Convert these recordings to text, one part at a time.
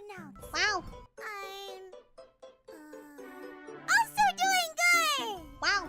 Colonials. Wow. I'm also doing good. Wow.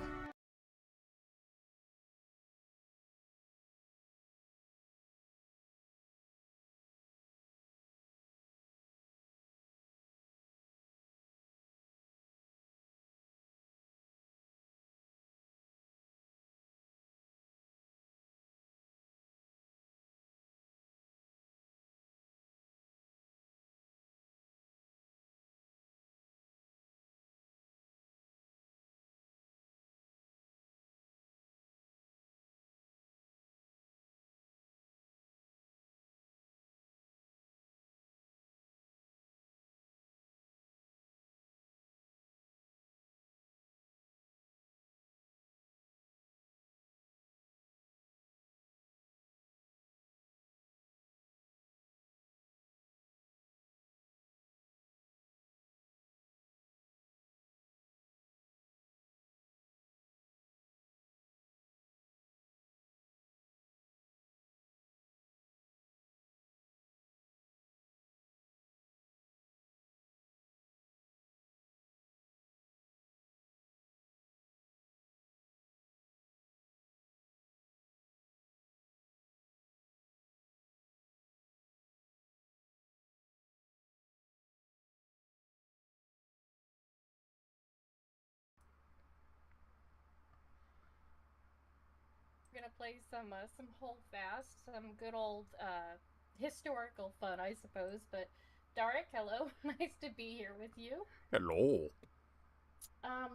We're gonna play some hold fast, some good old historical fun, I suppose. But Darek, hello, nice to be here with you. Hello.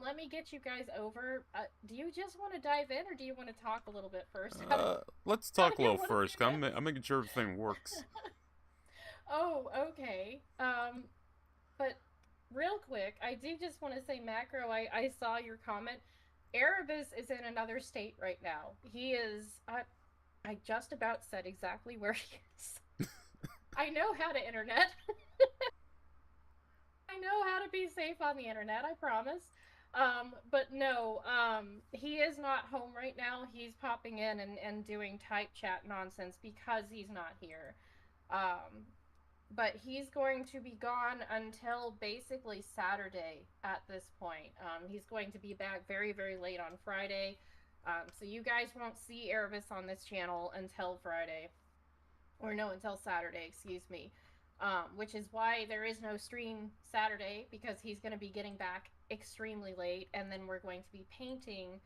Let me get you guys over. Do you just want to dive in, or do you want to talk a little bit first? Let's How talk a do you little want first. to do I'm making sure everything works. Oh, okay. But real quick, I do just want to say, Macro, I saw your comment. Erebus is in another state right now. He is. I just about said exactly where he is. I know how to internet. I know how to be safe on the internet, I promise. But no, he is not home right now. He's popping in and doing type chat nonsense because he's not here. Um, but he's going to be gone until basically Saturday at this point. He's going to be back very, very late on Friday. So you guys won't see Erebus on this channel until Friday. Or no, until Saturday, excuse me. Which is why there is no stream Saturday, because he's going to be getting back extremely late, and then we're going to be painting.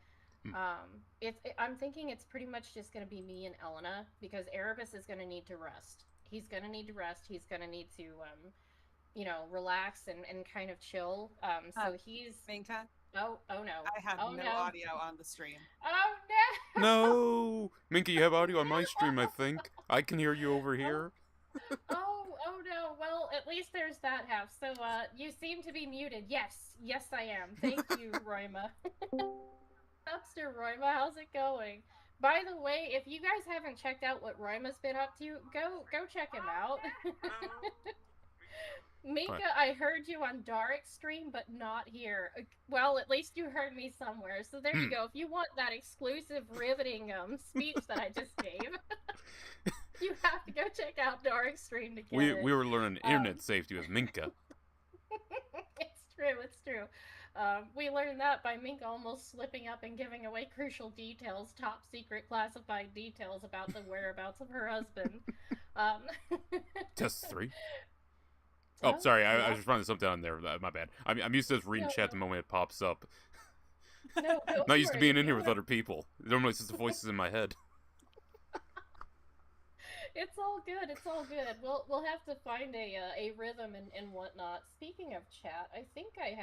I'm thinking it's pretty much just going to be me and Elena, because Erebus is going to need to rest. He's going to need to rest. He's going to need to, relax and kind of chill. So he's. Minka, Oh no. I have oh no no. audio on the stream. Oh no. No! Minka, you have audio on my stream, I think. I can hear you over here. Oh no. Well, at least there's that half. So, you seem to be muted. Yes, I am. Thank you, Roima. Upster Roima, how's it going? By the way, if you guys haven't checked out what Roima's been up to, go check him out. Minka, I heard you on Darek's stream, but not here. Well, at least you heard me somewhere. So there you go. If you want that exclusive, riveting speech that I just gave, you have to go check out Darek's stream to get it. We were learning internet safety with Minka. It's true. We learned that by Minka almost slipping up and giving away crucial details, top secret classified details about the whereabouts of her husband. Test 3. Oh, sorry, I was responding to something on there. My bad. I'm used to just reading chat the moment it pops up. No, Not used to being in here with other people. Normally it's just the voices in my head. It's all good. We'll have to find a rhythm and whatnot. Speaking of chat, I think I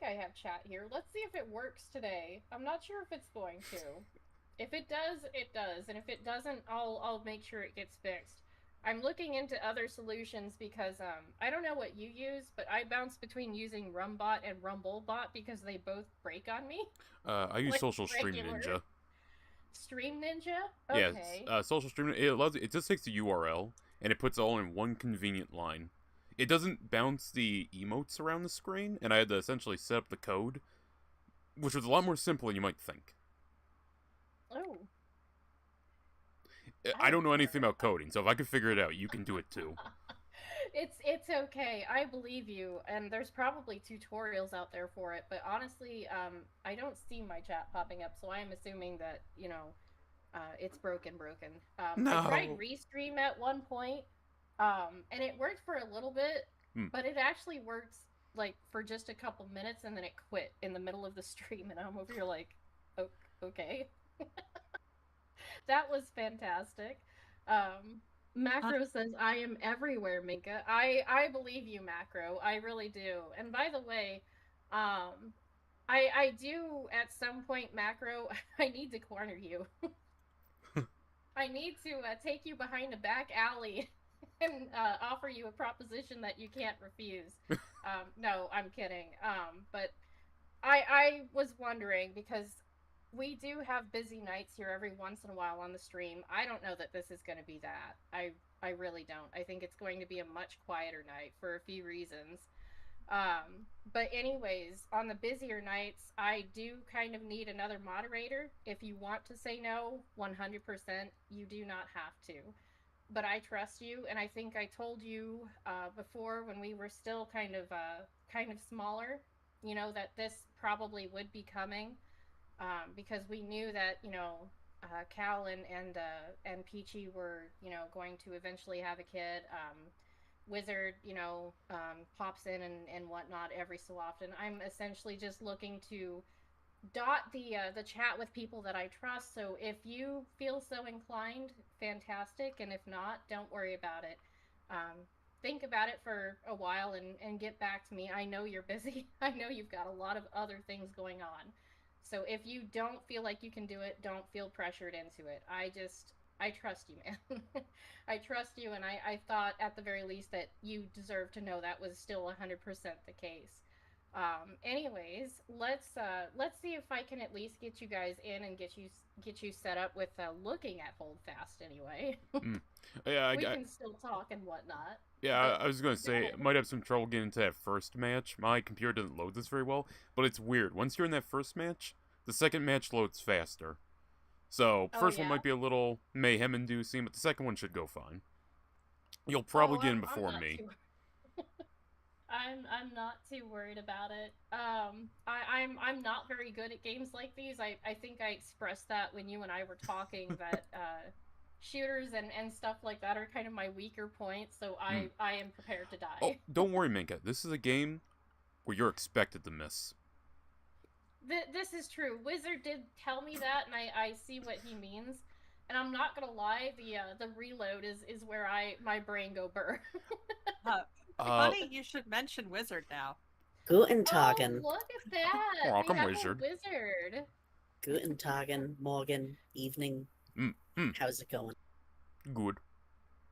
have chat here. Let's see if it works today. I'm not sure if it's going to. If it does, it does, and if it doesn't, I'll make sure it gets fixed. I'm looking into other solutions because I don't know what you use, but I bounce between using Rumbot and Rumblebot because they both break on me. I use Like Social Stream regular. Ninja. Stream Ninja? Okay. Yeah, Social Stream. It just takes the URL and it puts it all in one convenient line. It doesn't bounce the emotes around the screen, and I had to essentially set up the code, which was a lot more simple than you might think. Oh. I don't know anything about coding, so if I can figure it out, you can do it too. It's okay. I believe you, and there's probably tutorials out there for it. But honestly, I don't see my chat popping up, so I am assuming that it's broken. I tried No. restream at one point, and it worked for a little bit, Hmm. but it actually worked like for just a couple minutes, and then it quit in the middle of the stream, and I'm over here like, okay, that was fantastic. Um, Macro says, I am everywhere, Minka. I believe you, Macro. I really do. And by the way, um, I do at some point, Macro, I need to corner you. I need to take you behind a back alley and offer you a proposition that you can't refuse. No, I'm kidding. But I was wondering because we do have busy nights here every once in a while on the stream. I don't know that this is going to be that. I really don't. I think it's going to be a much quieter night for a few reasons. But anyways, on the busier nights, I do kind of need another moderator. If you want to say no, 100%, you do not have to. But I trust you, and I think I told you before when we were still kind of smaller, that this probably would be coming because we knew that Cal and Peachy were going to eventually have a kid. Wizard, pops in and whatnot every so often. I'm essentially just looking to dot the chat with people that I trust. So if you feel so inclined, fantastic, and if not, don't worry about it. Think about it for a while and get back to me. I know you're busy. I know you've got a lot of other things going on. So if you don't feel like you can do it, don't feel pressured into it. I trust you, man. I trust you, and I thought at the very least that you deserve to know that was still 100% the case. Anyways, let's see if I can at least get you guys in and get you set up with looking at Holdfast. Anyway, Mm. Yeah, we can still talk and whatnot. yeah. But I was gonna go say I ahead. might have some trouble getting into that first match. My computer doesn't load this very well, but it's weird. Once you're in that first match, the second match loads faster. So Oh first one yeah. might be a little mayhem inducing, but the second one should go fine. You'll probably Oh, get in I'm before not me. too I'm not too worried about it. I'm not very good at games like these. I think I expressed that when you and I were talking that shooters and stuff like that are kind of my weaker points. So Hmm. I am prepared to Oh, die. don't worry, Minka. This is a game where you're expected to miss. This is true. Wizard did tell me that, and I see what he means. And I'm not gonna lie, the reload is where I my brain go burr. Uh, Uh, Funny you should mention Wizard now. Guten Oh, Tagen. look at that! We welcome, have a wizard. wizard. Guten Tagen, morgen, evening. Mm, How's it going? good.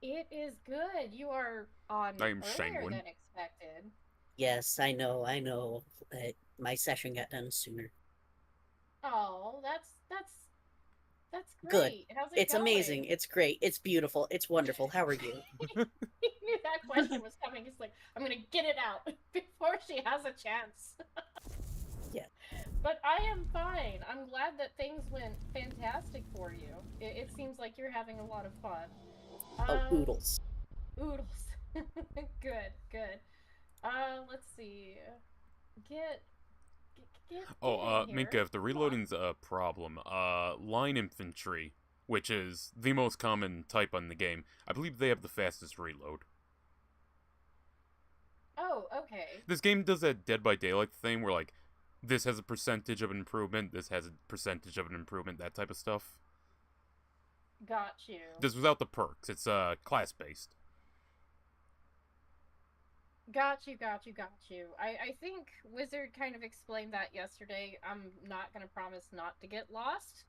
It is good. You are on I am earlier sanguine. than expected. Yes, I know. My session got done sooner. Oh, that's Good. great. How's it It's going? amazing. It's great. It's beautiful. It's wonderful. How are you? He knew that question was coming. He's like, I'm gonna get it out before she has a chance. Yeah. But I am fine. I'm glad that things went fantastic for you. It seems like you're having a lot of fun. Oh, oodles. Oodles. Good. Let's see. Get Oh, in here. Minka, if the Come on. reloading's a problem, line infantry, which is the most common type on the game, I believe they have the fastest reload. Oh, okay. This game does that Dead by Daylight thing where, like, this has a percentage of an improvement, this has a percentage of an improvement, that type of stuff. Got you. This without the perks, it's, class-based. Got you. I think Wizard kind of explained that yesterday. I'm not gonna promise not to get lost.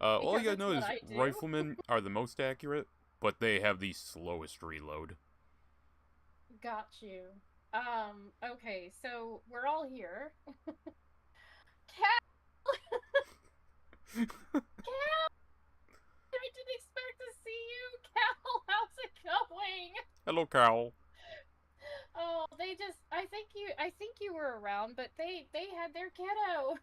All you gotta Because know is it's what I do. riflemen are the most accurate, but they have the slowest reload. Got you. Okay, so we're all here. Cal! Cal! I didn't expect to see you! Cal, how's it going? Hello, Cal. Oh, I think you were around, but they had their kiddo.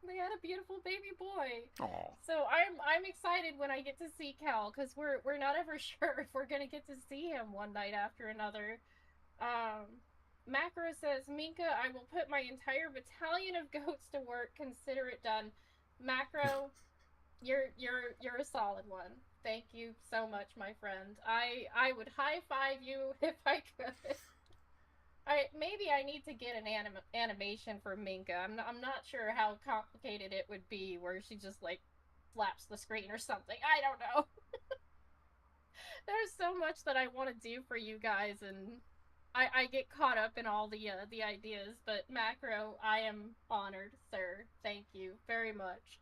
They had a beautiful baby boy. Aw. So I'm excited when I get to see Cal, because we're not ever sure if we're gonna get to see him one night after another. Macro says, Minka, I will put my entire battalion of goats to work. Consider it done. Macro, you're a solid one. Thank you so much, my friend. I would high five you if I could. Maybe I need to get an animation for Minka. I'm not sure how complicated it would be, where she just like flaps the screen or something. I don't know. There's so much that I want to do for you guys, and I get caught up in all the ideas. But Macro, I am honored, sir. Thank you very much.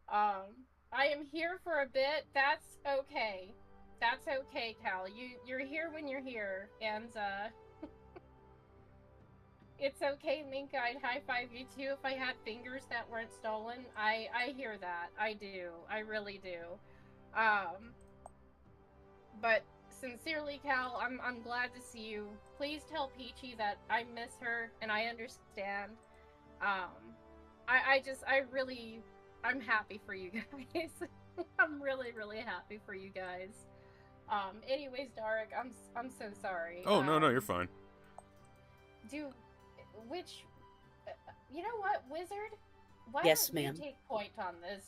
I am here for a bit. That's okay. That's okay, Cal. You're here when you're here, and it's okay, Minka. I'd high five you too if I had fingers that weren't stolen. I hear that. I do. I really do. But sincerely, Cal, I'm glad to see you. Please tell Peachy that I miss her and I understand. I'm happy for you guys. I'm really, really happy for you guys. Anyways, Darek, I'm so sorry. Oh, no, you're fine. You know what, Wizard? Why Yes, don't ma'am. you take point on this?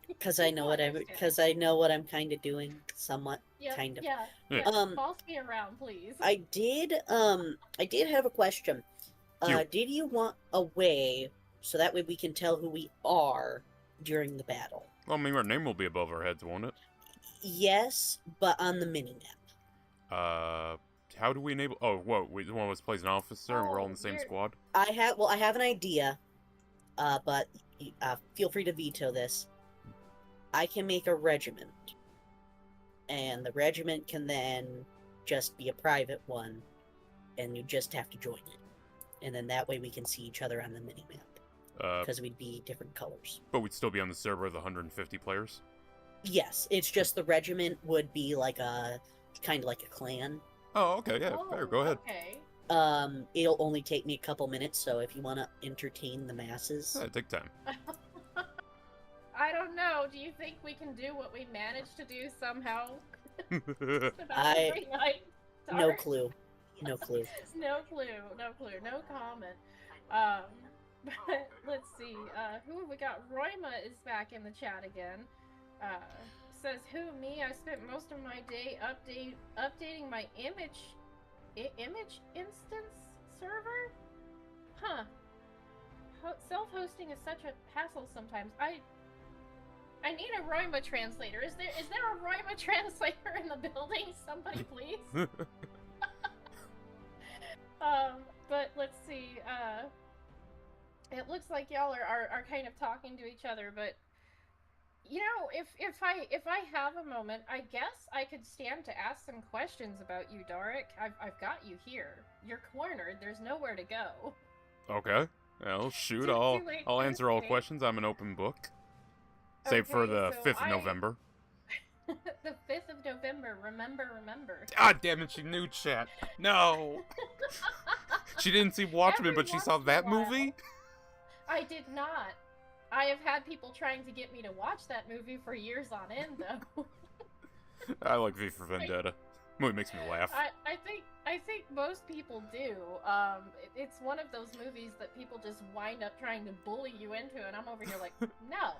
Because I know what I'm kind of doing, somewhat, Yep, kind of. Yeah. Um, Boss me around, please. I did have a question. You. Did you want a way so that way we can tell who we are during the battle? Well, I mean, our name will be above our heads, won't it? Yes, but on the minimap. How do we enable... Oh, whoa, one of us plays an officer and we're all in the same squad? I have an idea, but feel free to veto this. I can make a regiment, and the regiment can then just be a private one, and you just have to join it. And then that way we can see each other on the minimap, because we'd be different colors. But we'd still be on the server of the 150 players? Yes, it's just the regiment would be like kind of like a clan. Oh, okay, yeah, fair, go ahead. Okay. It'll only take me a couple minutes, so if you want to entertain the masses... Yeah, take time. I don't know. Do you think we can do what we managed to do somehow? I- No Dark? clue. No clue. No clue. No comment. But let's see. Who have we got? Roima is back in the chat again. Says, who, me? I spent most of my day updating my image instance server? Huh. Self-hosting is such a hassle sometimes. I need a Roima translator. Is there a Roima translator in the building? Somebody please. But let's see. It looks like y'all are kind of talking to each other, but you know, if I have a moment, I guess I could stand to ask some questions about you, Darek. I've got you here. You're cornered. There's nowhere to go. Okay. Well, shoot, Too late I'll to answer all escape. questions. I'm an open book. Save for Okay, the so 5th of November. The 5th of November. Remember. God damn it, she knew chat. No! She didn't see Watchmen, Every but she once saw in a that while. movie? I did not. I have had people trying to get me to watch that movie for years on end, though. I like V for Vendetta. Movie makes me laugh. I think most people do. It's one of those movies that people just wind up trying to bully you into, and I'm over here like, no.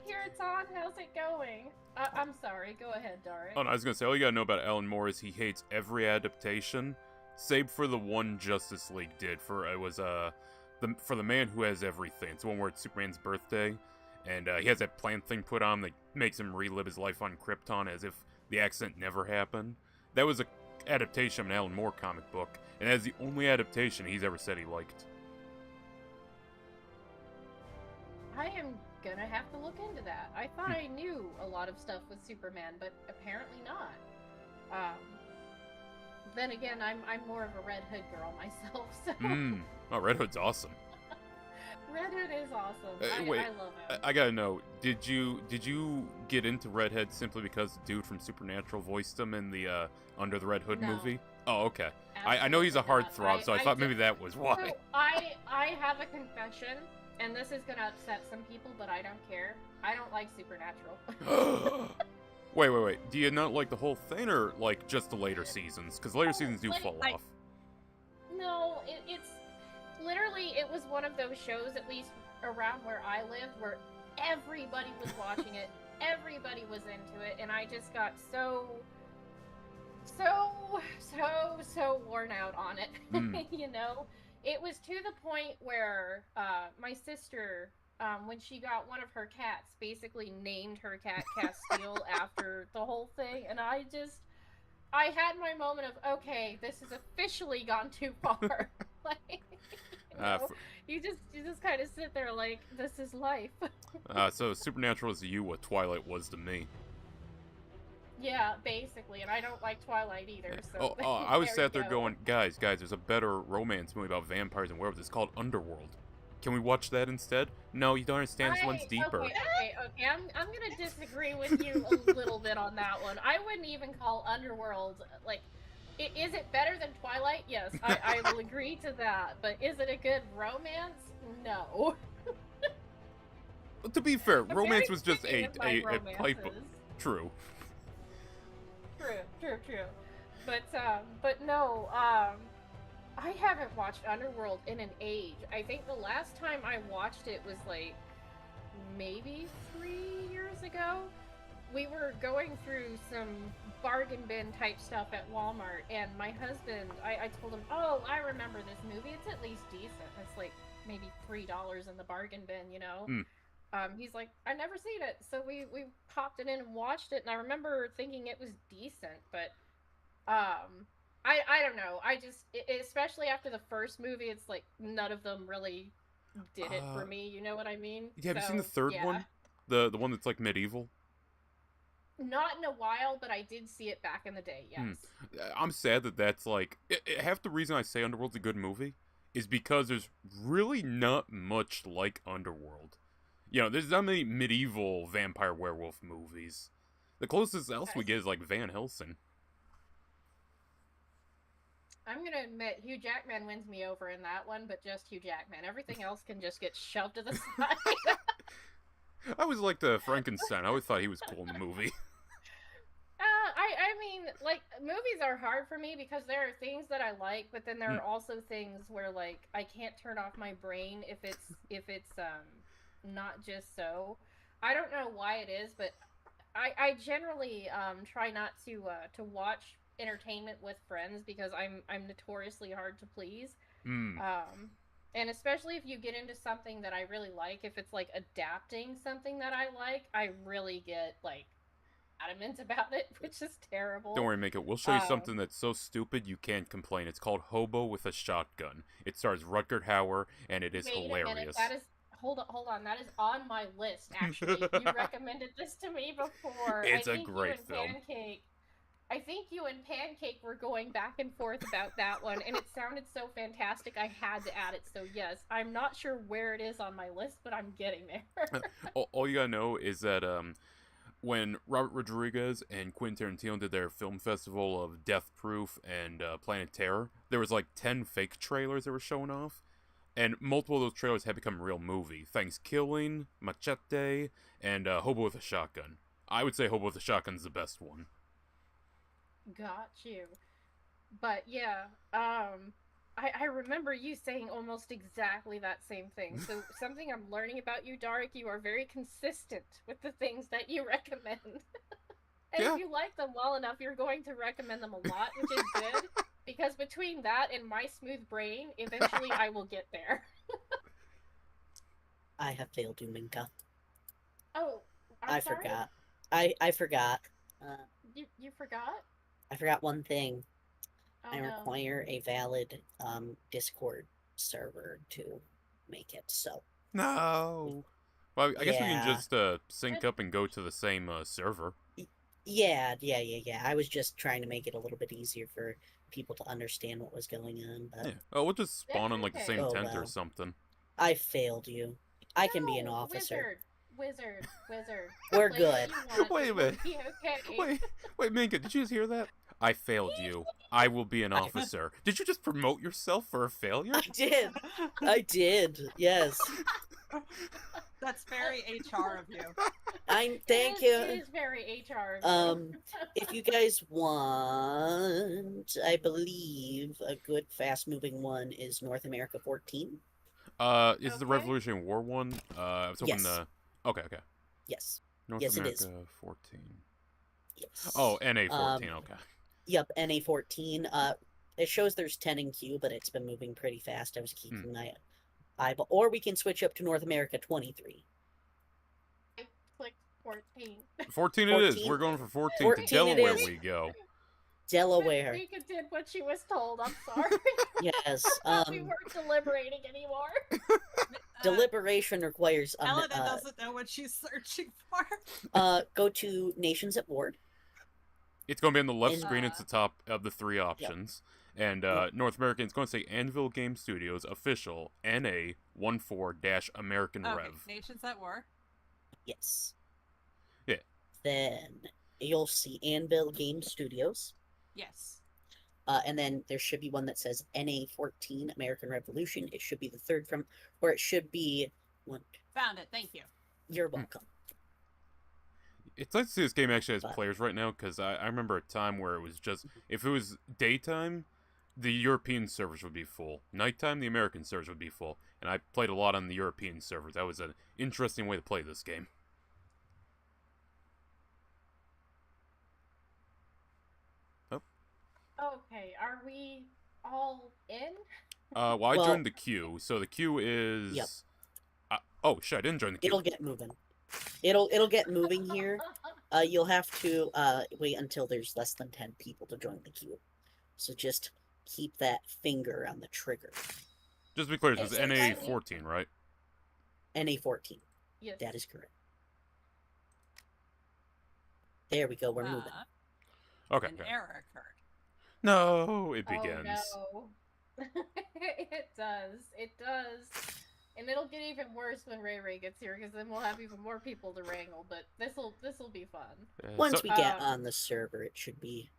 Here it's on. How's it going? I'm sorry. Go ahead, Darek. Oh, no, I was gonna say, all you gotta know about Alan Moore is he hates every adaptation, save for the one Justice League did. For the Man Who Has Everything. It's the one where it's Superman's birthday, and he has that plant thing put on that makes him relive his life on Krypton as if the accident never happened. That was an adaptation of an Alan Moore comic book, and that's the only adaptation he's ever said he liked. I am gonna have to look into that. I thought I knew a lot of stuff with Superman, but apparently not. Then again, I'm more of a Red Hood girl myself, so... Oh, Red Hood's awesome. Red Hood is awesome. Wait, I love him. I gotta know, did you get into Red Hood simply because the dude from Supernatural voiced him in the Under the Red Hood No. movie? Oh, okay. I know he's a Absolutely not. heartthrob, so I thought maybe that was why. So I have a confession, and this is gonna upset some people, but I don't care. I don't like Supernatural. Wait. Do you not like the whole thing, or like just the later seasons? Because later seasons do like, fall off. No, it's literally, it was one of those shows, at least around where I live, where everybody was watching it, everybody was into it, and I just got so worn out on it. You know, it was to the point where my sister, when she got one of her cats, basically named her cat Castile after the whole thing, and I had my moment of, okay, this has officially gone too far. Like, you just kind of sit there like, this is life. So Supernatural is to you what Twilight was to me. Yeah, basically, and I don't like Twilight either. So I was sat there going, guys, there's a better romance movie about vampires and werewolves. It's called Underworld. Can we watch that instead? No, you don't understand. This one's deeper. Okay. I'm gonna disagree with you a little bit on that one. I wouldn't even call Underworld, like, is it better than Twilight? Yes, I will agree to that. But is it a good romance? No. To be fair, I'm romance very was just picky a with my pipe. romances. True. True. But no, I haven't watched Underworld in an age. I think the last time I watched it was like maybe 3 years ago. We were going through some bargain bin type stuff at Walmart, and my husband, I told him, oh, I remember this movie. It's at least decent. It's like maybe $3 in the bargain bin, you know? He's like, I've never seen it. So we popped it in and watched it, and I remember thinking it was decent, but I don't know. Especially after the first movie, it's like none of them really did it for me. You know what I mean? Yeah, have you seen the third one? The one that's like medieval? Not in a while, but I did see it back in the day, yes. I'm sad that's like... half the reason I say Underworld's a good movie is because there's really not much like Underworld. You know, there's not many medieval vampire werewolf movies. The closest else we get is like Van Helsing. I'm gonna admit, Hugh Jackman wins me over in that one, but just Hugh Jackman. Everything else can just get shoved to the side. I always liked Frankenstein. I always thought he was cool in the movie. I mean, like, movies are hard for me because there are things that I like, but then there are also things where, like, I can't turn off my brain if it's not just so. I don't know why it is, but I generally try not to watch entertainment with friends because I'm notoriously hard to please. And especially if you get into something that I really like, if it's like adapting something that I like, I really get like adamant about it, which is terrible. Don't worry, Minka. We'll show you something that's so stupid you can't complain. It's called Hobo with a Shotgun. It stars Rutger Hauer, and it is hilarious. A minute, that is hold on. That is on my list. Actually, you recommended this to me before. It's a great film. I think you and Pancake were going back and forth about that one, and it sounded so fantastic I had to add it. So yes, I'm not sure where it is on my list, but I'm getting there. All you gotta know is that when Robert Rodriguez and Quentin Tarantino did their film festival of Death Proof and Planet Terror, there was like 10 fake trailers that were showing off, and multiple of those trailers had become a real movie. Thanksgiving, Machete, and Hobo with a Shotgun. I would say Hobo with a Shotgun's the best one. Got you. But yeah, I remember you saying almost exactly that same thing. So something I'm learning about you, Dark, you are very consistent with the things that you recommend. And if you like them well enough, you're going to recommend them a lot, which is good. Because between that and my smooth brain, eventually I will get there. I have failed you, Minka. Oh, I sorry? forgot. I forgot. You forgot? I forgot one thing. Oh, I no. require a valid Discord server to make it, so. No! Well, I guess we can Yeah. just sync up and go to the same server. Yeah. I was just trying to make it a little bit easier for people to understand what was going on, but Yeah. Oh, we'll just spawn on like the same Oh, tent or well. something. I failed you. I can be an No, officer. Wizard. We're Play good. what you want. Wait a minute. It will be okay. Wait, Minka, did you just hear that? I failed you. I will be an officer. Did you just promote yourself for a failure? I did. I did. Yes. That's very HR of you. Thank It you. is very HR. of you. If you guys want, I believe a good fast-moving one is North America 14. Is the Okay. Revolutionary War one? I was hoping Yes. the. Okay. Yes. North Yes, it America is. 14. Yes. Oh, NA 14. Okay. Yep, NA 14. It shows there's 10 in queue, but it's been moving pretty fast. I was keeping my eye, or we can switch up to North America 23. I clicked 14. 14 it is. 14? We're going for 14. 14 To it Delaware is. we go. Delaware. Mika did what she was told. I'm sorry. Yes. We weren't deliberating anymore. Deliberation requires Elena doesn't know what she's searching for. go to Nations at War. It's going to be on the left And- screen. It's the top of the three options. And North American, it's going to say Anvil Game Studios official NA14-American Okay, Rev. Nations at War. Yes. Yeah. Then you'll see Anvil Game Studios. Yes. And then there should be one that says NA14 American Revolution. It should be the third from, or it should be one. Found it. Thank you. You're welcome. It's nice to see this game actually has But- players right now, because I remember a time where it was just, if it was daytime, the European servers would be full. Nighttime, the American servers would be full. And I played a lot on the European servers. That was an interesting way to play this game. Okay, are we all in? Well, I Well- joined the queue, so the queue is... Yep. Oh, shit, I didn't join the queue. It'll get moving. It'll get moving here. You'll have to wait until there's less than 10 people to join the queue. So just keep that finger on the trigger. Just to be clear, it was Yes. NA14, right? NA14. Yes. That is correct. There we go. We're moving. Okay, An okay. error occurred. No, it begins. Oh, no. It does. It does. And it'll get even worse when Ray Ray gets here, because then we'll have even more people to wrangle. But this'll be fun. Once So- we get on the server, it should be.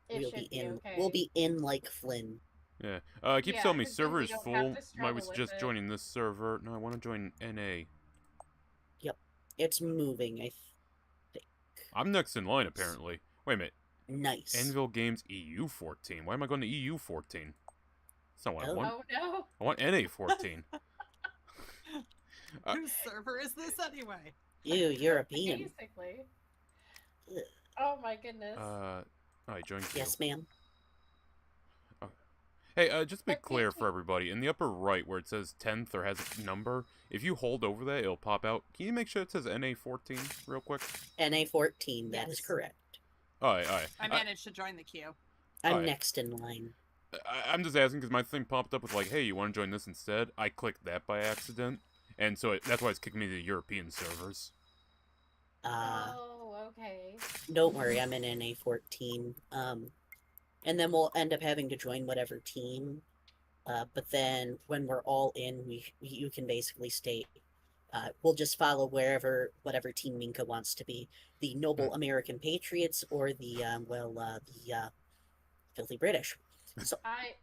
It We'll should be be in. okay. We'll be in like Flynn. Yeah. It keeps Yeah, telling me 'cause then server we is don't full. have to Might struggle was with just it. joining this server. No, I want to join NA. It's moving. I think. I'm next in line, apparently. Wait a minute. Nice. Anvil Games EU 14. Why am I going to EU 14? That's not what I Oh. want. Oh no. I want NA 14. Whose server is this anyway? You European. Basically. Ugh. Oh my goodness. I joined queue. Yes, ma'am. Hey, just to be But clear thank for you. everybody, in the upper right where it says 10th or has a number, if you hold over that, it'll pop out. Can you make sure it says NA14 real quick? NA14. That is Yes. correct. Alright, alright. I managed to join the queue. I'm Alright. next in line. I'm just asking because my thing popped up with like, hey, you want to join this instead? I clicked that by accident, and so that's why it's kicking me to the European servers. Oh, okay. Don't worry, I'm in NA14. And then we'll end up having to join whatever team. But then when we're all in, you can basically stay. We'll just follow whatever team Minka wants to be, the Noble American Patriots or the Filthy British. So I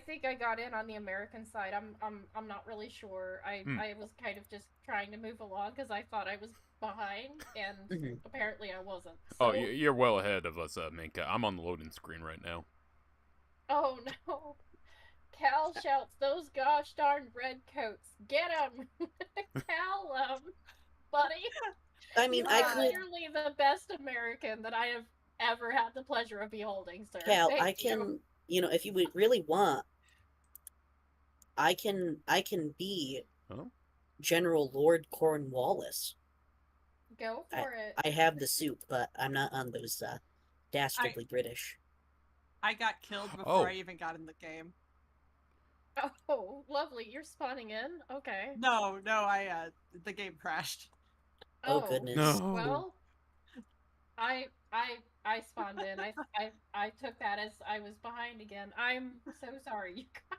think I got in on the American side. I'm not really sure. I was kind of just trying to move along because I thought I was behind, and Mhm. apparently I wasn't. Oh, So- you're well ahead of us, Minka. I'm on the loading screen right now. Oh no. Cal shouts, "Those gosh darn redcoats, get 'em!" Cal, buddy, I mean, you I are could, literally the best American that I have ever had the pleasure of beholding, sir. Cal, Thank I you. can, if you would really want, I can be Oh? General Lord Cornwallis. Go for it. I have the suit, but I'm not on those dastardly British. I got killed before Oh. I even got in the game. Oh, lovely. You're spawning in? Okay. No, the game crashed. Oh, goodness. No. Well, I spawned in. I took that as I was behind again. I'm so sorry, you guys.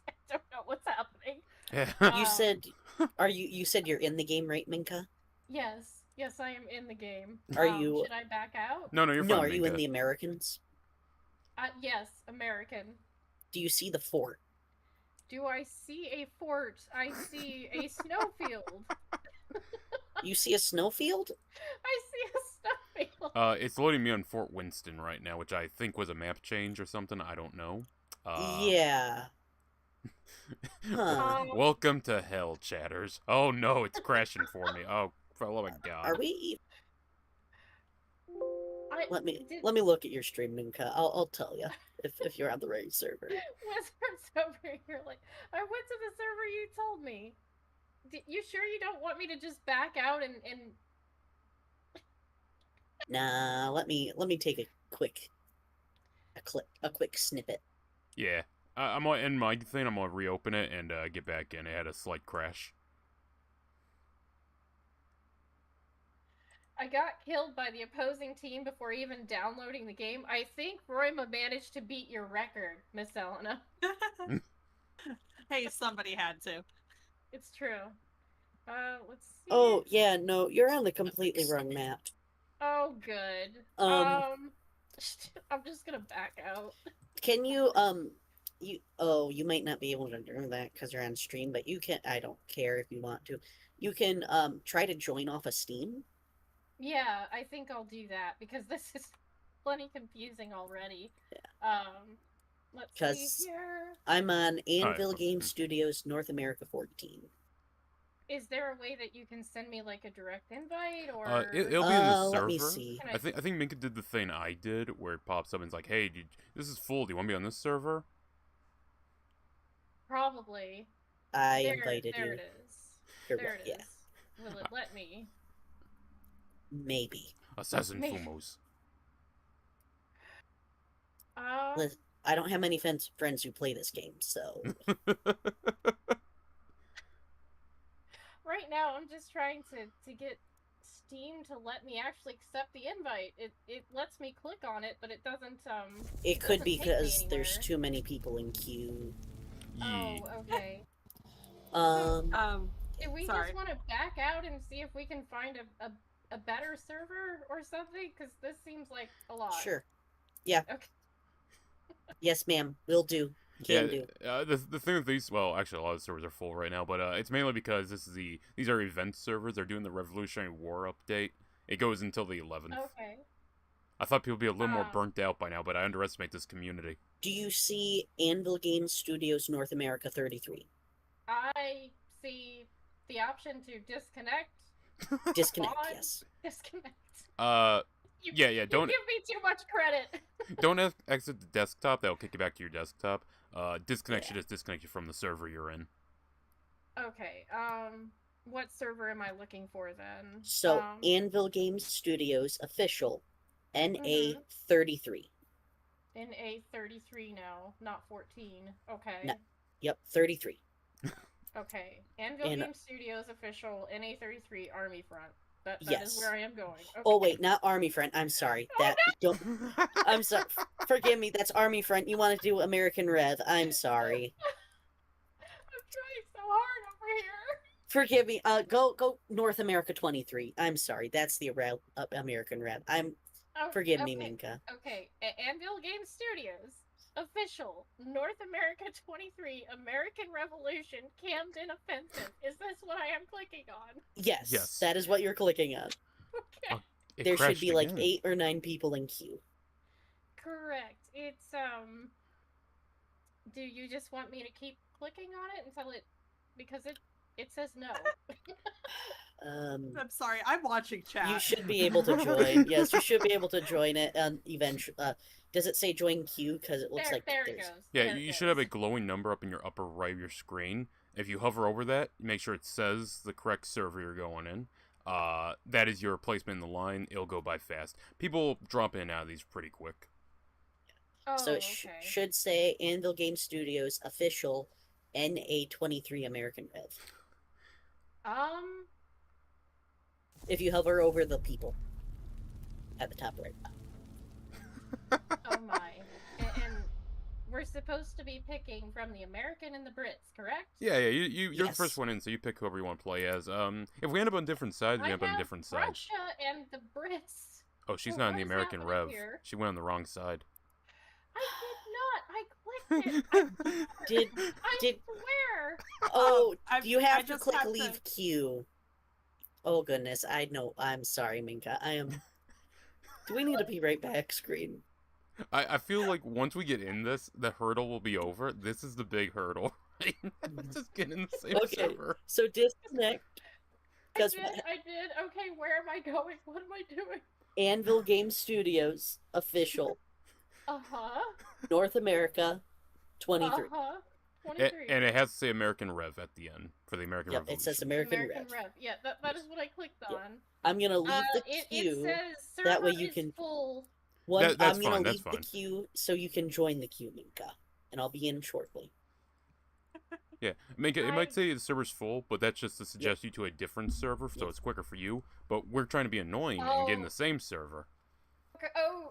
I don't know what's happening. Yeah. You Um, said, you said you're in the game, right, Minka? Yes. Yes, I am in the game. Are you? Should I back out? No, you're No, fine. are you in Minka. the Americans? Yes, American. Do you see the fort? Do I see a fort? I see a snowfield. You see a snowfield? I see a snowfield. It's loading me on Fort Winston right now, which I think was a map change or something. I don't know. Yeah. Huh. Welcome to hell, chatters. Oh no, it's crashing for me. Oh my god. Are we? Let me did- look at your stream, Minka. I'll tell you if you're on the right server. Wizards over here, like, I went to the server you told me. You sure you don't want me to just back out and... Nah, let me take a quick snippet. Yeah. I'm gonna end my thing. I'm gonna reopen it and get back in. It had a slight crash. I got killed by the opposing team before even downloading the game. I think Roima managed to beat your record, Miss Elena. Hey, somebody had to. It's true. Let's see. Oh yeah, no, you're on the completely wrong map. Oh, good. I'm just gonna back out. Can you you might not be able to do that because you're on stream, but you can. I don't care if you want to. You can try to join off of Steam. Yeah, I think I'll do that because this is plenty confusing already. Yeah. Let's see here. I'm on Anvil Alright, Game Studios North America 14. Is there a way that you can send me like a direct invite or? It'll be in the server. Let me see. I think Minka did the thing I did where it pops up and it's like, hey, dude, this is full. Do you want to be on this server? Probably. I invited there you. It is. You're There right, it is. Will it let me? Maybe. Assassin Maybe. Fumos. Listen, I don't have many friends who play this game, so Right now, I'm just trying to get Steam to let me actually accept the invite. It lets me click on it, but it doesn't. it could doesn't be take me because there's anywhere. too many people in queue. Oh, okay. Do we Sorry. just want to back out and see if we can find a better server or something? Because this seems like a lot. Sure. Yeah. Okay. Yes, ma'am. Will do. Can do. The thing with these, well, actually, a lot of servers are full right now, but it's mainly because these are event servers. They're doing the Revolutionary War update. It goes until the 11th. Okay. I thought people would be a little more burnt out by now, but I underestimate this community. Do you see Anvil Game Studios North America 33? I see the option to disconnect. Disconnect, Pause. yes. Disconnect. Yeah, don't You give me too much credit. don't exit the desktop. That'll kick you back to your desktop. Disconnect should just disconnect you from the server you're in. Okay. What server am I looking for then? So, Anvil Game Studios official NA33. NA33 now, not 14. Okay. No. Yep, 33. Okay. Anvil Game Studios official NA33 Army Front. That Yes. is where I am going. Okay. Oh wait, not Army Front. I'm sorry. Don't. I'm sorry. Forgive me. That's Army Front. You want to do American Rev? I'm sorry. I'm trying so hard over here. Forgive me. Go North America 23. I'm sorry. That's the American Rev. Forgive me, Minka. Okay. Anvil Game Studios official North America 23 American Revolution Camden Offensive. Is this what I am clicking on? Yes. Yes. That is what you're clicking on. Okay. There should be like again. 8 or 9 people in queue. Correct. It's do you just want me to keep clicking on it until it because it says no. I'm sorry, I'm watching chat. You should be able to join. Yes, you should be able to join it eventually. Does it say join queue? Because it looks like there it there's... goes. Yeah, There you it should have a goes. glowing number up in your upper right of your screen. If you hover over that, make sure it says the correct server you're going in. That is your placement in the line. It'll go by fast. People drop in and out of these pretty quick. Oh, So it okay. should say Anvil Game Studios official NA23 American Rev. If you hover over the people at the top right. Oh my. And we're supposed supposed to be picking from the American and the Brits, correct? Yeah, you're the Yes. first one in, so you pick whoever you want to play as. If we end up on different sides, we I end up on have different sides. Russia and the Brits. Oh, she's So not in what the is American happening Rev. here? She went on the wrong side. I did not. I clicked it. Did I did swear. oh you I have to just click had to- leave queue. Oh goodness, I know. I'm sorry, Minka. I am. Do we need to be right back screen? I feel like once we get in this, the hurdle will be over. This is the big hurdle. Let's just get in the same Okay. server. So disconnect. I Because did. Okay, where am I going? What am I doing? Anvil Game Studios official Uh-huh. North America 23. Uh-huh. 23. And it has to say American Rev at the end for the American Yep, Revolution. it says American, Rev. Rev. Yeah, that is what I clicked Yeah. on. I'm gonna leave the It queue. says that way server you is can- full. I'm that's gonna fine, that's leave the fine. queue so you can join the queue, Minka, and I'll be in shortly. Yeah, it I- might say the server's full, but that's just to suggest you to a different server, so it's quicker for you. But we're trying to be annoying and get in Oh. the same server. Okay,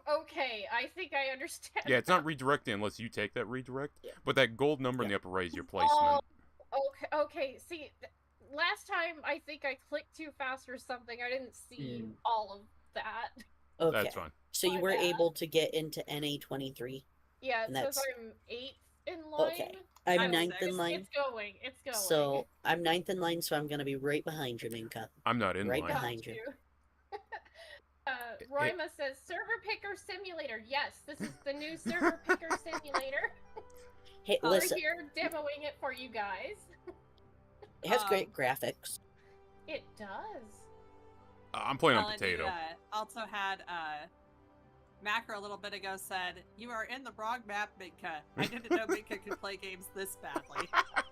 okay. I think I understand. Yeah, it's not redirecting unless you take that redirect. Yeah. But that gold number in the Yeah. upper right is your placement. Okay. See, last time I think I clicked too fast or something. I didn't see all of that. Okay. That's fine. So you My were bad. able to get into NA23. Yeah, it And says that's- I'm 8th in line. Okay. I'm I'm ninth sixth. in line. It's going. It's going. So I'm ninth in line, so I'm gonna be right behind you, Minka. I'm not in Right line. behind you. Roima says server picker simulator. Yes, this is the new server picker simulator. Hey, We're listen, here demoing it for you guys. it has great graphics. It does. I'm playing on Melanie, potato. also had Macro a little bit ago said, "You are in the wrong map, Minka. I didn't know Minka could play games this badly."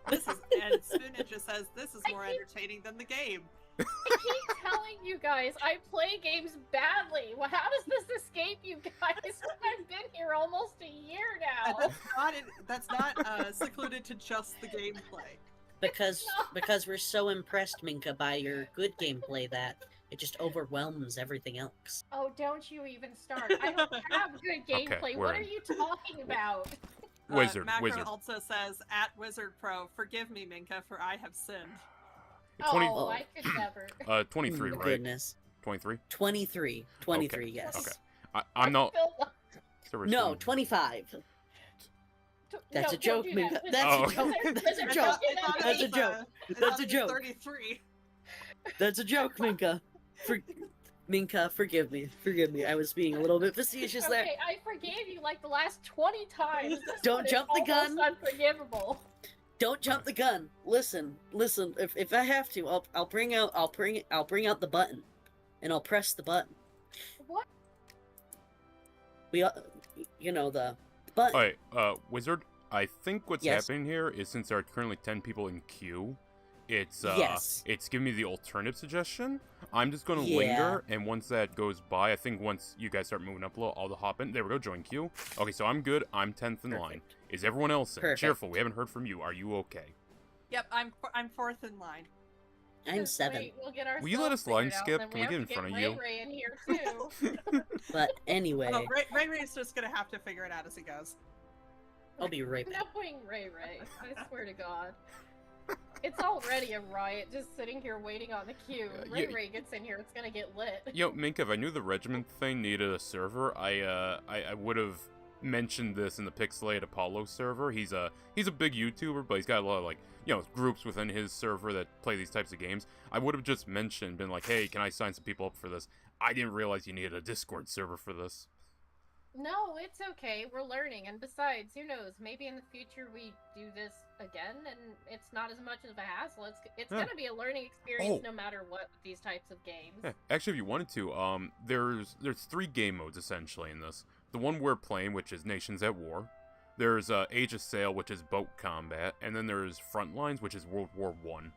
And Spoon Ninja says, "This is more entertaining than the game." I keep telling you guys, I play games badly. Well, how does this escape you guys when I've been here almost a year And now? that's not secluded to just the gameplay. Because we're so impressed, Minka, by your good gameplay that it just overwhelms everything else. Oh, don't you even start. I don't have good gameplay. we're What are in. you talking about? Wizard, Macro wizard. also says, "At Wizard Pro, forgive me, Minka, for I have sinned." 20, Oh, I could never. 23, Oh, right? Goodness. 23? 23. 23, yes. Okay. I'm not. Still not- server's No, full. 25. That's no, a joke, don't do Minka. that. That's Oh. a joke. That's a I joke. thought it That's a was, joke. I That's thought a it was joke. 33. That's a joke, Minka. Minka, forgive me. Forgive me. I was being a little bit facetious there. Okay, I forgave you like the last 20 times. This Don't one is jump the almost gun. Unforgivable. Don't jump the gun. Listen. If I have to, I'll bring out the button, and I'll press the button. What? The button. Alright, Wizard, I think what's Yes. happening here is since there are currently 10 people in queue, it's Yes. it's giving me the alternative suggestion. I'm just gonna Yeah. linger, and once that goes by, I think once you guys start moving up a little, I'll hop in. There we go, join queue. Okay, so I'm good. I'm 10th in line. Perfect. Is everyone else in? Perfect. Cheerful, we haven't heard from you. Are you okay? Yep, I'm fourth in line. I'm Just 7. wait, we'll get Will you let us line ourselves skip? figured out, Can we then get in have to front of Ray you? Ray in here too. But anyway, Oh, Ray Ray's just gonna have to figure it out as he goes. I'll be right back. Knowing Ray Ray, I swear to God. It's already a riot just sitting here waiting on the queue. Ray yeah. Ray gets in here, it's gonna get lit. Yo, Minka, if I knew the regiment thing needed a server, I would have mentioned this in the Pixelated Apollo server. He's a big YouTuber, but he's got a lot of groups within his server that play these types of games. I would have just mentioned, been like, hey, can I sign some people up for this? I didn't realize you needed a Discord server for this. No, it's okay. We're learning, and besides, who knows? Maybe in the future we do this again, and it's not as much of a hassle. It's Yeah. gonna be a learning experience Oh. no matter what with these types of games. Yeah, actually, if you wanted to, there's 3 game modes essentially in this. The one we're playing, which is Nations at War. There's Age of Sail, which is boat combat, and then there's Frontlines, which is World War One.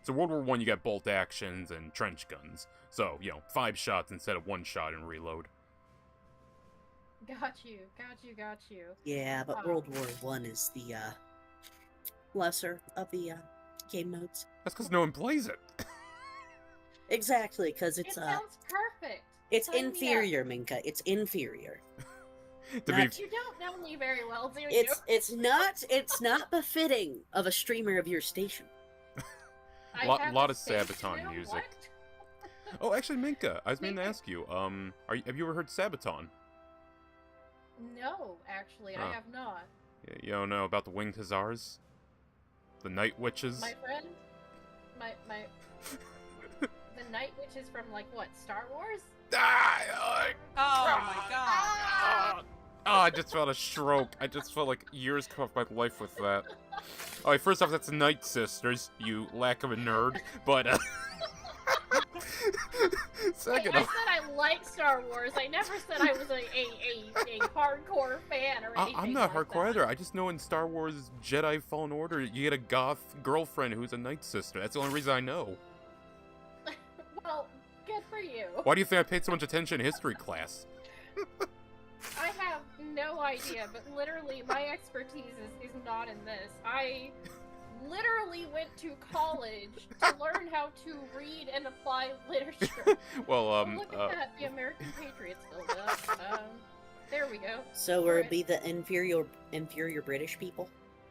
So World War One, you got bolt actions and trench guns. So 5 shots instead of 1 shot and reload. Got you. Yeah, but World War One is the lesser of the game modes. That's because no one plays it. Exactly, because It it's sounds perfect. it's Sign me up. inferior, Minka. It's inferior. To Not- be You don't know me very well, do you? it's not befitting of a streamer of your station. I lot have lot a of station Sabaton now? music. What? Oh, actually, Minka, I was meaning to Minka. ask you. Have you ever heard Sabaton? No, actually, Huh. I have not. You don't know about the Winged Hussars? The Night Witches? My friend, my the Night Witches from like what? Star Wars? Ah, Oh my god. I just felt a stroke. I just felt like years come off my life with that. Alright, first off, that's the Night Sisters, you lack of a nerd. But, second I off, said I like Star Wars. I never said I was a hardcore fan or anything. I'm not like hardcore that. either. I just know in Star Wars Jedi Fallen Order, you get a goth girlfriend who's a Night Sister. That's the only reason I know. Well, good for you. Why do you think I paid so much attention in history class? I have no idea, but literally my expertise is not in this. I literally went to college to learn how to read and apply literature. Well, Oh, look at that, the American Patriots filled up. There we go. So will it Alright. be the inferior British people?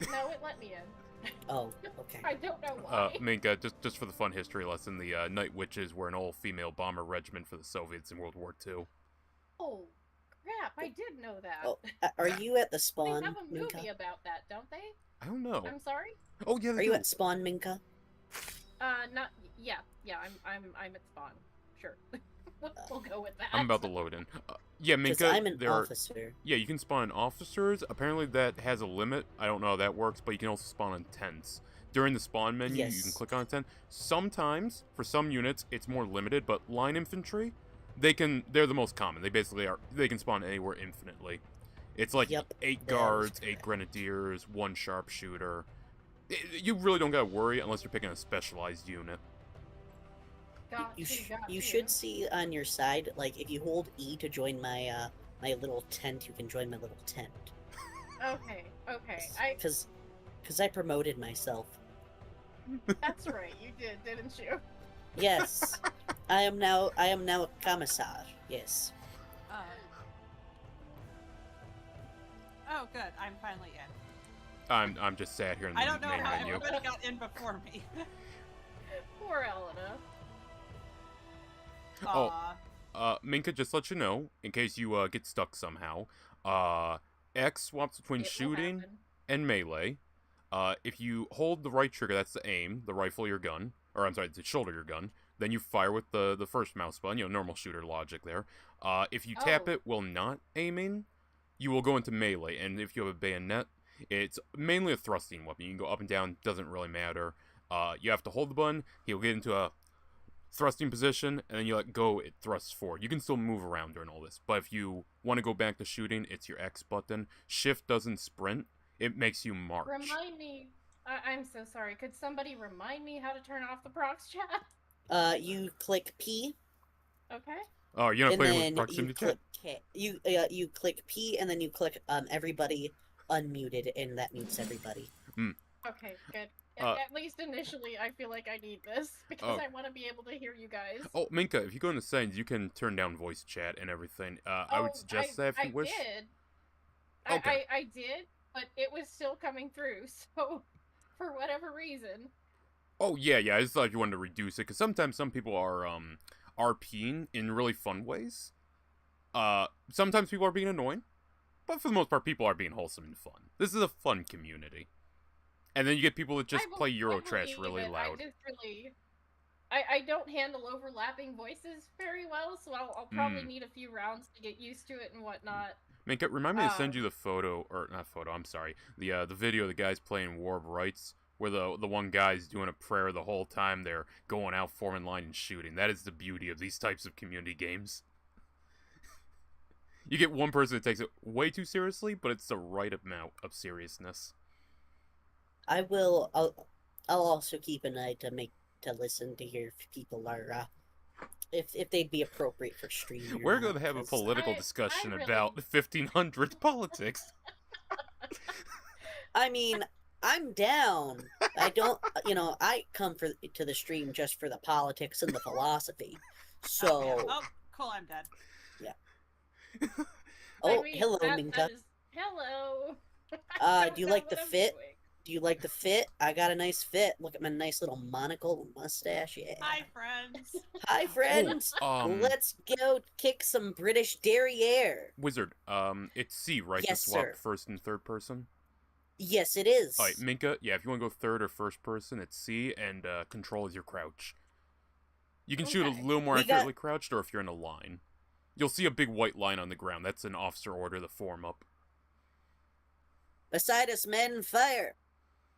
No, it let me in. Oh, okay. I don't know why. Minka, just for the fun history lesson, the Night Witches were an all-female bomber regiment for the Soviets in World War II. Oh, crap, I did know that. Oh, are you at the They Spawn, have a movie Minka? about that, don't they? I don't know. I'm sorry? Oh yeah, Are they you do. at Spawn, Minka? Not, yeah, I'm at Spawn. Sure. We'll go with that. I'm about to load in. Yeah, Because Minka, I'm an there are... officer. Yeah, you can spawn officers. Apparently that has a limit. I don't know how that works, but you can also spawn on tents. During the spawn menu, you can Yes. click on a tent. Sometimes, for some units, it's more limited, but line infantry, they're the most common. They can spawn anywhere infinitely. It's like Yep, 8 that is guards, 8 correct. grenadiers, 1 sharpshooter. You really don't gotta worry unless you're picking a specialized unit. You should see on your side, like, if you hold E to join my my little tent, you can join my little tent. Okay. Because I promoted myself. That's right, you did, didn't you? Yes, I am now a commissar. Yes. Oh, good. I'm finally in. I'm just sat here in the I don't know main how menu. everybody got in before me. Poor Elena. Oh. Aw. Minka, just let you know, in case you get stuck somehow, X swaps between It will shooting happen. and melee. If you hold the right trigger, that's the aim, the rifle your gun, or I'm sorry, the shoulder your gun. Then you fire with the first mouse button, normal shooter logic there. If you tap Oh. it while not aiming, you will go into melee, and if you have a bayonet, it's mainly a thrusting weapon. You can go up and down, doesn't really matter. You have to hold the button, he'll get into a thrusting position, and then you let go, it thrusts forward. You can still move around during all this, but if you want to go back to shooting, it's your X button. Shift doesn't sprint, it makes you march. Remind me. I'm so sorry. Could somebody remind me how to turn off the prox chat? You click P, Okay. Oh, you're not and playing then with proximity you chat? click you click P, and then you click everybody unmuted, and that mutes everybody. Okay, good. Uh, At least initially, I feel like I need this because Oh. I want to be able to hear you guys. Oh, Minka, if you go into settings, you can turn down voice chat and everything. I would suggest that if you wish. Did. Okay. I did, but it was still coming through. So, for whatever reason. Oh, yeah, I just thought you wanted to reduce it, because sometimes some people are, RPing in really fun ways. Sometimes people are being annoying, but for the most part, people are being wholesome and fun. This is a fun community. And then you get people that just play Eurotrash really loud. I don't handle overlapping voices very well, so I'll probably Mm. need a few rounds to get used to it and whatnot. Minka, remind me to send you the photo, or not photo, I'm sorry, the video of the guys playing War of Rights, where the one guy's doing a prayer the whole time they're going out, forming line, and shooting. That is the beauty of these types of community games. You get one person that takes it way too seriously, but it's the right amount of seriousness. I'll also keep an eye to listen to hear if people are if they'd be appropriate for streaming. We're going to have a political I discussion really- about 1500s politics. I mean, I'm down. I don't, I come to the stream just for the politics and the philosophy. So, Oh, cool, I'm dead. Oh, I mean, hello, that Minka. is hello. Do you like the fit? Doing. Do you like the fit? I got a nice fit. Look at my nice little monocle mustache. Yeah. Hi, friends. Hi, friends. Let's go kick some British derriere. Wizard, it's C, right, Yes, to swap sir. first and third person? Yes, it is. Alright, Minka, yeah, if you want to go third or first person, it's C, and control is your crouch. You can shoot a Okay. little more We accurately crouched, or if you're in a line. You'll see a big white line on the ground. That's an officer order to form up. Beside us, men, fire.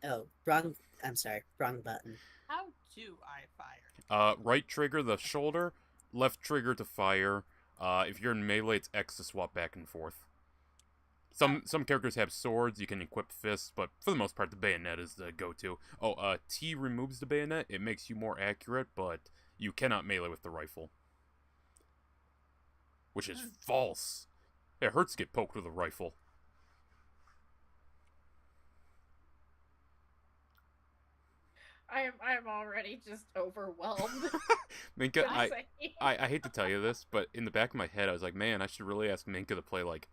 Oh, wrong. I'm sorry, wrong button. How do I fire? Right trigger the shoulder, left trigger to fire. If you're in melee, it's X to swap back and forth. Some characters have swords, you can equip fists, but for the most part, the bayonet is the go-to. Oh, T removes the bayonet. It makes you more accurate, but you cannot melee with the rifle. Which is false. It hurts to get poked with a rifle. I'm already just overwhelmed. Minka, Gonna I say. hate to tell you this, but in the back of my head, I was like, man, I should really ask Minka to play, like,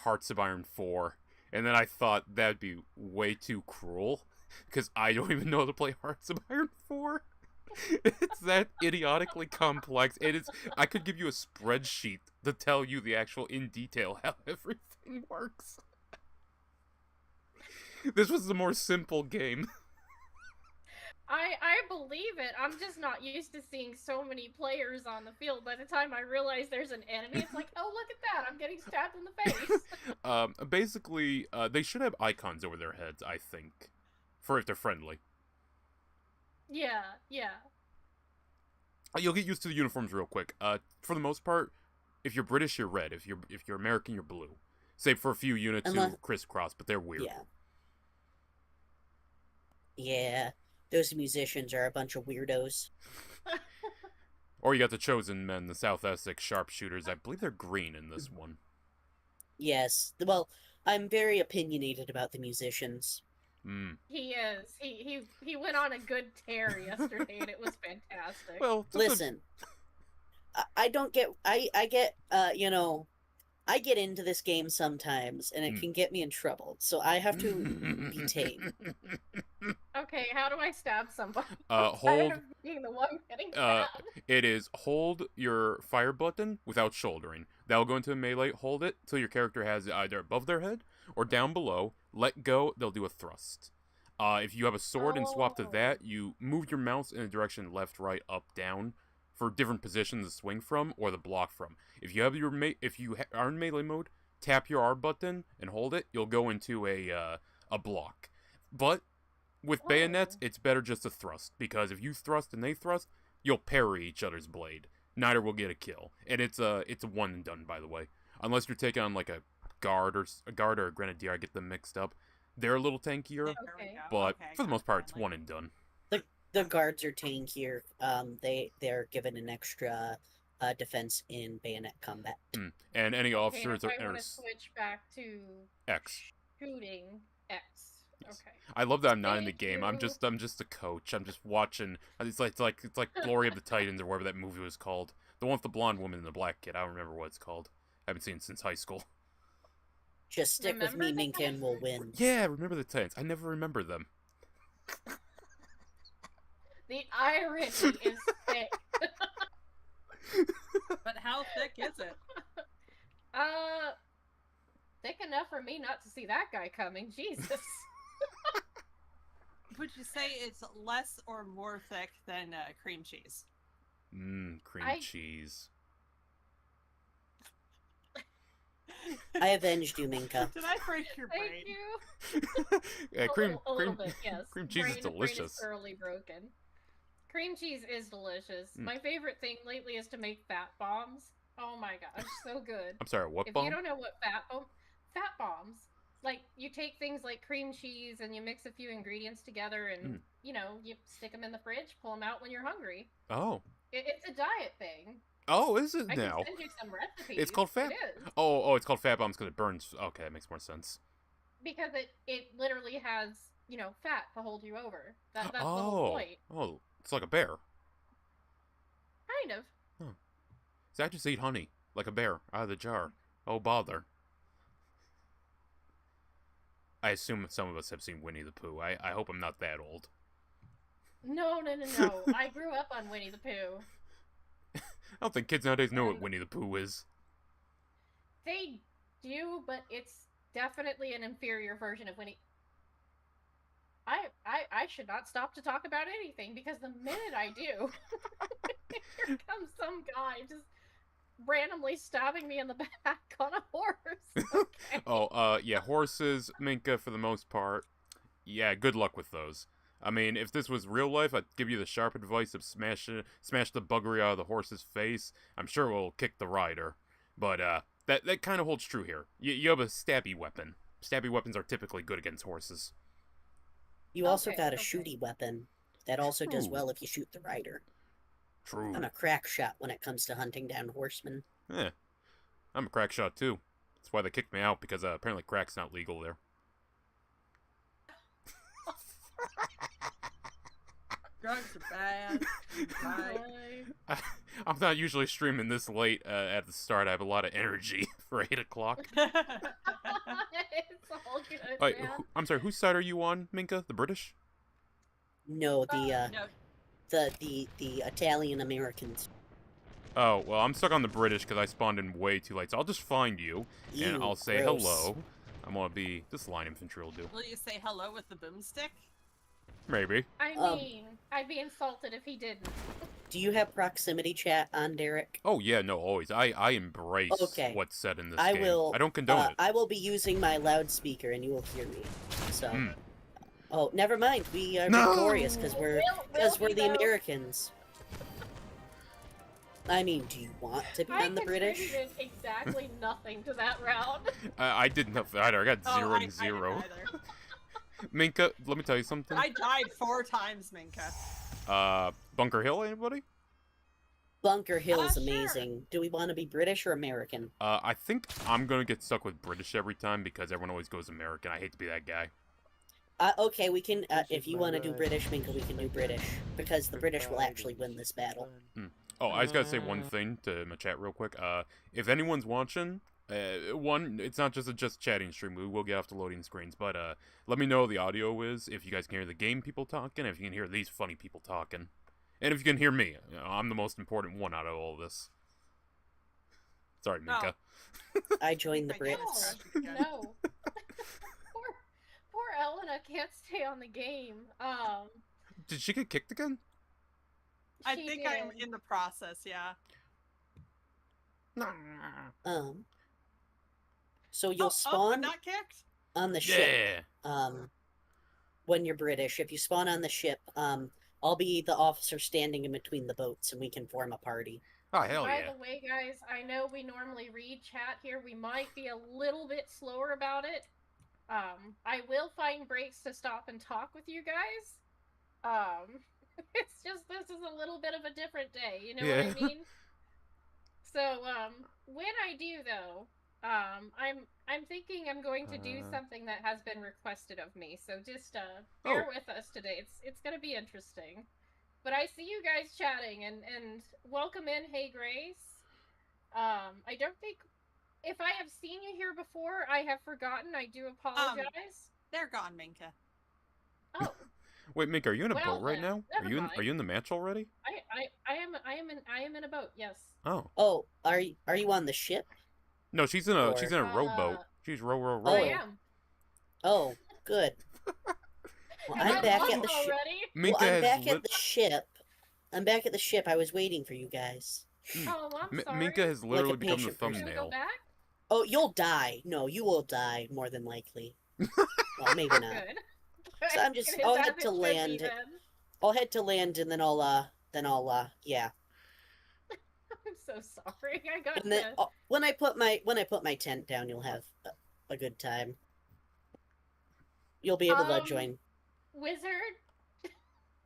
Hearts of Iron 4. And then I thought that'd be way too cruel, because I don't even know how to play Hearts of Iron 4. It's that idiotically complex. I could give you a spreadsheet to tell you the actual in detail how everything works. This was the more simple game. I believe it. I'm just not used to seeing so many players on the field. By the time I realize there's an enemy, it's like, oh, look at that. I'm getting stabbed in the face. Basically, they should have icons over their heads, I think, for if they're friendly. Yeah. You'll get used to the uniforms real quick. For the most part, if you're British, you're red. If you're American, you're blue. Save for a few units who crisscross, but they're weird. Yeah. Yeah. Those musicians are a bunch of weirdos. Or you got the Chosen Men, the South Essex sharpshooters. I believe they're green in this one. Yes. Well, I'm very opinionated about the musicians. He is. He went on a good tear yesterday, and it was fantastic. Well, Listen, I don't get. I get. I get into this game sometimes, and it can get me in trouble. So I have to be tame. Okay, how do I stab somebody? Hold. Being the one getting stabbed. It is hold your fire button without shouldering. That'll go into a melee. Hold it till your character has it either above their head or down below. Let go. They'll do a thrust. If you have a sword and swap to that, you move your mouse in a direction left, right, up, down for different positions to swing from or the block from. If you have your are in melee mode, tap your R button and hold it. You'll go into a block. But with bayonets, it's better just to thrust, because if you thrust and they thrust, you'll parry each other's blade. Neither will get a kill, and it's a one and done, by the way. Unless you're taking on like a guard or a grenadier, I get them mixed up. They're a little tankier, but for the most part, it's one and done. The guards are tankier. They're given an extra defense in bayonet combat. And any officers I want to switch back to X shooting X. Yes. Okay. I love that I'm not in the game. I'm just a coach. I'm just watching. It's like Glory of the Titans or whatever that movie was called. The one with the blonde woman and the black kid. I don't remember what it's called. I haven't seen it since high school. Just stick with me, Minka, and we'll win. Yeah, remember the Titans. I never remember them. The irony is thick. But how thick is it? Thick enough for me not to see that guy coming. Jesus. Would you say it's less or more thick than cream cheese? Cream cheese. I avenged you, Minka. Did I break your brain? Thank you. Yeah, a little bit, yes. Cream cheese is delicious. Brain is thoroughly broken. Cream cheese is delicious. My favorite thing lately is to make fat bombs. Oh my gosh, so good. I'm sorry, what if bomb? If you don't know what fat bombs, like you take things like cream cheese and you mix a few ingredients together and you stick them in the fridge, pull them out when you're hungry. Oh. It's a diet thing. Oh, is it now? I can send you some recipes. It's called fat. It is. Oh, it's called fat bombs because it burns. Okay, that makes more sense. Because it literally has fat to hold you over. That's the whole point. Oh, it's like a bear. Kind of. Huh. So I just eat honey like a bear out of the jar. Oh bother. I assume some of us have seen Winnie the Pooh. I hope I'm not that old. No. I grew up on Winnie the Pooh. I don't think kids nowadays know what And- Winnie the Pooh is. They do, but it's definitely an inferior version of Winnie. I should not stop to talk about anything because the minute I do, here comes some guy just randomly stabbing me in the back on a horse. Okay. Oh, yeah, horses, Minka, for the most part. Yeah, good luck with those. I mean, if this was real life, I'd give you the sharp advice of smash the buggery out of the horse's face. I'm sure it will kick the rider. But, that kind of holds true here. You have a stabby weapon. Stabby weapons are typically good against horses. You also Okay, got a okay. shooty weapon that also does True. well if you shoot the rider. True. I'm a crack shot when it comes to hunting down horsemen. Yeah. I'm a crack shot, too. That's why they kicked me out, because apparently crack's not legal there. Drugs are bad. Right. Bye. I'm not usually streaming this late at the start. I have a lot of energy for 8 o'clock. It's all good, Wait, man. I'm sorry, whose side are you on, Minka? The British? No, No, the Italian Americans. Oh, well, I'm stuck on the British because I spawned in way too late, so I'll just find you, and Ew, I'll say gross. hello. I'm gonna be... This line infantry will do. will you say hello with the boomstick? Maybe. I Um, mean, I'd be insulted if he didn't. Do you have proximity chat on, Derek? Oh, yeah, no, always. I embrace Okay. what's said in this I game. will. I don't condone it. I will be using my loudspeaker, and you will hear me. So. Mm. Oh, never mind. We are No! victorious because we're Will he, the though? Americans. I mean, do you want to be I on the British? contributed exactly nothing to that round. I did nothing either. I got Oh, 0 I and 0. didn't either. Minka, let me tell you something. I died 4 times, Minka. Bunker Hill, anybody? Bunker Hill's Sure. amazing. Do we want to be British or American? I think I'm gonna get stuck with British every time because everyone always goes American. I hate to be that guy. Okay, we can. If you want to do British, Minka, we can do British because the British will actually win this battle. Oh, I just gotta say one thing to my chat real quick. If anyone's watching, it's not just a just chatting stream. We will get off the loading screens, but let me know the audio is if you guys can hear the game people talking, if you can hear these funny people talking, and if you can hear me. You know, I'm the most important one out of all this. Sorry, Minka. I joined the I get it, Brits. Crash again. No. poor Elena can't stay on the game. Did she get kicked again? I She think did. I'm in the process, yeah. So you'll I'm spawn not kicked? on the ship. Yeah. When you're British, if you spawn on the ship, I'll be the officer standing in between the boats, and we can form a party. Oh hell By yeah. the way, guys, I know we normally read chat here. We might be a little bit slower about it. I will find breaks to stop and talk with you guys. It's just this is a little bit of a different day, you know Yeah. what I mean? So, when I do though, I'm thinking I'm going to do something that has been requested of me. So just bear with us today. It's gonna be interesting. But I see you guys chatting and welcome in, hey Grace. I don't think if I have seen you here before, I have forgotten. I do apologize. They're gone, Minka. Oh, Wait, Minka, are you in a Well, boat right then, now? never Are mind. you in the match already? I am in a boat. Yes. Oh. Oh, are you on the ship? No, she's in Or- a rowboat. Uh, She's row. Oh. I am. Oh, good. Well, And I'm back lost at the ship. already. Minka Well, I'm has back at the ship. I'm back at the ship. I was waiting for you guys. Oh, I'm sorry. Minka has literally become the patient person. Can we go thumbnail. back? Oh, you'll die. No, you will die more than likely. Well, maybe not. Good. So I'm just- It's I'll as head it to should be land. then. I'll head to land and then I'll yeah. I'm so sorry. I got And then the... when I put my tent down, you'll have a good time. You'll be able to join. Wizard.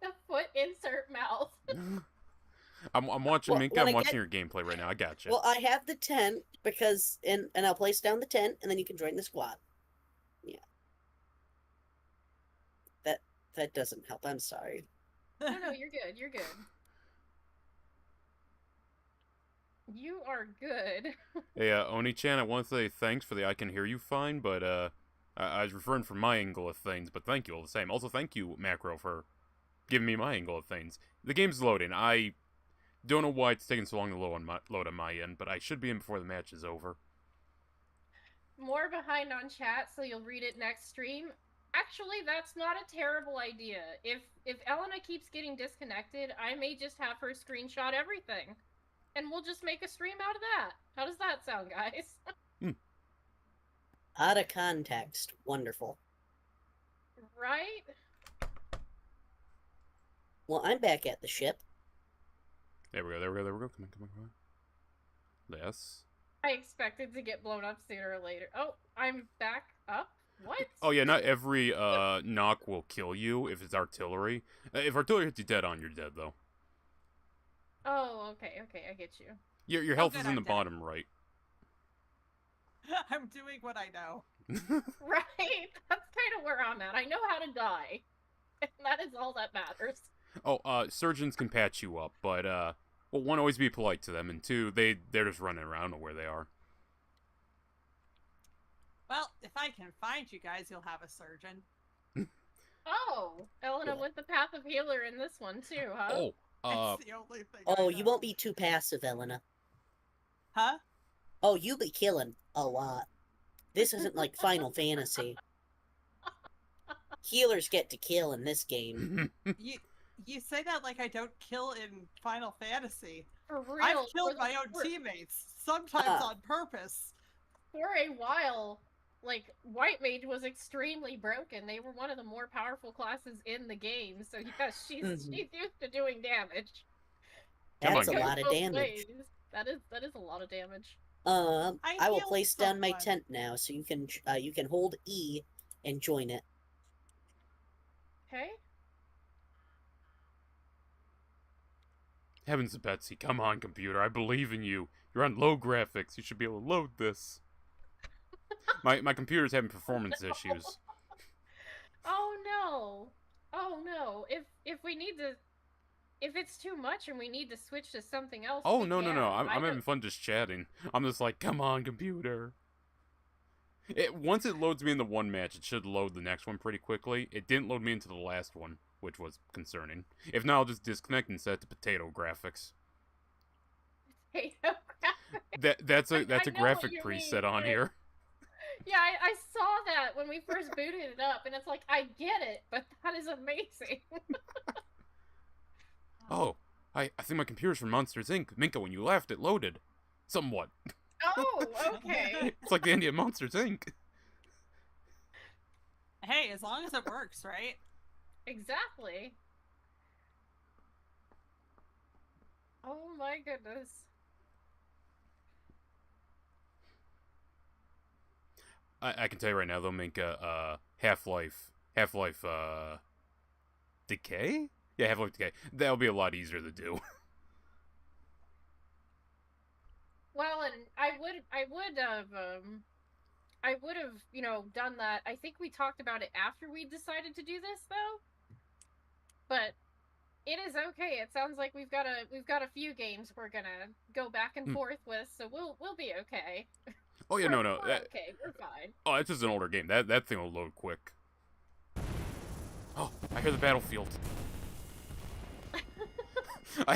The foot insert mouth. I'm watching Well, Minka. when I'm I watching get- your gameplay right now. I gotcha. Well, I have the tent because and I'll place down the tent and then you can join the squad. Yeah. That doesn't help. I'm sorry. No, you're good. You're good. You are good. Hey, Oni-chan, I want to say thanks for the I can hear you fine, but I was referring from my angle of things, but thank you all the same. Also, thank you, Macro, for giving me my angle of things. The game's loading. I don't know why it's taking so long to load on my end, but I should be in before the match is over. More behind on chat, so you'll read it next stream. Actually, that's not a terrible idea. If Elena keeps getting disconnected, I may just have her screenshot everything. And we'll just make a stream out of that. How does that sound, guys? Out of context. Wonderful. Right? Well, I'm back at the ship. There we go. Come on. Yes. I expected to get blown up sooner or later. Oh, I'm back up? What? Oh yeah, not every knock will kill you if it's artillery. If artillery hits you dead on, you're dead though. Oh, okay, I get you. Your health good, is in I'm the dead. bottom right. I'm doing what I know. Right? That's kind of where I'm at. I know how to die. And that is all that matters. Oh, surgeons can patch you up, but well, one, always be polite to them, and two, they're just running around where they are. Well, if I can find you guys, you'll have a surgeon. Oh, Elena went the path of healer in this one too, huh? Oh, It's the only thing I Oh, you know. won't be too passive, Elena. Huh? Oh, you be killing a lot. This isn't like Final Fantasy. Healers get to kill in this game. You say that like I don't kill in Final Fantasy. For real. I've killed for- my own for- teammates, sometimes Ah. on purpose. For a while, like, White Mage was extremely broken. They were one of the more powerful classes in the game, so yeah, she's used to doing damage. Come That's on, a It goes lot of both damage. ways. That is a lot of damage. I will healed place down my someone. tent now, so you can hold E and join it. Okay? Heavens to Betsy, come on, computer, I believe in you. You're on low graphics, you should be able to load this. My computer's having performance issues. Oh no. Oh no. If we need to, if it's too much and we need to switch to something else. Oh, we no, can. I'm I having don't- fun just chatting. I'm just like, come on, computer. Once it loads me into one match, it should load the next one pretty quickly. It didn't load me into the last one, which was concerning. If not, I'll just disconnect and set it to potato graphics. Potato graphics. That's a I know what graphic you preset mean, on but- here. Yeah, I saw that when we first booted it up, and it's like, I get it, but that is amazing. Oh, I think my computer's from Monsters Inc. Minka, when you laughed, it loaded. Somewhat. Oh, okay. It's like the ending of Monsters Inc. Hey, as long as it works, right? Exactly. Oh my goodness. I can tell you right now, though, Minka, Half-Life, Decay? Yeah, Half-Life Decay. That'll be a lot easier to do. Well, and I would have, you know, done that. I think we talked about it after we decided to do this, though. But it is okay. It sounds like we've got a few games we're gonna go back and forth with, so we'll be okay. Oh, yeah, We're no. okay, we're fine. Oh, it's just an older game. That thing will load quick. Oh, I hear the battlefield. Sorry.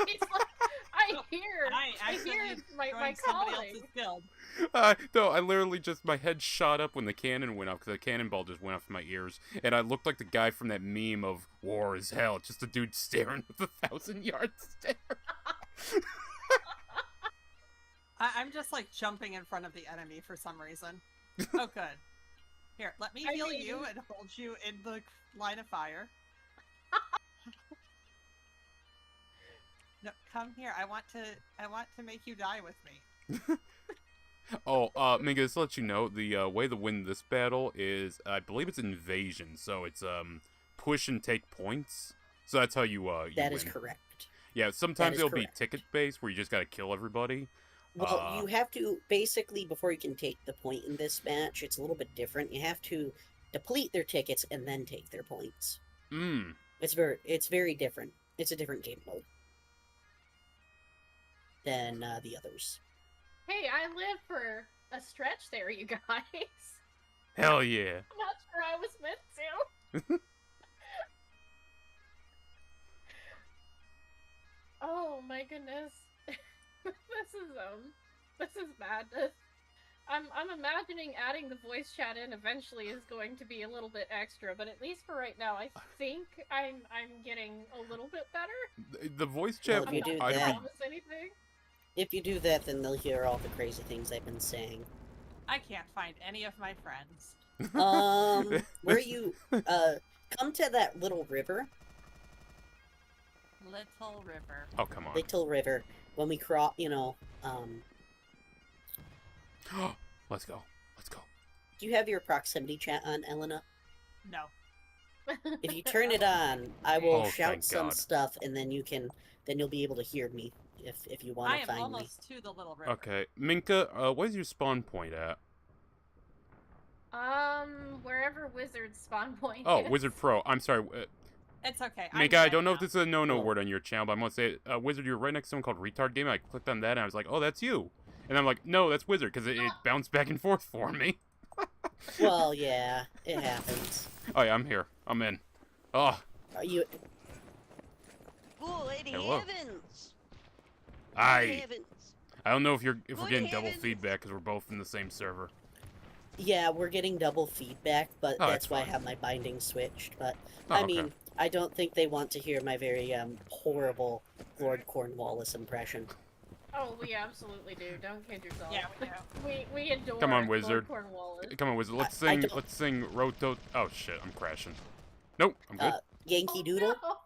It's like, I hear my joined somebody calling. else's guild. No, I literally just, my head shot up when the cannon went off, because the cannonball just went off in my ears, and I looked like the guy from that meme of war is hell, just a dude staring with a 1,000-yard stare. I'm just like jumping in front of the enemy for some reason. Oh, good. Here, let me I heal mean- you and hold you in the line of fire. No, come here. I want to make you die with me. Oh, Minka, just to let you know, the way to win this battle is, I believe it's invasion, so it's, push and take points. So that's how you That win. is correct. Yeah, sometimes is it'll be correct. ticket-based, where you just gotta kill everybody. Well, you have to basically, before you can take the point in this match, it's a little bit different. You have to deplete their tickets and then take their points. It's very different. It's a different game mode than the others. Hey, I live for a stretch there, you guys. Hell yeah. I'm not sure I was meant to. Oh my goodness. This is madness. I'm imagining adding the voice chat in eventually is going to be a little bit extra, but at least for right now, I think I'm getting a little bit better. The voice chat. Well, if you do I that- don't promise anything. If you do that, then they'll hear all the crazy things I've been saying. I can't find any of my friends. Where you, come to that little river. Little river. Oh, come on. Little river. When we cross, Let's go. Let's go. do you have your proximity chat on, Elena? No. If you turn it on, I will Oh, shout thank some God. stuff, and then you'll be able to hear me if you want I to am find me. almost to the little river. Okay. Minka, where's your spawn point at? Wherever Wizard's spawn point Oh, is. Wizard Pro. I'm sorry. It's okay. Minka, I don't know if this. this is a no-no Oh. word on your channel, but I'm gonna say, Wizard, you're right next to someone called Retard Gaming. I clicked on that, and I was like, oh, that's you. And I'm like, no, that's Wizard, because it bounced back and forth for me. Well, yeah, it happens. Oh, yeah, I'm here. I'm in. Oh, Are you? Good Hello. heavens! Good I heavens! don't know if we're Good getting double heavens. feedback, because we're both in the same server. Yeah, we're getting double feedback, but Oh, that's that's why I fine. have my binding switched. But Oh, I okay. mean, I don't think they want to hear my very horrible Lord Cornwallis impression. Oh, we absolutely do. Don't kid yourself. Yeah, we do. We adore Come on, Lord Wizard. Cornwallis. Come on, Wizard. Let's I sing. don't- Let's sing Roto. Oh shit, I'm crashing. Nope, I'm good. Yankee Oh, Doodle, no.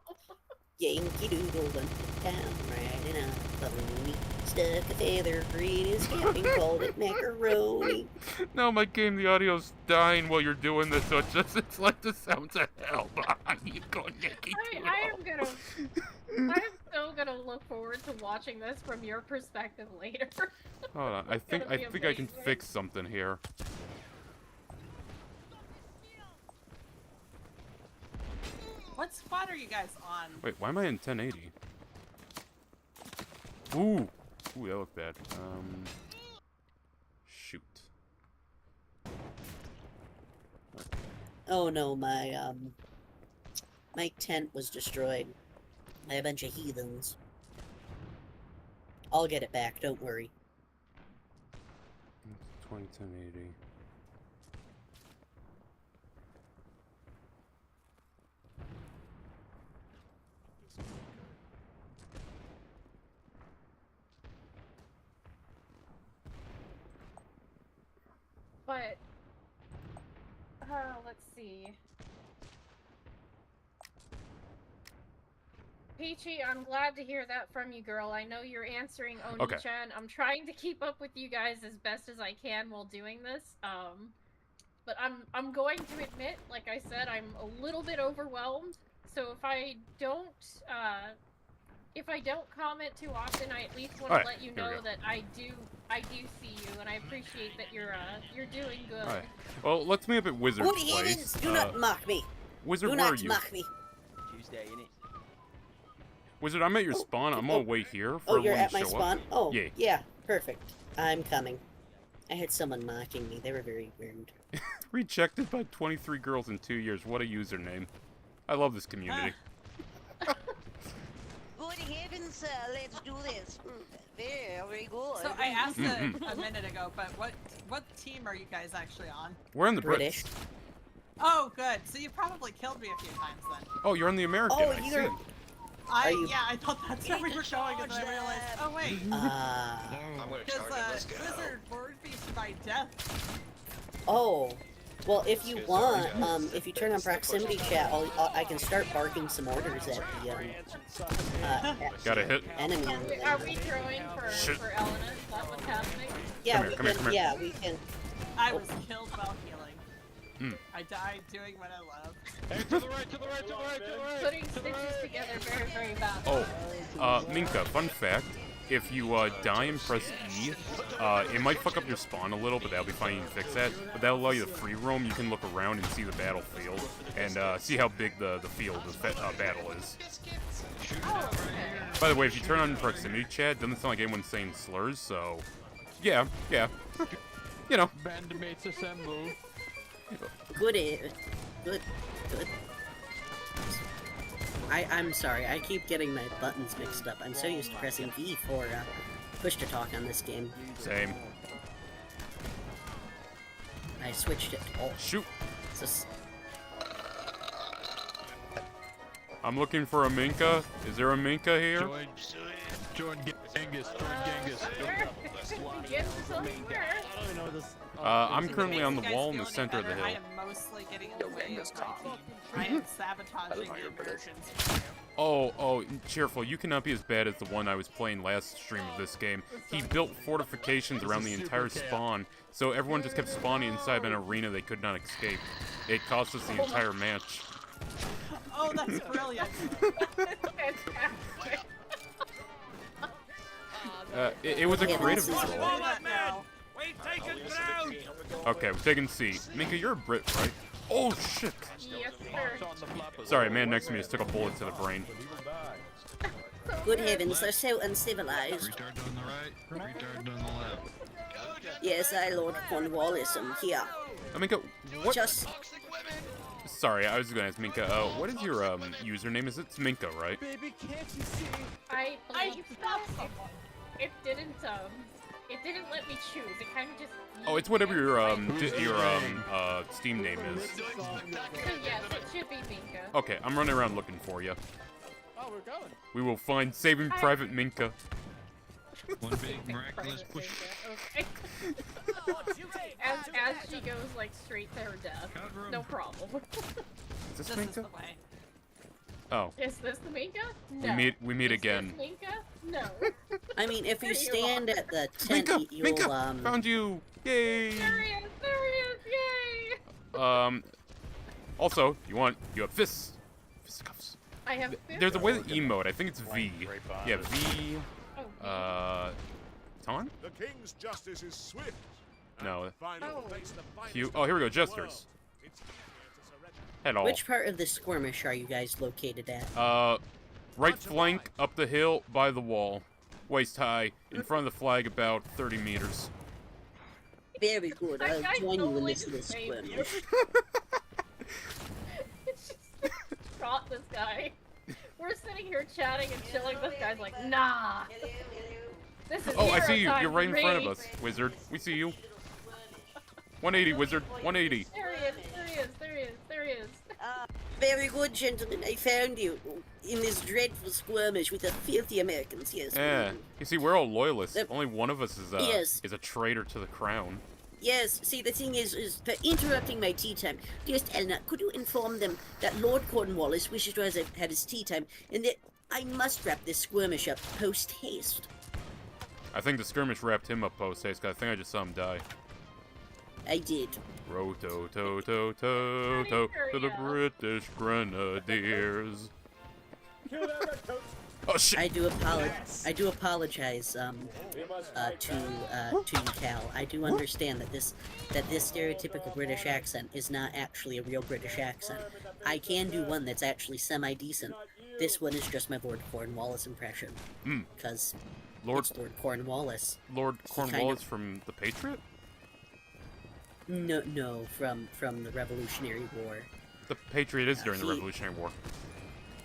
Yankee Doodle went to town riding on a pony. Stuck a feather in his cap and called it macaroni. No, my game, the audio's dying while you're doing this, so it's like the sounds of hell behind you going Yankee Doodle. I'm so gonna look forward to watching this from your perspective later. Hold on, I think gonna be I can amazing. fix something here. What squad are you guys on? Wait, why am I in 1080? Ooh, that looked bad. Shoot. Oh no, my tent was destroyed by a bunch of heathens. I'll get it back, don't worry. 1080. But, let's see. Peachy, I'm glad to hear that from you, girl. I know you're answering Okay. Oni-chan. I'm trying to keep up with you guys as best as I can while doing this. But I'm going to admit, like I said, I'm a little bit overwhelmed. So if I don't comment too often, I at least want to Alright, let you here we know go. that I do see you, and I appreciate that you're doing good. Alright. Well, let's meet up at Wizard's Good place. heavens, do not mock me. Wizard, Do where are not you? mock me. Tuesday, innit? Wizard, I'm at your spawn. I'm gonna wait here for Oh, you're everyone at to my show spawn? up. Oh, Yeah. yeah, perfect. I'm coming. I had someone mocking me. They were very rude. Rejected by 23 girls in 2 years. What a username. I love this community. Good heavens, let's do this. Very good. So I asked Mhm. a minute ago, but what team are you guys actually on? We're on the British. Oh, good. So you probably killed me a few times then. Oh, you're on the American. Oh, I see. you're- I thought that's where we were going, and then I realized, oh wait, I'm gonna because charge it. Let's go. Wizard board beat by death. Oh. Well, if you Excuse want, me. if you turn on proximity chat, I can start barking some orders at the, at Got a hit. enemy. Are we throwing Shit. for Elena? Is that what's happening? Yeah, Come here, we come here, can, come here. yeah, we can. I was killed while healing. Hmm. I died doing what I love. Hey, to the right, to the right, to the right, to the right. Putting stitches together very, very bad. Oh, Minka, fun fact. If you die and press E, it might fuck up your spawn a little, but that'll be fine. You can fix that. But that'll allow you to free roam. You can look around and see the battlefield and see how big the field of battle is. Oh, okay. By the way, if you turn on proximity chat, it doesn't sound like anyone's saying slurs. So, yeah. you know. Bandmates assemble. Good. Good. I'm sorry. I keep getting my buttons mixed up. I'm so used to pressing V for push to talk on this game. Same. I switched it to alt. Shoot. So, I'm looking for a Minka. Is there a Minka here? Join Genghis. Join Genghis. I'm currently on the wall in the center of the hill. I am mostly getting in the way of my team. I am sabotaging the Americans. Oh, cheerful. You cannot be as bad as the one I was playing last stream of this game. He built fortifications around the entire spawn, so everyone just kept spawning inside an arena they could not escape. It cost us the entire match. Oh, that's brilliant. It was a creative this is goal. Okay, we're taking C. Minka, you're a Brit, right? Oh, shit! Yes, sir. Sorry, man next to me just took a bullet to the brain. good heavens, they're so uncivilized. Retard on the right. Retard on the left. Yes, I, Lord Cornwallis, am here. Minka, what? Just Sorry, I was gonna ask Minka, what is your, username? Is it's Minka, right? I believe so. It didn't let me choose. It kind of just. Oh, it's whatever your Steam name is. So yes, it should be Minka. Okay, I'm running around looking for you. Oh, we're going. We will find Saving Private Minka. One big miraculous push. Okay. as she goes like straight to her death. No problem. Is this This is Minka? the way. Oh, Is this the Minka? No. we meet Is again. This Minka? No. I mean, if you There you stand are. at the tent, Minka! you'll, Minka! Found you! Yay! There he is! There he is! Yay! Also, you have fists. Fisticuffs. I have. There's a way to emote. I think it's V. Yeah, V. Oh, Ton? The king's justice is swift. No. Oh. Q. Oh, here we go. Jesters. Head all. Which part of the skirmish are you guys located at? Right flank, up the hill, by the wall. Waist high, in front of the flag, about 30 meters. Very good. That I'll guy join you in totally this just saved skirmish. you. It's just shot this guy. We're sitting here chatting and chilling. This guy's like, nah. This is Oh, I hero see you. time You're right in for front of me. us, wizard. We see you. 180, wizard. 180. There he is. There he is. There he is. There he is. Very good, gentlemen. I found you in this dreadful skirmish with the filthy Americans. Yes. Yeah. You see, we're all loyalists. Yep. Only one of us is Yes. is a traitor to the crown. Yes. See, the thing is for interrupting my tea time. Dearest Elena, could you inform them that Lord Cornwallis wishes to have had his tea time, and that I must wrap this skirmish up post haste? I think the skirmish wrapped him up post haste, 'cause I think I just saw him die. I did. Row-to to the British Grenadiers. Oh shit! I do apologize to you, Cal. I do understand that this stereotypical British accent is not actually a real British accent. I can do one that's actually semi-decent. This one is just my Lord Cornwallis impression. Because it's Lord Cornwallis. Lord Cornwallis kind of- from the Patriot? No, from the Revolutionary War. The Patriot is during the he- Revolutionary War.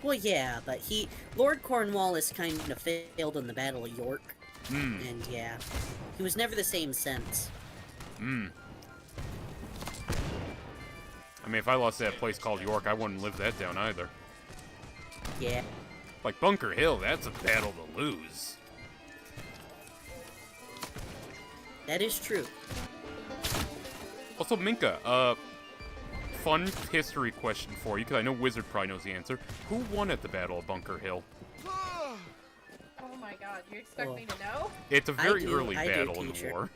Well, yeah, but Lord Cornwallis kind of failed in the Battle of York. And yeah, he was never the same since. I mean, if I lost that place called York, I wouldn't live that down either. Yeah. Like Bunker Hill, that's a battle to lose. That is true. Also, Minka, fun history question for you, because I know Wizard probably knows the answer. Who won at the Battle of Bunker Hill? Oh my god, you expect me to know? It's a very do, early I do, battle in the teacher. war.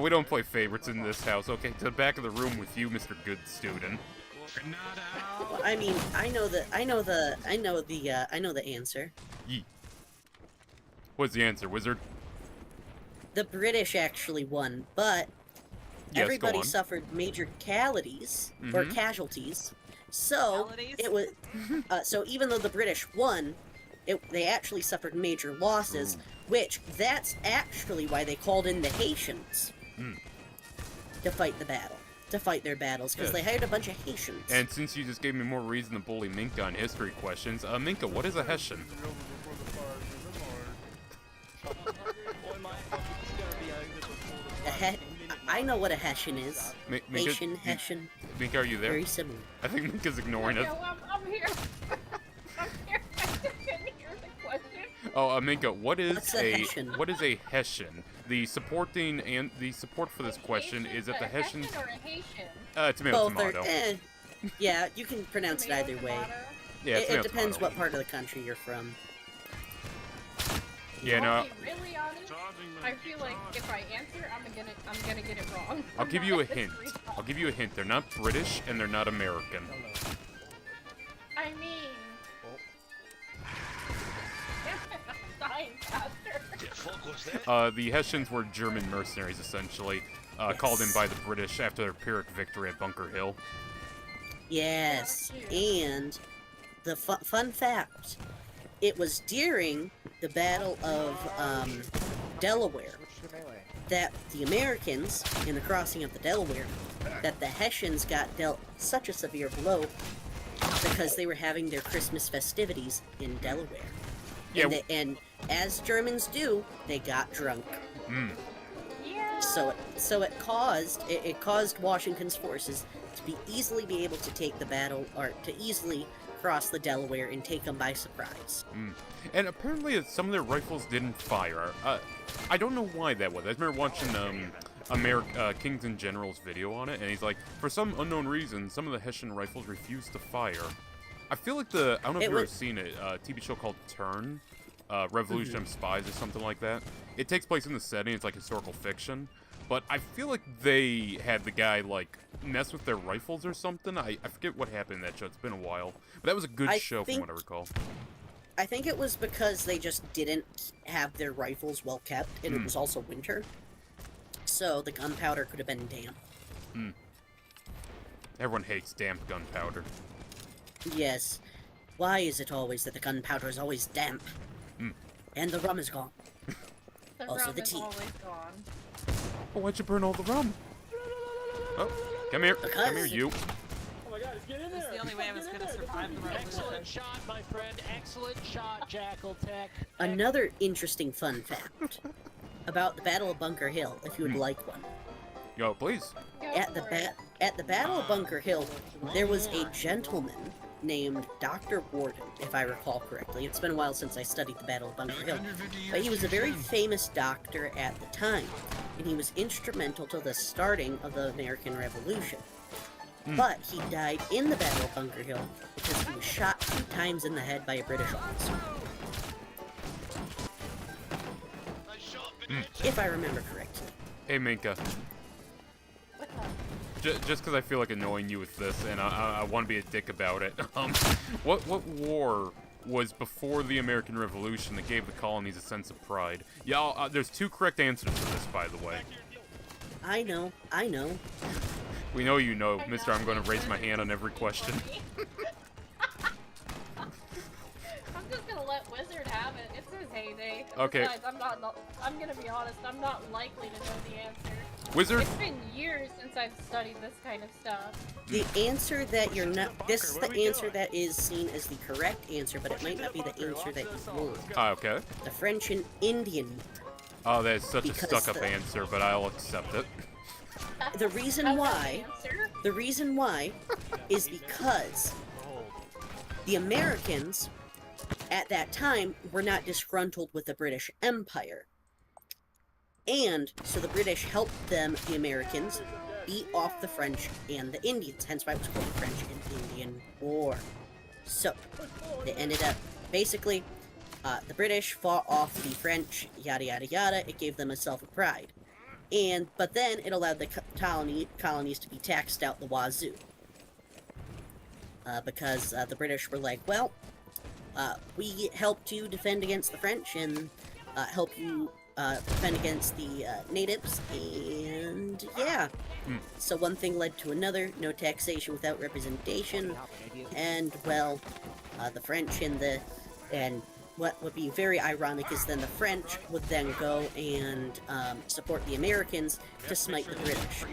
We don't play favorites in this house. Okay, to the back of the room with you, Mr. Good Student. Well, I mean, I know the answer. Yee. What's the answer, Wizard? The British actually won, but Yes, everybody go on. suffered major casualties or Mhm. casualties. So Melodies? it was so even though the British won, they actually suffered major losses, which that's actually why they called in the Haitians. to fight the battle, to fight their battles, because they hired a bunch of Haitians. And since you just gave me more reason to bully Minka on history questions, Minka, what is a Hessian? I know what a Hessian is. Haitian, Hessian. Minka, are you there? Very similar. I think Minka's ignoring us. No, I'm here. I'm here. I just couldn't hear the question. Oh, Minka, what is What's a Hessian? What is a Hessian? The support for this question is that the Hessians. Hessian or a Haitian? Tomato, Both tomato. are. Yeah, you can pronounce it either way. Tomato? Yeah, It tomato, depends tomato. what part of the country you're from. Yeah, no. I'll be really honest. I feel like if I answer, I'm gonna get it wrong. I'll give you a hint. History I'll give you a hint. They're not British and they're not American. I mean, I'm dying faster. The fuck was that? The Hessians were German mercenaries, essentially, called in by the British after their Pyrrhic victory at Bunker Hill. Yes, and the fun fact, it was during the Battle of Delaware that the Americans, in the crossing of the Delaware, that the Hessians got dealt such a severe blow because they were having their Christmas festivities in Delaware. Yeah. And as Germans do, they got drunk. Mm. Yeah. So it caused Washington's forces to be able to take the battle, or to easily cross the Delaware and take them by surprise. Mm. And apparently some of their rifles didn't fire. I don't know why that was. I remember watching Kings and Generals video on it, and he's like, for some unknown reason, some of the Hessian rifles refused to fire. I feel like I don't know if you've ever seen it, a TV show called Turn, Revolution of Spies or something like that. It takes place in the setting, it's like historical fiction. But I feel like they had the guy, like, mess with their rifles or something. I forget what happened in that show. It's been a while. But that was a good show from what I recall. I think it was because they just didn't have their rifles well kept, and it was also winter. So the gunpowder could have been damp. Hmm. Everyone hates damp gunpowder. Yes. Why is it always that the gunpowder is always damp? And the rum is gone. The Also rum the is tea. always gone. Oh, why'd you burn all the rum? Oh, come here. Come here, you. Oh my god, get in there! It's the only way I was Get in gonna there. survive the revolution. Excellent shot, my friend. Excellent shot, Jackal Tech. Another interesting fun fact about the Battle of Bunker Hill, if you would like one. Yo, please. Go At the for it. Battle of Bunker Hill, there was a gentleman named Dr. Warden, if I recall correctly. It's been a while since I studied the Battle of Bunker Hill. But he was a very famous doctor at the time, and he was instrumental to the starting of the American Revolution. But he died in the Battle of Bunker Hill because he was shot 2 times in the head by a British officer. If I remember correctly. Hey, Minka. What's up? Just because I feel like annoying you with this, and I want to be a dick about it. What war was before the American Revolution that gave the colonies a sense of pride? Yeah, there's 2 correct answers to this, by the way. I know. We know you know, Mister. I'm going to raise my hand on every question. I'm just gonna let Wizard have it. It's his heyday. Okay. Besides, I'm gonna be honest, I'm not likely to know the answer. Wizard. It's been years since I've studied this kind of stuff. The answer that you're not... This is the answer that is seen as the correct answer, but it might not be the answer that you want. Okay. The French and Indian. Oh, that is such a Because stuck-up the- answer, but I'll accept it. The reason That's why... the answer? The reason why is because the Americans at that time were not disgruntled with the British Empire. And so the British helped them, the Americans, beat off the French and the Indians, hence why it was called the French and Indian War. So, they ended up, basically, the British fought off the French, yada yada yada, it gave them a self of pride. But then it allowed the colonies to be taxed out the wazoo. Because the British were like, well, we helped you defend against the French and help you defend against the natives, and yeah. So one thing led to another, no taxation without representation, and well, the French and what would be very ironic is then the French would then go and support the Americans to smite the British.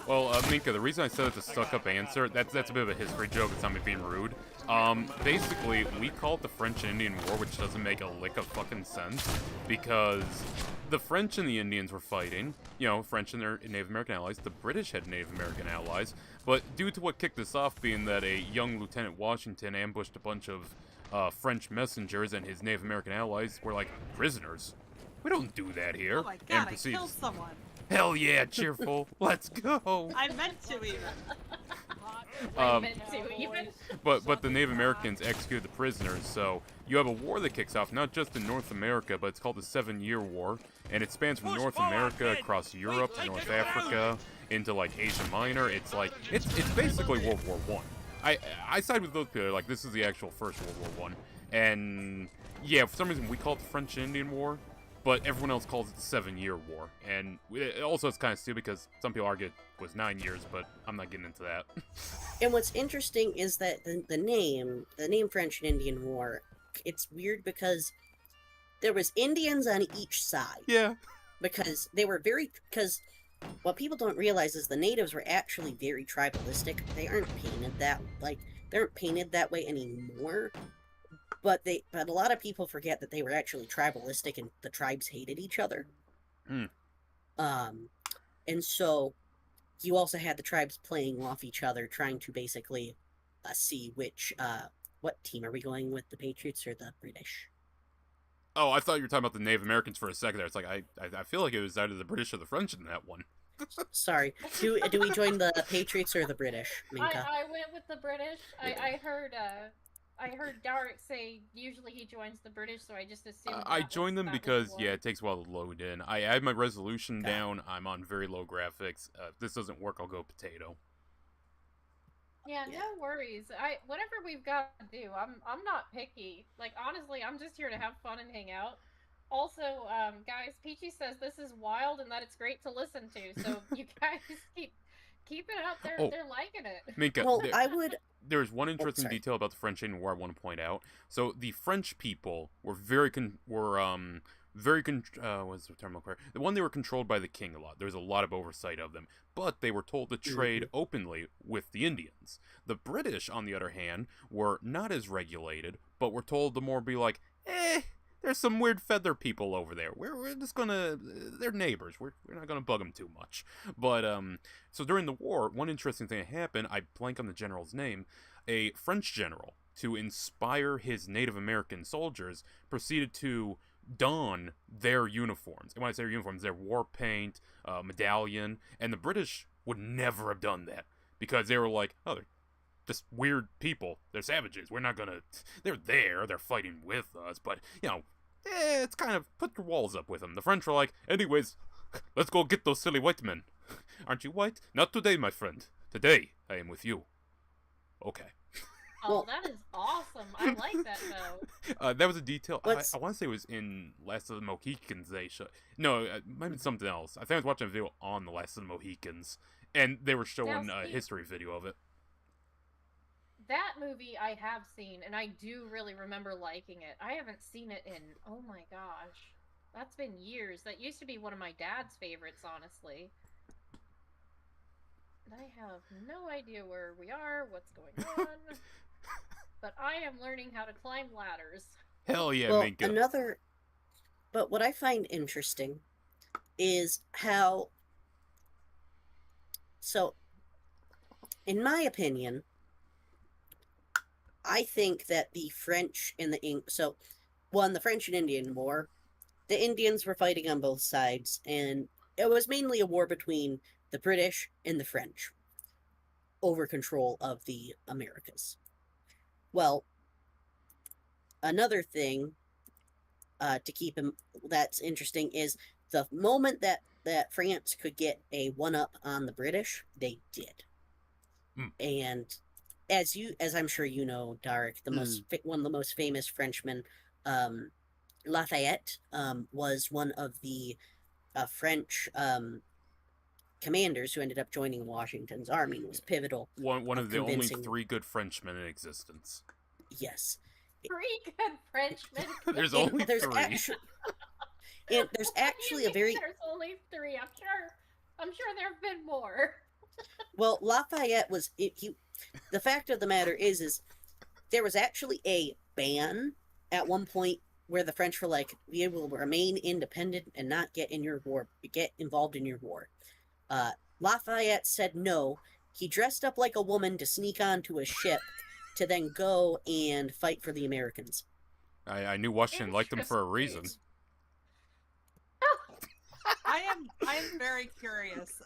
Well, Minka, the reason I said it's a stuck-up answer, that's a bit of a history joke. It's not me being rude. Basically, we call it the French and Indian War, which doesn't make a lick of fucking sense, because the French and the Indians were fighting, you know, French and their Native American allies. The British had Native American allies, but due to what kicked this off being that a young Lieutenant Washington ambushed a bunch of French messengers and his Native American allies were like, prisoners? We don't do that here. Oh my god, I killed proceeds, someone. hell yeah, cheerful, let's go! I meant to even. I meant to even. But the Native Americans executed the prisoners, so you have a war that kicks off not just in North America, but it's called the 7-Year War, and it spans from North America across Europe to North Africa into like Asia Minor. It's like it's basically World War I. I side with those people. Like, this is the actual first World War I, and yeah, for some reason we call it the French and Indian War, but everyone else calls it the 7-Year War. And also it's kind of stupid because some people argue it was 9 years, but I'm not getting into that. And what's interesting is that the name French and Indian War, it's weird because there was Indians on each side. Yeah. Because what people don't realize is the natives were actually very tribalistic. They aren't painted that way anymore. But a lot of people forget that they were actually tribalistic and the tribes hated each other. And so you also had the tribes playing off each other, trying to basically see what team are we going with, the Patriots or the British? Oh, I thought you were talking about the Native Americans for a second there. It's like, I feel like it was either the British or the French in that one. Sorry. Do we join the Patriots or the British, Minka? I went with the British. I heard Derek say usually he joins the British, so I just assumed. I joined them because, yeah, it takes a while to load in. I had my resolution Okay. down. I'm on very low graphics. If this doesn't work, I'll go potato. Yeah, no worries. Whatever we've got to do, I'm not picky. Like, honestly, I'm just here to have fun and hang out. Also, guys, Peachy says this is wild and that it's great to listen to. So you guys keep it up. They're liking it. Minka, Well, I would. there's one interesting sorry. detail about the French Indian War I want to point out. So the French people were what's the term I'm looking for? The one, they were controlled by the king a lot. There was a lot of oversight of them, but they were told to trade openly with the Indians. The British, on the other hand, were not as regulated, but were told to more be like, there's some weird feather people over there. We're just gonna, they're neighbors. We're not gonna bug them too much. But so during the war, one interesting thing that happened, I blank on the general's name, a French general, to inspire his Native American soldiers, proceeded to don their uniforms. And when I say uniforms, their war paint, medallion, and the British would never have done that because they were like, oh, they're just weird people. They're savages. We're not gonna. They're there. They're fighting with us, but you know, it's kind of put your walls up with them. The French were like, anyways, let's go get those silly white men. Aren't you white? Not today, my friend. Today, I am with you. Okay. Oh, that is awesome. I like that, though. That was a detail. I Let's- want to say it was in Last of the Mohicans. No, it might have been something else. I think I was watching a video on the Last of the Mohicans, and they were showing Now, a see- history video of it. That movie I have seen, and I do really remember liking it. I haven't seen it in, oh my gosh, that's been years. That used to be one of my dad's favorites, honestly. I have no idea where we are, what's going on, but I am learning how to climb ladders. Hell yeah, Well, Minka. But what I find interesting is how. So, in my opinion, I think that the French and the French and Indian War, the Indians were fighting on both sides, and it was mainly a war between the British and the French over control of the Americas. Well, another thing to keep in that's interesting is the moment that France could get a one-up on the British, they did. And as I'm sure you know, Darek, one of the most famous Frenchmen, Lafayette, was one of the French commanders who ended up joining Washington's army. Was pivotal. One of the only convincing- 3 good Frenchmen in existence. Yes. Three good Frenchmen. There's And only there's three. there's actually a very There's only three. I'm sure there have been more. well. Lafayette was the fact of the matter is there was actually a ban at one point where the French were like, we will remain independent and not get involved in your war. Lafayette said no. He dressed up like a woman to sneak onto a ship to then go and fight for the Americans. I knew Washington liked them for a reason. I am very curious,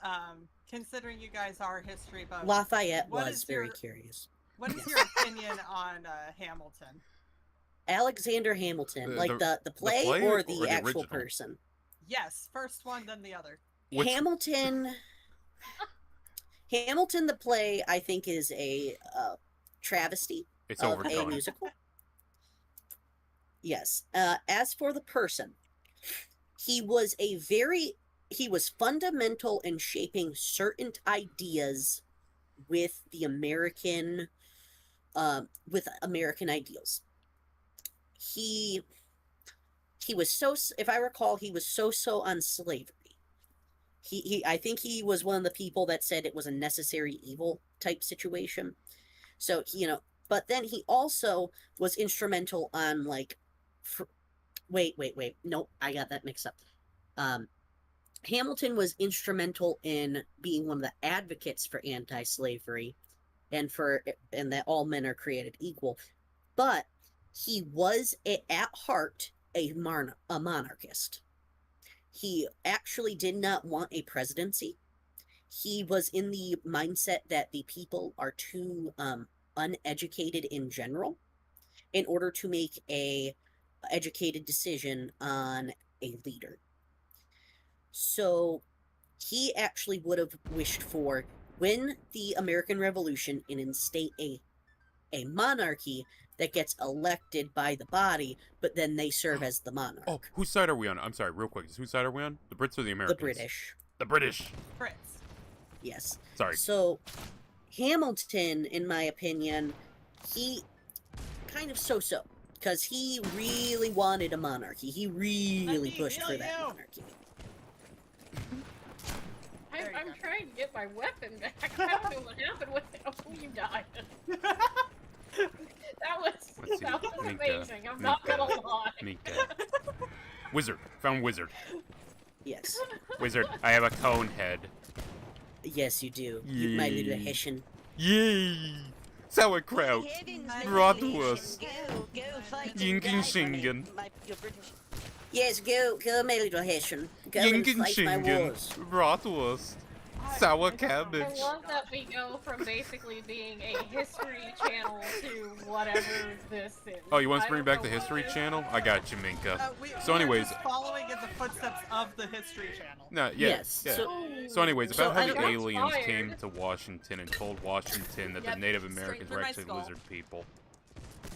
considering you guys are history buffs. Lafayette what was is very your- curious. What is your opinion on Hamilton? Alexander Hamilton, the play, play or or the the actual original? person? Yes, first one, then the other. Hamilton the play, I think, is a travesty It's of overdone. a musical. Yes. As for the person, he was fundamental in shaping certain ideas with the American ideals. He was so, if I recall, he was so on slavery. I think he was one of the people that said it was a necessary evil type situation. So, but then he also was instrumental on wait. Nope, I got that mixed up. Hamilton was instrumental in being one of the advocates for anti-slavery and that all men are created equal. But he was at heart a monarchist. He actually did not want a presidency. He was in the mindset that the people are too uneducated in general in order to make a educated decision on a leader. So he actually would have wished for, win the American Revolution and instate a monarchy that gets elected by the body, but then they serve as the monarch. Oh, whose side are we on? I'm sorry, real quick. Whose side are we on? The Brits or the Americans? The British. The British. Fritz. Yes. Sorry. So, Hamilton, in my opinion, he kind of so-so, because he really wanted a monarchy. He really pushed for that monarchy. I'm trying to get my weapon back. I don't know what happened with it. Oh, you died. That was amazing. I'm not gonna lie. Minka. Wizard. Found wizard. Yes. Wizard, I have a cone head. Yes, you do. You, my little Yay. Hessian. Yay! Sauerkraut. Bratwurst. Go fight. Yinken Shingen. Your British. Yes, go, my little Hessian. Go and Yinken fight my Shingen. wars. Bratwurst. Sour I cabbage. love that we go from basically being a history channel to whatever this is. Oh, you want us to I bring don't back the know what History it is. Channel? I got you, Minka. So anyways- just following in the footsteps of the History Channel. No, yeah. Yes, Yeah. so- So anyways, So about how I the don't- aliens Inspired. came to Washington and told Washington that Yep, the Native straight Americans through were my actually skull. lizard people.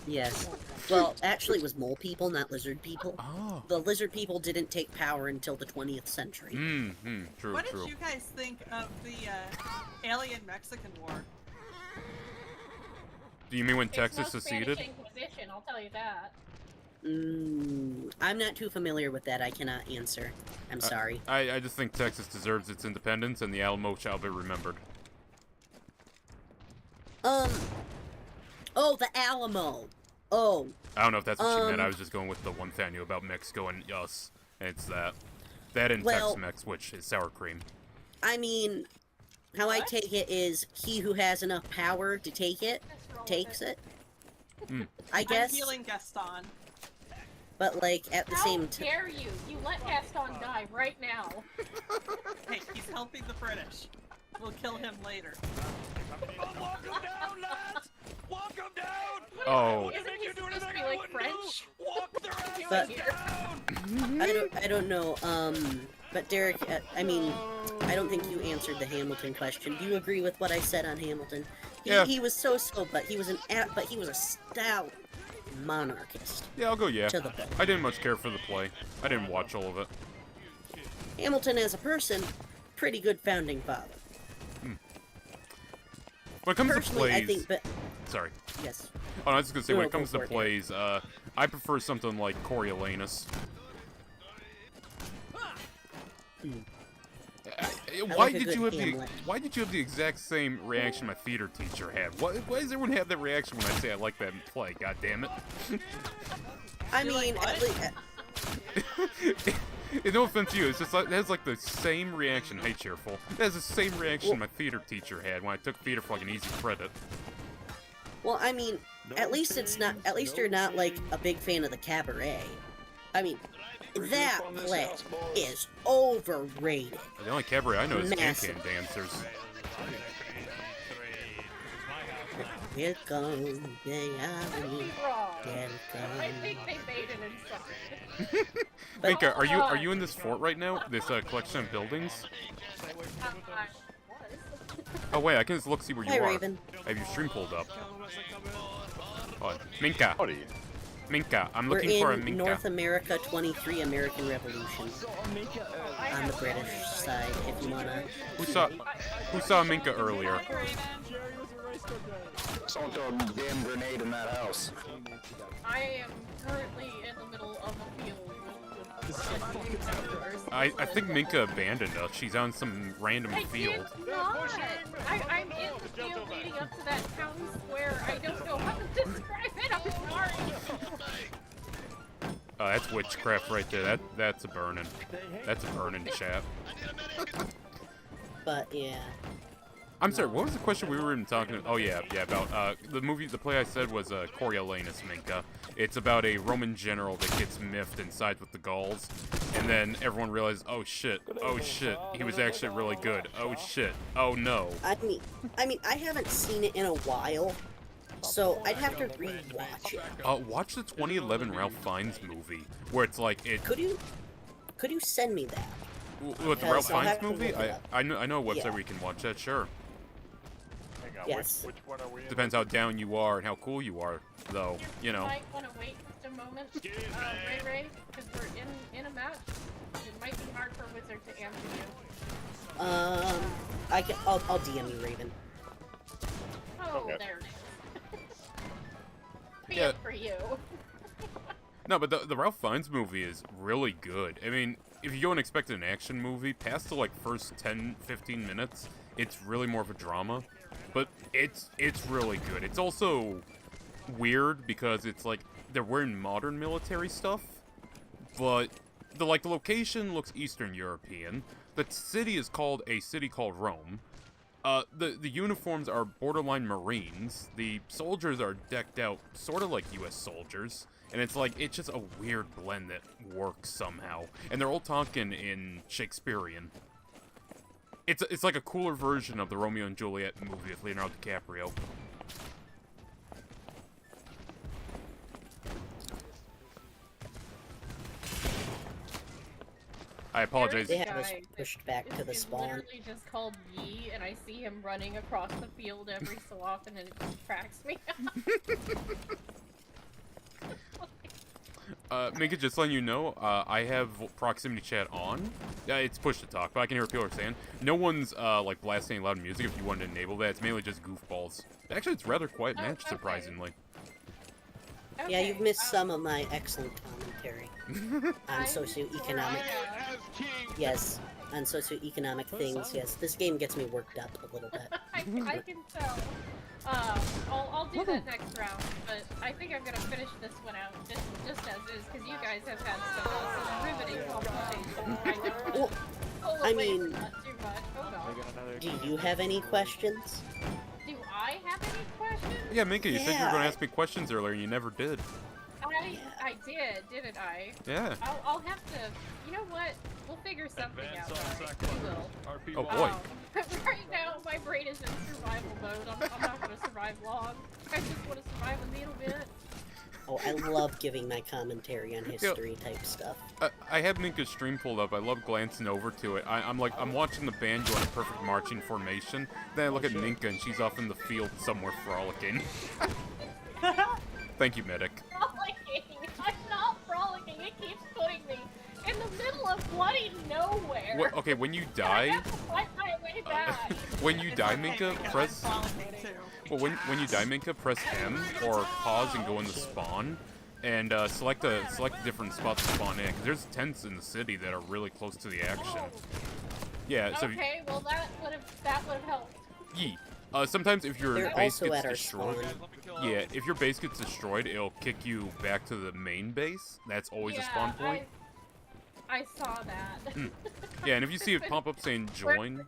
Yes. Well, actually, it was mole people, not lizard people. Oh. The lizard people didn't take power until the 20th century. True, What true. did you guys think of the Alien Mexican War? Do you mean when It's Texas no seceded? Spanish Inquisition, I'll tell you that. I'm not too familiar with that. I cannot answer. I'm sorry. I just think Texas deserves its independence, and the Alamo shall be remembered. Oh, the Alamo. Oh, I don't know if that's what you meant. I was just going with the one thing I knew about Mexico and us. And it's that. That and Well- Tex-Mex, which is sour cream. I mean, how I take it is he who has enough power to take it, Let's roll with takes it. Mm. I guess. I'm healing Gaston. But, like, at the How same time. dare you? You let Gaston die right now. Hey, he's helping the British. We'll kill him later. Walk him down, lads! Walk him down! Oh. Isn't he supposed to be like French? Walk their asses But- down! I don't know, but Derek, I mean, I don't think you answered the Hamilton question. Do you agree with what I said on Hamilton? Yeah. He was so, but he was a stout monarchist. Yeah, I'll go yeah. To the bone. I didn't much care for the play. I didn't watch all of it. Hamilton as a person, pretty good founding father. When it comes to Personally, plays... I think, but Sorry. yes. Oh, no, I was just gonna say, when No, it comes go to for it, plays, I prefer something like Coriolanus. Why like a did good you have Hamlet. why did you have the exact same reaction my theater teacher had? Why does everyone have that reaction when I say I like that play? God damn it! I mean, at least. No offense to you, it's just like, it has like the same reaction. Hey, cheerful. It has the same reaction my theater teacher had when I took theater for like an easy credit. Well, I mean, at least it's not. At least you're not like a big fan of the cabaret. I mean, that play is overrated. The only cabaret I know is Massive. Can-Can Dancers. Welcome, the avenue. Wrong. I Welcome. think they made it in something. Minka, are you in this fort right now? This collection of buildings? Oh wait, I can just look see where you Hi, are. Raven. I have your stream pulled up. Oh, Minka. Howdy. Minka, I'm We're looking for a in Minka. North America 23 American Revolution. On the British side, if you wanna. Who saw Minka earlier? Someone throw a damn grenade in that house. I am currently in the middle of a field with I think Minka abandoned us. She's on some random field. Did not. I'm in the field leading up to that town square. I don't know how to describe it. I'm sorry. That's witchcraft right there. That's a burning. That's a burning, chat. But yeah. I'm sorry, what was the question we were even talking about? Oh yeah, about the play I said was Coriolanus, Minka. It's about a Roman general that gets miffed and sides with the Gauls, and then everyone realizes, oh shit, he was actually really good. Oh shit, oh no. I mean, I haven't seen it in a while, so I'd have to rewatch it. Watch the 2011 Ralph Fiennes movie, where it's like it. Could you send me that? With the Ralph I'll Fiennes have to movie, look it up. I know a website Yeah. where you can watch that. Sure. Yes. Depends how down you are and how cool you are, though. You know. You might want to wait just a moment, Ray, because we're in a match. It might be hard for Wizard to answer you. I'll DM you, Raven. Oh, Okay. there it is. Yeah. For you. No, but the Ralph Fiennes movie is really good. I mean, if you go and expect an action movie, past the like first 10-15 minutes, it's really more of a drama. But it's really good. It's also weird because it's like they're wearing modern military stuff, but the location looks Eastern European. The city is called a city called Rome. The uniforms are borderline Marines. The soldiers are decked out sort of like U.S. soldiers. And it's just a weird blend that works somehow. And they're all talking in Shakespearean. It's like a cooler version of the Romeo and Juliet movie with Leonardo DiCaprio. I apologize. They have us pushed back to the It's spawn. literally just called Yee, and I see him running across the field every so often, and it just cracks me up. Minka, just letting you know, I have proximity chat on. It's push to talk, but I can hear what people are saying. No one's, like, blasting loud music if you want to enable that. It's mainly just goofballs. Actually, it's rather quiet match, okay. surprisingly. Yeah, you've missed some of my excellent commentary on socioeconomic. Yes, on socioeconomic things. Yes, this game gets me worked up a little bit. I can tell. I'll do that next round, but I think I'm gonna finish this one out just as is, because you guys have had some riveting conversations. Well, I mean, not too much. Oh god. do you have any questions? Do I have any questions? Yeah, Minka, you said you were Yeah. going to ask me questions earlier, and you never did. I did, didn't I? Yeah. I'll have to. You know what? We'll figure something out. Right? We will. Oh, boy. Right now, my brain is in survival mode. I'm not going to survive long. I just want to survive a little bit. Oh, I love giving my commentary on history type stuff. I have Minka's stream pulled up. I love glancing over to it. I'm watching the band go in a perfect marching formation. Then I look at Minka, and she's off in the field somewhere frolicking. Thank you, Medic. Frolicking. I'm not frolicking. It keeps putting me in the middle of bloody nowhere. Okay, when you I die, have to fight my way back. when you die, Minka, press. Well, when you die, Minka, press M or pause and go in the spawn, and select a different spot to spawn in. Because there's tents in the city that are really close to the action. Yeah. So Okay, well that would have helped. Yee. Sometimes if your They're base also gets at our destroyed, spawn. yeah, if your base gets destroyed, it'll kick you back to the main base. That's always a spawn point. I saw that. Yeah, and if you see it pop up saying join,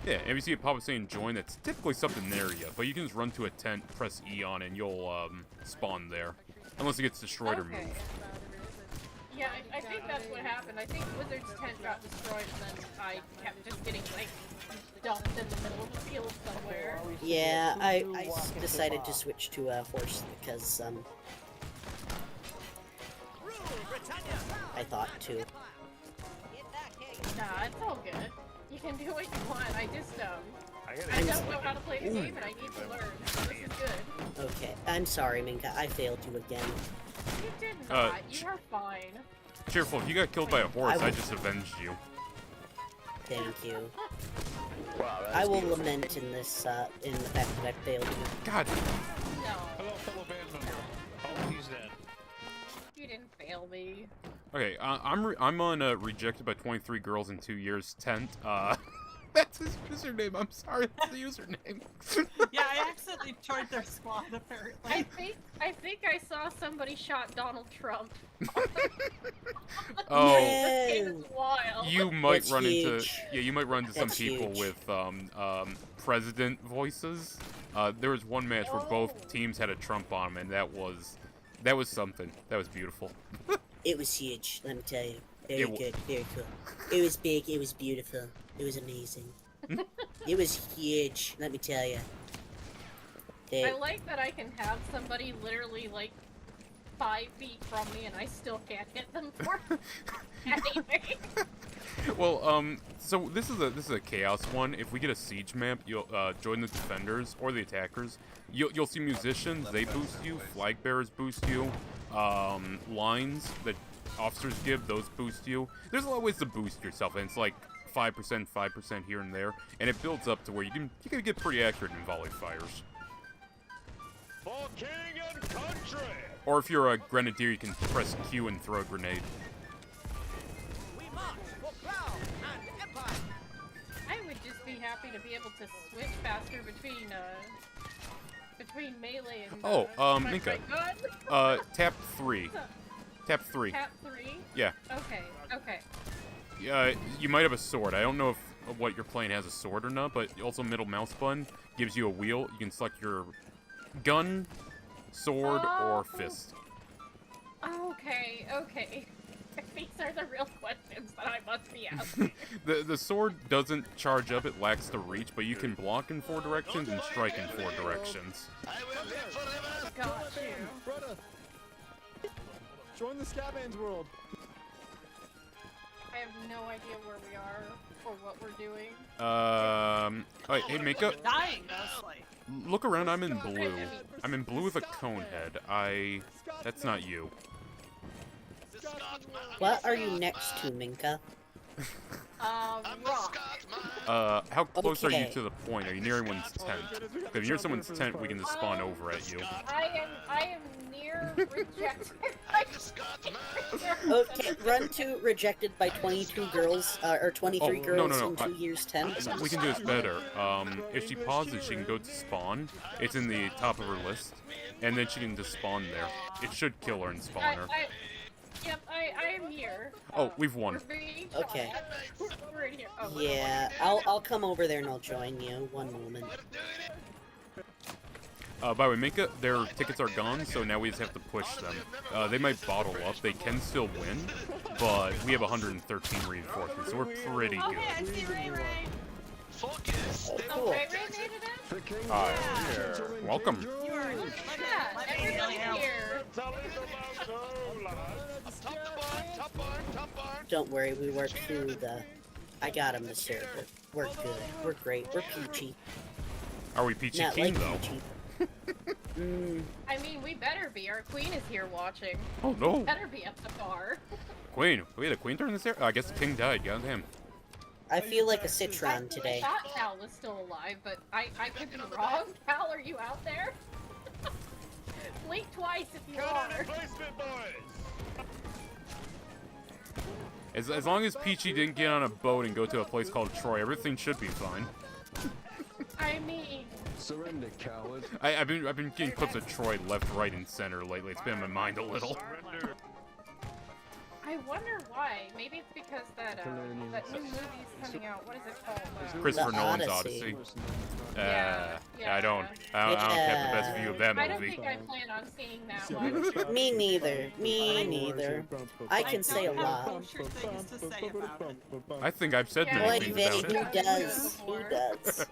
yeah, if you see it pop up saying join, that's typically something near you. But you can just run to a tent, press E on it, and you'll spawn there, unless it gets destroyed or moved. Yeah, I think that's what happened. I think Wizard's tent got destroyed, and then I kept just getting, like, dumped in the middle of the field somewhere. Yeah, I decided to switch to a horse because, I thought to. Nah, it's all good. You can do what you want. I just, I don't know how to play the game, and I need to learn. So this is good. Okay, I'm sorry, Minka. I failed you again. You did not. You are fine. Cheerful, if you got killed by a horse, I just avenged you. Thank you. I will lament in this, in the fact that I failed you. God. No. Hello, fellow band member. Oh, he's dead. You didn't fail me. Okay, I'm on rejected by 23 girls in 2 years tent. That's his username. I'm sorry, that's the username. Yeah, I accidentally joined their squad apparently. I think I saw somebody shot Donald Trump. Oh, This game is wild. you might That's run huge. into you might run into some That's people huge. with president voices. There was one match where both teams had a Trump on them, and that was something. That was beautiful. It was huge, let me tell you. Very It good, very cool. It was big, it was beautiful, it was amazing. It was huge, let me tell you. I like that I can have somebody literally like 5 feet from me and I still can't hit them for anything. Well, so this is a chaos one. If we get a siege map, you'll join the defenders or the attackers. You'll see musicians, they boost you. Flag bearers boost you. Lines that officers give, those boost you. There's a lot of ways to boost yourself, and it's like 5%, 5% here and there, and it builds up to where you can get pretty accurate in volley fires. For king and country! Or if you're a grenadier, you can press Q and throw a grenade. I would just be happy to be able to switch faster between melee and Minka. my gun. Tap 3. Tap 3. Tap 3? Yeah. Okay. You might have a sword. I don't know if what you're playing has a sword or not, but also middle mouse button gives you a wheel. You can select your gun, sword, or fist. Okay. These are the real questions that I must be asking. The sword doesn't charge up, it lacks the reach, but you can block in 4 directions and strike in 4 directions. I will live forever. Got you. Brother, join the Scabman's world. I have no idea where we are or what we're doing. Alright, hey, Minka, Dying mostly. look around, I'm in blue. I'm in blue with a cone head. That's not you. What are you next to, Minka? Rock. How close are you Okay. to the point? Are you near anyone's tent? If you're near someone's tent, we can just spawn over at you. I am near rejected. Okay, run to rejected by 22 girls, or 23 Oh, girls no, in 2 years' tent. We can do this better. If she pauses, she can go to spawn. It's in the top of her list. And then she can just spawn there. It should kill her and spawn her. Yep, I am here. Oh, we've won. We're being Okay. shot. We're in here. Oh, Yeah, I'll come over there and I'll join you. One moment. By the way, Minka, their tickets are gone, so now we just have to push them. They might bottle up. They can still win, but we have 113 reinforcements, so we're pretty Okay, I good. see Ray Ray. Focus. Oh, Oh, cool. Ray Ray made it in? The king Hi. Welcome. You are Yeah, let me everybody help. here. Top barn. Don't worry, we worked through the... I got him, the server. We're good. We're great. We're peachy. Are we peachy Not keen, like though? peachy. I mean, we better be. Our queen is here watching. Oh, no. Better be at the bar. Queen. We had a queen during this era? I guess the king died. Goddamn. I feel like a citron I today. thought Cal was still alive, but I could be wrong. Cal, are you out there? Blink twice if you are. As long as Peachy didn't get on a boat and go to a place called Troy, everything should be fine. I mean... Surrender, coward. I've been getting clips of Troy left, right, and center lately. It's been in my mind a little. I wonder why. Maybe it's because that new movie's coming out. What is it called? Christopher The Nolan's Odyssey. Odyssey. Yeah, I don't have the best view of that I don't movie. think I plan on seeing that one. Me neither. Me neither. I can say a lot. Kosher things to say about it. I think I've said Yeah. many Boy, things Vinny, about who it. does? Who does?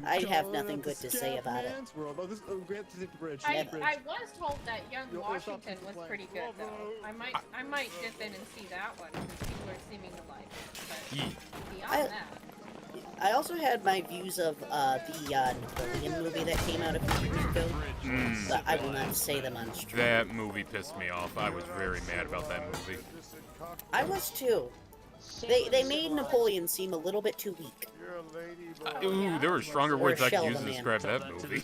I have nothing good to say about it. I was told that Young Washington was pretty good though. I might dip in and see that one because people are seeming to like it. But beyond that, I also had my views of the Napoleon movie that came out a few years ago, but I will not say them on stream. That movie pissed me off. I was very mad about that movie. I was too. They made Napoleon seem a little bit too weak. Ooh, there were stronger words I could Shell use of to a man. describe that movie.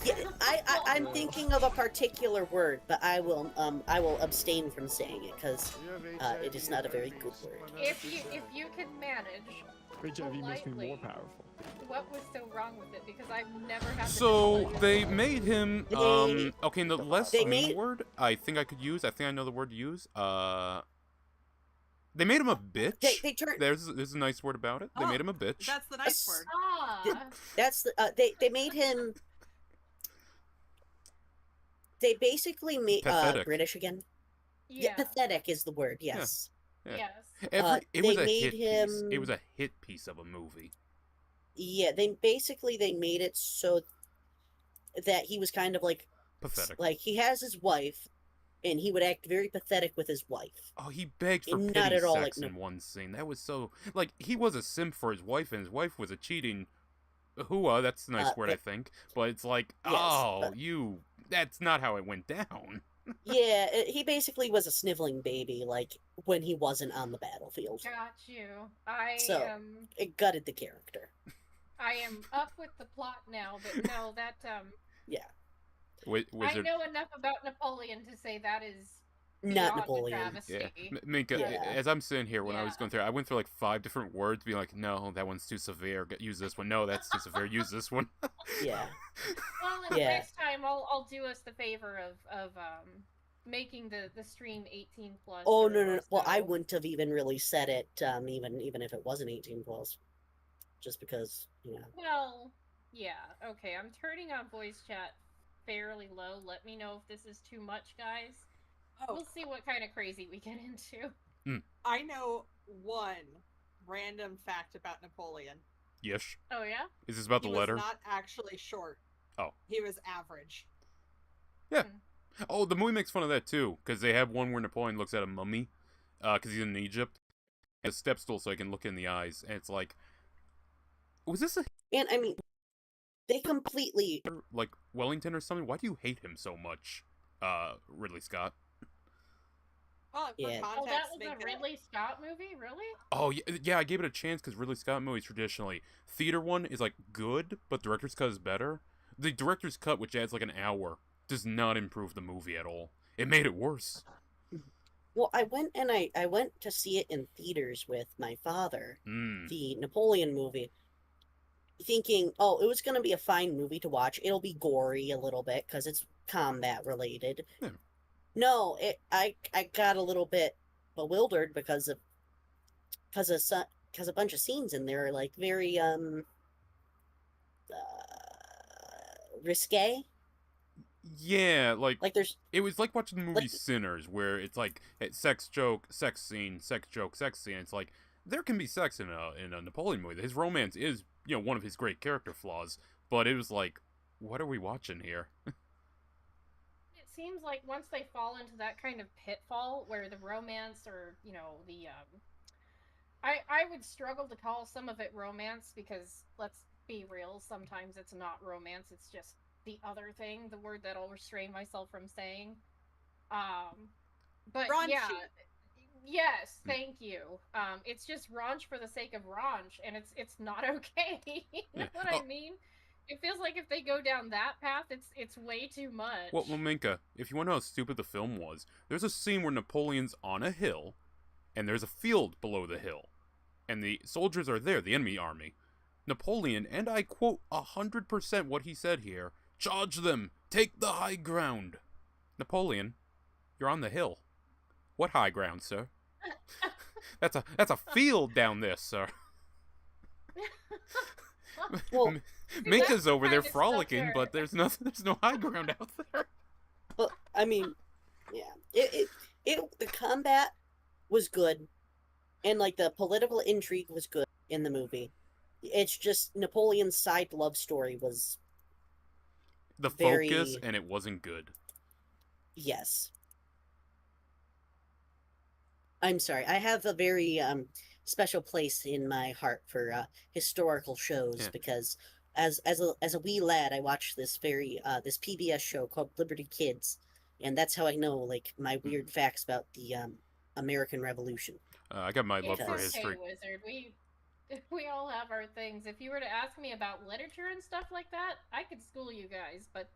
Yeah, I'm thinking of a particular word, but I will abstain from saying it because it is not a very good word. if you can manage, HIV makes me more politely, powerful. what was so wrong with it? Because I've never had. the So difficulty. they made him okay, the less they mean made- word I think I could use. I think I know the word to use. They made him a bitch. They turned. There's a nice word about it. They made him a bitch. That's the nice word. Ah, That's the they made him. They basically made Pathetic. British again. yeah, Pathetic is the word. Yes. Yeah. yes. It was they a made hit piece. him- It was a hit piece of a movie. Yeah. They made it so that he was kind of like he has his wife, and he would act very pathetic with his wife. Oh, he begged for Not pity at all sex like in one scene. That was so he was a simp for his wife, and his wife was a cheating hooah. That's a nice word, I think. But it's like, Yes, that's not how it went down. Yeah, he basically was a sniveling baby, like when he wasn't on the battlefield. Got you. So- It gutted the character. I am up with the plot now, but no, that Yeah, Was I it? know enough about Napoleon to say that is not beyond a Napoleon. travesty. Yeah, Minka. Yeah. As I'm sitting here, when I was Yeah. going through, I went through like 5 different words, being like, "No, that one's too severe. Use this one. No, that's too severe. Use this one." Yeah. Well, and Yeah. next time I'll do us the favor of making the stream 18 plus. Oh or no. Well, I so. wouldn't have even really said it, even if it wasn't 18 plus, just because Well, yeah, okay. I'm turning on voice chat fairly low. Let me know if this is too much, guys. Oh, We'll see what kind of crazy we get into. I know one random fact about Napoleon. Yes. Oh yeah? Is this about the He letter? was not actually short. Oh. He was average. Oh, the movie makes fun of that too, because they have one where Napoleon looks at a mummy, because he's in Egypt, and a step stool so he can look in the eyes, and it's like, was this And I mean, they completely. like Wellington or something? Why do you hate him so much, Ridley Scott? Well, for Yeah. context, Oh, that was a Minka- Ridley Scott movie? Really? Oh yeah, I gave it a chance because Ridley Scott movies traditionally, theater one is like good, but director's cut is better. The director's cut, which adds like an hour, does not improve the movie at all. It made it worse. Well, I went to see it in theaters with my father, Mm. the Napoleon movie, thinking, oh, it was going to be a fine movie to watch. It'll be gory a little bit because it's combat related. Yeah. No, I got a little bit bewildered because a bunch of scenes in there are like very risque. Yeah, like Like it was like watching the movie Like- Sinners, where it's like sex joke, sex scene, sex joke, sex scene. It's like there can be sex in a Napoleon movie. His romance is one of his great character flaws, but it was like, what are we watching here? It seems like once they fall into that kind of pitfall where the romance or, the I would struggle to call some of it romance because let's be real, sometimes it's not romance, it's just the other thing, the word that I'll restrain myself from saying. But Raunchy. yeah, Yes, thank you. It's just raunch for the sake of raunch, and it's not okay. You know what I mean? It feels like if they go down that path, it's way too much. Well, Minka, if you want to know how stupid the film was, there's a scene where Napoleon's on a hill, and there's a field below the hill, and the soldiers are there, the enemy army. Napoleon, and I quote 100% what he said here, "Charge them! Take the high ground!" Napoleon, you're on the hill. What high ground, sir? That's a field down there, sir. Well, Minka's over there kind of frolicking, stuff but there's no high ground out there. well, I mean, yeah, the combat was good, and like the political intrigue was good in the movie. It's just Napoleon's side love story was The very... focus, and it wasn't good. Yes. I'm sorry. I have a very special place in my heart for historical shows Yeah. because as a wee lad, I watched this this PBS show called Liberty Kids, and that's how I know like my weird facts about the American Revolution. I got my love It's for okay, history. Wizard. We all have our things. If you were to ask me about literature and stuff like that, I could school you guys, but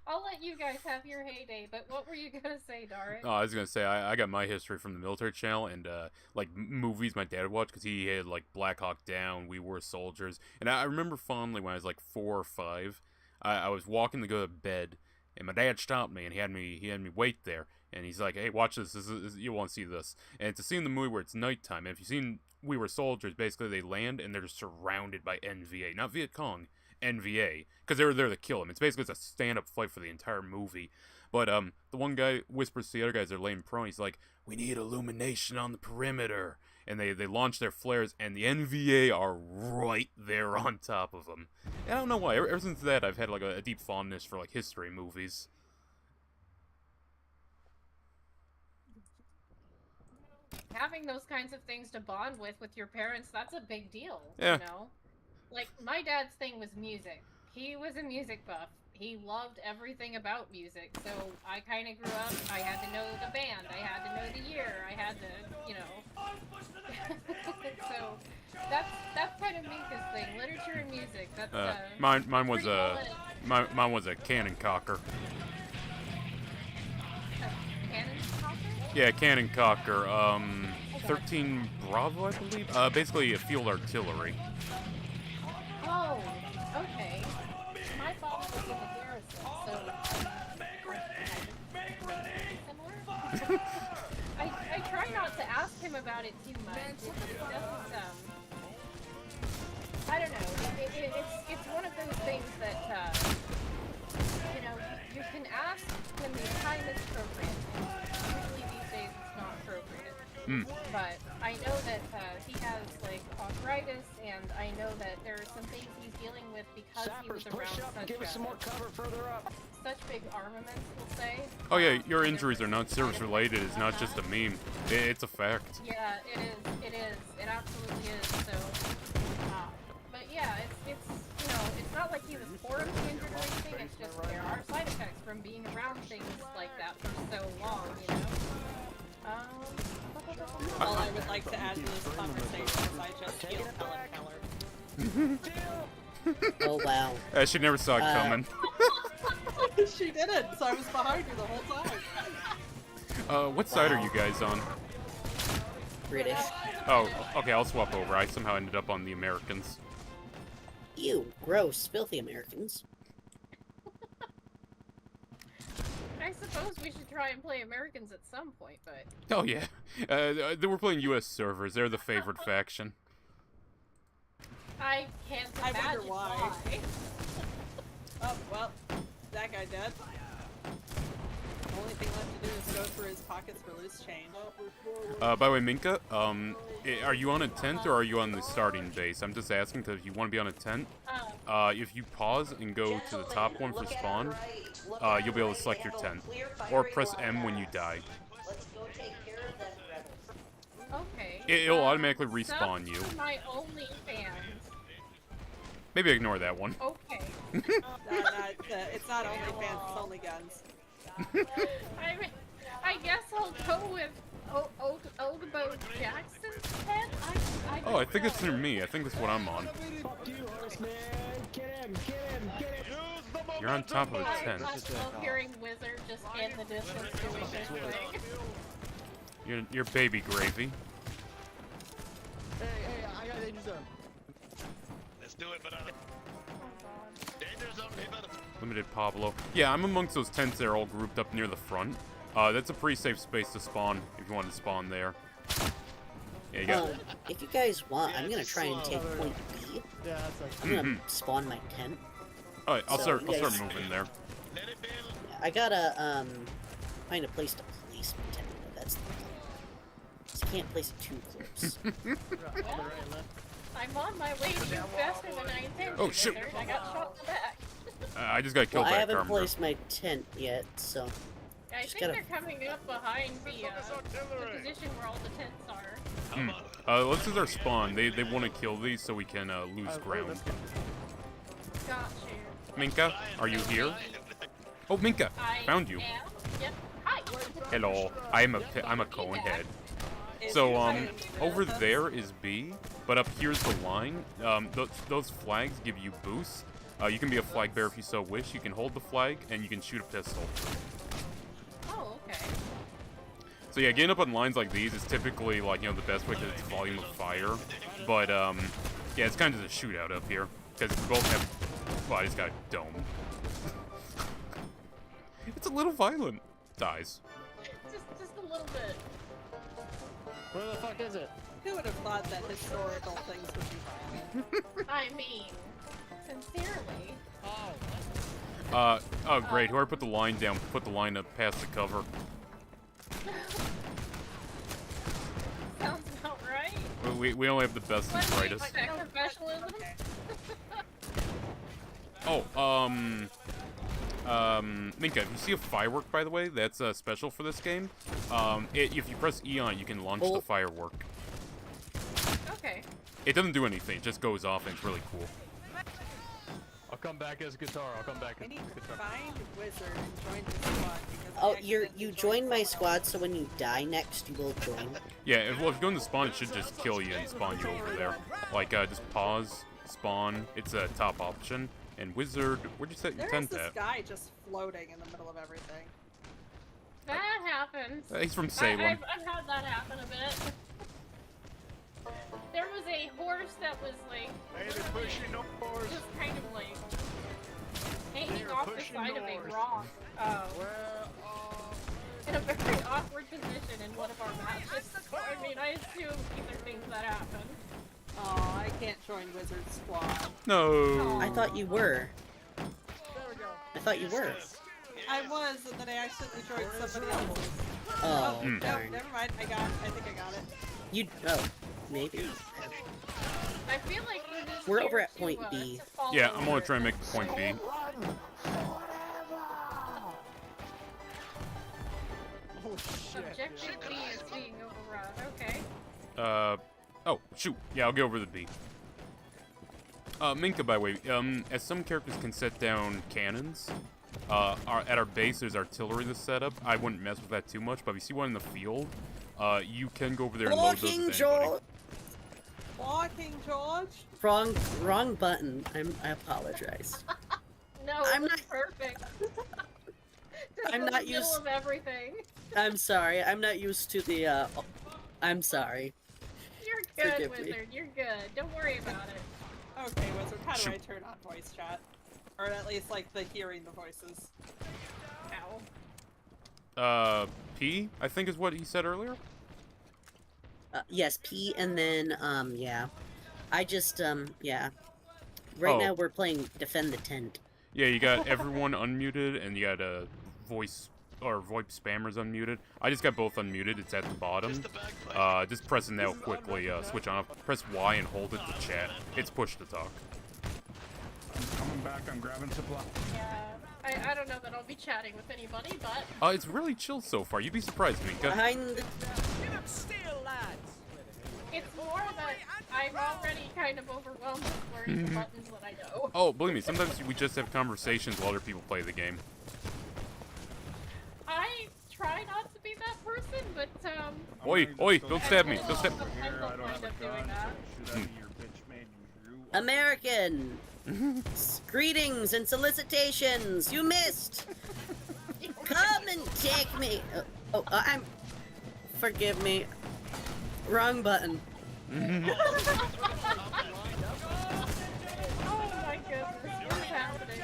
I'll let you guys have your heyday. But what were you gonna say, Dara? Oh, I was gonna say I got my history from the military channel and like movies my dad would watch because he had like Black Hawk Down, We Were Soldiers, and I remember fondly when I was like 4 or 5, I was walking to go to bed, and my dad stopped me and he had me wait there, and he's like, "Hey, watch this. You want to see this?" And it's a scene in the movie where it's nighttime, and if you've seen We Were Soldiers, basically they land and they're surrounded by NVA, not Viet Cong. NVA, because they were there to kill him. It's basically a stand-up fight for the entire movie. But the one guy whispers to the other guys they're laying prone. He's like, "We need illumination on the perimeter," and they launch their flares, and the NVA are right there on top of them. And I don't know why. Ever since that, I've had like a deep fondness for like history movies. Having those kinds of things to bond with your parents, that's a big deal. Yeah. You know? Like, my dad's thing was music. He was a music buff. He loved everything about music. So I kind of grew up, I had to know the band, I had to know the year, I had to, you know. So that's kind of Minka's thing. Literature and music. That's mine was pretty well it. mine was a cannon cocker. Cannon cocker? Yeah, cannon cocker. 13 Bravo, I believe. Basically a field artillery. Oh, okay. My father was in the garrison, so similar. I try not to ask him about it too much. It doesn't. I don't know. It's one of those things that you know you can ask when the time is appropriate. Usually these days it's not appropriate. But I know that he has like arthritis, and I know that there are some things he's dealing with because Sappers, he was around push up and give us some more cover further up. such big armaments, we'll say. Oh yeah, your injuries are not service related. It's not just a meme. It's a fact. Yeah, it is. It is. It absolutely is. So, but yeah, it's you know, it's not like he was horribly injured or anything. It's just there are side effects from being around things like that for so long, you know. All I would like to add to this conversation is I just feel Helen Keller. Oh wow. She never saw it coming. She didn't, so I was behind her the whole time. What side are you guys on? British. Oh, okay, I'll swap over. I somehow ended up on the Americans. Ew, gross, filthy Americans. I suppose we should try and play Americans at some point, but Oh yeah, they were playing U.S. servers. They're the favored faction. I can't I imagine wonder why. Oh, well, that guy dead. The only thing left to do is go through his pockets for loose change. By the way, Minka, are you on a tent or are you on the starting base? I'm just asking because if you want to be on a tent, if you pause and go to the top one for spawn, you'll be able to select your tent. Or press M when you die. Let's go take care of them rebels. Okay. It'll automatically respawn subs you. to my only fans. Maybe ignore that one. Okay. It's not only fans, it's only guns. I I guess I'll go with Ogbo Jackson's tent. Oh, I think it's near me. I think that's what I'm on. Fuck you, horseman. Get him, get him, get him. Use the You're on top of a momentum tent. I love hearing Wizard just in the distance doing his thing. You're baby gravy. Hey, I got danger zone. Let's do it, banana. Oh god. Danger zone, hey, banana. Limited Pablo. Yeah, I'm amongst those tents that are all grouped up near the front. That's a pretty safe space to spawn if you want to spawn there. Yeah, you got. If you guys want, I'm gonna try and take point B. Yeah, that's like. I'm gonna spawn my tent. All right, I'll So, start. you I'll start guys- moving there. Let it build. I gotta find a place to place my tent. That's the problem. Just can't place it too close. On the right, left. I'm on my way to you faster than I intended. Oh, shoot. Wizard. I got shot in the back. I just got Well, killed I by a haven't carnivore. placed my tent yet, so I Just think gotta- they're coming up behind the artillery. position where all the tents are. Let's use our spawn. They want to kill these so we can lose ground. Got you. Minka, are you here? Oh, Minka, I found you. am. Yep. Hi. Hello, I'm a cone head. So over there is B, but up here's the line. Those flags give you boosts. You can be a flag bearer if you so wish. You can hold the flag and you can shoot a pistol. Oh, okay. So yeah, getting up on lines like these is typically like the best way because it's volume of fire. But yeah, it's kind of just a shootout up here because we both have. Well, I just got domed. It's a little violent. Dies. Just a little bit. Where the fuck is it? Who would have thought that historical things would be violent? I mean, sincerely. Oh great, whoever put the line down, put the line up past the cover. Sounds about right. We only have the best and brightest. Like that professionalism. Minka, if you see a firework, by the way, that's special for this game. If you press E on it, you can launch the firework. Okay. It doesn't do anything, it just goes off and it's really cool. I'll come back as guitar. I'll come back I as need to guitar. find Wizard and join the squad because oh, I accidentally you joined my squad, so when you die next, you will join. Yeah, well, if you go into spawn, it should just kill you and spawn you over there. Like, just pause, spawn, it's a top option. And Wizard, where'd you set your There's tent this at? guy just floating in the middle of everything. That happens. He's from Salem. I've had that happen a bit. There was a horse that was like just kind of like hanging off the side of a rock. In a very awkward position in one of our matches. So, I mean, I assume these are things that happen. Oh, I can't join Wizard squad. No. I thought you were. I thought you were. I was, and then I accidentally joined somebody else's. Oh, No, darn. never mind. I think I got it. You. Oh, maybe. I feel like We're over at point B. to follow Yeah, I'm gonna her. try and make the point B. Oh shit. Objective B is being overrun. Okay. Oh, shoot. Yeah, I'll go over the B. Minka, by the way, as some characters can set down cannons, at our base there's artillery that's set up. I wouldn't mess with that too much, but if you see one in the field, you can go over there and load those Blocking with anybody. George. Walking George. Wrong button. I apologize. No, I'm it's not- perfect. Just I'm in not the middle used- of everything. I'm sorry. I'm not used to the. I'm sorry. You're good, Forgive me. Wizard. You're good. Don't worry about it. Okay, Wizard. How do I Shoot. turn on voice chat? Or at least like the hearing the voices. Ow. P, I think is what he said earlier? Yes, P, and then yeah. I just yeah. Right Oh. now we're playing defend the tent. Yeah, you got everyone unmuted, and you got voice or VoIP spammers unmuted. I just got both unmuted. It's at the bottom. Just the bagpipe. Just pressing that will quickly switch on. Press Y and hold it to chat. It's push to talk. I'm coming back. I'm grabbing supply. Yeah. I don't know that I'll be chatting with anybody, but It's really chill so far. You'd be surprised, Minka. Behind the it's more that I'm already kind of overwhelmed with learning the buttons that I know. Oh, believe me, sometimes we just have conversations while other people play the game. I try not to be that person, but Oi, oi, don't stab me. Don't stab. I don't mind up doing that. American! Greetings and solicitations! You missed! Come and take me! I'm... Forgive me. Wrong button. Oh my goodness, what's happening?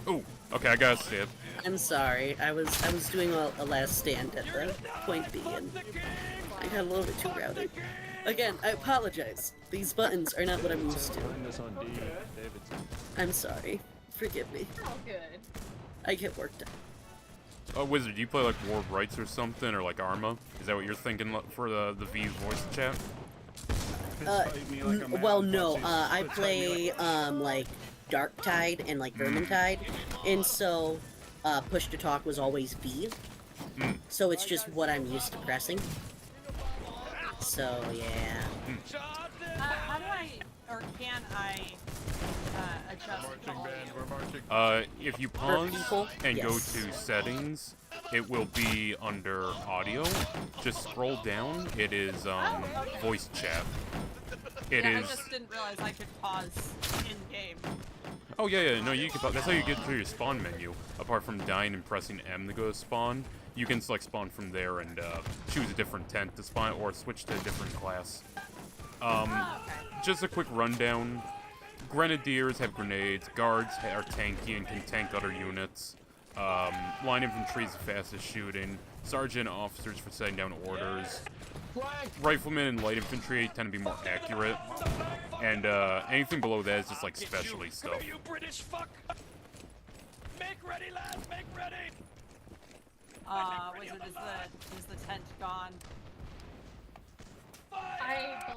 Oh, okay, I got stabbed. I'm sorry. I was doing a last stand at the point B and I got a little bit too rowdy. Again, I apologize. These buttons are not what I'm used to. I'm sorry. Forgive me. Oh, good. I get worked up. Oh, Wizard, do you play like War of Rights or something, or like Arma? Is that what you're thinking for the V voice chat? Well, no. I play like Darktide and like Vermintide, and so push to talk was always V. So it's just what I'm used to pressing. So yeah. How do I, or can I, adjust volume? If you pause and go Yes. to settings, it will be under audio. Just scroll down. It is voice chat. It Yeah, is. I just didn't realize I could pause in game. Oh yeah, no, you can. That's how you get to your spawn menu. Apart from dying and pressing M to go to spawn, you can select spawn from there and choose a different tent to spawn, or switch to a different class. Just a quick rundown. Grenadiers have grenades. Guards are tanky and can tank other units. Line infantry is the fastest shooting. Sergeant officers for setting down orders. Riflemen and light infantry tend to be more accurate. And anything below that is just like specialty stuff. You British fuck! Make ready, lads! Make ready! Wizard, is the tent gone?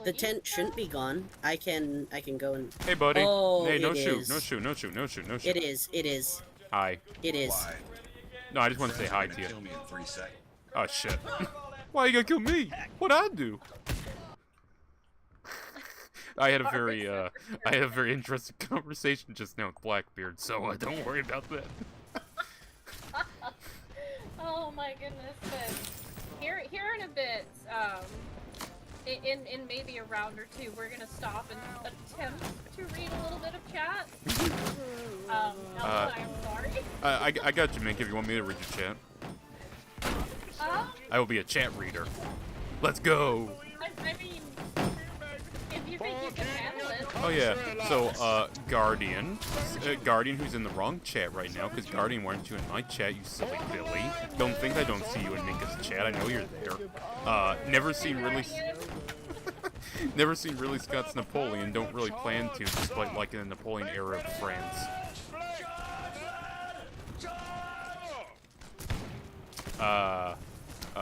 The tent shouldn't be gone. I can go and... Hey, buddy. Oh, hey, no it shoot, is. no shoot, no shoot, no shoot, no shoot. It is. It is. Hi. It is. No, I just want to say hi to you. Kill me in 3 seconds. Oh shit. Why you gotta kill me? What'd I do? I had a very interesting conversation just now with Blackbeard, so don't worry about that. Oh my goodness. But here in a bit, in maybe a round or two, we're gonna stop and attempt to read a little bit of chat. I'm sorry. I got you, Mink, if you want me to read your chat. I will be a chat reader. Let's go! I mean, if you think you can handle it. Oh yeah, so, Guardian, who's in the wrong chat right now, because Guardian, why aren't you in my chat, you silly Billy? Don't think I don't see you in Minka's chat, I know you're there. Never seen Really Scott's Napoleon, don't really plan to, despite liking the Napoleon era of France.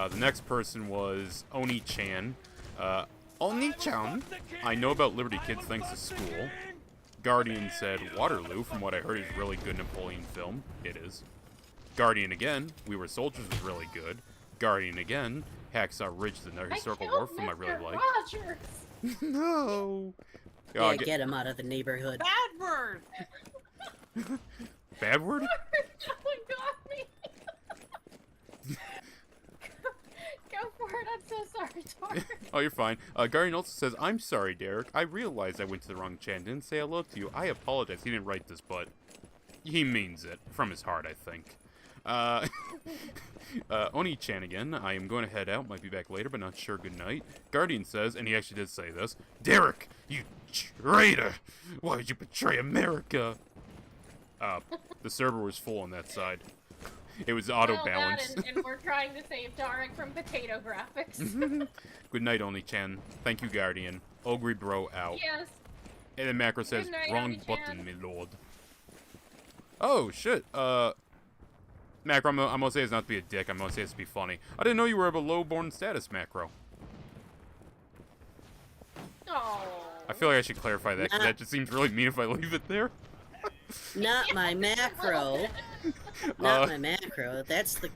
The next person was Oni-chan. Oni-chan, I know about Liberty Kids thanks to school. Guardian said, Waterloo, from what I heard, is a really good Napoleon film. It is. Guardian again, We Were Soldiers was really good. Guardian again, Hacksaw Ridge, the historical war film I really like. No! Yeah, get him out of the neighborhood. Bad word! Bad word? Someone got me! Go for it, I'm so sorry, Tor. Oh, you're fine. Guardian also says, I'm sorry, Derek. I realized I went to the wrong chat and didn't say hello to you. I apologize. He didn't write this, but he means it. From his heart, I think. Oni-chan again. I am going to head out. Might be back later, but not sure. Good night. Guardian says, and he actually did say this, Derek, you traitor! Why would you betray America? The server was full on that side. It was auto-balanced. Well, and we're trying to save Tarek from potato graphics. Good night, Oni-chan. Thank you, Guardian. Ogre Bro out. Yes. And then Macro says, Good night, wrong Oni-chan. button, my lord. Oh, shit. Macro, I'm gonna say it's not to be a dick. I'm gonna say it's to be funny. I didn't know you were of a low-born status, Macro. Oh. I feel like I should clarify that, because that just seems really mean if I leave it there. Not my A macro. little bit. Not my macro. That's the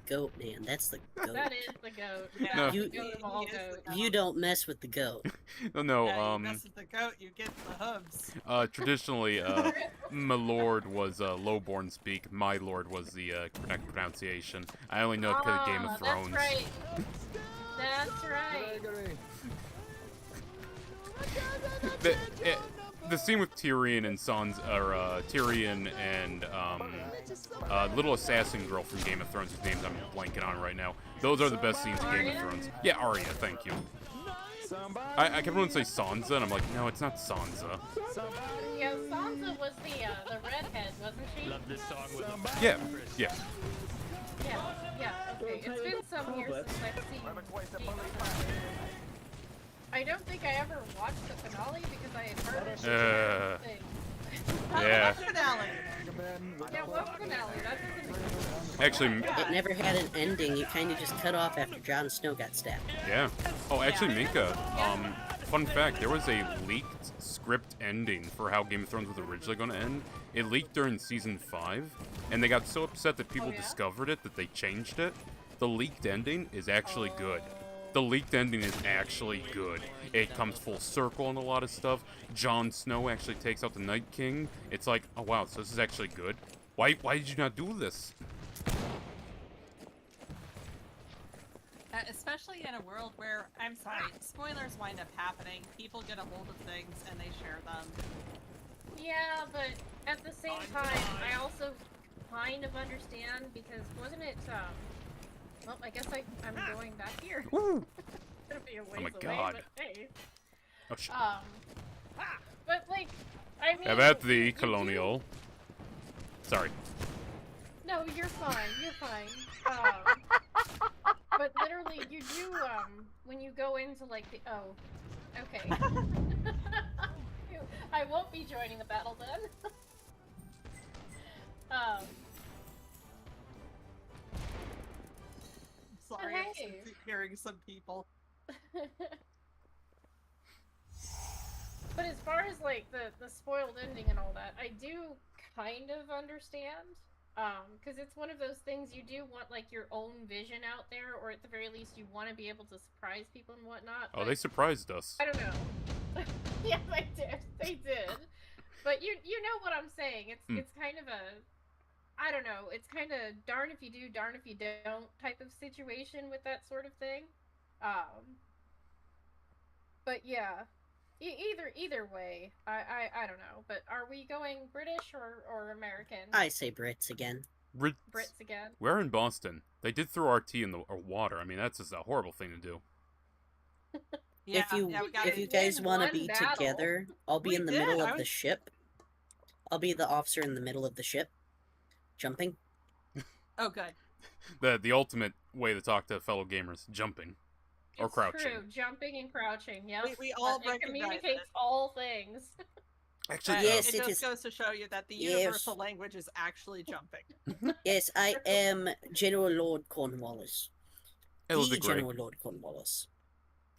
goat, man. That's the goat. That is the goat. Yeah, No. The goat of all he is the goats. goat. You don't mess with the goat. No, Yeah, you mess with the goat, you get the hooves. traditionally, my lord was lowborn speak. My lord was the correct pronunciation. I only know it because of Game of Thrones. That's right. That's right. The scene with Tyrion and Tyrion and little assassin girl from Game of Thrones, whose names I'm blanking on right now. Those are the best scenes in Game of Thrones. Yeah, Arya, thank you. I kept wanting to say Sansa, and I'm like, no, it's not Sansa. Yeah, Sansa was the redhead, wasn't she? Love this song with Yeah, yeah. Yeah, okay. It's been some years since I've seen Game of Thrones. I don't think I ever watched the finale because I had heard it. Yeah. Finale. Yeah, what finale? That doesn't Actually, It never had an ending. It kind of just cut off after Jon Snow got stabbed. yeah. Oh, actually, Minka, fun fact, there was a leaked script ending for how Game of Thrones was originally going to end. It leaked during Season 5, and they got so upset that people discovered it that they changed it. The leaked ending is actually good. The leaked ending is actually good. It comes full circle on a lot of stuff. Jon Snow actually takes out the Night King. It's like, oh wow, so this is actually good? Why did you not do this? Especially in a world where, I'm sorry, spoilers wind up happening. People get a hold of things and they share them. Yeah, but at the same time, I also kind of understand because wasn't it, well, I guess I'm going back here. Woo! It'll be a ways Oh my away, God. but hey. Oh shit. But like, I mean... About the you Colonial. Sorry. No, you're fine, you're fine. But literally, you do, when you go into, like, the... Oh. Okay. I won't be joining the battle then. Sorry, Hey. I'm hearing some people. But as far as, like, the spoiled ending and all that, I do kind of understand. Because it's one of those things you do want, like, your own vision out there, or at the very least you want to be able to surprise people and whatnot. Oh, they surprised us. I don't know. Yeah, they did. They did. But you know what I'm saying. It's kind of a... I don't know. It's kind of darn if you do, darn if you don't type of situation with that sort of thing. But yeah. Either way, I don't know, but are we going British or American? I say Brits again. Brits again. We're in Boston. They did throw RT in the water. I mean, that's just a horrible thing to do. Yeah, if you guys want to be battle. together, I'll be We in the did, middle I of the was- ship. I'll be the officer in the middle of the ship, jumping. Oh, good. The ultimate way to talk to fellow gamers, jumping. Or It's crouching. True, jumping and crouching. Yes, We all it recognize communicates it. all things. Actually, Yes, it it just is- goes to show you that the Yes. universal language is actually jumping. Yes, I am General Lord Cornwallis. it was The a great. General Lord Cornwallis.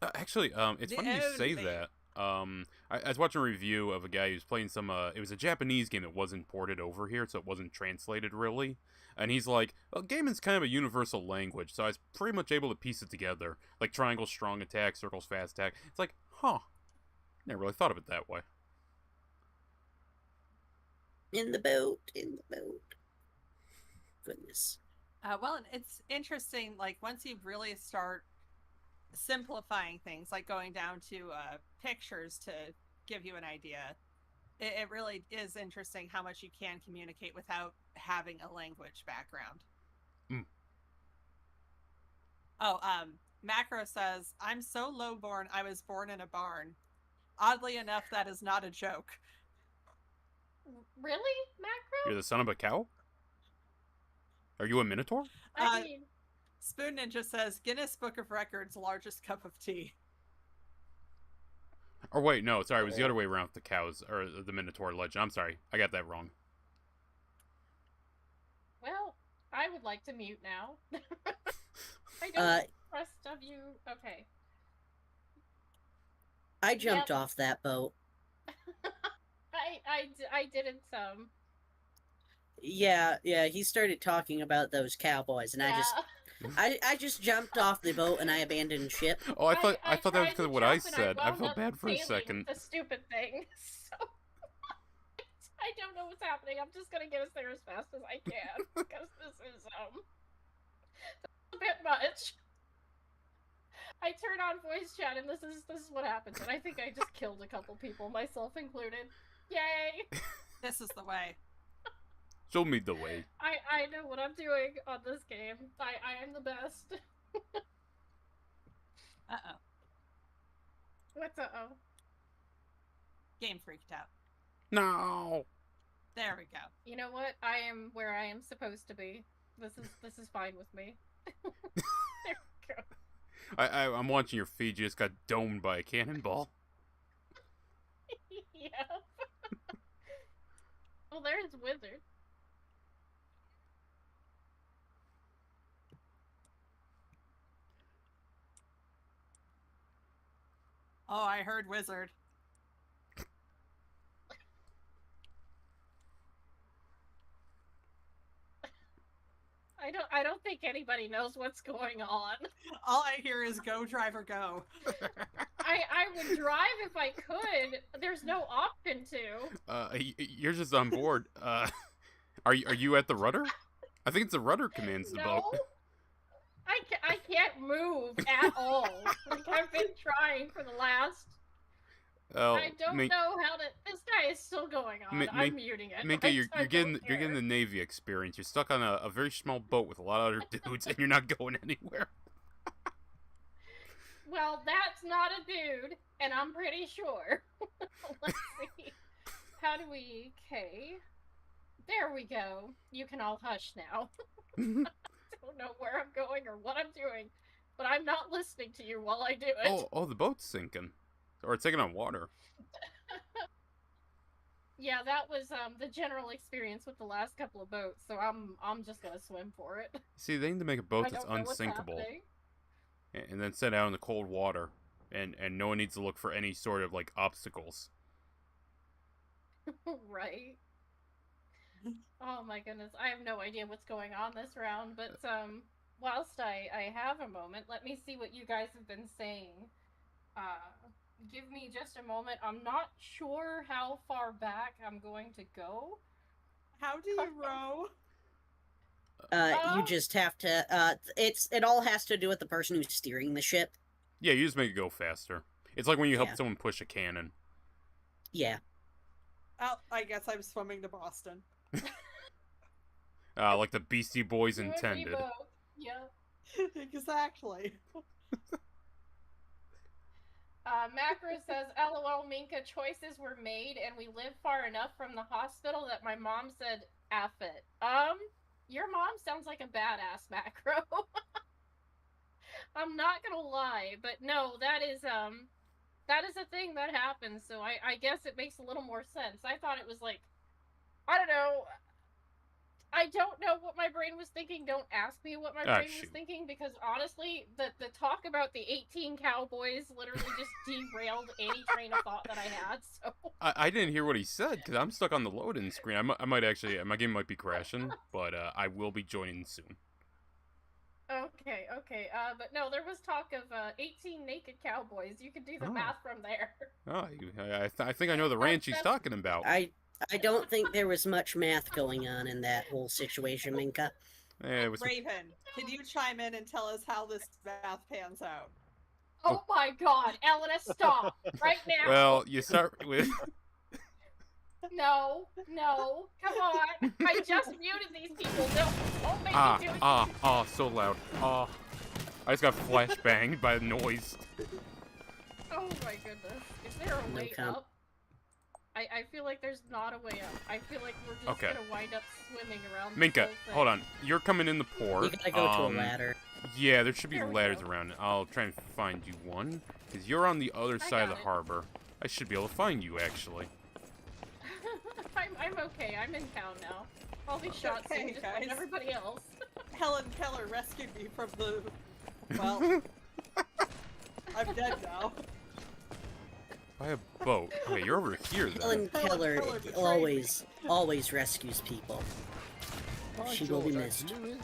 Actually, it's The funny you say enemy. that. I was watching a review of a guy who's playing some. It was a Japanese game that wasn't ported over here, so it wasn't translated really. And he's like, well, gaming's kind of a universal language, so I was pretty much able to piece it together. Like triangle, strong attack, circles, fast attack. It's like, huh. Never really thought of it that way. In the boat, in the boat. Goodness. Well, and it's interesting, like, once you really start simplifying things, like going down to pictures to give you an idea, it really is interesting how much you can communicate without having a language background. Oh, Macro says, I'm so lowborn, I was born in a barn. Oddly enough, that is not a joke. Really, Macro? You're the son of a cow? Are you a minotaur? I mean, Spoon Ninja says, Guinness Book of Records, largest cup of tea. Or wait, no, sorry, it was the other way around with the cows, or the minotaur legend. I'm sorry, I got that wrong. well, I would like to mute now. I don't trust of you. Okay. I jumped off that boat. I I didn't Yeah, he started talking about those cowboys, and yeah. I just jumped off the boat and I abandoned ship. Oh, I thought that was tried because of to what I jump and said. I wound felt up bad for a failing second. The stupid thing. So I don't know what's happening. I'm just gonna get us there as fast as I can because this is a bit much. I turn on voice chat and this is what happens, and I think I just killed a couple people, myself included. Yay! This is the way. Show me the way. I know what I'm doing on this game. I am the best. Uh-oh. What's uh-oh? Game freaked out. No. There we go. You know what? I am where I am supposed to be. This is fine with me. There we go. I'm watching your feed. You just got domed by a cannonball. Yep. Well, there's Wizard. Oh, I heard wizard. I don't think anybody knows what's going on. All I hear is go, driver, go. I would drive if I could. There's no option to. You're just on board. Are you at the rudder? I think it's the rudder commands the boat. I can't move at all. Like, I've been trying for the last... Oh, I don't know how to... This guy is still going on. I'm muting it. Minka, you're getting the Navy experience. You're stuck on a very small boat with a lot of other dudes, and you're not going anywhere. Well, that's not a dude, and I'm pretty sure. Let's see. How do we... Okay. There we go. You can all hush now. I don't know where I'm going or what I'm doing, but I'm not listening to you while I do it. Oh, the boat's sinking. Or it's taking on water. Yeah, that was the general experience with the last couple of boats, so I'm just gonna swim for it. See, they need to make a boat that's unsinkable. And then set out in the cold water. And no one needs to look for any sort of, like, obstacles. Right. Oh my goodness, I have no idea what's going on this round, but whilst I have a moment, let me see what you guys have been saying. Give me just a moment. I'm not sure how far back I'm going to go. How do you row? You just have to, it all has to do with the person who's steering the ship. Yeah, you just make it go faster. It's like when you help someone push a cannon. Yeah. Oh, I guess I'm swimming to Boston. Like the Beastie Boys intended. Yeah. Exactly. Macro says, LOL, Minka, choices were made and we live far enough from the hospital that my mom said, F it. Your mom sounds like a badass, Macro. I'm not gonna lie, but no, that is a thing that happens, so I guess it makes a little more sense. I thought it was like, I don't know, I don't know what my brain was thinking. Don't ask me what my brain was thinking, because honestly, the talk about the 18 cowboys literally just derailed any train of thought that I had, so... I didn't hear what he said, because I'm stuck on the load-in screen. I might actually... My game might be crashing, but I will be joining soon. Okay, but no, there was talk of 18 naked cowboys. You can do the math from there. Oh, I think I know the ranch he's talking about. I don't think there was much math going on in that whole situation, Minka. It was... Raven, can you chime in and tell us how this math pans out? Oh my god, Elena, stop! Right now! Well, you start with... No, come on! I just muted these people, don't make me do it! So loud. I just got flashbanged by the noise. Oh my goodness. Is there a way up? I feel like there's not a way up. I feel like we're just gonna wind up swimming around this Minka, whole thing. hold on. You're coming in the port. You gotta go to a ladder. Yeah, there should be ladders around. I'll try and find you one. Because you're on the other side of the harbor. I should be able to find you, actually. I'm okay. I'm in town now. I'll be shot soon, just like everybody else. Helen Keller rescued me from the... Well... I'm dead now. I have Whoa, okay, you're over here then. Helen Keller always rescues people. She will be missed. You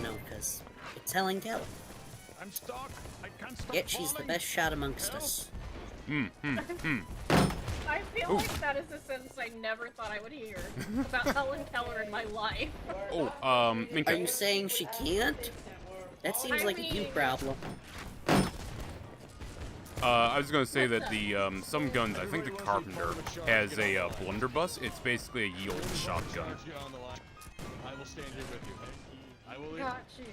know, because it's Helen Keller. I'm stuck. I can't stop Yet she's the falling. best shot amongst us. I feel like that is a sentence I never thought I would hear about Helen Keller in my life. Are Minka. you saying she can't? That seems like a you problem. I was gonna say that the, some guns, I think the Carpenter has a, blunderbuss. It's basically a ye olde shotgun. I will stand here with you. I will leave. Got you.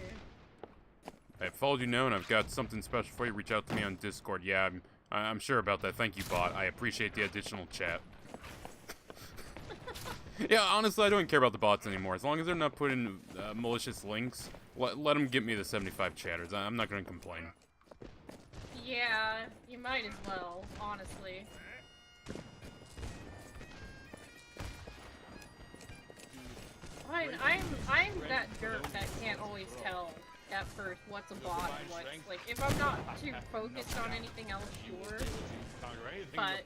I followed you now, and I've got something special for you. Reach out to me on Discord. Yeah, I'm sure about that. Thank you, bot. I appreciate the additional chat. Yeah, honestly, I don't care about the bots anymore. As long as they're not putting malicious links, let them get me the 75 chatters. I'm not going to complain. Yeah, you might as well, honestly. I'm that jerk that can't always tell at first what's a bot and what's like. If I'm not too focused on anything else, sure. But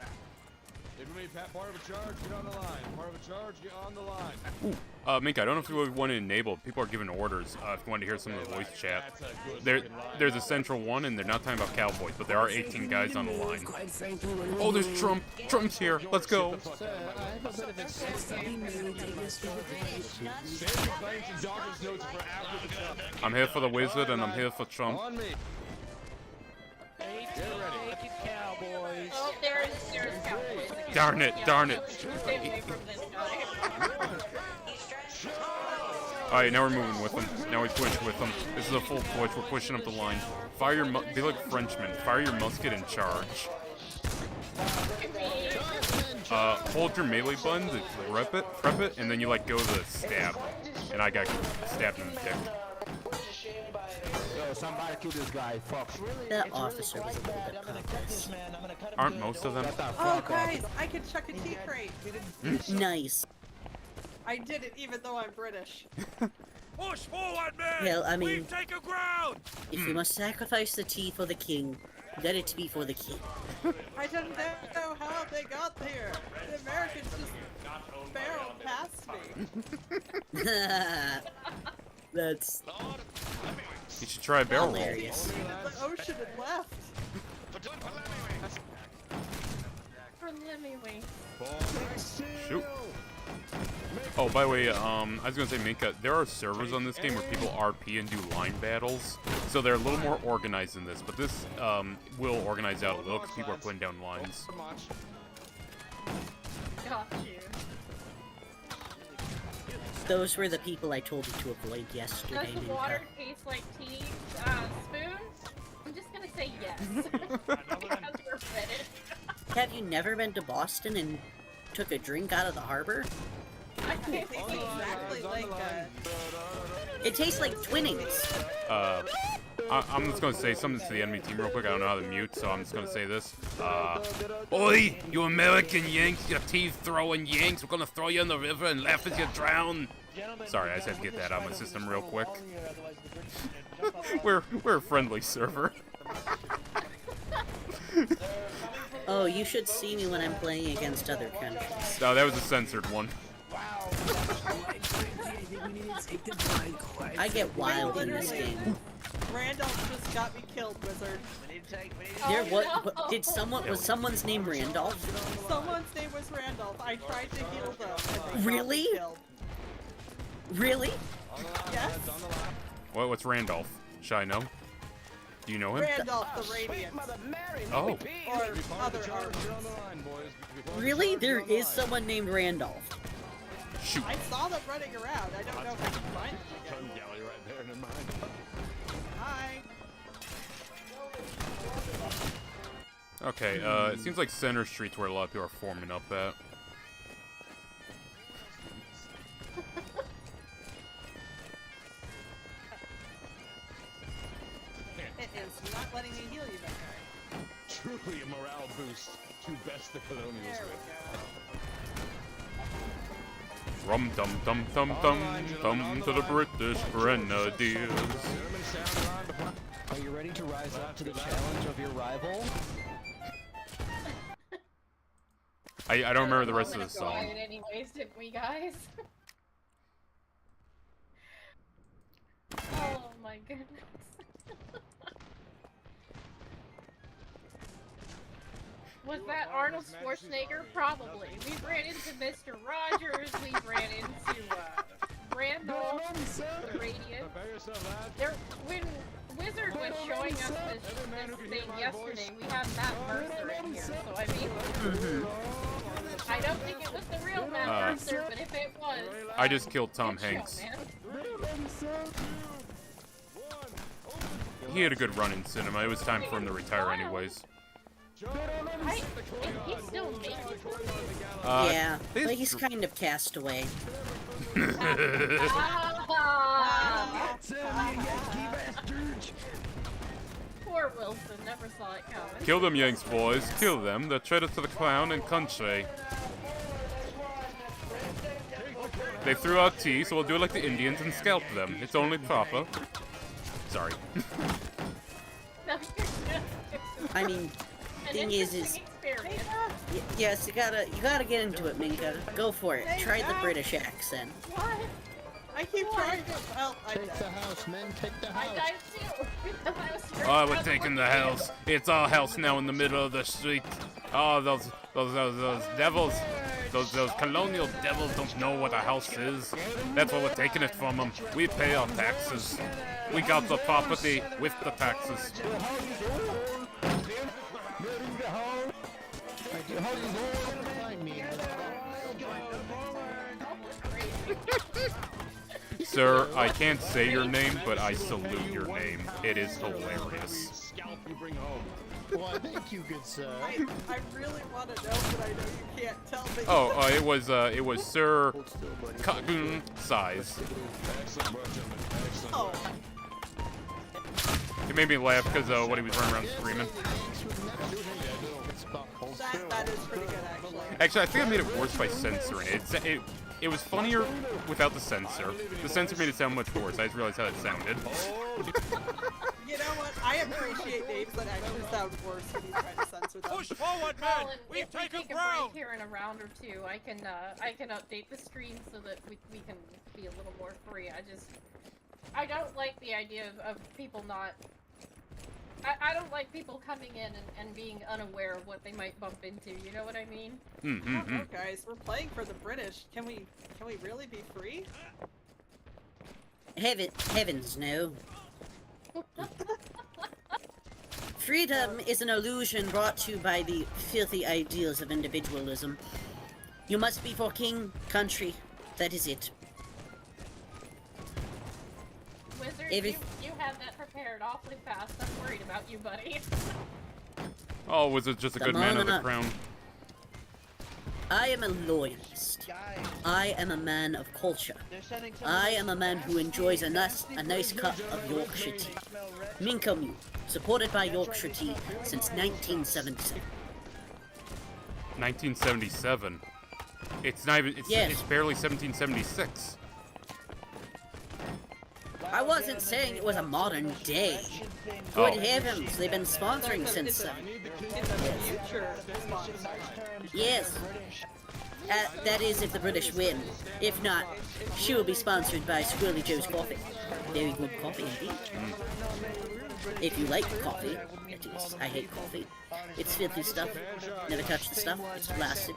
Give me part of a charge, get on the line. Part of a charge, get on the line. Ooh, Minka, I don't know if you want to enable. People are giving orders. If you want to hear some of the voice chat, there's a central one, and they're not talking about cowboys, but there are 18 guys on the line. Oh, there's Trump. Trump's here. Let's go. I'm here for the wizard, and I'm here for Trump. Cowboys. oh, there's Cowboys. Darn it, darn it. Stay away from this guy. Alright, now we're moving with them. Now we push with them. This is a full push. We're pushing up the line. Fire your be like Frenchmen. Fire your musket and charge. Hold your melee button to prep it, and then you like go to the stab. And I got stabbed in the dick. Yo, somebody kill this guy. Fuck. That officer was a little bit pompous. Aren't most of them? Oh, guys, I can chuck a tea crate. Nice. I did it even though I'm British. Push forward, man. Well, I mean, We've taken ground. if you must sacrifice the tea for the king, let it be for the king. I didn't know how they got here. The Americans just barreled past me. That's You should try a barrel roll. hilarious. The ocean and left. Shoot. Oh, by the way, I was gonna say, Minka, there are servers on this game where people RP and do line battles, so they're a little more organized than this, but this will organize out a little because people are putting down lines. Got you. Those were the people I told you to avoid yesterday, Does the Minka. water taste like tea? Spoon? I'm just gonna say yes. Because we're British. Have you never been to Boston and took a drink out of the harbor? I can't think Exactly like It tastes like Twinnings. I'm just gonna say something to the enemy team real quick. I don't know how to mute, so I'm just gonna say this. Oi, you American Yanks, you teeth-throwing Yanks, we're gonna throw you in the river and laugh as you drown. Sorry, I just had to get that out of my system real quick. we're a friendly server. Oh, you should see me when I'm playing against other countries. No, that was a censored one. I get wild in this game. Randolph just got me killed, wizard. There, what did was someone's name Randolph? Someone's name was Randolph. I tried to heal them. And they Really? got me killed. Really? Yes. What's Randolph? Should I know? Do you know him? Randolph the Radiant. Oh. Or other armies. Really? There is someone named Randolph. Shoot. I saw them running around. I don't know if I can find them again. Galley right there, never mind. Hi. Okay, it seems like Center Street's where a lot of people are forming up at. It is not letting me heal you that way. Truly a morale boost to best the Colonials There we with. go. Rum dum dum dum dum dum to the British Grenadiers. Are you ready to rise up to the challenge of your rival? I don't remember the rest of the Song. song. Anyways, didn't we, guys? Oh my goodness. Was that Arnold Schwarzenegger? Probably. We've ran into Mr. Rogers, we've ran into, Randall, the Radiant. When Wizard was showing us this thing yesterday, we had Matt Mercer in here, so I mean... I don't think it was the real Matt Mercer, but if it was... I just killed Tom Hanks. He had a good run in cinema. It was time for him to retire anyways. He's still making yeah, but he's kind of cast away. Poor Wilson, never saw it coming. Kill them Yanks, boys. Kill them. They're traitors to the crown and country. They threw out tea, so we'll do it like the Indians and scalp them. It's only proper. Sorry. I mean, thing is yes, you gotta get into it, Minka. Go for it. Try the British accent. What? I keep trying to. Well, Take the house, men. Take the house. I died too. Oh, we're taking the house. It's our house now in the middle of the street. Oh, those devils. Those colonial devils don't know what a house is. That's why we're taking it from them. We pay our taxes. We got the property with the taxes. Sir, I can't say your name, but I salute your name. It is hilarious. Why, thank you, good sir. I really want to know, but I know you can't tell me. Oh, it was Sir Cotton Size. Oh. It made me laugh because when he was running around screaming. That is pretty good, actually. Actually, I think I made it worse by censoring it. It was funnier without the censor. The censor made it sound much worse. I just realized how that sounded. You know what? I appreciate names that actually sound worse when you try to censor them. Push forward, Well, men! and We've if we taken take a ground! break here in a round or two, I can update the stream so that we can be a little more free. I don't like the idea of people not... I don't like people coming in and being unaware of what they might bump into, you know what I mean? I don't know, guys, we're playing for the British. Can we really be free? Heavens, no. Freedom is an illusion brought to you by the filthy ideals of individualism. You must be for king, country. That is it. Wizard, you had that prepared awfully fast. I'm worried about you, buddy. Oh, was it just a good man of the crown? I am a loyalist. I am a man of culture. I am a man who enjoys a nice cup of Yorkshire tea. MinkaMyu, supported by Yorkshire tea since 1977. 1977. It's not even. It's barely 1776. I wasn't saying it was a modern day. Good heavens, they've been sponsoring since then. Yes. That is if the British win. If not, she will be sponsored by Squirrely Joe's Coffee. Very good coffee indeed. If you like coffee, it is. I hate coffee. It's filthy stuff. Never touch the stuff. It's blasted.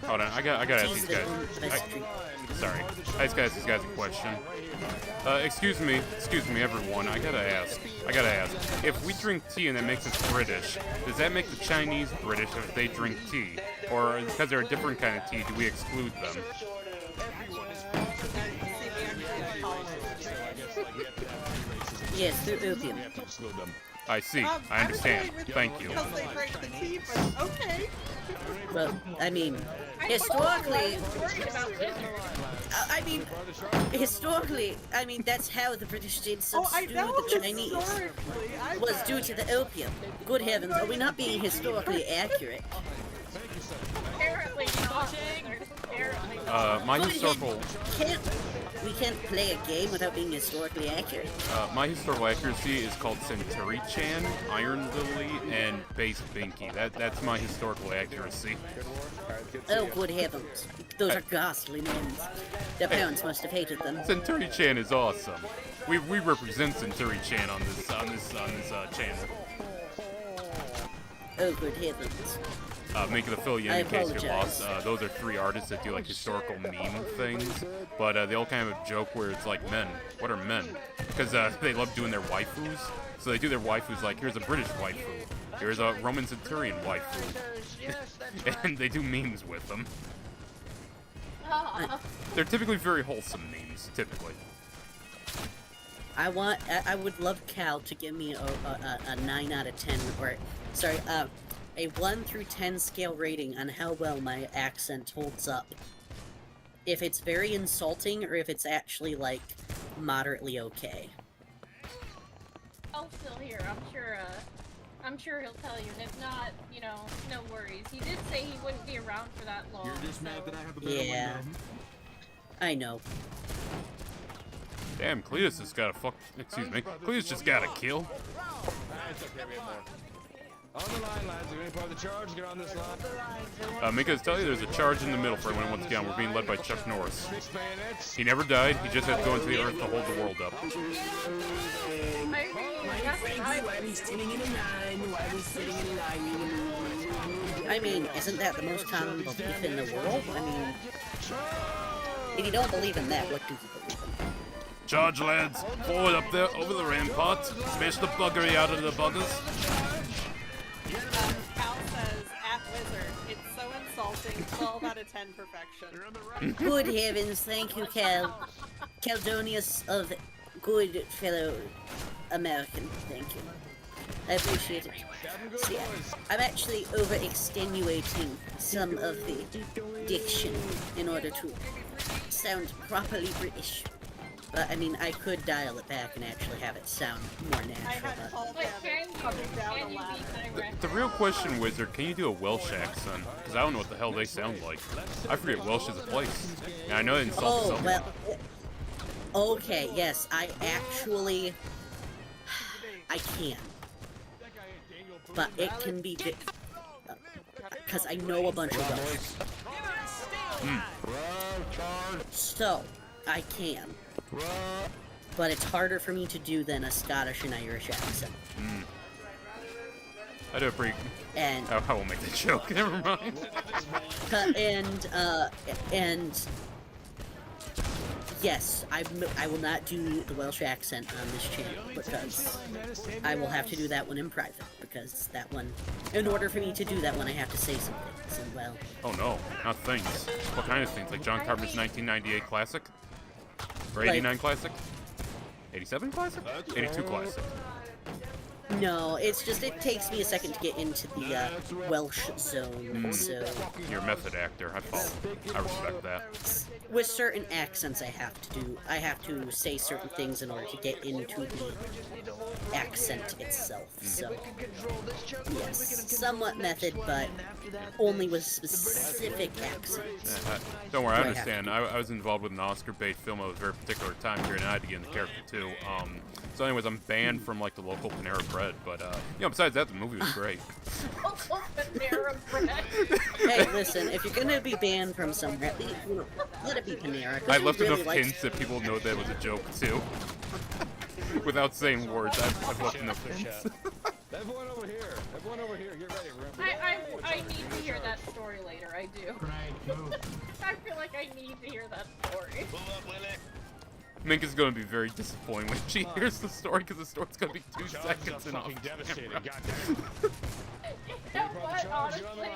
Hold on, I gotta ask these guys. Sorry, I just gotta ask these guys a question. Excuse me, everyone. I gotta ask. If we drink tea and that makes us British, does that make the Chinese British if they drink tea? Or because they're a different kind of tea, do we exclude them? Yes, through opium. I see. I understand. Thank you. Because they drank the tea, but okay. Well, I mean, historically, that's how the British did subdue the Chinese. Was due to the opium. Good heavens, are we not being historically accurate? Thank you, sir. Apparently not. Apparently not. My historical... We can't play a game without being historically accurate. My historical accuracy is called Centuri-chan, Iron Lily, and Base Binky. That's my historical accuracy. Oh, good heavens. Those are ghastly names. Their parents must have hated them. Centuri-chan is awesome. We represent Centuri-chan on this channel. Oh, good heavens. Make it a fill you I in case you're apologize. lost. Those are 3 artists that do like historical meme things, but they all kind of have a joke where it's like men. What are men? Because they love doing their waifus. So they do their waifus like, here's a British waifu, here's a Roman Centurion waifu, and they do memes with them. They're typically very wholesome memes, typically. I would love Cal to give me a 9 out of 10, or, sorry, a 1 through 10 scale rating on how well my accent holds up. If it's very insulting, or if it's actually, like, moderately okay. I'll still hear. I'm sure he'll tell you, and if not, you know, no worries. He did say he wouldn't be around for that long. You're just mad that I have a better Yeah. one I know. Damn, Cletus has got a Cletus just got a kill. It's okay, we have more. On the line, lads. If you're any part of the charge, get on this line. Minka's tell you there's a charge in the middle for everyone once again. We're being led by Chuck Norris. 6 bayonets. He never died, he just had to go into the earth to hold the world up. I mean, isn't that the most common belief in the world? I mean, if you don't believe in that, what do you believe in? Charge, lads! Forward up there, over the rampart. Smash the buggery out of the buggers. Cal says, at Wizard, it's so insulting, 12 out of 10 perfection. Good heavens, thank you, Cal. Caldonius of good fellow American, thank you. I appreciate it. See, I'm actually over-extenuating some of the diction in order to sound properly British. But, I mean, I could dial it back and actually have it sound more I natural. had told But him coming down the ladder. The real question, Wizard, can you do a Welsh accent? Because I don't know what the hell they sound like. I forget Welsh is a place. And I know it insults Oh, some. well... Okay, yes, I actually... I can. But it can be... Because I know a bunch of Welsh. So, I can. But it's harder for me to do than a Scottish and Irish accent. I do a pretty... And... I won't make the joke, never mind. And... Yes, I will not do the Welsh accent on this channel, because I will have to do that one in private, because that one... In order for me to do that one, I have to say some things, and well... Oh no, not things. What kind of things? Like John Carpenter's 1998 classic? Or Like- 89 classic? 87 classic? 82 classic. No, it's just, it takes me a second to get into the Welsh zone, so... You're a method actor, I follow. I respect that. With certain accents I have to say certain things in order to get into the accent itself, so... Yes, somewhat method, but only with specific accents. Don't worry, I Right. understand. I was involved with an Oscar bait film at a very particular time period, and I had to get in the character too. So anyways, I'm banned from like the local Panera Bread, but you know, besides that, the movie was great. Hey, listen, if you're gonna be banned from somewhere, at least, you know, let it be Panera. 'cause I who left really enough likes- hints that people know that it was a joke too. Without saying words, I've left enough hints. Everyone over here. Everyone over here. Get ready. We're gonna I need to hear that story later. I do. I feel like I need to hear that story. Minka's gonna be very disappointed when she hears the story, because the story's gonna be 2 seconds and off devastating. camera. Goddamn. You know what, honestly,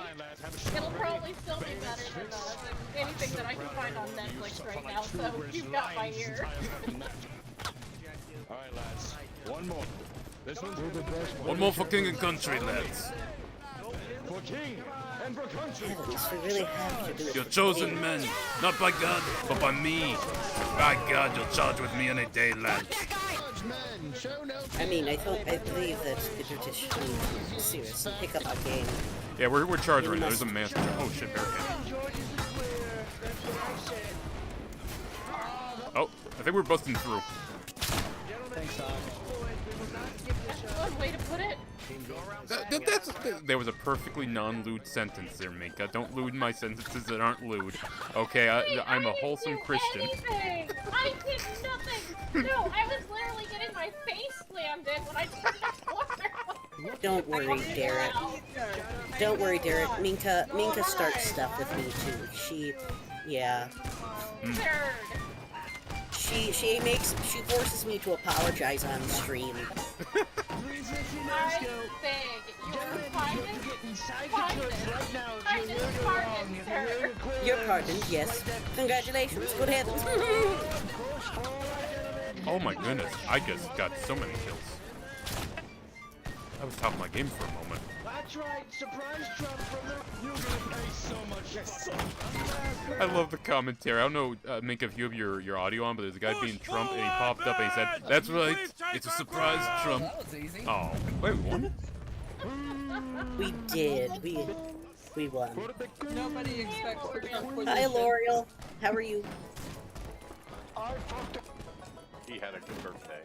it'll probably still be better than anything that I can find on Netflix right now, so you've got my ear. Alright, lads. One more. This one's for the One more for king and country, lads. For king and for country. We really have to do it. You're chosen men, not by God, but by me. By God, you'll charge with me any day, lads. I mean, I believe that the British need to seriously pick up a game Yeah, we're charging right now. There's a massive. Oh shit, barricade. Oh, I think we're busting through. Thanks, Doc. One way to put it. There was a perfectly non-lewd sentence there, Minka. Don't lewd my sentences that aren't lewd. Okay, I'm a wholesome Christian. Anything. I did nothing. No, I was literally getting my face slammed in when I turned the corner. Don't worry, Derek. Don't worry, Derek. Minka starts stuff with me too. Yeah. Third. She forces me to apologize on stream. I beg your pardon, sir. You're pardoned, yes. Congratulations, good heavens. Oh my goodness, I just got so many kills. I was top of my game for a moment. That's right, surprise Trump from the... You're gonna pay so much. I love the commentary. I don't know, Minka, if you have your audio on, but there's a guy being Trump, and he popped up and he said, "That's right, it's a surprise, Trump." That was easy. Oh, wait, we won? We did. We won. Nobody expects to go. Hi, L'Oreal. How are you? He had a good birthday.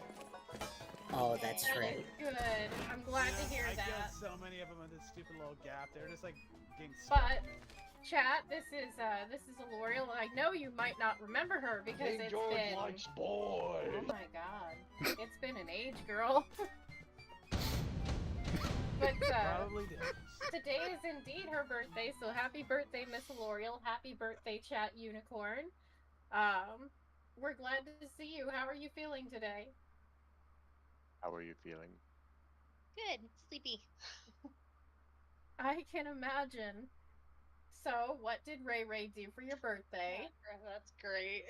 Oh, that's right. Good. I'm glad to hear that. I killed so many of them in this stupid little gap. They're just like getting But chat, this is a L'Oreal, and I know you might not remember her because it's been. boy. Oh my god, it's been an age, girl. But probably did. today is indeed her birthday, so happy birthday, Miss L'Oreal. Happy birthday, chat unicorn. We're glad to see you. How are you feeling today? How are you feeling? Good. Sleepy. I can imagine. So, what did Ray Ray do for your birthday? That's great.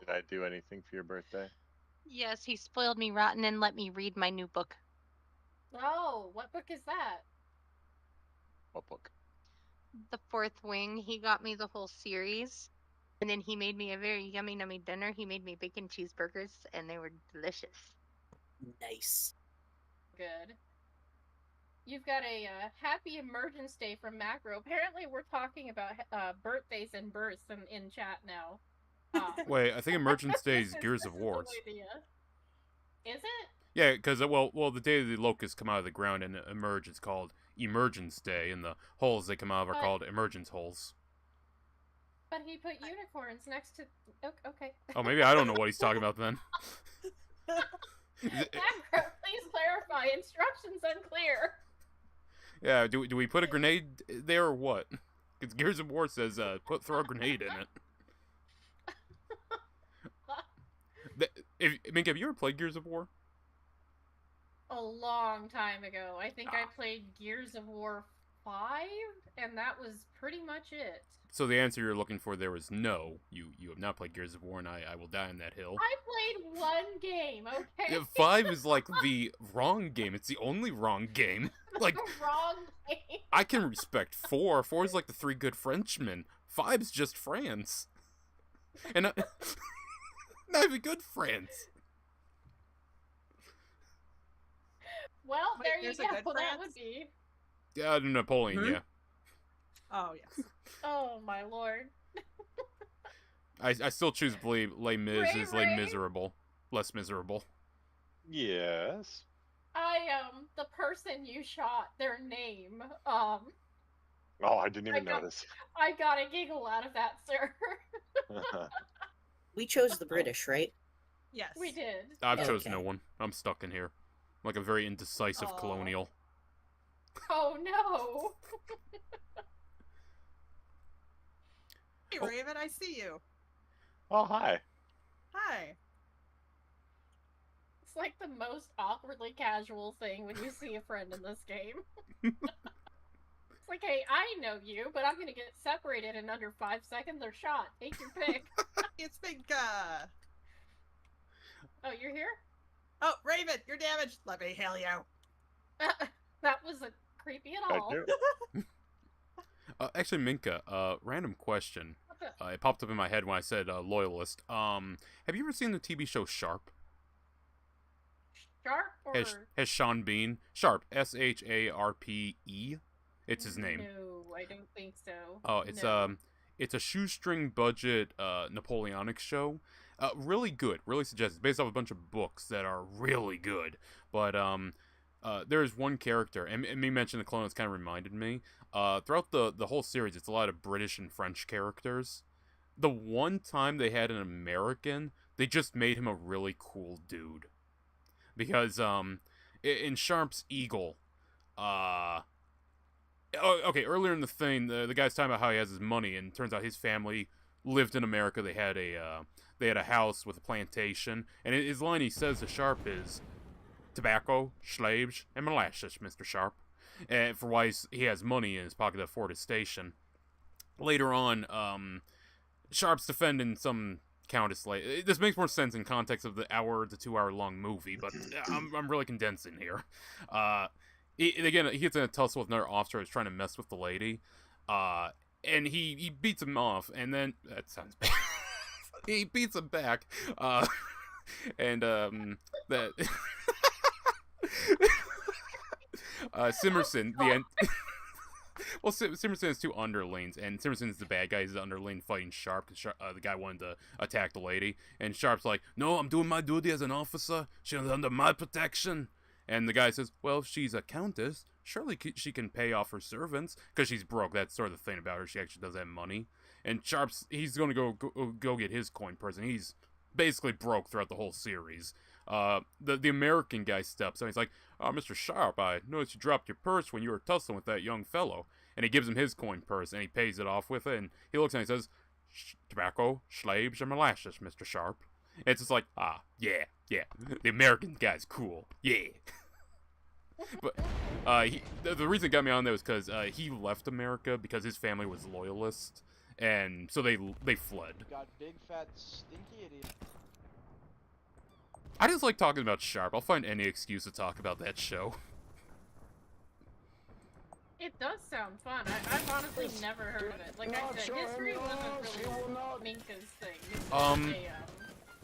Did I do anything for your birthday? Yes, he spoiled me rotten and let me read my new book. Oh, what book is that? What book? The Fourth Wing. He got me the whole series. And then he made me a very yummy dinner. He made me bacon cheeseburgers, and they were delicious. Nice. Good. You've got a happy Emergence Day from Macro. Apparently, we're talking about birthdays and births in chat now. Wait, I think Emergence Day is Gears of War. Is it? Yeah, because, well, the day the locusts come out of the ground and emerge, it's called Emergence Day, and the holes they come out of are called emergence holes. But he put unicorns next to... Okay. Oh, maybe I don't know what he's talking about then. Macro, please clarify. Instructions unclear. Yeah, do we put a grenade there or what? Because Gears of War says, throw a grenade in it. Minka, have you ever played Gears of War? A long time ago. I think I played Gears of War 5, and that was pretty much it. So the answer you're looking for there was no. You have not played Gears of War, and I will die on that hill. I played one game, okay? Yeah, 5 is like the wrong game. It's the only wrong game. Like, wrong game. I can respect 4. 4 is like the Three Good Frenchmen. 5's just France. And not even good France. Well, Wait, there you there's a go. good That France? would be. Yeah, Napoleon, yeah. Oh, yes. Oh, my lord. I still choose Les Mis Ray as Les Ray? Miserable. Less miserable. Yes. The person you shot, their name, Oh, I didn't even notice. I got a giggle out of that, sir. We chose the British, right? Yes. We did. I've chosen Okay. no one. I'm stuck in here. Like a very indecisive Aw. colonial. Oh, no. Hey, Oh. Raven, I see you. Oh, hi. Hi. It's like the most awkwardly casual thing when you see a friend in this game. It's like, hey, I know you, but I'm gonna get separated in under 5 seconds or shot. Take your pick. It's Minka. Oh, you're here? Oh, Raven, you're damaged. Let me heal you. That wasn't creepy at I all. do. Actually, Minka, random question. What's up? It popped up in my head when I said loyalist. Have you ever seen the TV show Sharp? Sharp or... Has Sean Bean. Sharp. SHARPE. It's his name. No, I don't think so. Oh, it's No. it's a shoestring budget Napoleonic show. Really good. Really suggested. It's based off a bunch of books that are really good. But there is one character, and me mentioning the Colonials kind of reminded me. Throughout the whole series, it's a lot of British and French characters. The one time they had an American, they just made him a really cool dude. Because in Sharp's Eagle, okay, earlier in the thing, the guy's talking about how he has his money, and it turns out his family lived in America. They had a house with a plantation, and his line he says to Sharp is, "Tobacco, slaves, and molasses, Mr. Sharp," and for why he has money in his pocket to afford his station. Later on, Sharp's defending some countess. This makes more sense in context of the hour to 2 hour long movie, but I'm really condensing here. Again, he gets in a tussle with another officer who's trying to mess with the lady, and he beats him off, and then that sounds bad. He beats him back, and that Simerson, the end. Well, Simerson has two underlings, and Simerson's the bad guy. He's the underling fighting Sharp, because the guy wanted to attack the lady. And Sharp's like, "No, I'm doing my duty as an officer. She's under my protection." And the guy says, "Well, if she's a countess, surely she can pay off her servants, because she's broke. That's sort of the thing about her. She actually does have money." And he's going to go get his coin purse, and he's basically broke throughout the whole series. The American guy steps up. He's like, "Mr. Sharp, I noticed you dropped your purse when you were tussling with that young fellow." And he gives him his coin purse, and he pays it off with it. And he looks at it and he says, "Tobacco, slaves, and molasses, Mr. Sharp." And it's just like, yeah, the American guy's cool, yeah. But the reason it got me on there was because he left America because his family was loyalist, and so they fled. Got big fat stinky idiot. I just like talking about Sharp. I'll find any excuse to talk about that show. It does sound fun. I've honestly never heard of it. Like I said, history wasn't really Minka's thing.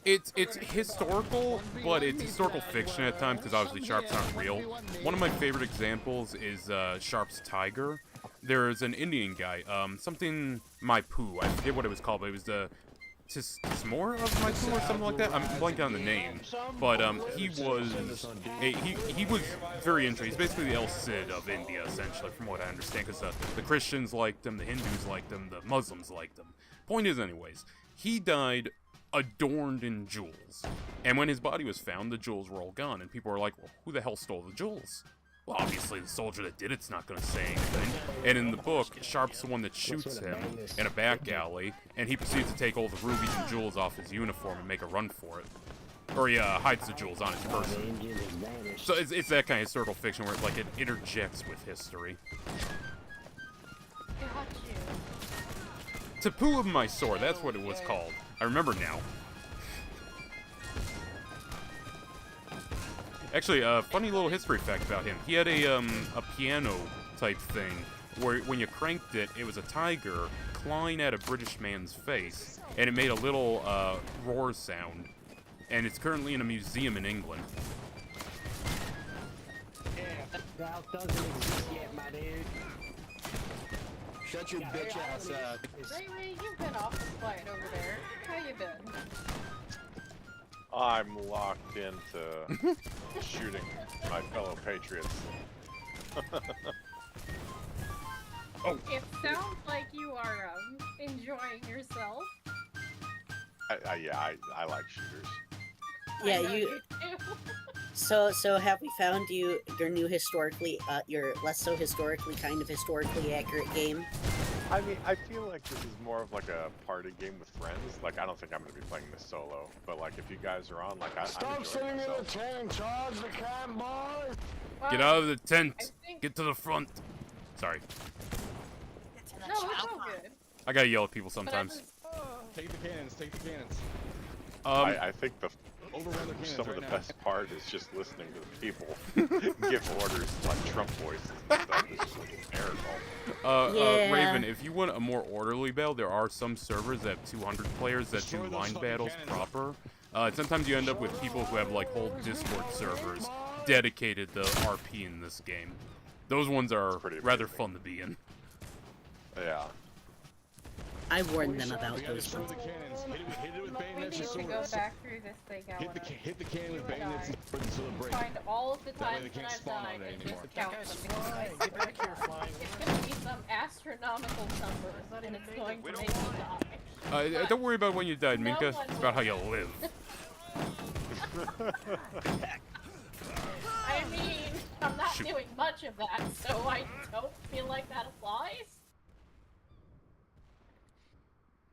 It's historical, but it's historical fiction at times, because obviously Sharp's not real. One of my favorite examples is Sharp's Tiger. There's an Indian guy, something My Poo. I forget what it was called, but it was the Tismore of My Poo or something like that. I'm blanking on the name, but he was very interesting. He's basically the El Cid of India, essentially, from what I understand, because the Christians liked him, the Hindus liked him, the Muslims liked him. Point is, anyways, he died adorned in jewels, and when his body was found, the jewels were all gone, and people were like, "Well, who the hell stole the jewels?" Well, obviously the soldier that did it's not going to say anything. And in the book, Sharp's the one that shoots him in a back alley, and he proceeds to take all the rubies and jewels off his uniform and make a run for it. Or he hides the jewels on his person. So it's that kind of historical fiction where it interjects with history. Tapu of My Sword, that's what it was called. I remember now. Actually, a funny little history fact about him. He had a piano type thing where when you cranked it, it was a tiger clawing at a British man's face, and it made a little roar sound. And it's currently in a museum in England. That doesn't exist yet, my dude. Shut your bitch ass up. Ray, you've been awful quiet over there. How you been? I'm locked into shooting my fellow patriots. Oh. It sounds like you are enjoying yourself. I like shooters. Yeah, you. So have we found your new your less so historically accurate game? I mean, I feel like this is more of like a party game with friends. Like, I don't think I'm gonna be playing this solo, but like if you guys are on, like I'm Stop sitting in the tent and charge the camp, boys! Get out of the tent! Get to the front! Sorry. No, it's all good. I gotta yell at people sometimes. Take the cannons, take the cannons. I think some of the best part is just listening to the people give orders like Trump voices and stuff. It's just hysterical. Raven, if you want a more orderly battle, there are some servers that have 200 players that do line battles proper. Sometimes you end up with people who have like whole Discord servers dedicated to RP in this game. Those ones are pretty rather amazing. fun to be in. Yeah. I warned them about We gotta those destroy ones. the cannons. Hit it with We bayonets need and to go swords. back through this thing, Hit the cannon with You and bayonets and I. swords until it breaks. Find all of the That way times they that can't I've spawn died on it and anymore. just count them. Flying. Get back here, flying. It's gonna be some astronomical number, and it's going to make me die. Don't worry about when you died, No Minka. one It's about how you will. live. I mean, I'm not Shoot. doing much of that, so I don't feel like that applies.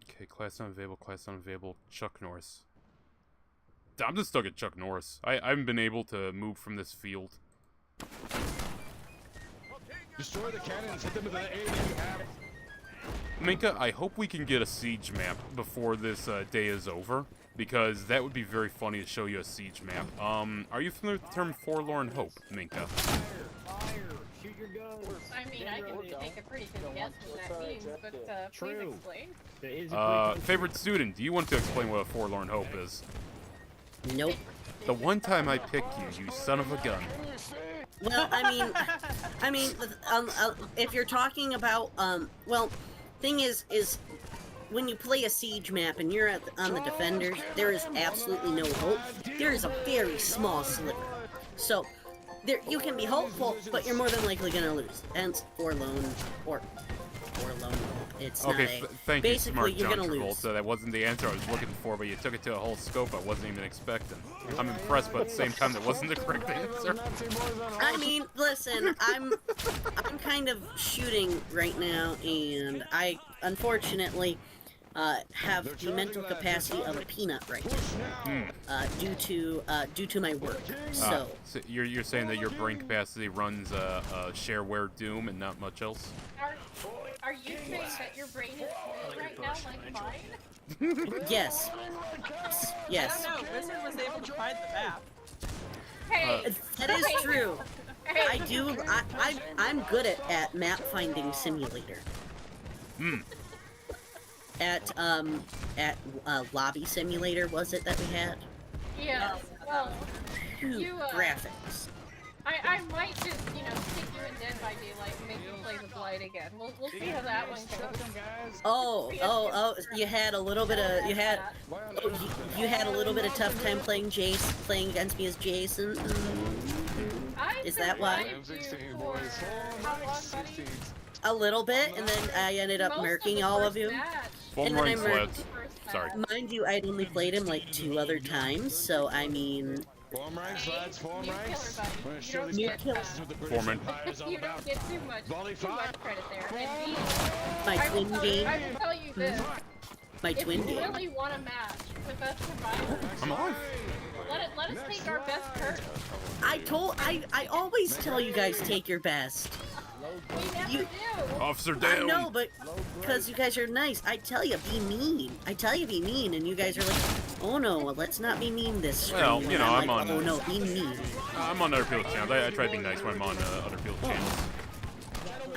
Okay, class not available. Chuck Norris. I'm just stuck at Chuck Norris. I haven't been able to move from this field. Destroy the cannons. Hit them with the aid you have. Minka, I hope we can get a siege map before this day is over, because that would be very funny to show you a siege map. Are you familiar with the term Forlorn Hope, Minka? Fire! Shoot your guns! I mean, I can take a pretty good guess what that means, but please True. explain. There is a pretty Favorite student, do you want to explain what a Forlorn Hope is? Nope. The one time I picked you, you son of a gun. Well, I mean, if you're talking about, well, thing is when you play a siege map and you're on the defenders, there is absolutely no hope. There is a very small sliver. So, there you can be hopeful, but you're more than likely gonna lose. Hence, forlorn hope. It's Okay, not a. thank you, Basically, smart you're John gonna lose. Travolta. That wasn't the answer I was looking for, but you took it to a whole scope I wasn't even expecting. I'm impressed, but at the same time, that wasn't the correct answer. I mean, listen, I'm kind of shooting right now, and I unfortunately have the mental capacity of a peanut right now, due to my work. So you're saying that your brain capacity runs shareware Doom and not much else? Are you saying that your brain is fluid right now, like mine? yes, yes, I don't know. Wizard was able to find the map. Hey, that is true. hey, I do. I'm good at map finding simulator. At lobby simulator, was it that we had? yeah. Well, Phew, You, graphics. I might just, stick you in Dead by Daylight and make you play the Blight again. We'll see how that one goes. Oh! You had a little bit of you had a little bit of tough time playing against me as Jason. Is that why? How long, buddy? A little bit, and then I ended up murking all of you. Phone And then I rings, murked. lads. Sorry. Mind you, I'd only played him like 2 other times, so I mean, Form ranks, lads. Form ranks. We're gonna show these New bastards killer. what the British Foreman. Empire is all You don't about. get too much credit there. And B, my I will twin tell game, you this. my If twin you game. really want a match with us survivors, I'm alive. let us take our best curtain. I always tell you guys take your best. We never You- do. Officer I down. know, but because you guys are nice, I tell you be mean. I tell you be mean, and you guys are like, oh no, let's not be mean this stream. Well, And you know, I'm I'm like, on- oh no, be mean. I'm on other people's channels. I try to be nice when I'm on other people's channels.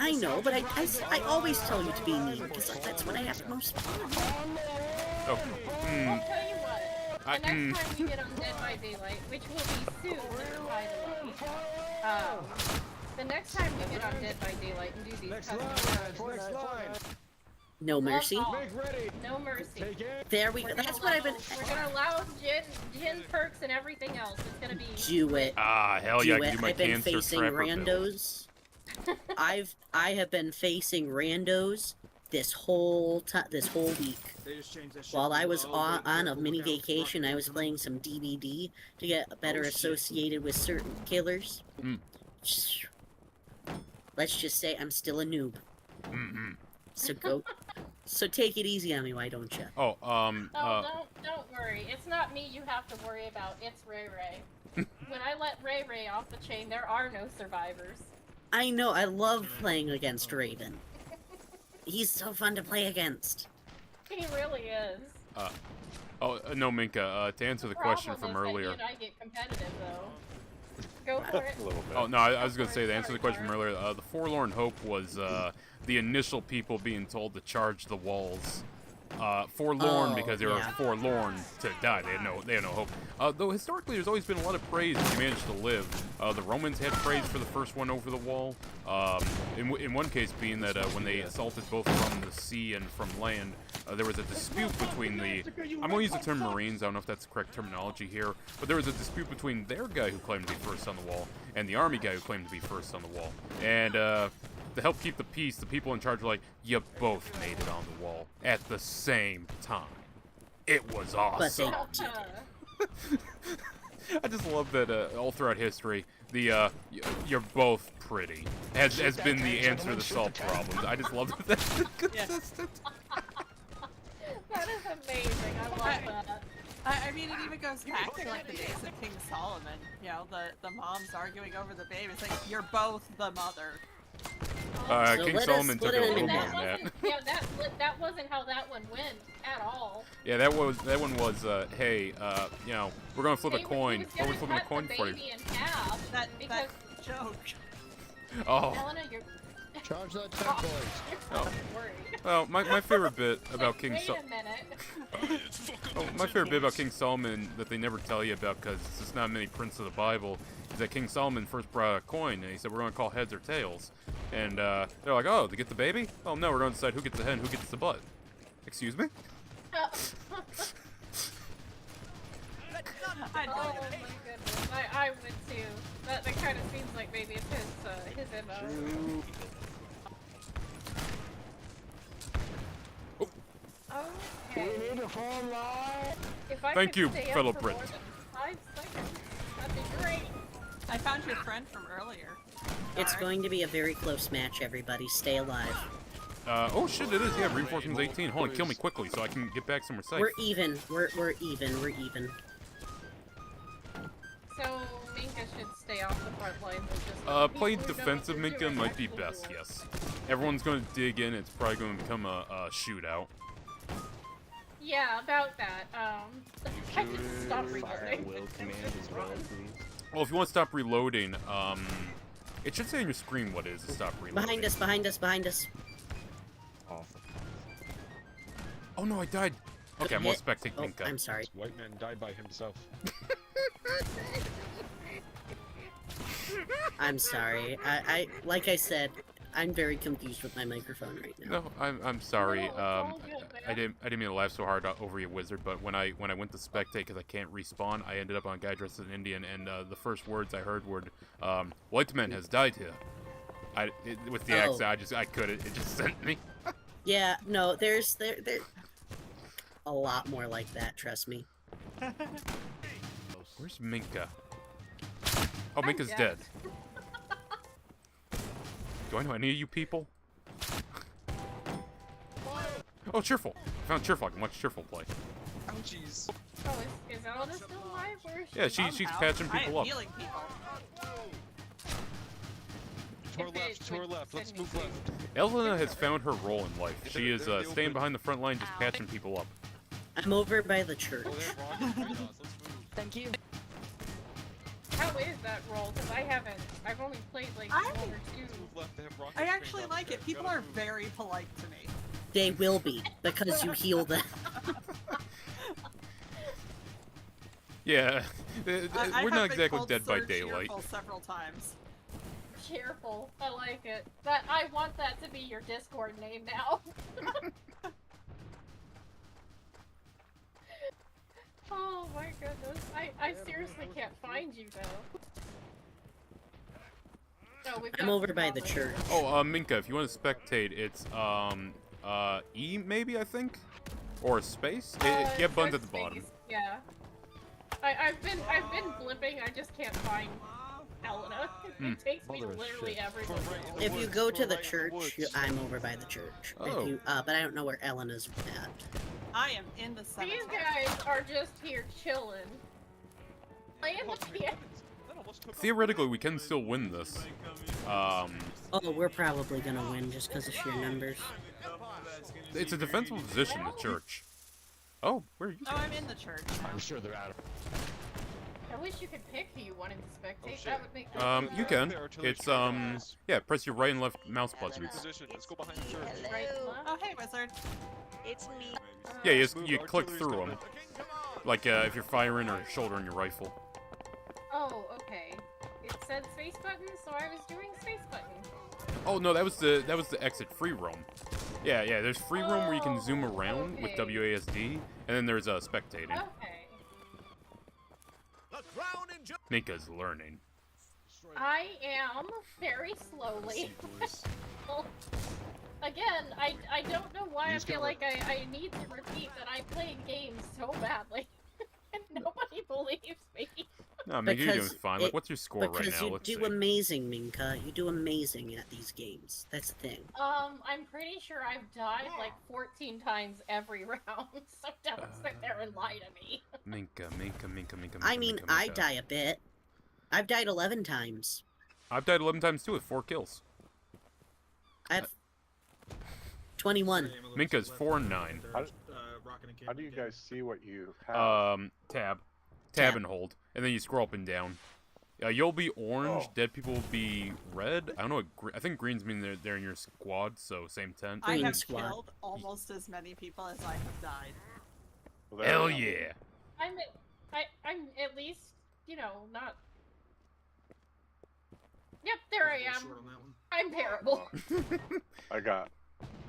I know, but I always tell you to be mean because that's when I have the most fun. Oh. I'll tell you what. I- The next time we get on Dead by Daylight, which will be soon, by the way. The next time we get on Dead by Daylight and do these Next custom line, runs, next line. No mercy. love all. Make ready. No mercy. Take it. There we go. We're gonna That's what I've been. We're gonna allow gin perks and everything else. It's gonna be. Do it. Ah, hell yeah, I Do can it. do my I've been cancer facing trapper build. randos. I have been facing randos this whole week. While I was on a mini vacation, I was playing some DBD to get better associated with certain killers. Let's just say I'm still a noob. So take it easy on me, why don't you? Oh, Don't worry. It's not me you have to worry about. It's Ray Ray. When I let Ray Ray off the chain, there are no survivors. I know, I love playing against Raven. He's so fun to play against. He really is. no, Minka, to answer the question from earlier. I get competitive though. Go for it. A little bit. Oh, no, I was going to say, to answer the question from earlier, the Forlorn Hope was the initial people being told to charge the walls forlorn Oh, because they were yeah. forlorn to die. They had no hope. Though historically, there's always been a lot of praise if you managed to live. The Romans had praise for the first one over the wall. In one case, being that when they assaulted both from the sea and from land, there was a dispute between the. I'm going to use the term Marines. I don't know if that's the correct terminology here, but there was a dispute between their guy who claimed to be first on the wall and the army guy who claimed to be first on the wall. And to help keep the peace, the people in charge were like, "You both made it on the wall at the same time. It was awesome." But they didn't. I just love that all throughout history, the "you're both pretty" has been the answer to solve problems. I just love that that's consistent. That is amazing. I love that. I mean, it even goes back to like the days of King Solomon. You know, the moms arguing over the baby. It's like, you're both the mother. So King let us Solomon split took it a it little in more half. than that. Yeah, that wasn't how that one went at all. Yeah, that one was, hey, you know, we're gonna flip a coin. What are we flipping a coin for? Baby in half. That joke. Oh. Helena, you're. Charge that 10 points. You're worried. Well, my favorite bit about King Wait Solomon. a minute. Oh, my favorite bit about King Solomon that they never tell you about because it's just not many prints of the Bible is that King Solomon first brought a coin and he said we're gonna call heads or tails, and they're like, oh, to get the baby? Oh no, we're gonna decide who gets the head and who gets the butt. Excuse me? Oh my goodness, I would too. That kind of seems like maybe it's his MO. We Okay. need to form line. If I Thank could you, stay up fellow for Brit. more than 5 seconds, that'd be great. I found your friend from earlier. It's going to be a very close match, everybody. Stay alive. Oh shit, it is, yeah, reinforcements 18. Hold on, kill me quickly so I can get back somewhere safe. We're even. We're even. We're even. So Minka should stay off the front lines and just Playing people who know what defensive they're Minka doing might be actually best, do it. yes. Everyone's gonna dig in, it's probably gonna become a shootout. Yeah, about that. I just stop reloading. Will command as well, please. Well, if you want to stop reloading, it should say on your screen what it is to stop reloading. Behind us. Behind us. Behind us. Awesome. Oh no, I died. Okay, I'm gonna spectate Oh, Minka. I'm sorry. This white man died by himself. I'm sorry. I like I said, I'm very confused with my microphone right now. No, I'm sorry. No, it's all good, I man. didn't mean to laugh so hard over you, Wizard. But when I went to spectate because I can't respawn, I ended up on a guy dressed as an Indian, and the first words I heard were, "White man has died here." With the Oh. accent, I couldn't. It just sent me. Yeah, no, there's a lot more like that, trust me. Where's Minka? Oh, Minka's dead. dead. Do I know any of you people? Oh, Cheerful! I found Cheerful. I can watch Cheerful play. Oh, jeez. Oh, is Elena still alive? Where is she? Yeah, she's patching I am people up. healing people. To our If they left, to our would left. Let's send me move to- left. Elena has found her role in life. She is staying behind the front line, just patching people up. I'm over by the church. Oh, they're wrong behind us. Let's move. Thank you. How is that roll? Because I've only played like I- one or Let's two. move left. They have rocket I springs actually out like there. it. People Gotta are move. very polite to me. They will be, because you heal them. Yeah, I we're have not been exactly called dead by Sir daylight. Cheerful several times. Cheerful. I like it. I want that to be your Discord name now. Oh my goodness. I seriously can't find you though. No, we've got I'm over by the Robin. church. Oh, Minka, if you want to spectate, it's E maybe I think, or space. You have buttons at the Space, bottom. Yeah. I've been blipping. I just can't find Elena. It takes me Mother of literally shit. everywhere. If you go to the church, I'm over by the church. Oh. If you, but I don't know where Elena's at. I am in the cemetery. These guys are just here chilling. Playing the piano. That almost took off. Theoretically, we can still win this. Oh, we're probably gonna win just because of sheer numbers. It's a defensible position, the church. Oh, where are you? Oh, I'm in the church. I'm sure they're out of. I wish you could pick who you wanted to spectate. shit. That would make You can. There, artillery It's strike. yeah. Press your right and left mouse Let's buttons. reposition. Let's go behind the church. Right, Hello. left. Oh, hey, wizard. It's me. Yeah, you click through them. Like if you're firing or shouldering your rifle. Oh, okay. It said space button, so I was doing space button. Oh no, that was the exit free roam. Yeah, there's free roam where you can zoom around with WASD, and then there's spectating. Okay. Minka's learning. I am very slowly. Again, I don't know why I feel like I need to repeat that I'm playing games so badly. And nobody believes me. No, Minka, you're doing fine. Like, what's your score right now? Because you do amazing, Minka. You do amazing at these games. That's the thing. I'm pretty sure I've died like 14 times every round, so don't sit there and lie to me. Minka. I mean, I die a bit. I've died 11 times. I've died 11 times too with 4 kills. I have 21. Minka's 4 and 9. How do you guys see what you have? Tab and hold, and then you scroll up and down. You'll be orange. Dead people will be red. I don't know what. I think greens mean they're in your squad, so same tent. I have killed almost as many people as I have died. Well, hell yeah! I'm at least, you know, not. Yep, there I am. I'm terrible.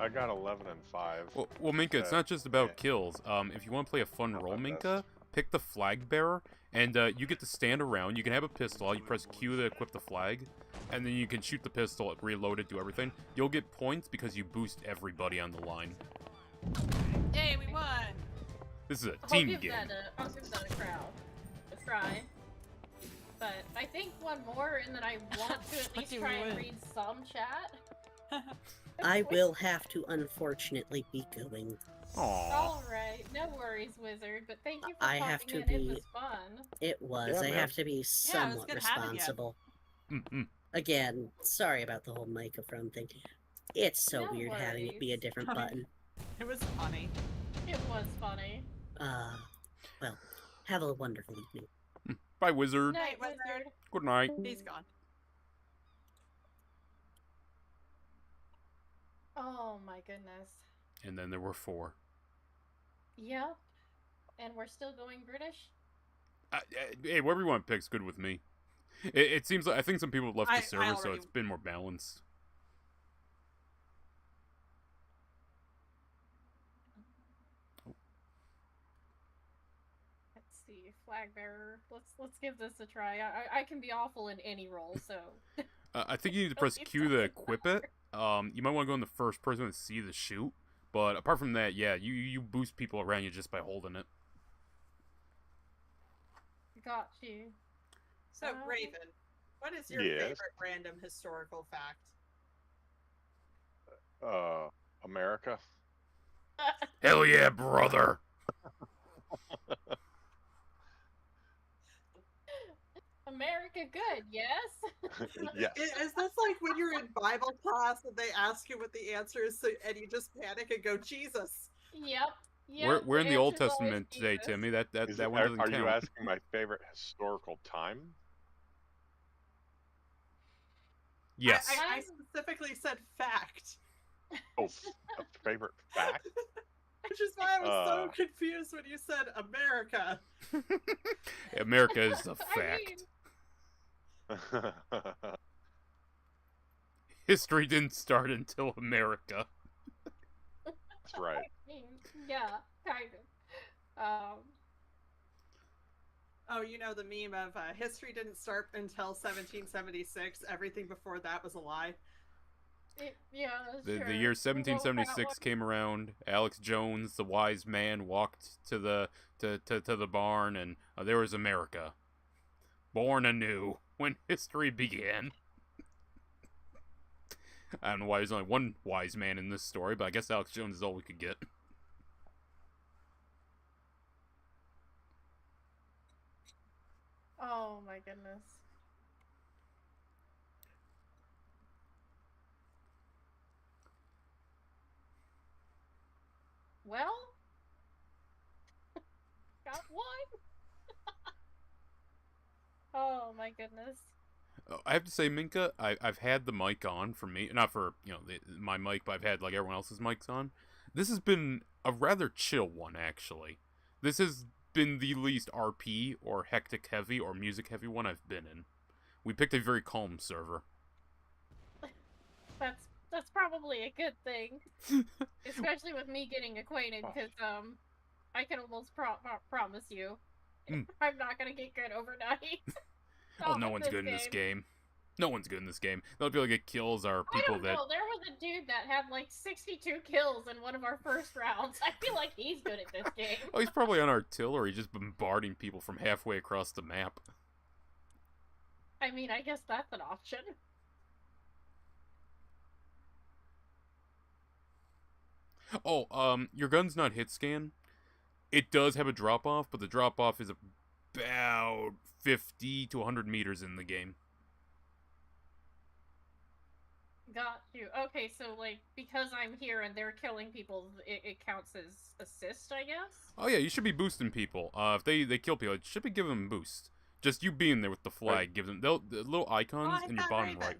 I got 11 and 5. Well, Minka, it's not just about kills. If you want to play a fun role, Minka, pick the flag bearer, and you get to stand around. You can have a pistol. You press Q to equip the flag, and then you can shoot the pistol, reload it, do everything. You'll get points because you boost everybody on the line. Yay, we won! This is a team game. I'll give that a try. But I think one more, and then I want to at least try and read some chat. I will have to unfortunately be going. Alright, no worries, Wizard, but thank you for popping in. It was fun. It was. I have to be somewhat responsible. Again, sorry about the whole microphone thing. It's so weird having it be a different button. It was funny. It was funny. Well, have a wonderful evening. Bye, Wizard. Night, Wizard. Good night. He's gone. Oh my goodness. And then there were 4. Yep. And we're still going British? Hey, whatever you want to pick's good with me. It seems like I think some people have left the server, so it's been more balanced. Let's see, flag bearer. Let's give this a try. I can be awful in any role, so. I think you need to press Q to equip it. You might want to go in the first person to see the shoot. But apart from that, yeah, you boost people around you just by holding it. Got you. So, Raven, what is your favorite random historical fact? America. Hell yeah, brother! America good, yes? Yes. Is this like when you're in Bible class and they ask you what the answer is, and you just panic and go, Jesus? Yep. We're in the Old Testament today, Timmy. That one doesn't count. Are you asking my favorite historical time? Yes. I specifically said fact. Oh, a favorite fact? Which is why I was so confused when you said America. America is a fact. History didn't start until America. That's right. Yeah, kind of. Oh, you know the meme of history didn't start until 1776. Everything before that was a lie. The year 1776 came around. Alex Jones, the wise man, walked to the barn, and there was America, born anew when history began. I don't know why there's only one wise man in this story, but I guess Alex Jones is all we could get. Oh my goodness. Well, got one. Oh my goodness. I have to say, Minka, I've had the mic on for me, not for my mic, but I've had like everyone else's mics on. This has been a rather chill one, actually. This has been the least RP or hectic heavy or music heavy one I've been in. We picked a very calm server. That's probably a good thing, especially with me getting acquainted, because I can almost promise you, I'm not gonna get good overnight. Oh, no one's good in this game. No one's good in this game. The only people that get kills are people that... I don't know, there was a dude that had like 62 kills in one of our first rounds. I feel like he's good at this game. Oh, he's probably on artillery, just bombarding people from halfway across the map. I mean, I guess that's an option. Oh, your gun's not hit scan. It does have a drop-off, but the drop-off is about 50 to 100 meters in the game. Got you. Okay, so, like, because I'm here and they're killing people, it counts as assist, I guess? Oh yeah, you should be boosting people. If they kill people, it should be giving them a boost. Just you being there with the flag gives them... the little icons in your bottom right.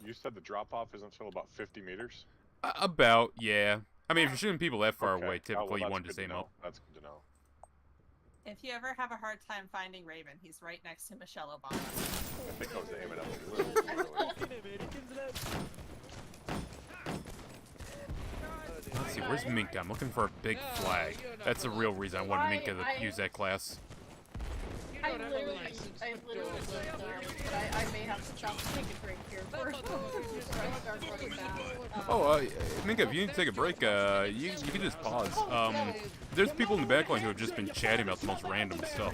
You said the drop-off is until about 50 meters? About, yeah. I mean, if you're shooting people that far away, typically you want to same up. That's good to know. If you ever have a hard time finding Raven, he's right next to Michelle Obama. I think I was aiming at Let's see, where's Minka? I'm looking for a big flag. That's the real reason I want Minka to use that class. I literally lived there, but I may have to stop and take a break here first before I start running back. Oh, Minka, if you need to take a break, you can just pause. There's people in the backline who have just been chatting about the most random stuff.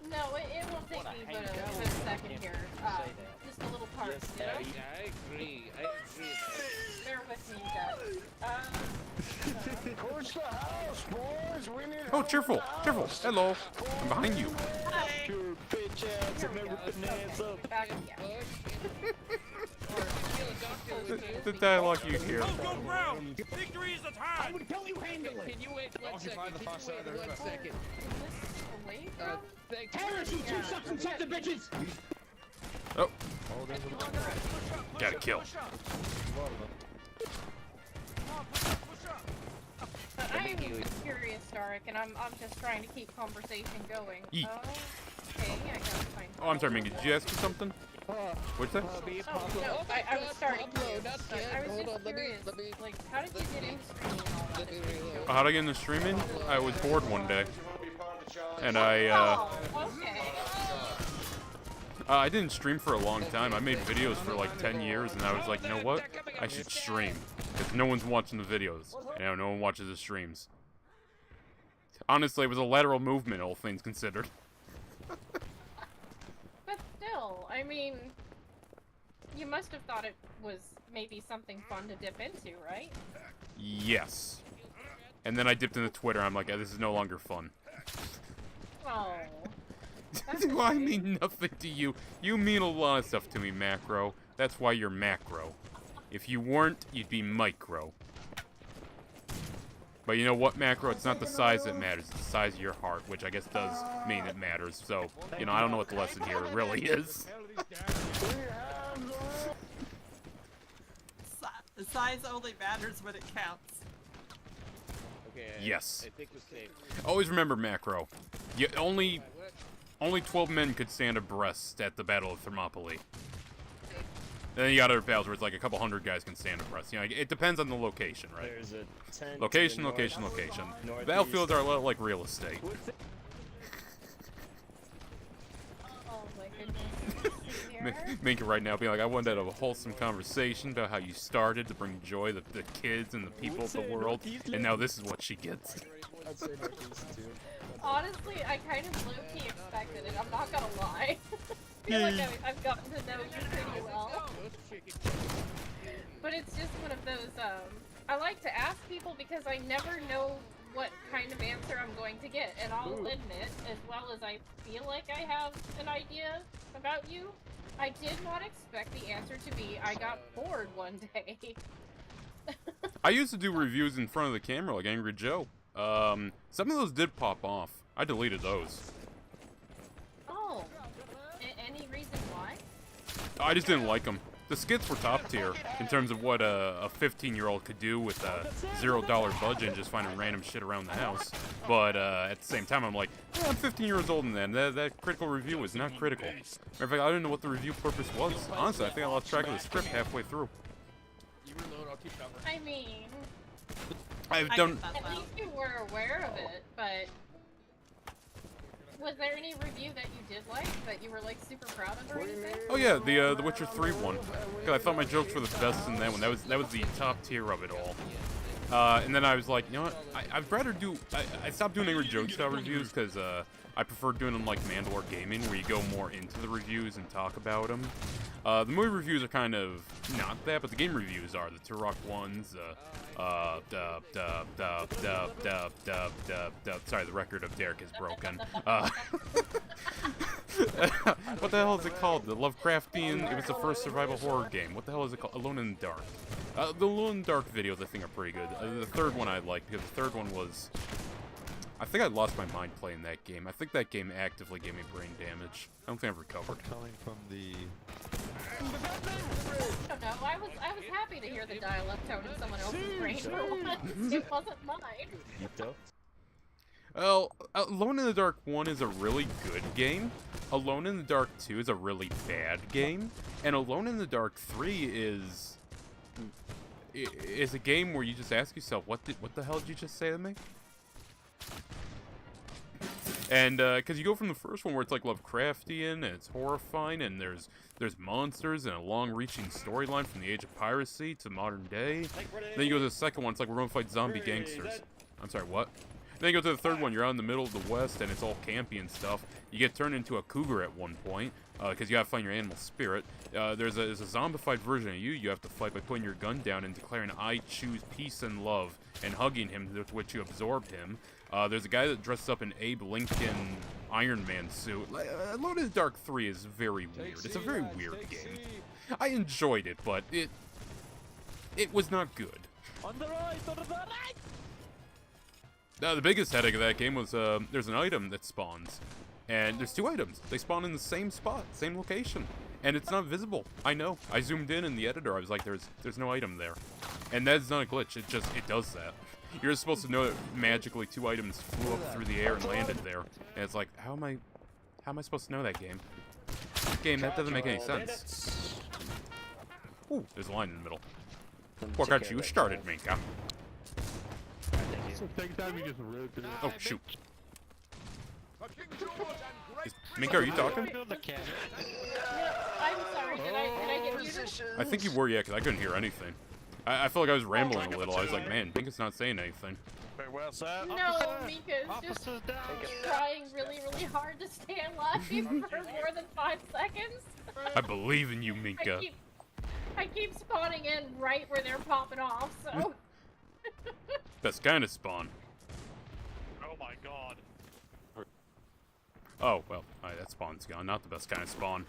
No, it won't take me but a second here. Just a little part. Yes, I agree. Bear with me, guys. Push the house, boys. We need Oh, cheerful! Cheerful! Hello! I'm behind you. your bitch ass and everything ass up. Back The dialogue you hear. Don't go ground! Victory is at hand! Until you handle it. Can you wait 1 second? Can you wait 1 second? away from? Terrorists, you two sucks and sons of bitches! Oh. Gotta kill. I'm curious, Stark, and I'm just trying to keep conversation going. Yeet. Okay, I gotta find. Oh, I'm sorry, Minka. Did you ask me something? What's that? Oh, no, I was starting to. I was just curious, like, how did you get into streaming and all that? How did I get into streaming? I was bored one day. And I didn't stream for a long time. I made videos for like 10 years, and I was like, you know what? I should stream. Because no one's watching the videos. You know, no one watches the streams. Honestly, it was a lateral movement, all things considered. But still, I mean, you must have thought it was maybe something fun to dip into, right? Yes. And then I dipped into Twitter, I'm like, this is no longer fun. Oh. Well, I mean nothing to you. You mean a lot of stuff to me, Macro. That's why you're Macro. If you weren't, you'd be Micro. But you know what, Macro? It's not the size that matters. It's the size of your heart, which I guess does mean it matters. So, you know, I don't know what the lesson here really is. The size only matters when it counts. Okay, Yes. I think we're safe. Always remember, Macro. Only 12 men could stand abreast at the Battle of Thermopylae. Then you got other battles where it's like a couple hundred guys can stand abreast. You know, it depends on the location, right? There's a tent Location, to the location, north, location. northeast. Battlefields are a lot like real estate. Oh my goodness. Minka right now being like, I wanted to have a wholesome conversation about how you started to bring joy to the kids and the people of the world, and now this is what she gets. I'd say northeast too. Honestly, I kind of low-key expected it, I'm not gonna lie. I feel like I've gotten to know you pretty well. But it's just one of those, I like to ask people because I never know what kind of answer I'm going to get. And I'll admit, as well as I feel like I have an idea about you, I did not expect the answer to be, I got bored one day. I used to do reviews in front of the camera like Angry Joe. Some of those did pop off. I deleted those. Oh. Any reason why? I just didn't like them. the skits were top tier in terms of what a 15-year-old could do with a $0 budget and just finding random shit around the house. But at the same time, I'm like, yeah, I'm 15 years old, and then that critical review was not critical. Matter of fact, I didn't know what the review purpose was. Honestly, I think I lost track of the script halfway through. You reload, I'll keep cover. I mean, I've done. at least you were aware of it, but was there any review that you did like that you were like super proud of or anything? Oh yeah, the Witcher 3 one. I thought my jokes were the best in that one. That was the top tier of it all. And then I was like, you know what? I'd rather do. I stopped doing angry joke style reviews because I prefer doing them like Mandalore Gaming, where you go more into the reviews and talk about them. The movie reviews are kind of not that, but the game reviews are. The Turok ones. Sorry, the record of Derek is broken. What the hell is it called? The Lovecraftian. It was the first survival horror game. What the hell is it called? Alone in the Dark. The Alone in the Dark videos I think are pretty good. The third one I like because the third one was. I think I lost my mind playing that game. I think that game actively gave me brain damage. I don't think I've recovered. Coming from the. I don't know. I was happy to hear the dial-up tone in someone else's brain for once. It wasn't mine. Well, Alone in the Dark 1 is a really good game. Alone in the Dark 2 is a really bad game. And Alone in the Dark 3 is a game where you just ask yourself, what the hell did you just say to me? And because you go from the first one where it's like Lovecraftian and it's horrifying and there's monsters and a long-reaching storyline from the age of piracy to modern day. Then you go to the second one, it's like we're gonna fight zombie gangsters. I'm sorry, what? Then you go to the third one, you're out in the middle of the West and it's all campy and stuff. You get turned into a cougar at one point because you gotta find your animal spirit. There's a zombified version of you have to fight by putting your gun down and declaring I choose peace and love and hugging him, to which you absorb him. There's a guy that dresses up in Abe Lincoln Iron Man suit. Alone in the Dark 3 is very weird. It's a very weird game. I enjoyed it, but it was not good. On the right, on the right! The biggest headache of that game was there's an item that spawns. And there's two items. They spawn in the same spot, same location. And it's not visible. I know. I zoomed in the editor. I was like, there's no item there. And that's not a glitch. It does that. You're supposed to know that magically two items flew up through the air and landed there. And it's like, how am I supposed to know that game? Game, that doesn't make any sense. Ooh, there's a line in the middle. What got you started, Minka? Oh, shoot. Minka, are you talking? I'm sorry, did I get muted? I think you were, yeah, because I couldn't hear anything. I felt like I was rambling a little. I was like, man, Minka's not saying anything. Well said. No, Minka's just trying really, really hard to stay alive for more than 5 seconds. I believe in you, Minka. I keep spawning in right where they're popping off, so... Best kind of spawn. Oh my god. Oh, well, that spawn's gone. Not the best kind of spawn.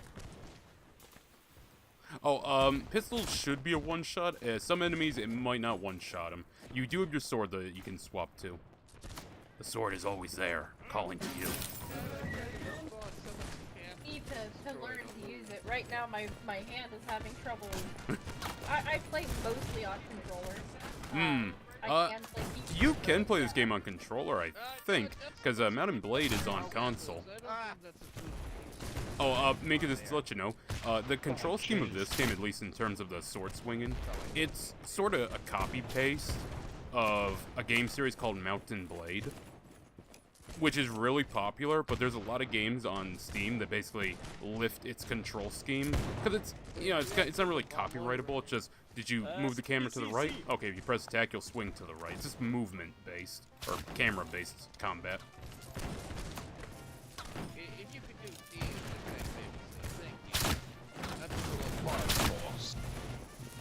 Oh, pistols should be a one-shot. Some enemies, it might not one-shot them. You do have your sword that you can swap to. The sword is always there, calling to you. Need to learn to use it. Right now, my hand is having trouble. I play mostly on controllers. You can play this game on controller, I think, because Mount and Blade is on console. Oh, Minka, just to let you know, the control scheme of this game, at least in terms of the sword swinging, it's sort of a copy-paste of a game series called Mount and Blade, which is really popular, but there's a lot of games on Steam that basically lift its control scheme, because it's, you know, it's not really copyrightable. It's just, did you move the camera to the right? Okay, if you press attack, you'll swing to the right. It's just movement-based, or camera-based combat. If you could do D, thank you. That's a little far, boss.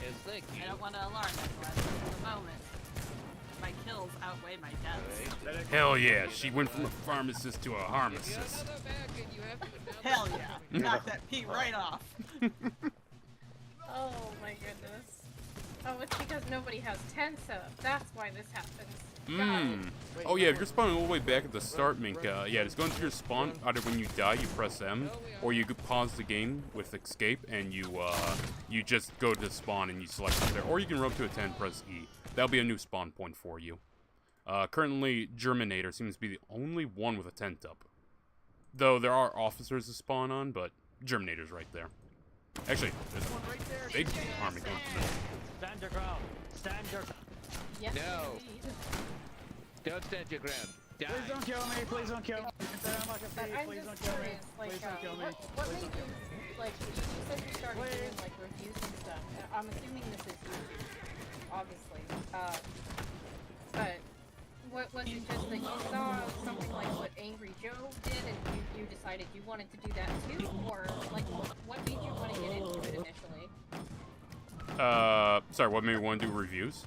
Yes, thank you. I don't want to alarm anyone for the moment. My kills outweigh my deaths. Hell yeah, she went from a pharmacist to a harmacist. Hell yeah. Knock that P right off. Oh my goodness. Oh, it's because nobody has tents up. That's why this happens. Got it. Oh yeah, if you're spawning all the way back at the start, Minka, yeah, just go into your spawn. Either when you die, you press M, or you could pause the game with escape, and you just go to spawn and you select it there. Or you can run up to a tent, press E. That'll be a new spawn point for you. Currently, Germinator seems to be the only one with a tent up. Though there are officers to spawn on, but Germinator's right there. Actually, there's one right there. Big army going from there. Stand your ground. Stand your ground. Yes, No. indeed. Don't stand your ground. Die. Please don't kill me. Please don't kill me. But I'm Please don't just kill me. curious, like, Please don't kill me. what made you, like, you said you started doing, like, reviews and stuff. I'm assuming this is you, obviously. But what was it just that you saw something like what Angry Joe did and you decided you wanted to do that too? Or, like, what made you want to get into it initially? Sorry, what made me want to do reviews?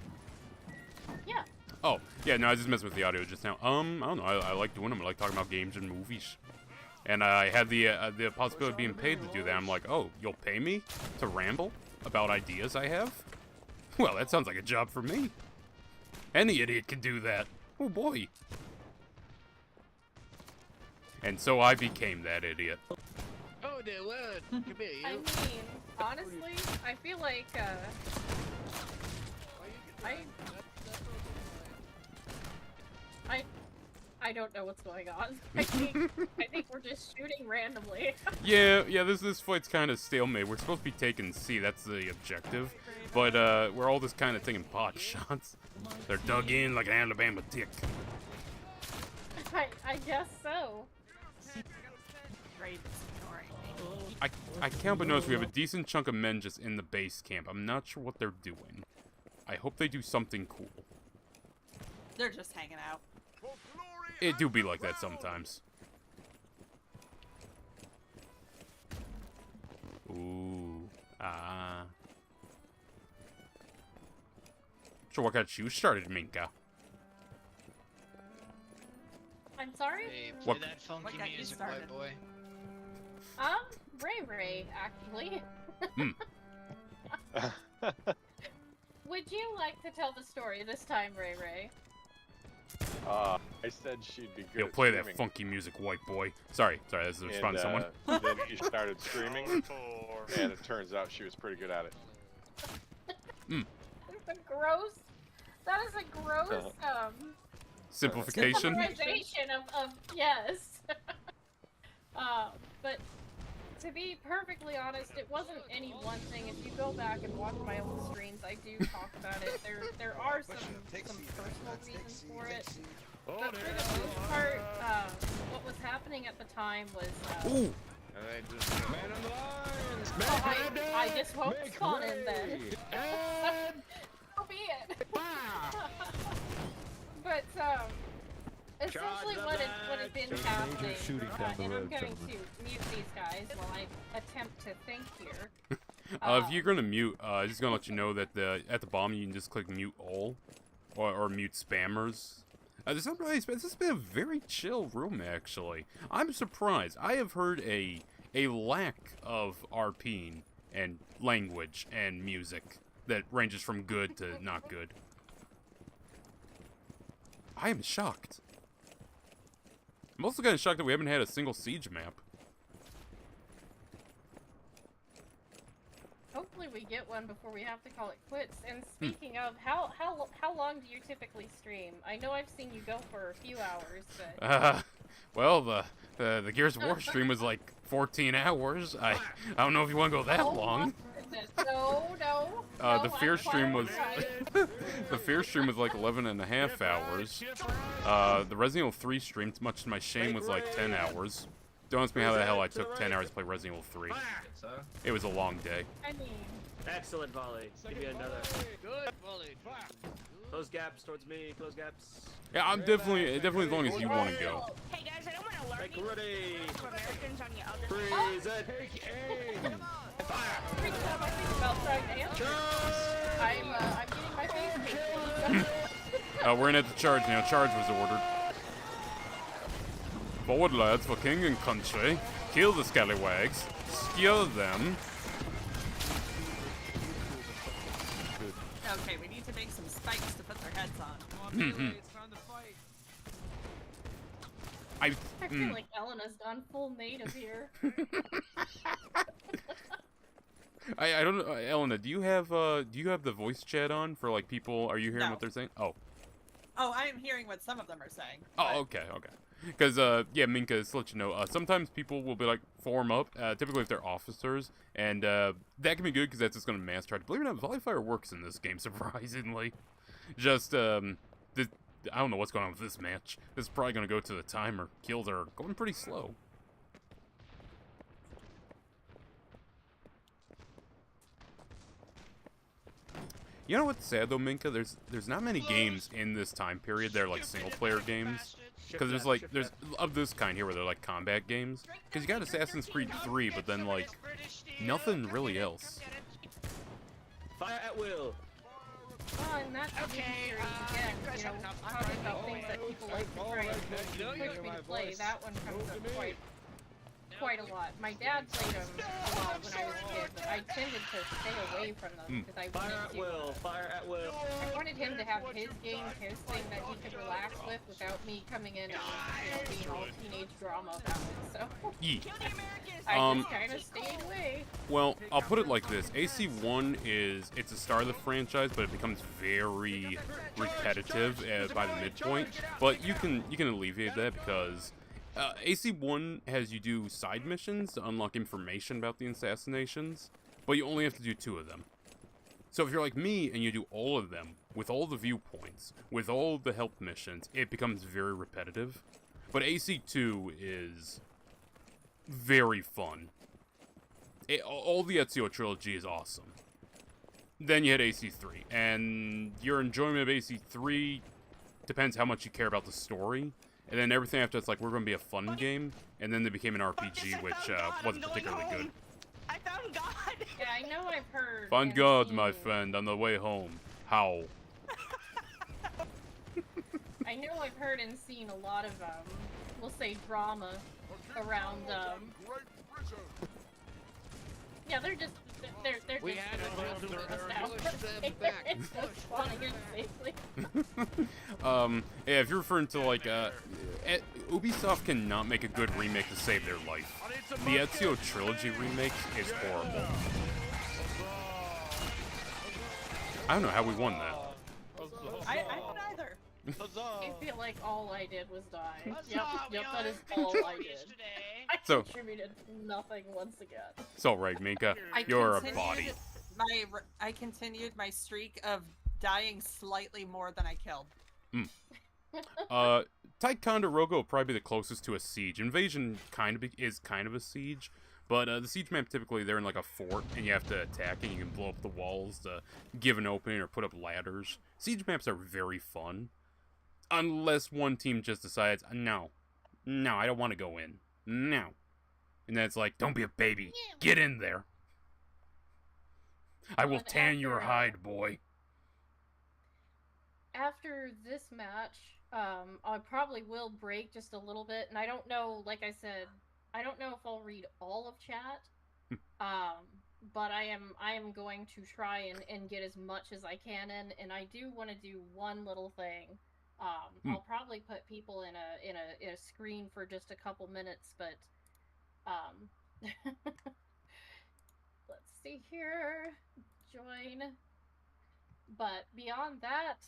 Yeah. Oh, yeah, no, I was just messing with the audio just now. I don't know, I like doing them. I like talking about games and movies. And I had the possibility of being paid to do that. I'm like, oh, you'll pay me to ramble about ideas I have? Well, that sounds like a job for me. Any idiot can do that. Oh, boy. And so I became that idiot. Oh, no, come here, you. I mean, honestly, I feel like, I don't know what's going on. I think we're just shooting randomly. Yeah, this fight's kind of stalemate. We're supposed to be taking C, that's the objective. But, we're all just kind of taking pot shots. They're dug in like an Alabama dick. I guess so. I can't but notice we have a decent chunk of men just in the base camp. I'm not sure what they're doing. I hope they do something cool. They're just hanging out. It do be like that sometimes. Ooh. Ah. Sure, what got you started, Minka? I'm sorry? Hey, play What? that funky What got you music, started? white boy. Ray, actually. Uh, Would you like to tell the story this time, Ray? I said she'd be good Yo, at play that screaming, funky music, white boy. Sorry, this is a response to someone. then she started screaming, and it turns out she was pretty good at it. That's a gross. That is a gross Simplification? summarization of yes. But to be perfectly honest, it wasn't any one thing. If you go back and watch my old streams, I do talk about it. There are some personal reasons for it. But for the most part, what was happening at the time was Ooh! Man on the line. I just won't spawn in then. And So be it. But essentially what had been happening, and I'm going to mute these guys while I attempt to think here. If you're gonna mute, just gonna let you know that at the bottom you can just click mute all, or mute spammers. This has been a very chill room, actually. I'm surprised. I have heard a lack of RPing and language and music that ranges from good to not good. I am shocked. I'm also kind of shocked that we haven't had a single siege map. Hopefully we get one before we have to call it quits. And speaking of, how long do you typically stream? I know I've seen you go for a few hours, but Well, the Gears of War stream was like 14 hours. I don't know if you want to go that long. No. The Fear stream was the Fear stream was like 11.5 hours. The Resident Evil 3 stream, much to my shame, was like 10 hours. Don't ask me how the hell I took 10 hours to play Resident Evil 3. It was a long day. I mean, Excellent volley. Give me another. Good volley. Close gaps towards me. Close gaps. Yeah, I'm definitely as long as you want to go. Hey guys, I don't want to learn Make ready. Americans on the other Freeze it. take aim. every time I think about trying to answer, I'm getting my face kicked. We're in at the charge now. Charge was ordered. Forward, lads, for king and country. Kill the scallywags. Skewer them. Okay, we need to make some spikes to put their heads on. Come on, melee, it's time to fight. I feel like Elena's gone full native here. I don't know, Elena. Do you have the voice chat on for like people? Are you hearing what they're saying? Oh. Oh, I am hearing what some of them are saying. Oh, okay. Because, yeah, Minka, just to let you know, sometimes people will be, like, form up, typically if they're officers, and, that can be good because that's just going to mass charge. Believe it or not, Volley Fire works in this game, surprisingly. Just, I don't know what's going on with this match. This is probably going to go to the timer. Kills are going pretty slow. You know what's sad though, Minka? There's not many games in this time period that are like single player games. Because there's of this kind here where they're like combat games. Because you got Assassin's Creed 3, but then like nothing really else. Fire at will. Oh, and that's okay. Again, you know, talking about things that people like to try and push me to play. That one comes up quite a lot. My dad played them a lot when I was a kid, but I tended to stay away from them because I wanted him to have his game, his thing that he could relax with without me coming in and being all teenage drama about it. So I just kind of stayed away. Well, I'll put it like this: AC1 it's a start of the franchise, but it becomes very repetitive by the midpoint. But you can alleviate that because AC1 has you do side missions to unlock information about the assassinations, but you only have to do 2 of them. So if you're like me and you do all of them, with all the viewpoints, with all the help missions, it becomes very repetitive. But AC2 is very fun. All the Ezio trilogy is awesome. Then you hit AC3, and your enjoyment of AC3 depends how much you care about the story. And then everything after it's like, we're going to be a fun game. And then they became an RPG, which wasn't particularly good. I found God! Yeah, I know I've heard. Find God, my friend, on the way home. How? I know I've heard and seen a lot of, we'll say drama around, yeah, they're just We just had to doing push us them, now. push them back, It's push just funny and safely. Yeah, if you're referring to, like, Ubisoft cannot make a good remake to save their life. The Ezio Trilogy remake is horrible. I don't know how we won that. I don't either. I feel like all I did was die. Yep, that is all I did. I So- contributed nothing once again. It's alright, Minka. You're a body. I continued my streak of dying slightly more than I killed. Ticonderoga will probably be the closest to a siege. Invasion is kind of a siege, but the siege map typically they're in like a fort and you have to attack and you can blow up the walls to give an opening or put up ladders. Siege maps are very fun, unless one team just decides, no, I don't want to go in, no, and then it's like, don't be a baby, get in there. I will tan your hide, boy. After this match, I probably will break just a little bit, and I don't know, like I said, I don't know if I'll read all of chat, but I am going to try and get as much as I can in, and I do want to do one little thing. I'll probably put people in a screen for just a couple minutes, but let's see here, join. But beyond that,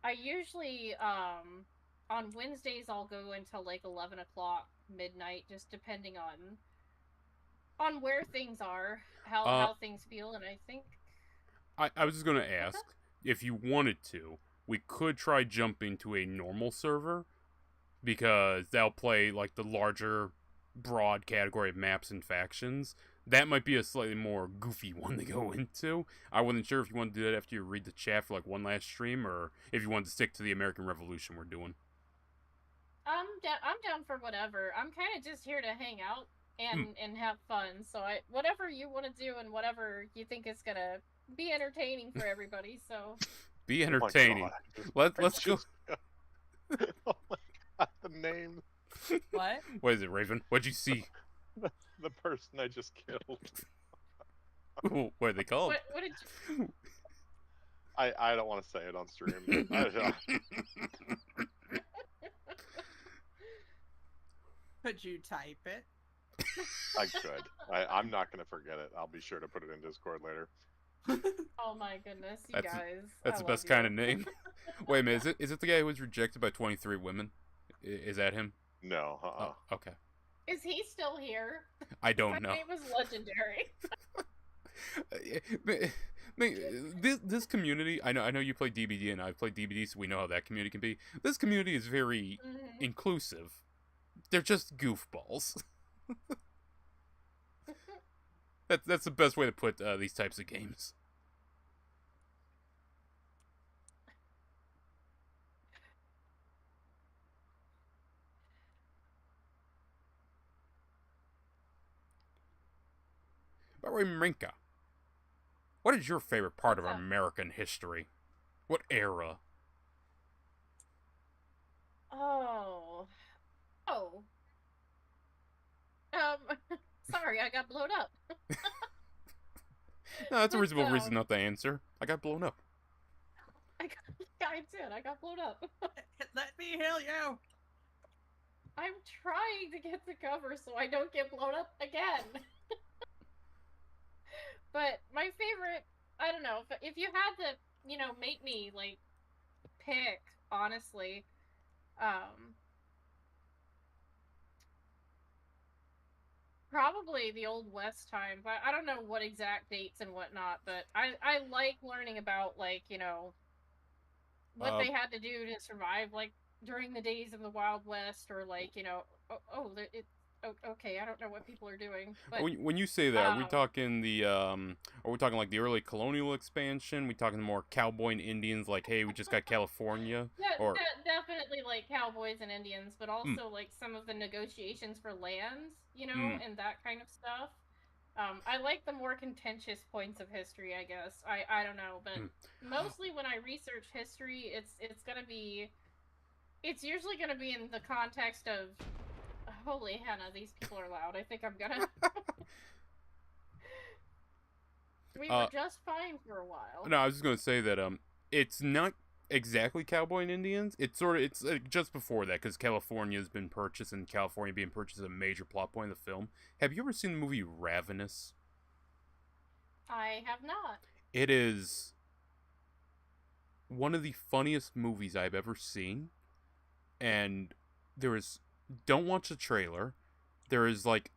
I usually on Wednesdays I'll go until like 11 o'clock midnight, just depending on where things are, how things feel, and I think I was just gonna ask if you wanted to, we could try jumping to a normal server because they'll play like the larger, broad category of maps and factions. That might be a slightly more goofy one to go into. I wasn't sure if you wanted to do that after you read the chat for like one last stream, or if you wanted to stick to the American Revolution we're doing. I'm down for whatever. I'm kind of just here to hang out and have fun. So whatever you want to do and whatever you think is gonna be entertaining for everybody. So be entertaining. Let's go. Oh my god, the name. What? What is it, Raven? What'd you see? The person I just killed. What are they called? What did you... I don't want to say it on stream. Could you type it? I could. I'm not going to forget it. I'll be sure to put it in Discord later. Oh my goodness, you guys. That's the best kind of name. Wait a minute, is it the guy who was rejected by 23 women? Is that him? No, Oh, okay. Is he still here? I don't know. My name was legendary. This community, I know you play DBD and I've played DBD, so we know how that community can be. This community is very inclusive. They're just goofballs. That's the best way to put these types of games. By the way, Minka, what is your favorite part of American history? What era? Oh. Sorry, I got blown up. No, that's a reasonable reason not to answer. I got blown up. I got blown up. Let me heal you. I'm trying to get to cover so I don't get blown up again. But my favorite, I don't know, if you had to, make me, like, pick, honestly, probably the Old West time, but I don't know what exact dates and whatnot, but I like learning about, like, what they had to do to survive, like, during the days of the Wild West, or, like, okay, I don't know what people are doing. But, when you say that, are we talking are we talking like the early colonial expansion? We talking more cowboy and Indians, like, hey, we just got California? Or definitely like cowboys and Indians, but also like some of the negotiations for lands, and that kind of stuff. I like the more contentious points of history, I guess. I don't know, but mostly when I research history, it's usually gonna be in the context of, holy Hannah, these people are loud. I think I'm gonna... We were just fine for a while. No, I was just gonna say that it's not exactly cowboy and Indians. It's just before that, because California has been purchased, and California being purchased is a major plot point of the film. Have you ever seen the movie Ravenous? I have not. It is one of the funniest movies I've ever seen, and don't watch the trailer. There is, like,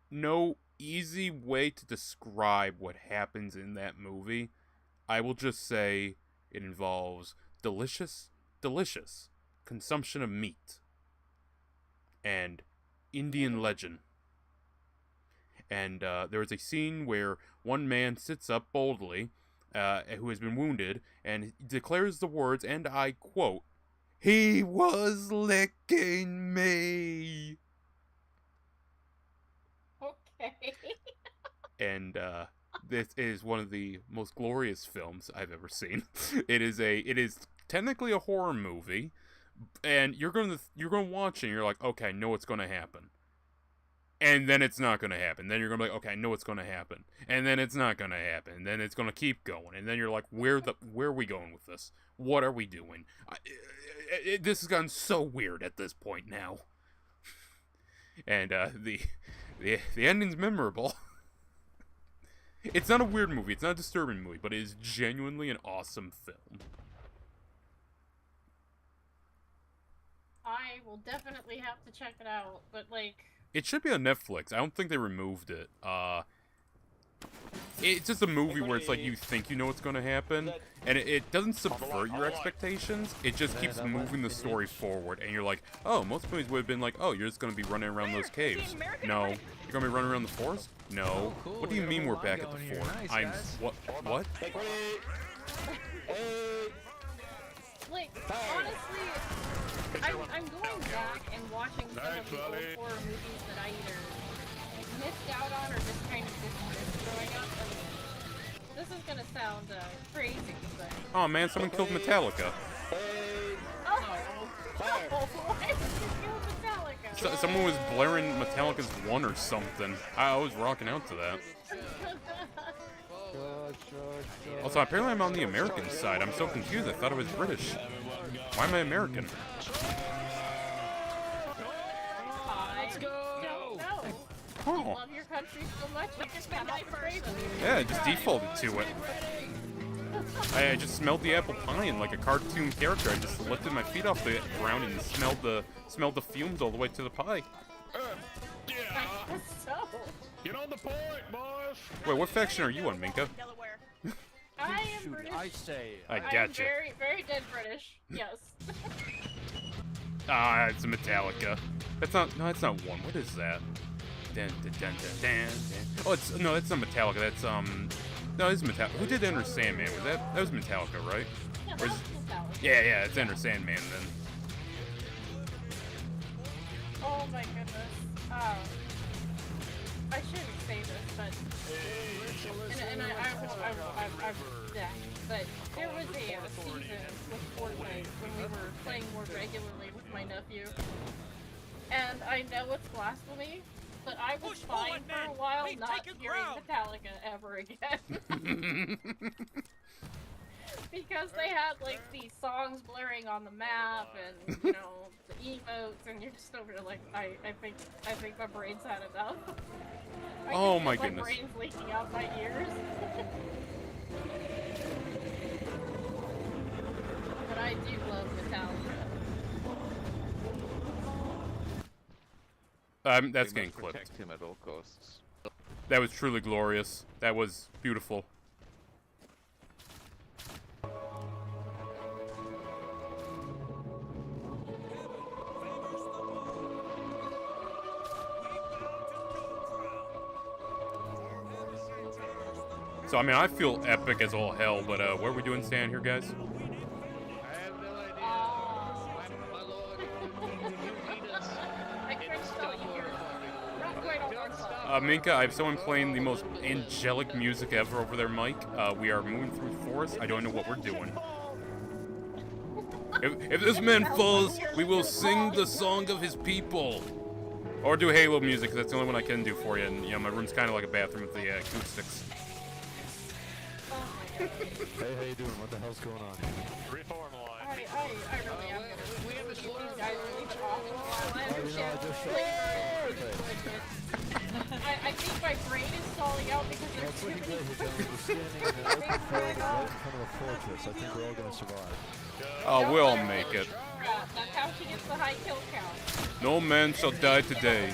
no easy way to describe what happens in that movie. I will just say it involves delicious consumption of meat and Indian legend. And there is a scene where one man sits up boldly, who has been wounded, and declares the words, and I quote, "He was licking me." Okay. And this is one of the most glorious films I've ever seen. It is technically a horror movie, and you're gonna watch it and you're like, okay, I know what's gonna happen. And then it's not gonna happen. Then you're gonna be like, okay, I know what's gonna happen. And then it's not gonna happen. And then it's gonna keep going. And then you're like, where are we going with this? What are we doing? This has gotten so weird at this point now. And the ending's memorable. It's not a weird movie. It's not a disturbing movie, but it is genuinely an awesome film. I will definitely have to check it out, but, like... It should be on Netflix. I don't think they removed it. It's just a movie where it's like you think you know what's going to happen, and it doesn't subvert your expectations. It just keeps moving the story forward, and you're like, oh, most movies would have been like, oh, you're just going to be running around those caves. No. You're going to be running around the forest? No. What do you mean we're back at the fort? What? Like, honestly, I'm going back and watching some of the old horror movies that I either missed out on or just kind of dismissed growing up. And this is gonna sound crazy, but... Oh man, someone killed Metallica. Oh! Why did you kill Metallica? Someone was blaring Metallica's One or something. I was rocking out to that. Also, apparently I'm on the American side. I'm so confused. I thought I was British. Why am I American? Let's go. Don't know. Oh. You love your country so much, you can spend diapers. Yeah, I just defaulted to it. I just smelled the apple pie and like a cartoon character. I just lifted my feet off the ground and smelled the fumes all the way to the pie. So. Get on the point, boys. Wait, what faction are you on, Minka? I am British. I say. I am gotcha. very, very dead British. Yes. Ah, it's a Metallica. That's not. No, that's not one. What is that? Dun, dun, dun, dun, dun, dun. Oh, it's no. That's not Metallica. That's No, it's Metallica. Who did Enter Sandman? Was that was Metallica, right? Yeah, Or is- Metallica. yeah, it's Enter Sandman then. Oh my goodness. I shouldn't say this, but yeah, but there was a season with Fortnite when we were playing more regularly with my nephew, and I know it's blasphemy, but I was fine for a while not hearing Metallica ever again. Because they had like these songs blaring on the map and you know the emotes, and you're just over there like I think my brain's had enough. I Oh can my feel goodness. My brain's leaking out my ears. But I do love Metallica. That's getting clipped. Protect him at all costs. That was truly glorious. That was beautiful. So, I mean, I feel epic as all hell, but what are we doing standing here, guys? I have no idea. My lord, you need us. I couldn't tell you you're not quite on our side. Minka, I have someone playing the most angelic music ever over their mic. We are moving through forest. I don't know what we're doing. If this man falls, we will sing the song of his people. Or do Halo music, 'cause that's the only one I can do for you. And, you know, my room's kind of like a bathroom with the acoustics. Hey, how you doing? What the hell's going on? Reform line. I really am gonna we have a keep slur. these guys really awful while I Oh, you know, understand I just I think my brain is stalling out because Well, there's it's too looking many good. We're standing in an open field right in front of a fortress. I think we're all gonna survive. Oh, we'll make it. crap. That's how she gets the high kill count. No man shall die today,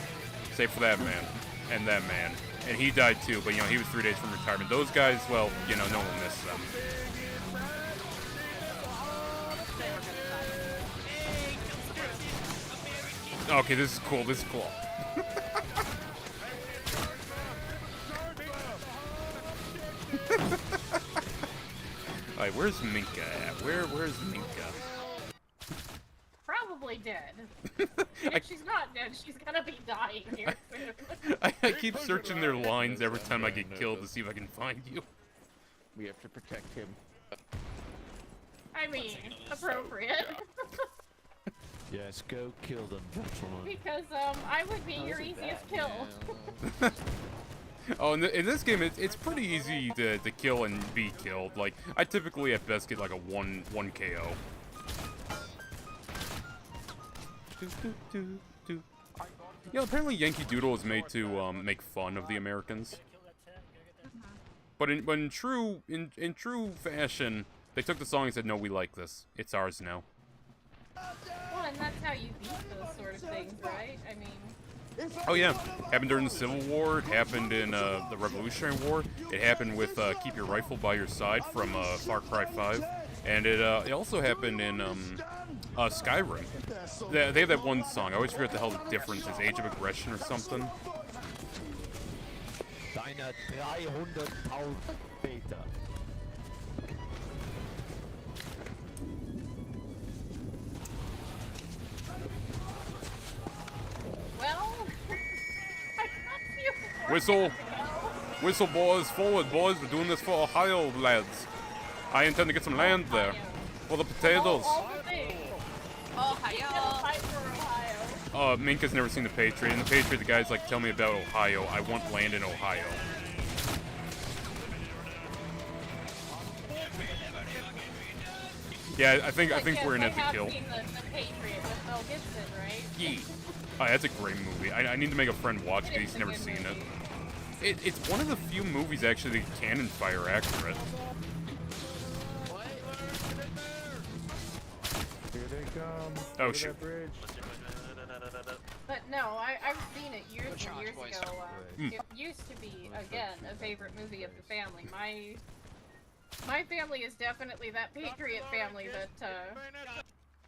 save for that man and that man. And he died too, but you know, he was 3 days from retirement. Those guys, well, you know, no one will miss them. Okay, this is cool, this is cool. Alright, where's Minka at? Where's Minka? Probably dead. And if she's not dead, she's gonna be dying here soon. I keep searching their lines every time I get killed to see if I can find you. We have to protect him. I mean, appropriate. Yes, go kill them, gentlemen. Because, I would be your easiest kill. Oh, in this game, it's pretty easy to kill and be killed. Like, I typically at best get like a 1 KO. Yeah, apparently Yankee Doodle is made to make fun of the Americans. But in true fashion, they took the song and said, "No, we like this. It's ours now." Well, and that's how you beat those sort of things, right? I mean... Oh yeah, happened during the Civil War. It happened in the Revolutionary War. It happened with "Keep Your Rifle by Your Side" from Far Cry 5, and it also happened in Skyrim. They have that one song. I always forget the hell the difference is. Age of Aggression or something. Deine 300.000 Meter. Well... I got you. Whistle! Whistle, boys! Forward, boys! We're doing this for Ohio, lads. I intend to get some land there. For the potatoes. All the things. Ohio. Fight for Ohio. Minka's never seen The Patriot. In The Patriot, the guy's like, tell me about Ohio. I want land in Ohio. Yeah, I think Yes, we're gonna I have to kill. Seen the Patriot with Mel Gibson, right? Yeah. Oh, that's a great movie. I need to make a friend watch it. He's never seen it. It's one of the few movies actually that cannon fire accurate. Here they come. Oh shoot. But no, I've seen it years and years ago. It used to be, again, a favorite movie of the family. My family is definitely that Patriot family that,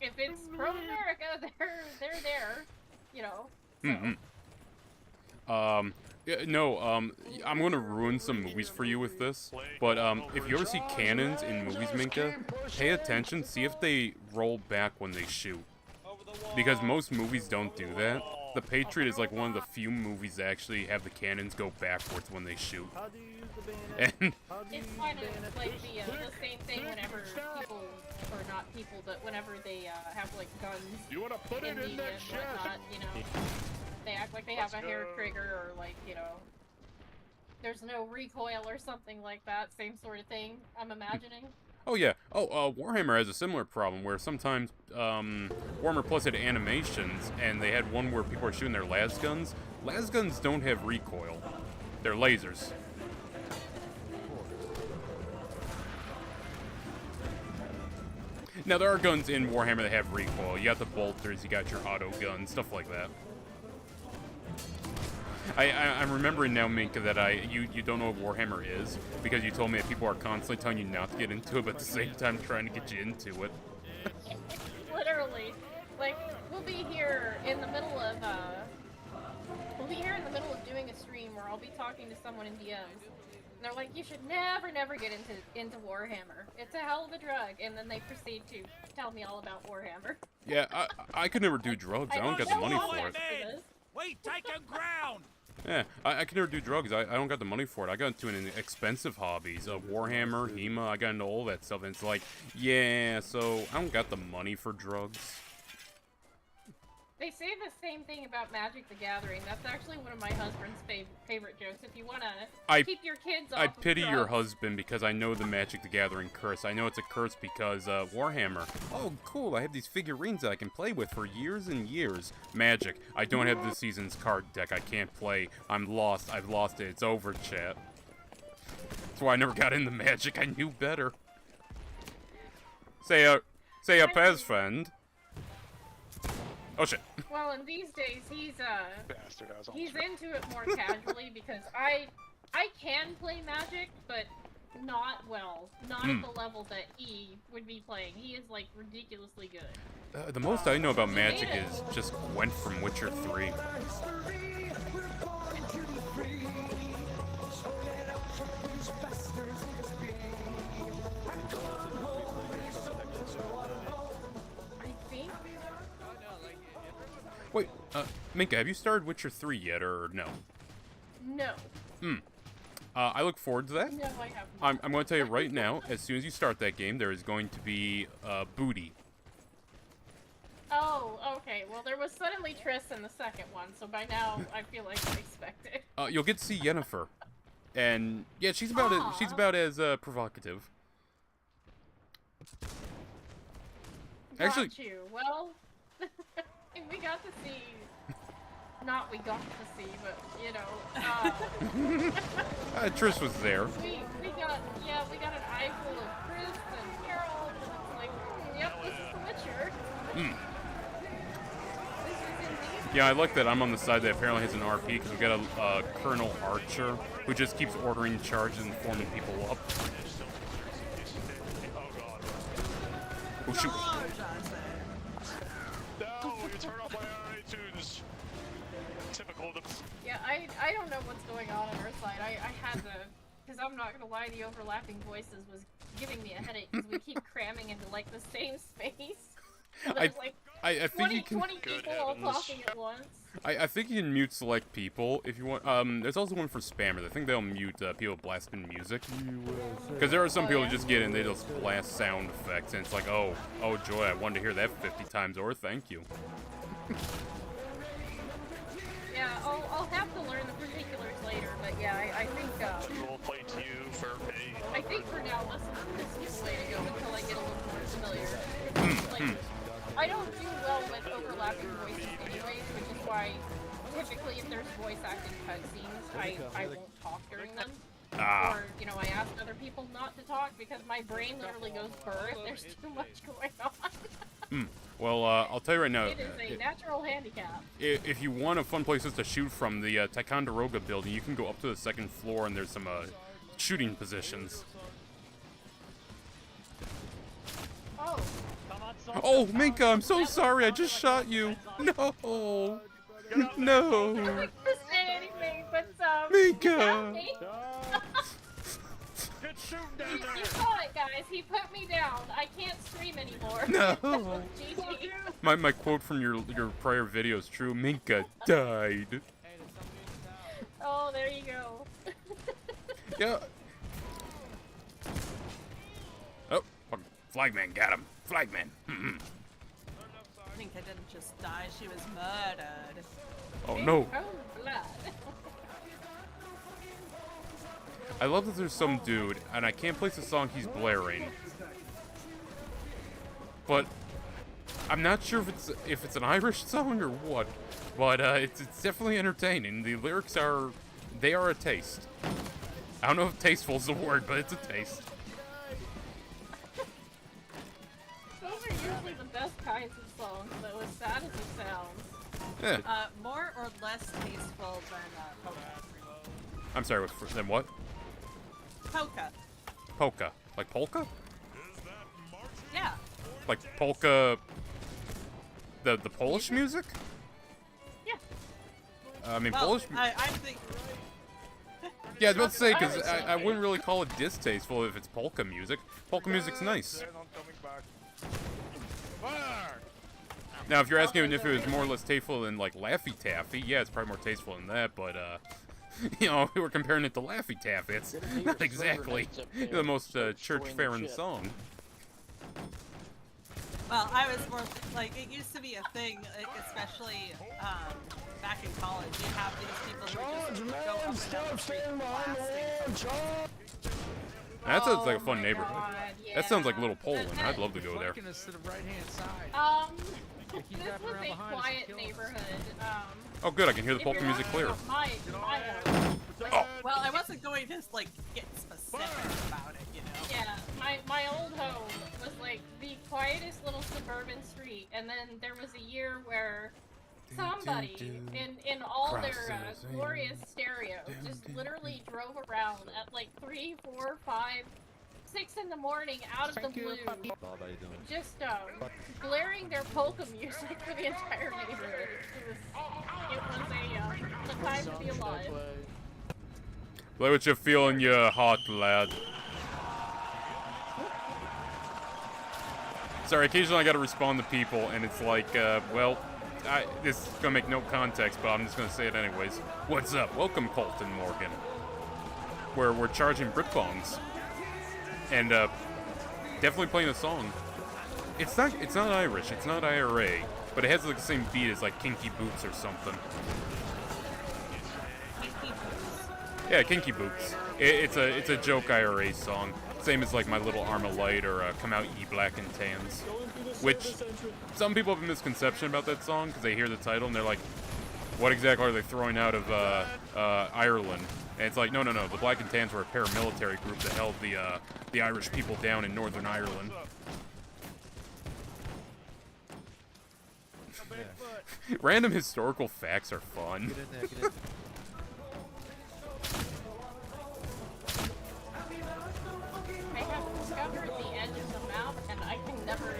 if it's pro-America, they're there, you know. So. No, I'm going to ruin some movies for you with this, but if you ever see cannons in movies, Minka, pay attention, see if they roll back when they shoot. Because most movies don't do that. The Patriot is like one of the few movies that actually have the cannons go backwards when they shoot. And it's kind of like the same thing whenever people, or not people, but whenever they have like guns in media and whatnot, you know. They act like they have a hair trigger, or like, you know, there's no recoil or something like that. Same sort of thing, I'm imagining. oh yeah. Oh, Warhammer has a similar problem where sometimes Warhammer Plus had animations, and they had one where people are shooting their las guns. Las guns don't have recoil; they're lasers. Now there are guns in Warhammer that have recoil. You got the bolters, you got your auto guns, stuff like that. I'm remembering now, Minka, that you don't know what Warhammer is, because you told me that people are constantly telling you not to get into it, but at the same time trying to get you into it. Literally. Like, we'll be here in the middle of, doing a stream where I'll be talking to someone in DMs, and they're like, you should never get into Warhammer. It's a hell of a drug, and then they proceed to tell me all about Warhammer. Yeah, I could never do drugs. I don't got the money for it. Wait, taking ground! Yeah, I can never do drugs. I don't got the money for it. I got into an expensive hobbies. Warhammer, HEMA, I got into all that stuff. And it's like, yeah, so I don't got the money for drugs. They say the same thing about Magic the Gathering. That's actually one of my husband's favorite jokes. If you want to keep your kids off I of pity drugs. your husband because I know the Magic the Gathering curse. I know it's a curse because Warhammer. Oh, cool, I have these figurines that I can play with for years and years. Magic. I don't have this season's card deck. I can't play. I'm lost. I've lost it. It's over, chat. That's why I never got into Magic. I knew better. Say a Pez friend. Oh shit. Well, in these days, he's into it more casually because I can play Magic, but not well. Not at the level that he would be playing. He is, like, ridiculously good. The most I know about Magic is just Gwent from Witcher 3. Wait, Minka, have you started Witcher 3 yet, or no? No. I look forward to that. No, I have not. I'm going to tell you right now, as soon as you start that game, there is going to be, booty. Oh, okay. Well, there was suddenly Triss in the second one, so by now, I feel like I expect it. You'll get to see Yennefer. And, yeah, she's about as provocative. Actually, you. Well, we got to see. Not we got to see, but you know. Triss was there. We got an eye full of Triss and Geralt, and it's like, yep, this is The Witcher. This is indeed. Yeah, I like that I'm on the side that apparently has an RP because we got a Colonel Archer who just keeps ordering charges and forming people up. Oh shoot. No, you turn off my iTunes. Typical of them. Yeah, I don't know what's going on our side. I had to, because I'm not gonna lie, the overlapping voices was giving me a headache because we keep cramming into like the same space. So there's like I think 20, you can. 20 people all talking at once. I think you can mute select people if you want. There's also one for spammers. I think they'll mute people blasting music. Because there are some people who just get in, they just blast sound effects, and it's like, oh joy, I wanted to hear that 50 times, or thank you. Yeah, I'll have to learn the particulars later, but yeah, I think We'll play to you for a. I think for now this is the way to go until I get a little more familiar. I don't do well with overlapping voices anyways, which is why typically if there's voice acted cutscenes, I won't talk during them. Or, you know, I ask other people not to talk because my brain literally goes burr if there's too much going on. Well, I'll tell you right now. It is a natural handicap. If you want a fun places to shoot from, the Ticonderoga building, you can go up to the 2nd floor and there's some shooting positions. Oh, Minka, I'm so sorry. I just shot you. No. No. I wasn't say anything, but Minka. You saw it, guys. He put me down. I can't scream anymore. No. My quote from your prior video is true. Minka died. Oh, there you go. Yeah. Oh, Flagman got him. Flagman. Minka didn't just die, she was murdered. Oh no. Blood. I love that there's some dude, and I can't place the song he's blaring. But I'm not sure if it's an Irish song or what. But it's definitely entertaining. The lyrics are a taste. I don't know if tasteful is the word, but it's a taste. Those are usually the best kinds of songs, though, as sad as it sounds. Yeah. More or less tasteful than polka. I'm sorry, then what? Polka. Polka. Like polka? Yeah. Like polka... The Polish music? Yeah. I mean, well, Polish... I think... Yeah, I was about to say, because I wouldn't really call it distasteful if it's polka music. Polka music's nice. Now, if you're asking if it was more or less tasteful than, like, Laffy Taffy, yeah, it's probably more tasteful than that, but, you know, we were comparing it to Laffy Taffy. It's not exactly the most church-faring song. Well, I was more like, it used to be a thing, like, especially back in college. You have these people who just go up and down the street blasting. That sounds like a fun neighborhood. God, yeah. That sounds like Little Poland. I'd love to go there. This was a quiet neighborhood. Oh, good. I can hear the polka music clear. Well, I wasn't going to, like, get specific about it, you know? Yeah, my old home was, like, the quietest little suburban street, and then there was a year where somebody, in all their glorious stereo, just literally drove around at, like, 3, 4, 5, 6 in the morning out of the blue, just blaring their polka music for the entire neighborhood. It was a time to be alive. Play what you feel in your heart, lad. Sorry, occasionally I gotta respond to people, and it's like, well, this is gonna make no context, but I'm just gonna say it anyways. What's up? Welcome, Colton Morgan. Where we're charging Brit bongs. And, definitely playing a song. It's not Irish, it's not IRA, but it has like the same beat as like Kinky Boots or something. Yeah, Kinky Boots. It's a joke IRA song. Same as like My Little Armalite or Come Out Ye Black and Tans. Which, some people have a misconception about that song because they hear the title and they're like, what exactly are they throwing out of Ireland? And it's like, no. The Black and Tans were a paramilitary group that held the Irish people down in Northern Ireland. Random historical facts are fun. Get in there, get in. I have discovered the edge of the map, and I can never...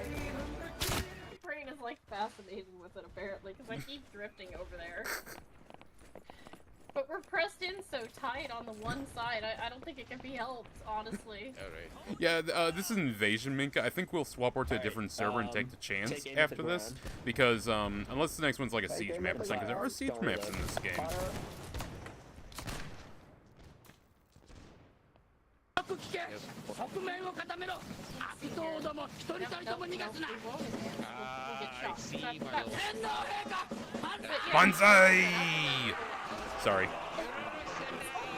My brain is, like, fascinated with it, apparently, because I keep drifting over there. But we're pressed in so tight on the one side, I don't think it can be helped, honestly. Alright. Yeah, this is Invasion, Minka. I think we'll swap over to a different server and take the chance after this. Because, unless the next one's like a siege map or something, because there are siege maps in this game. Banzai! Sorry.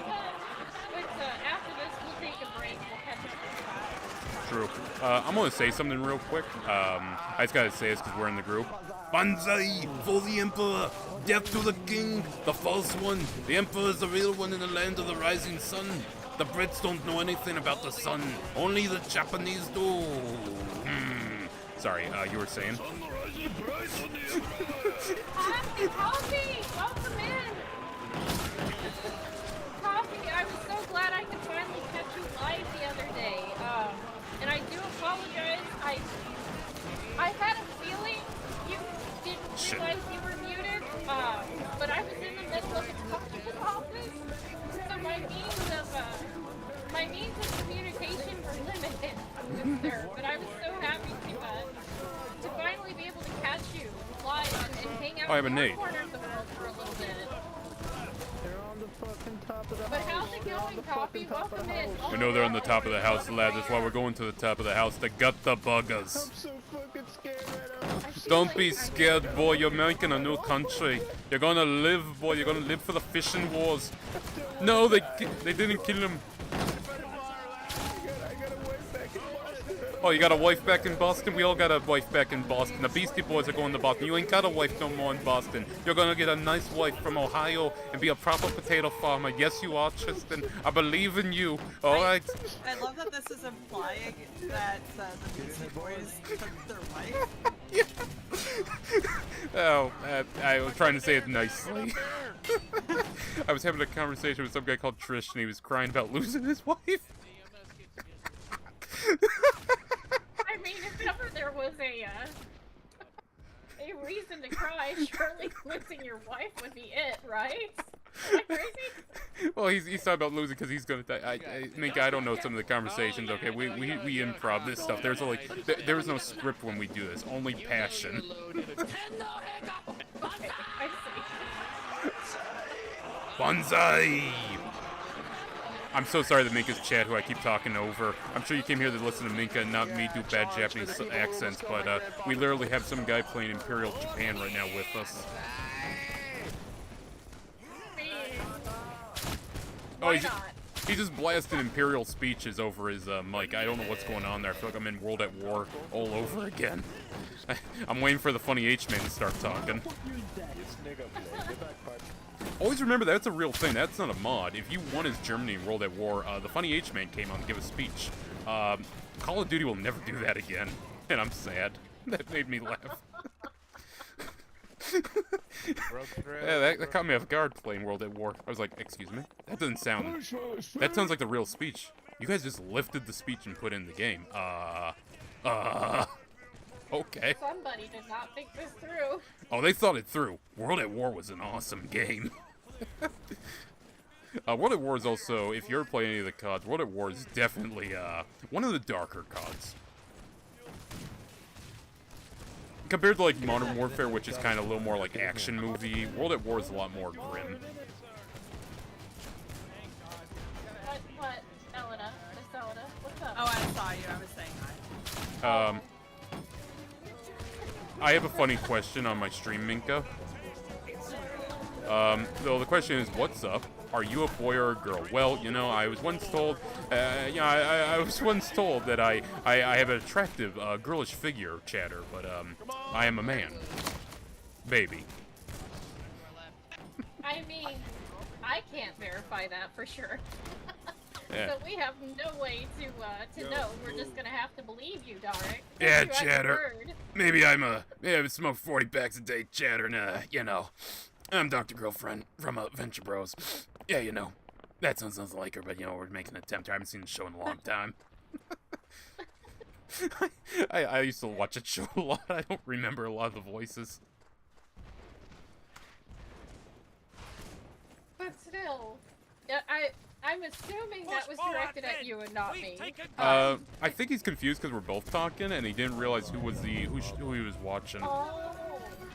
But after this, we'll take a break. We'll catch up with true. I'm gonna say something real quick. I just gotta say this because we're in the group. Banzai for the Emperor! Death to the King! The false one! The Emperor is the real one in the land of the rising sun! The Brits don't know anything about the sun. Only the Japanese do. Sorry, you were saying? Coffee! Welcome in! Coffee, I was so glad I could finally catch you live the other day. And I do apologize. I had a feeling you didn't realize you were muted. But I was in the middle of a doctor's office, so my means of communication were limited, good sir. But I was so happy to finally be able to catch you live and hang out in your corner of the world for a little bit. But how's it going, Coffee? Welcome in. We know they're on the top of the house, lad. That's why we're going to the top of the house to gut the buggers. I'm so fucking scared right now. Don't be scared, boy. You're making a new country. You're gonna live, boy. You're gonna live for the fishing wars. No, they didn't kill him. Oh, you got a wife back in Boston? We all got a wife back in Boston. The Beastie Boys are going to Boston. You ain't got a wife no more in Boston. You're gonna get a nice wife from Ohio and be a proper potato farmer. Yes, you are, Tristan. I believe in you. All right. I love that this is implying that the Beastie Boys took their wife. Oh, I was trying to say it nicely. I was having a conversation with some guy called Trish, and he was crying about losing his wife. I mean, if ever there was a reason to cry, surely losing your wife would be it, right? Am I crazy? Well, he's talking about losing because he's gonna die. I don't know some of the conversations. Okay, we improv this stuff. There was no script when we do this. Only passion. Banzai! I'm so sorry that Minka's chat, who I keep talking over. I'm sure you came here to listen to Minka and not me do bad Japanese accents, but we literally have some guy playing Imperial Japan right now with us. Oh, he's just blasting Imperial speeches over his mic. I don't know what's going on there. I feel like I'm in World at War all over again. I'm waiting for the funny H-Man to start talking. Always remember that's a real thing. That's not a mod. If you won as Germany in World at War, the funny H-Man came on to give a speech. Call of Duty will never do that again, and I'm sad. That made me laugh. Yeah, that caught me off guard playing World at War. I was like, excuse me? That doesn't sound... That sounds like the real speech. You guys just lifted the speech and put it in the game. Okay. Somebody did not think this through. Oh, they thought it through. World at War was an awesome game. World at War is also, if you're playing any of the CODs, World at War is definitely one of the darker CODs. Compared to like Modern Warfare, which is kind of a little more like action movie, World at War is a lot more grim. What? Elena? Miss Elena? What's up? Oh, I saw you. I was saying hi. I have a funny question on my stream, Minka. So the question is, what's up? Are you a boy or a girl? Well, you know, I was once told, I was once told that I have an attractive, girlish figure, chatter, but, I am a man. Baby. I mean, I can't verify that for sure. Yeah. So we have no way to know. We're just gonna have to believe you, Derek. Yeah, chatter. Maybe I smoke 40 packs a day, chatter, and, you know, I'm Dr. Girlfriend from Venture Bros. Yeah, you know, that sounds like her, but, you know, we're making an attempt. I haven't seen the show in a long time. I used to watch that show a lot. I don't remember a lot of the voices. But still, I'm assuming that was directed at you and not me. I think he's confused because we're both talking, and he didn't realize who he was watching. Oh,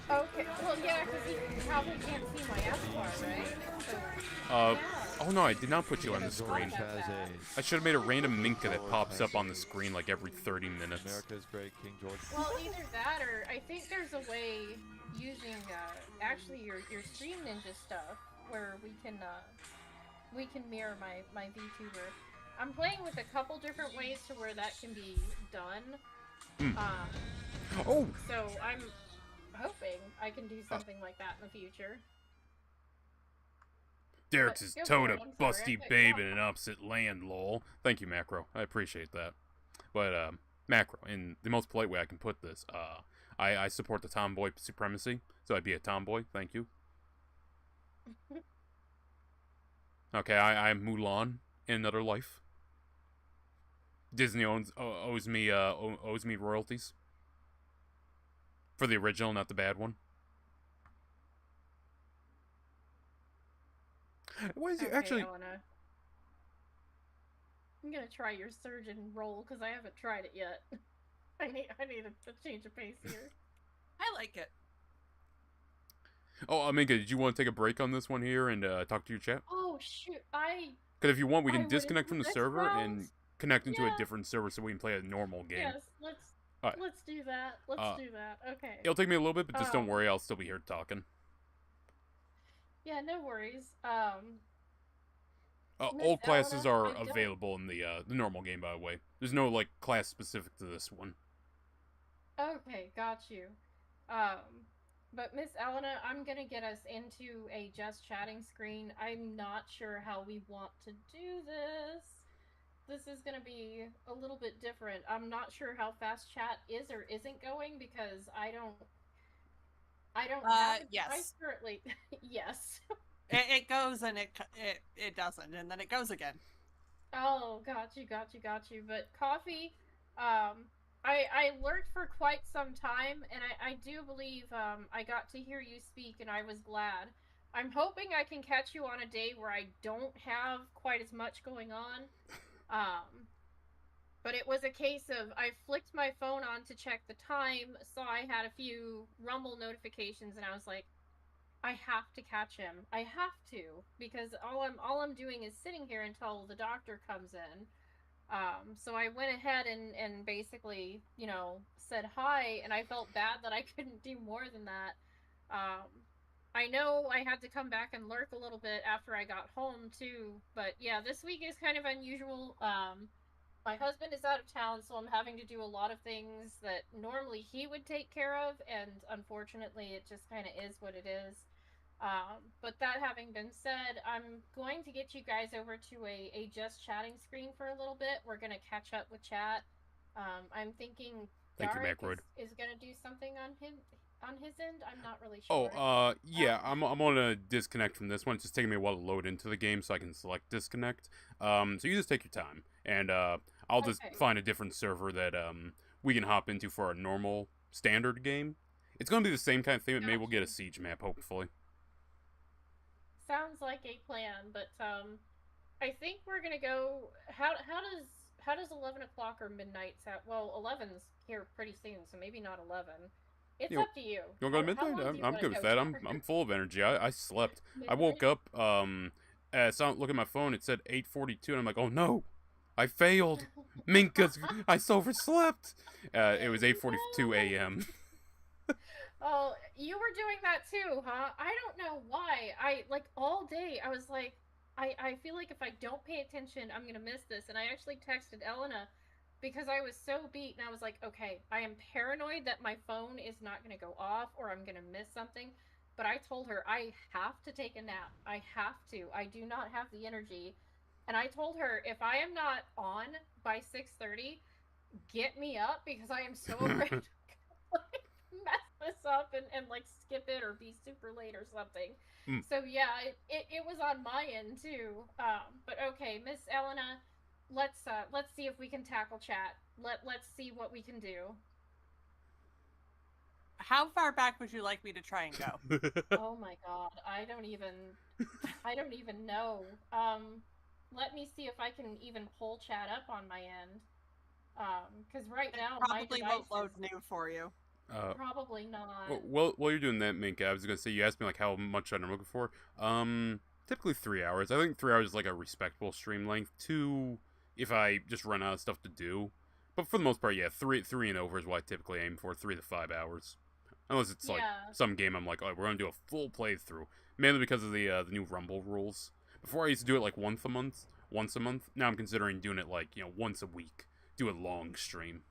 okay. Well, yeah, because he probably can't see my avatar, right? So, oh no, I did not put you on the screen. I should have made a random Minka that pops up on the screen like every 30 minutes. America's great King George. Well, either that or I think there's a way using actually your Stream Ninja stuff where we can mirror my VTuber. I'm playing with a couple different ways to where that can be done. Oh! So I'm hoping I can do something like that in the future. Derek's his towed a busty sorry, babe in an opposite land, lol. Thank you, Macro. I appreciate that. But, Macro, in the most polite way I can put this, I support the tomboy supremacy, so I'd be a tomboy. Thank you. Okay, I'm Mulan in another life. Disney owes me royalties for the original, not the bad one. What is it actually? Elena. I'm gonna try your surgeon role because I haven't tried it yet. I need a change of pace here. I like it. Oh, Minka, did you want to take a break on this one here and talk to your chat? Oh shoot, Because if you want, we can disconnect from the server and connect into a different server so we can play a normal game. Yes, let's do that. Let's do that. Okay. It'll take me a little bit, but just don't worry, I'll still be here talking. Yeah, no worries. Old classes are available in the normal game, by the way. There's no like class specific to this one. Okay, got you. But Miss Elena, I'm gonna get us into a just chatting screen. I'm not sure how we want to do this. This is gonna be a little bit different. I'm not sure how fast chat is or isn't going because I don't have a device currently. Yes. It goes and it doesn't, and then it goes again. Oh, got you. But coffee, I lurked for quite some time, and I do believe I got to hear you speak, and I was glad. I'm hoping I can catch you on a day where I don't have quite as much going on. But it was a case of I flicked my phone on to check the time, saw I had a few Rumble notifications, and I was like, I have to catch him. I have to, because all I'm doing is sitting here until the doctor comes in. So I went ahead and basically, said hi, and I felt bad that I couldn't do more than that. I know I had to come back and lurk a little bit after I got home too, but yeah, this week is kind of unusual. My husband is out of town, so I'm having to do a lot of things that normally he would take care of, and unfortunately it just kind of is what it is. But that having been said, I'm going to get you guys over to a just chatting screen for a little bit. We're going to catch up with chat. I'm thinking Dark is going to do something on his end. I'm not really sure. Oh, yeah, I'm gonna disconnect from this one. It's just taking me a while to load into the game so I can select disconnect. So you just take your time, and I'll just find a different server that we can hop into for a normal standard game. It's gonna be the same kind of thing, but maybe we'll get a siege map, hopefully. Sounds like a plan, but I think we're gonna go. How does 11 o'clock or midnight sound? Well, 11's here pretty soon, so maybe not 11. It's up to you. You wanna go to midnight? I'm good with that. I'm full of energy. I slept. Midnight? I woke up. I look at my phone. It said 8:42, and I'm like, oh no, I failed. Minka's. I so overslept. It was 8:42 a.m. Oh, you were doing that too, huh? I don't know why. All day, I was like, I feel like if I don't pay attention, I'm gonna miss this. And I actually texted Elena because I was so beat, and I was like, okay, I am paranoid that my phone is not gonna go off or I'm gonna miss something. But I told her I have to take a nap. I have to. I do not have the energy. And I told her if I am not on by 6:30, get me up because I am so afraid to mess this up and skip it or be super late or something. So yeah, it was on my end too. But okay, Miss Elena, let's see if we can tackle chat. Let's see what we can do. How far back would you like me to try and go? Oh my god, I don't even know. Let me see if I can even pull chat up on my end. Because right now probably my won't load new for you. Probably not. Well, while you're doing that, Minka, I was gonna say you asked me like how much I'm looking for. Typically 3 hours. I think 3 hours is like a respectable stream length. 2, if I just run out of stuff to do. But for the most part, yeah, three and over is what I typically aim for. 3 to 5 hours, unless it's like some game I'm like, oh, we're gonna do a full playthrough. Mainly because of the new Rumble rules. Before I used to do it like once a month once a month. Now I'm considering doing it like, once a week. Do a long stream.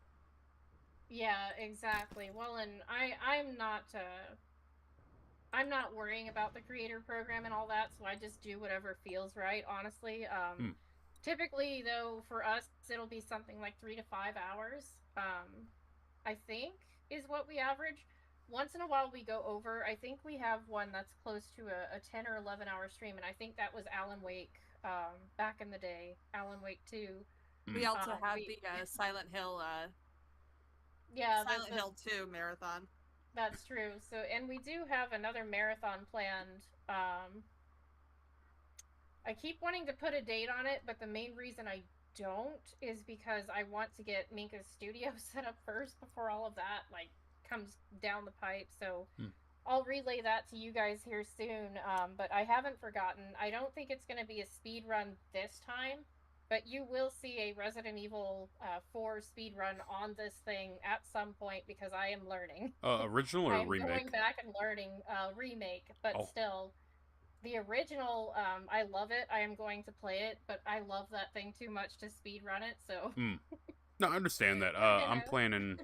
Yeah, exactly. Well, and I'm not worrying about the creator program and all that, so I just do whatever feels right, honestly. Typically, though, for us, it'll be something like 3 to 5 hours, I think, is what we average. Once in a while, we go over. I think we have one that's close to a 10 or 11 hour stream, and I think that was Alan Wake back in the day. Alan Wake 2. We also have the Silent Hill, Silent Hill 2 marathon. That's true. So, and we do have another marathon planned. I keep wanting to put a date on it, but the main reason I don't is because I want to get Minka's studio set up first before all of that comes down the pipe. So I'll relay that to you guys here soon. But I haven't forgotten. I don't think it's going to be a speed run this time, but you will see a Resident Evil 4 speed run on this thing at some point because I am learning. Original or remake? I'm going back and learning remake, but still. The original, I love it. I am going to play it, but I love that thing too much to speed run it, so... No, I understand that. I'm planning,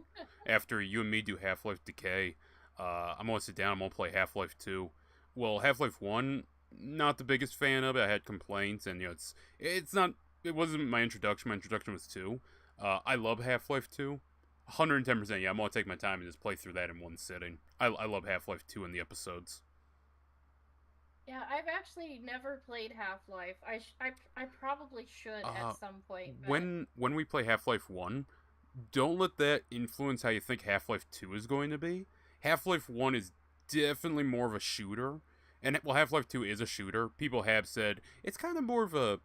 after you and me do Half-Life Decay, I'm going to sit down, I'm going to play Half-Life 2. Well, Half-Life 1, not the biggest fan of it. I had complaints, and, it wasn't my introduction. My introduction was 2. I love Half-Life 2. 110%, yeah, I'm going to take my time and just play through that in one sitting. I love Half-Life 2 and the episodes. Yeah, I've actually never played Half-Life. I probably should at some point. But... When we play Half-Life 1, don't let that influence how you think Half-Life 2 is going to be. Half-Life 1 is definitely more of a shooter. And, well, Half-Life 2 is a shooter. People have said it's kind of more of a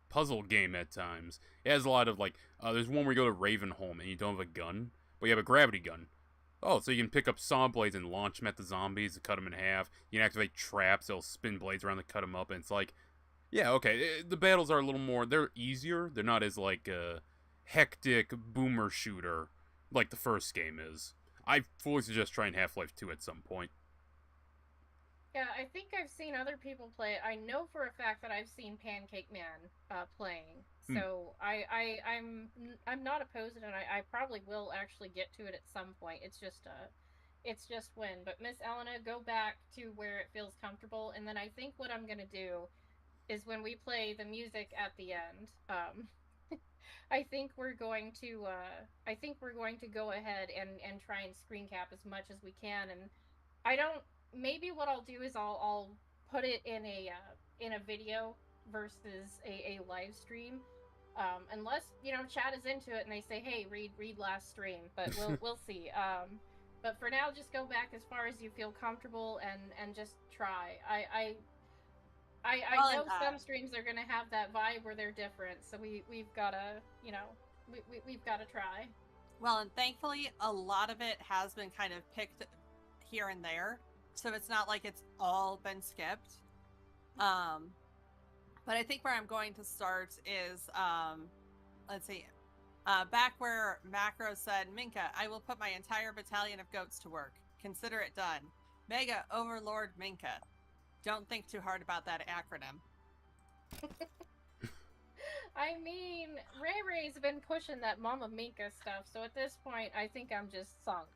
puzzle game at times. It has a lot of, there's one where you go to Ravenholm and you don't have a gun, but you have a gravity gun. Oh, so you can pick up saw blades and launch them at the zombies to cut them in half. You can activate traps, they'll spin blades around to cut them up, and it's yeah, okay, the battles are a little more, they're easier. They're not as, a hectic boomer shooter like the first game is. I fully suggest trying Half-Life 2 at some point. Yeah, I think I've seen other people play it. I know for a fact that I've seen Pancake Man playing. So I'm not opposed to it, and I probably will actually get to it at some point. It's just when. But Miss Elena, go back to where it feels comfortable, and then I think what I'm gonna do is when we play the music at the end, I think we're going to go ahead and try and screen cap as much as we can. And maybe what I'll do is I'll put it in a video versus a live stream. Unless, chat is into it and they say, hey, read last stream, but we'll see. But for now, just go back as far as you feel comfortable and just try. I know some streams are gonna have that vibe where they're different, so we've gotta, we've gotta try. Well, and thankfully, a lot of it has been kind of picked here and there, so it's not like it's all been skipped. But I think where I'm going to start is, let's see, back where Macro said, Minka, I will put my entire battalion of goats to work. Consider it done. Mega Overlord Minka. Don't think too hard about that acronym. I mean, Ray Ray's been pushing that Mama Minka stuff, so at this point, I think I'm just sunk.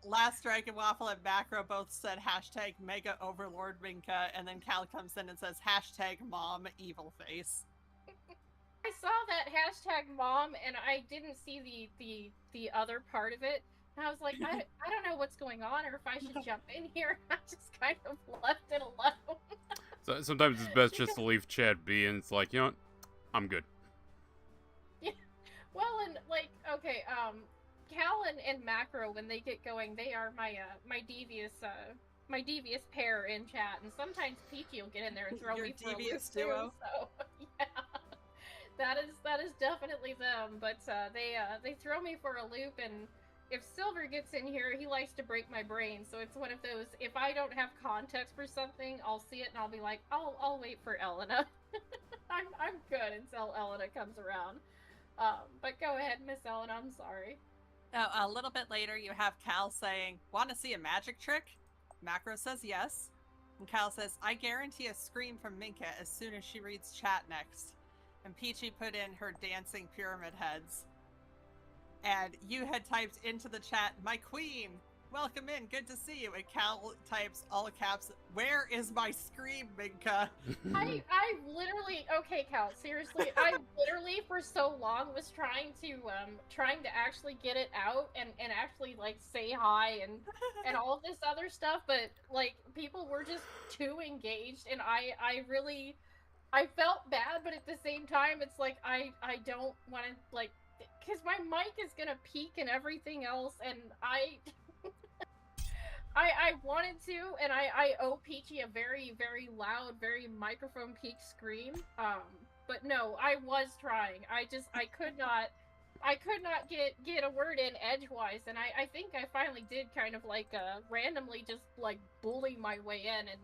Last Dragon Waffle and Macro both said hashtag Mega Overlord Minka, and then Cal comes in and says hashtag Mom Evil Face. I saw that hashtag Mom, and I didn't see the other part of it. And I was like, I don't know what's going on, or if I should jump in here. I just kind of left it alone. So sometimes it's best just to leave chat be, and it's like, you know what? I'm good. Yeah. Well, and okay, Cal and Macro, when they get going, they are my devious pair in chat, and sometimes Peachy will get in there and throw me for a loop too. So yeah, that is definitely them. But they throw me for a loop, and if Silver gets in here, he likes to break my brain. So it's one of those, if I don't have context for something, I'll see it and I'll be like, I'll wait for Elena. I'm good until Elena comes around. But go ahead, Miss Elena, I'm sorry. Now, a little bit later, you have Cal saying, want to see a magic trick? Macro says yes. And Kyle says, I guarantee a scream from Minka as soon as she reads chat next. And Peachy put in her dancing pyramid heads. And you had typed into the chat, my queen, welcome in, good to see you. And Cal types, all caps, where is my scream, Minka? I literally, okay, Cal, seriously, I literally for so long was trying to actually get it out and actually like say hi and all this other stuff, but like people were just too engaged, and I felt bad, but at the same time, it's like I don't want to like, because my mic is gonna peak and everything else, and I wanted to, and I owe Peachy a very, very loud, very microphone peak scream. But no, I was trying. I could not get a word in edgewise, and I think I finally did kind of like randomly just like bully my way in and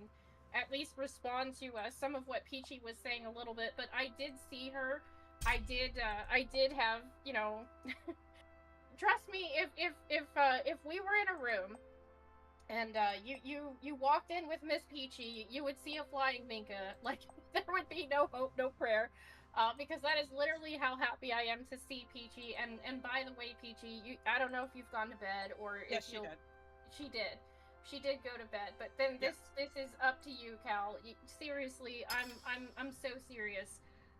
at least respond to some of what Peachy was saying a little bit. But I did see her. I did have, you know. Trust me, if we were in a room and you walked in with Miss Peachy, you would see a flying Minka. Like, there would be no hope, no prayer, because that is literally how happy I am to see Peachy. And by the way, Peachy, I don't know if you've gone to bed or yes, if you'll. She did. She did go to bed. But then this is up to you, Cal. Seriously, I'm so serious.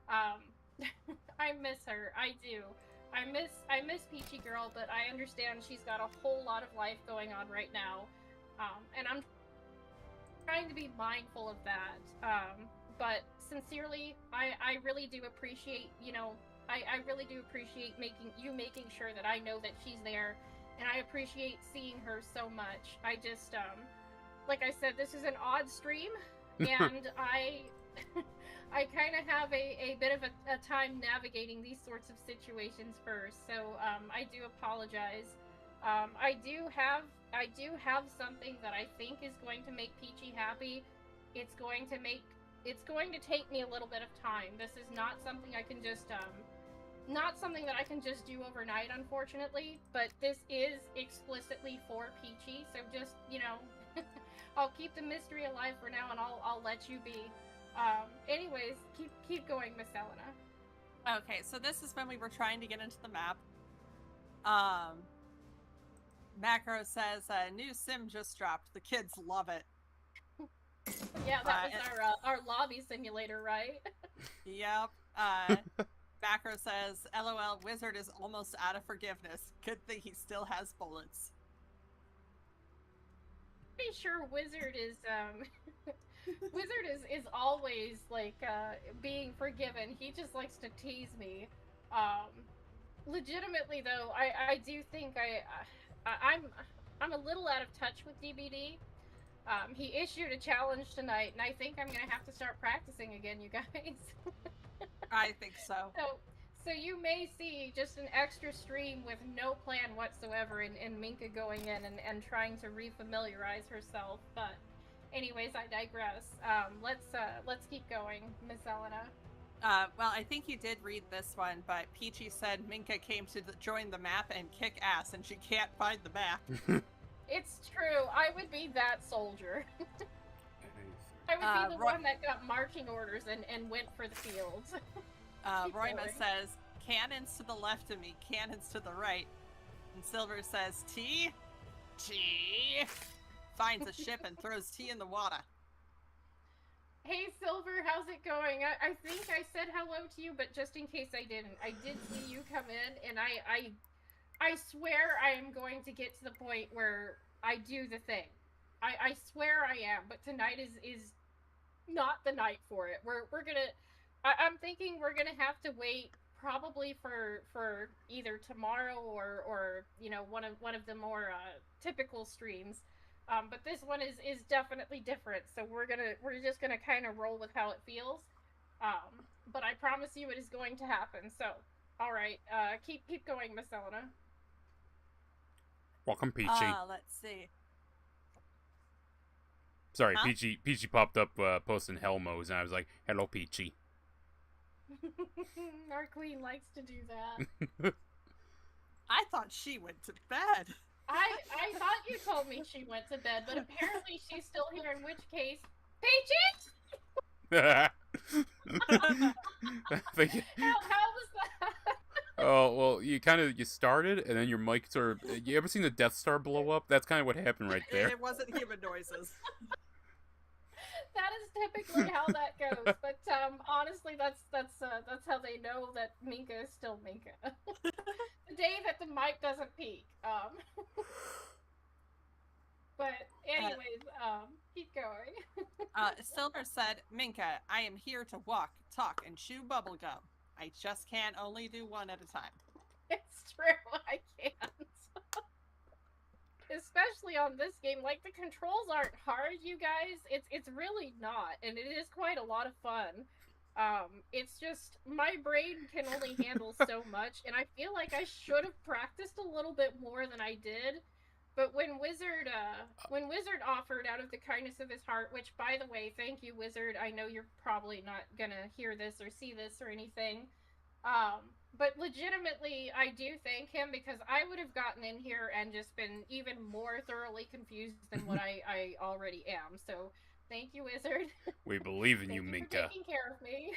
I miss her. I do. I miss Peachy Girl, but I understand she's got a whole lot of life going on right now. And I'm trying to be mindful of that. But sincerely, I really do appreciate, you know, I really do appreciate making sure that I know that she's there, and I appreciate seeing her so much. I just, like I said, this is an odd stream, and I kind of have a bit of a time navigating these sorts of situations first, so I do apologize. I do have something that I think is going to make Peachy happy. It's going to take me a little bit of time. This is not something I can just not something that I can just do overnight, unfortunately, but this is explicitly for Peachy, so just, you know, I'll keep the mystery alive for now, and I'll let you be. Anyways, keep going, Miss Elena. Okay, so this is when we were trying to get into the map. Macro says, new sim just dropped. The kids love it. Yeah, that was our lobby simulator, right? Yep. Macro says, LOL, Wizard is almost out of forgiveness. Good thing he still has bullets. Pretty sure Wizard is Wizard is always like being forgiven. He just likes to tease me. Legitimately though, I do think I'm a little out of touch with DBD. He issued a challenge tonight, and I think I'm gonna have to start practicing again, you guys. I think so. So you may see just an extra stream with no plan whatsoever, and Minka going in and trying to refamiliarize herself. But anyways, I digress. Let's keep going, Miss Elena. Well, I think you did read this one, but Peachy said Minka came to join the map and kick ass, and she can't find the map. It's true. I would be that soldier. I would be the one that got marching orders and went for the fields. Royma says, cannons to the left of me, cannons to the right. And Silver says, tea? Tea? Finds a ship and throws tea in the water. Hey Silver, how's it going? I think I said hello to you, but just in case I didn't, I did see you come in, and I swear I am going to get to the point where I do the thing. I swear I am, but tonight is not the night for it. We're gonna. I'm thinking we're gonna have to wait probably for either tomorrow or you know one of the more typical streams. But this one is definitely different, so we're just gonna kind of roll with how it feels. But I promise you it is going to happen. So, all right, keep going, Miss Elena. Welcome, Peachy. Let's see. Sorry, huh? Peachy popped up posting Helmos, and I was like, hello, Peachy. Our queen likes to do that. I thought she went to bed. I thought you told me she went to bed, but apparently she's still here, in which case, Peachy? Thank you. How was that? Oh, well, you started, and then your mic sort of... You ever seen the Death Star blow up? That's kind of what happened right there. It wasn't human noises. That is typically how that goes, but honestly, that's how they know that Minka is still Minka. The day that the mic doesn't peak. But anyways, keep going. Silver said, Minka, I am here to walk, talk, and chew bubblegum. I just can't only do one at a time. It's true, I can't. Especially on this game, like, the controls aren't hard, you guys. It's really not, and it is quite a lot of fun. It's just, my brain can only handle so much, and I feel like I should have practiced a little bit more than I did. But when Wizard offered out of the kindness of his heart, which, by the way, thank you, Wizard. I know you're probably not gonna hear this or see this or anything. But legitimately, I do thank him, because I would have gotten in here and just been even more thoroughly confused than what I already am. So, thank you, Wizard. We believe in you, Thank Minka. for taking care of me.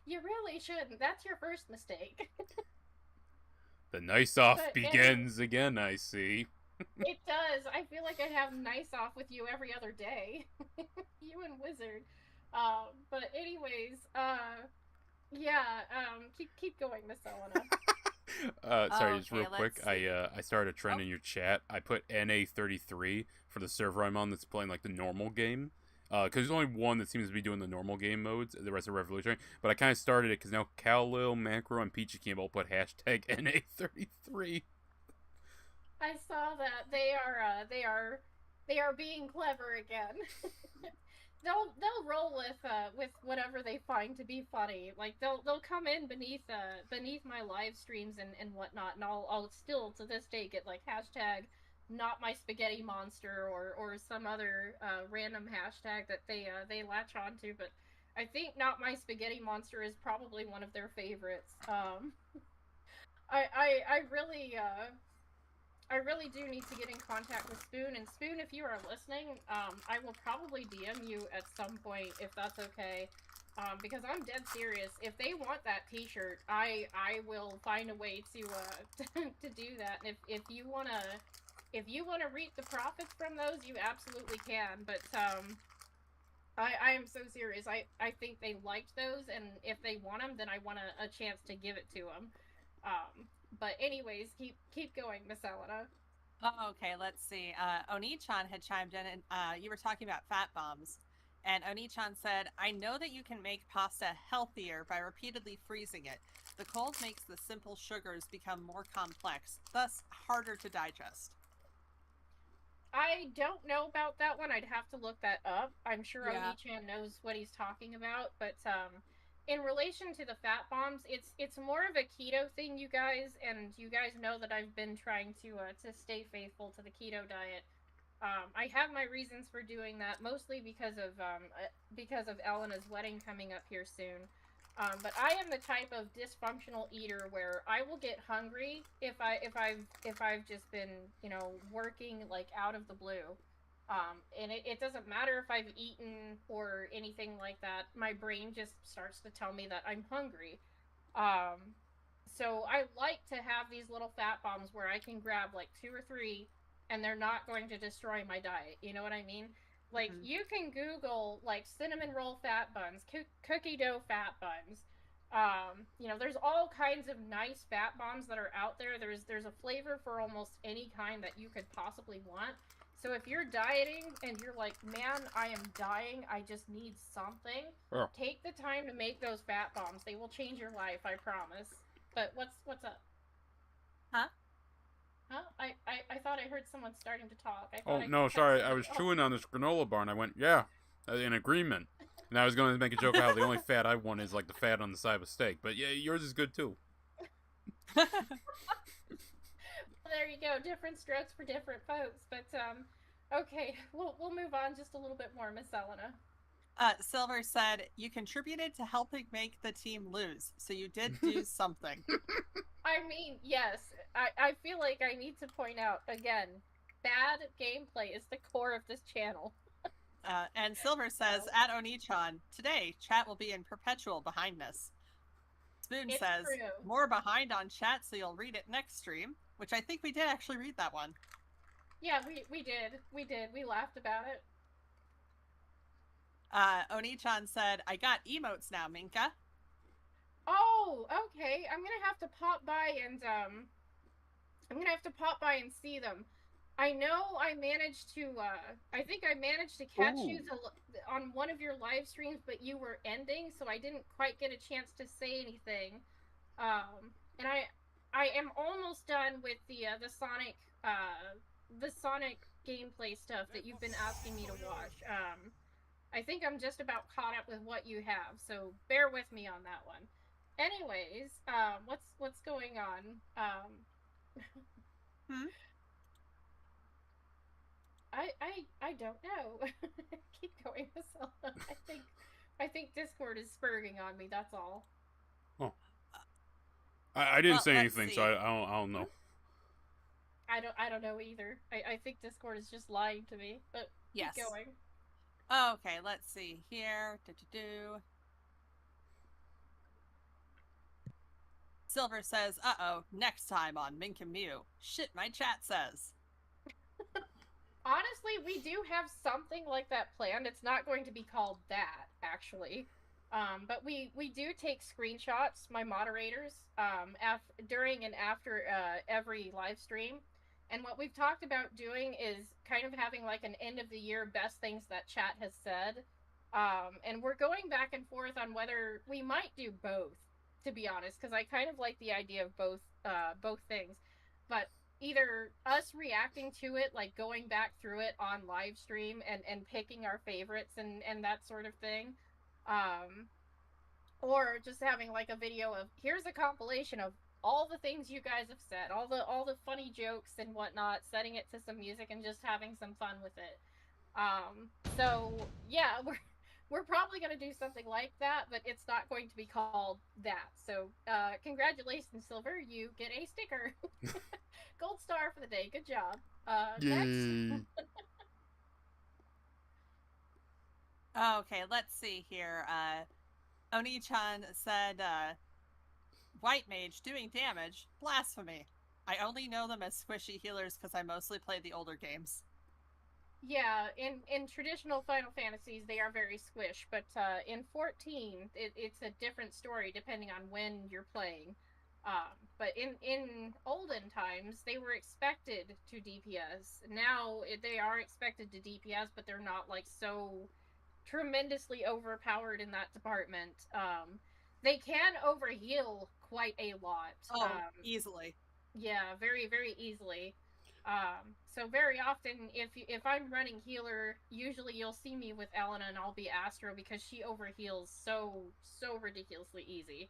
You really shouldn't. That's your first mistake. The nice off begins again, I see. It does. I feel like I have nice off with you every other day. You and Wizard. But anyways, yeah, keep going, Miss Elena. Sorry, just real quick. I started a trend in your chat. I put NA33 for the server I'm on that's playing like the normal game. Because there's only one that seems to be doing the normal game modes. The rest are revolutionary. But I kind of started it because now Kal-Lil, Macro, and Peachy can all put hashtag NA33. I saw that. They are being clever again. They'll roll with whatever they find to be funny. Like, they'll come in beneath my live streams and whatnot, and I'll still to this day get like hashtag not my spaghetti monster or some other random hashtag that they latch onto. But I think not my spaghetti monster is probably one of their favorites. I really do need to get in contact with Spoon. And Spoon, if you are listening, I will probably DM you at some point, if that's okay. Because I'm dead serious. If they want that T-shirt, I will find a way to to do that. And if you wanna reap the profits from those, you absolutely can. But I am so serious. I think they liked those, and if they want them, then I want a chance to give it to them. But anyways, keep going, Miss Elena. Oh, okay, let's see. Oni-chan had chimed in, and you were talking about fat bombs. And Oni-chan said, I know that you can make pasta healthier by repeatedly freezing it. The cold makes the simple sugars become more complex, thus harder to digest. I don't know about that one. I'd have to look that up. I'm sure Yeah. Oni-chan knows what he's talking about, but in relation to the fat bombs, it's more of a keto thing, you guys, and you guys know that I've been trying to stay faithful to the keto diet. I have my reasons for doing that, mostly because of Elena's wedding coming up here soon. But I am the type of dysfunctional eater where I will get hungry if I've just been, working like out of the blue. And it doesn't matter if I've eaten or anything like that. My brain just starts to tell me that I'm hungry. So I like to have these little fat bombs where I can grab like 2 or 3 and they're not going to destroy my diet. You know what I mean? Like, you can Google, like, cinnamon roll fat buns, cookie dough fat buns. There's all kinds of nice fat bombs that are out there. There's a flavor for almost any kind that you could possibly want. So if you're dieting and you're like, man, I am dying, I just need something, take the time to make those fat bombs. They will change your life, I promise. But what's up? Huh? Huh? I thought I heard someone starting to talk. No, sorry. I was chewing on this granola bar, and I went, yeah, in agreement. And I was going to make a joke how the only fat I want is like the fat on the side of a steak. But yeah, yours is good too. There you go. Different strokes for different folks. But okay, we'll move on just a little bit more, Miss Elena. Silver said, you contributed to helping make the team lose, so you did do something. I mean, yes. I feel like I need to point out, again, bad gameplay is the core of this channel. And Silver says, at Onichan, today, chat will be in perpetual behindness. Spoon It's says, true. more behind on chat, so you'll read it next stream, which I think we did actually read that one. Yeah, we did. We laughed about it. Onichan said, I got emotes now, Minka. Oh, okay. I'm gonna have to pop by and see them. I know I managed to, I think I managed to catch you on one of your live streams, but you were ending, so I didn't quite get a chance to say anything. And I am almost done with the Sonic gameplay stuff that you've been asking me to watch. I think I'm just about caught up with what you have, so bear with me on that one. Anyways, what's going on? I don't know. Keep going, Priscilla. I think Discord is spurring on me. That's all. Oh, I didn't say anything, so I don't know. I don't know either. I think Discord is just lying to me. But keep going. Okay, let's see here. Silver says, uh-oh, next time on MinkaMyu. Shit, my chat says. Honestly, we do have something like that planned. It's not going to be called that, actually. But we do take screenshots, my moderators, during and after every live stream. And what we've talked about doing is kind of having like an end of the year best things that chat has said. And we're going back and forth on whether we might do both, to be honest, because I kind of like the idea of both things. But either us reacting to it, like going back through it on live stream and picking our favorites and that sort of thing. Or just having like a video of, here's a compilation of all the things you guys have said, all the funny jokes and whatnot, setting it to some music and just having some fun with it. So yeah, we're probably going to do something like that, but it's not going to be called that. So congratulations, Silver, you get a sticker. Gold star for the day. Good job. Next. Okay, let's see here. Oni-chan said, White Mage doing damage? Blasphemy. I only know them as squishy healers because I mostly play the older games. Yeah, in traditional Final Fantasies, they are very squish, but in 14, it's a different story depending on when you're playing. But in olden times, they were expected to DPS. Now, they are expected to DPS, but they're not, like, so tremendously overpowered in that department. They can overheal quite a lot. Easily. Yeah, very, very easily. So very often, if I'm running healer, usually you'll see me with Elena and I'll be Astro because she overheals so ridiculously easy.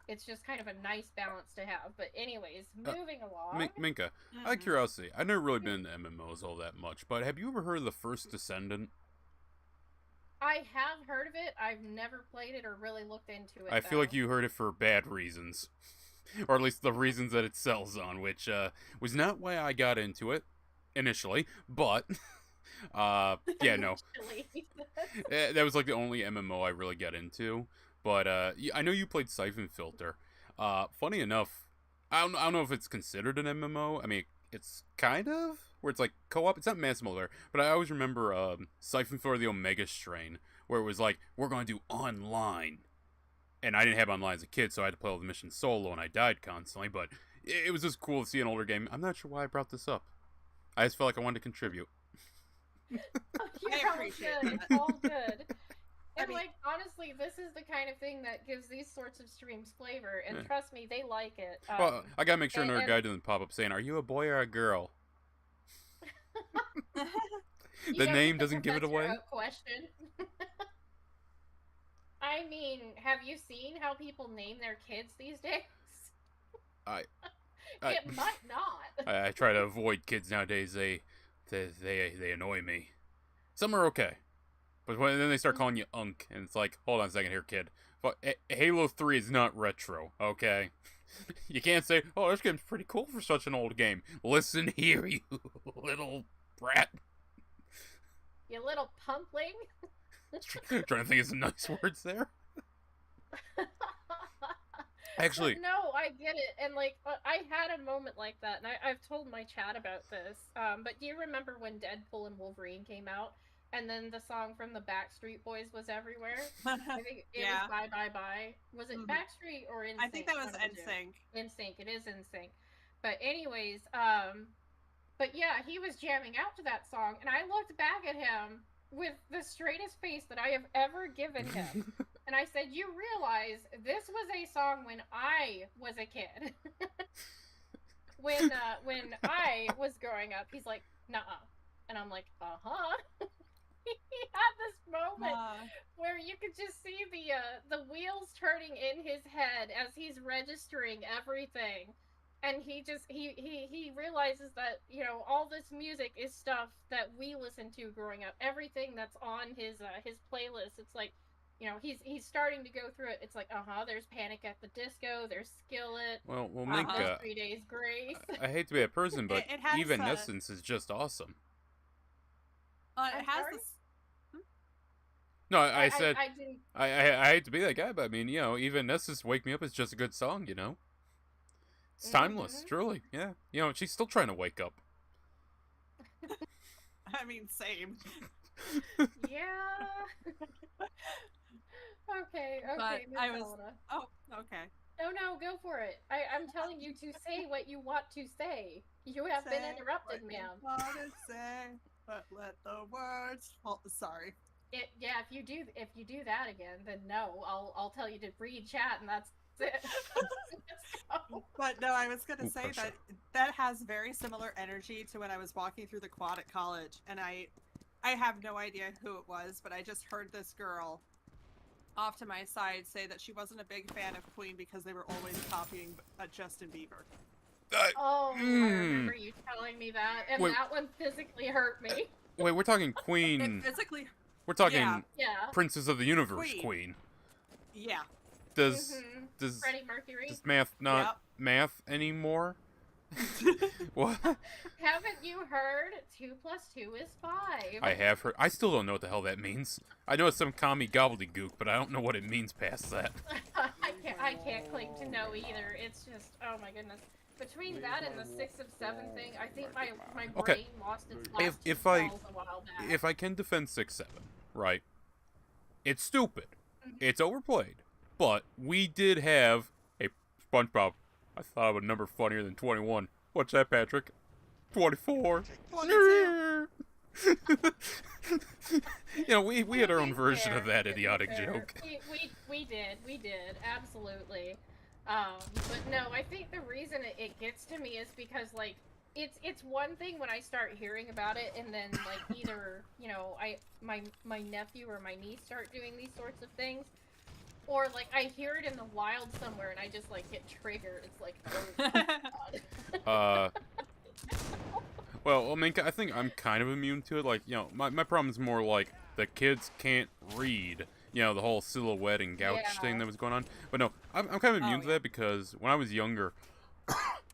It's just kind of a nice balance to have. But anyways, moving along. Minka, out of curiosity, I've never really been into MMOs all that much, but have you ever heard of the First Descendant? I have heard of it. I've never played it or really looked into it. I feel like you heard it for bad reasons. Or at least the reasons that it sells on, which was not why I got into it initially, but yeah, no. That was like the only MMO I really got into. But I know you played Siphon Filter. Funny enough, I don't know if it's considered an MMO. I mean, it's kind of, where it's like co-op. It's not mass multiplayer, but I always remember Siphon Filter the Omega Strain, where it was like, we're going to do online. And I didn't have online as a kid, so I had to play all the missions solo, and I died constantly, but it was just cool to see an older game. I'm not sure why I brought this up. I just felt like I wanted to contribute. You're all good. It's all good. And, like, honestly, this is the kind of thing that gives these sorts of streams flavor, and trust me, they like it. Well, I gotta make sure another guy doesn't pop up saying, are you a boy or a girl? The name doesn't give it away? Question. I mean, have you seen how people name their kids these days? It might not. I try to avoid kids nowadays. They annoy me. Some are okay, but then they start calling you Unk, and it's like, hold on a second here, kid. But Halo 3 is not retro, okay? You can't say, oh, this game's pretty cool for such an old game. Listen here, you little brat. You little pumpling. Trying to think of some nice words there. Actually, no, I get it, and like I had a moment like that, and I've told my chat about this. But do you remember when Deadpool and Wolverine came out, and then the song from the Backstreet Boys was everywhere? I think it was Bye Bye Bye. Was it Backstreet or NSYNC? I think that was NSYNC. NSYNC, it is NSYNC. But anyways, but yeah, he was jamming out to that song, and I looked back at him with the straightest face that I have ever given him. And I said, you realize this was a song when I was a kid. when I was growing up. He's like, nuh-uh. And I'm like, uh-huh. He had this moment where you could just see the wheels turning in his head as he's registering everything. And he realizes that, you know, all this music is stuff that we listened to growing up. Everything that's on his playlist, it's like, you know, he's starting to go through it. It's like, there's Panic at the Disco, there's Skillet. Well, Minka, 3 Days Grace. I hate to be that person, but it has, Evanescence is just awesome. It has this. No, I said I didn't. I hate to be that guy, but I mean, you know, Evanescence "Wake Me Up" is just a good song, you know. It's timeless, truly. Yeah, you know, she's still trying to wake up. I mean, same. Yeah. Okay. But I was. Zelda. Oh, okay. No, go for it. I'm telling you to say what you want to say. You have been interrupted, ma'am. Want to say, but let the words. Oh, sorry. Yeah, if you do that again, then no, I'll tell you to read chat, and that's it. So. But no, I was gonna say that has very similar energy to when I was walking through the quad at college, and I have no idea who it was, but I just heard this girl off to my side say that she wasn't a big fan of Queen because they were always copying Justin Bieber. I remember you telling me that, and that one physically hurt me. Wait, we're talking Queen. It physically. We're talking Yeah. Princess of the Universe Queen. Yeah. Does Freddie Mercury? Does math not math anymore? What? Haven't you heard 2 + 2 is 5? I have heard. I still don't know what the hell that means. I know it's some commie gobbledygook, but I don't know what it means past that. I can't claim to know either. It's just, oh my goodness. Between that and the 6 of 7 thing, I think my brain lost its last if a while back. If I can defend 6-7, right? It's stupid. It's overplayed. But we did have a SpongeBob. I thought of a number funnier than 21. What's that, Patrick? 24. 22. You know, we had our own version of that idiotic joke. We did, absolutely. But no, I think the reason it gets to me is because, like, it's one thing when I start hearing about it, and then, like, either, you know, my nephew or my niece start doing these sorts of things, or, like, I hear it in the wild somewhere, and I just, like, get triggered. It's like, oh, God. Well, Minka, I think I'm kind of immune to it. Like, you know, my problem is more like the kids can't read. You know, the whole silhouette and gouge thing that was going on. But no, I'm kind of immune to that because when I was younger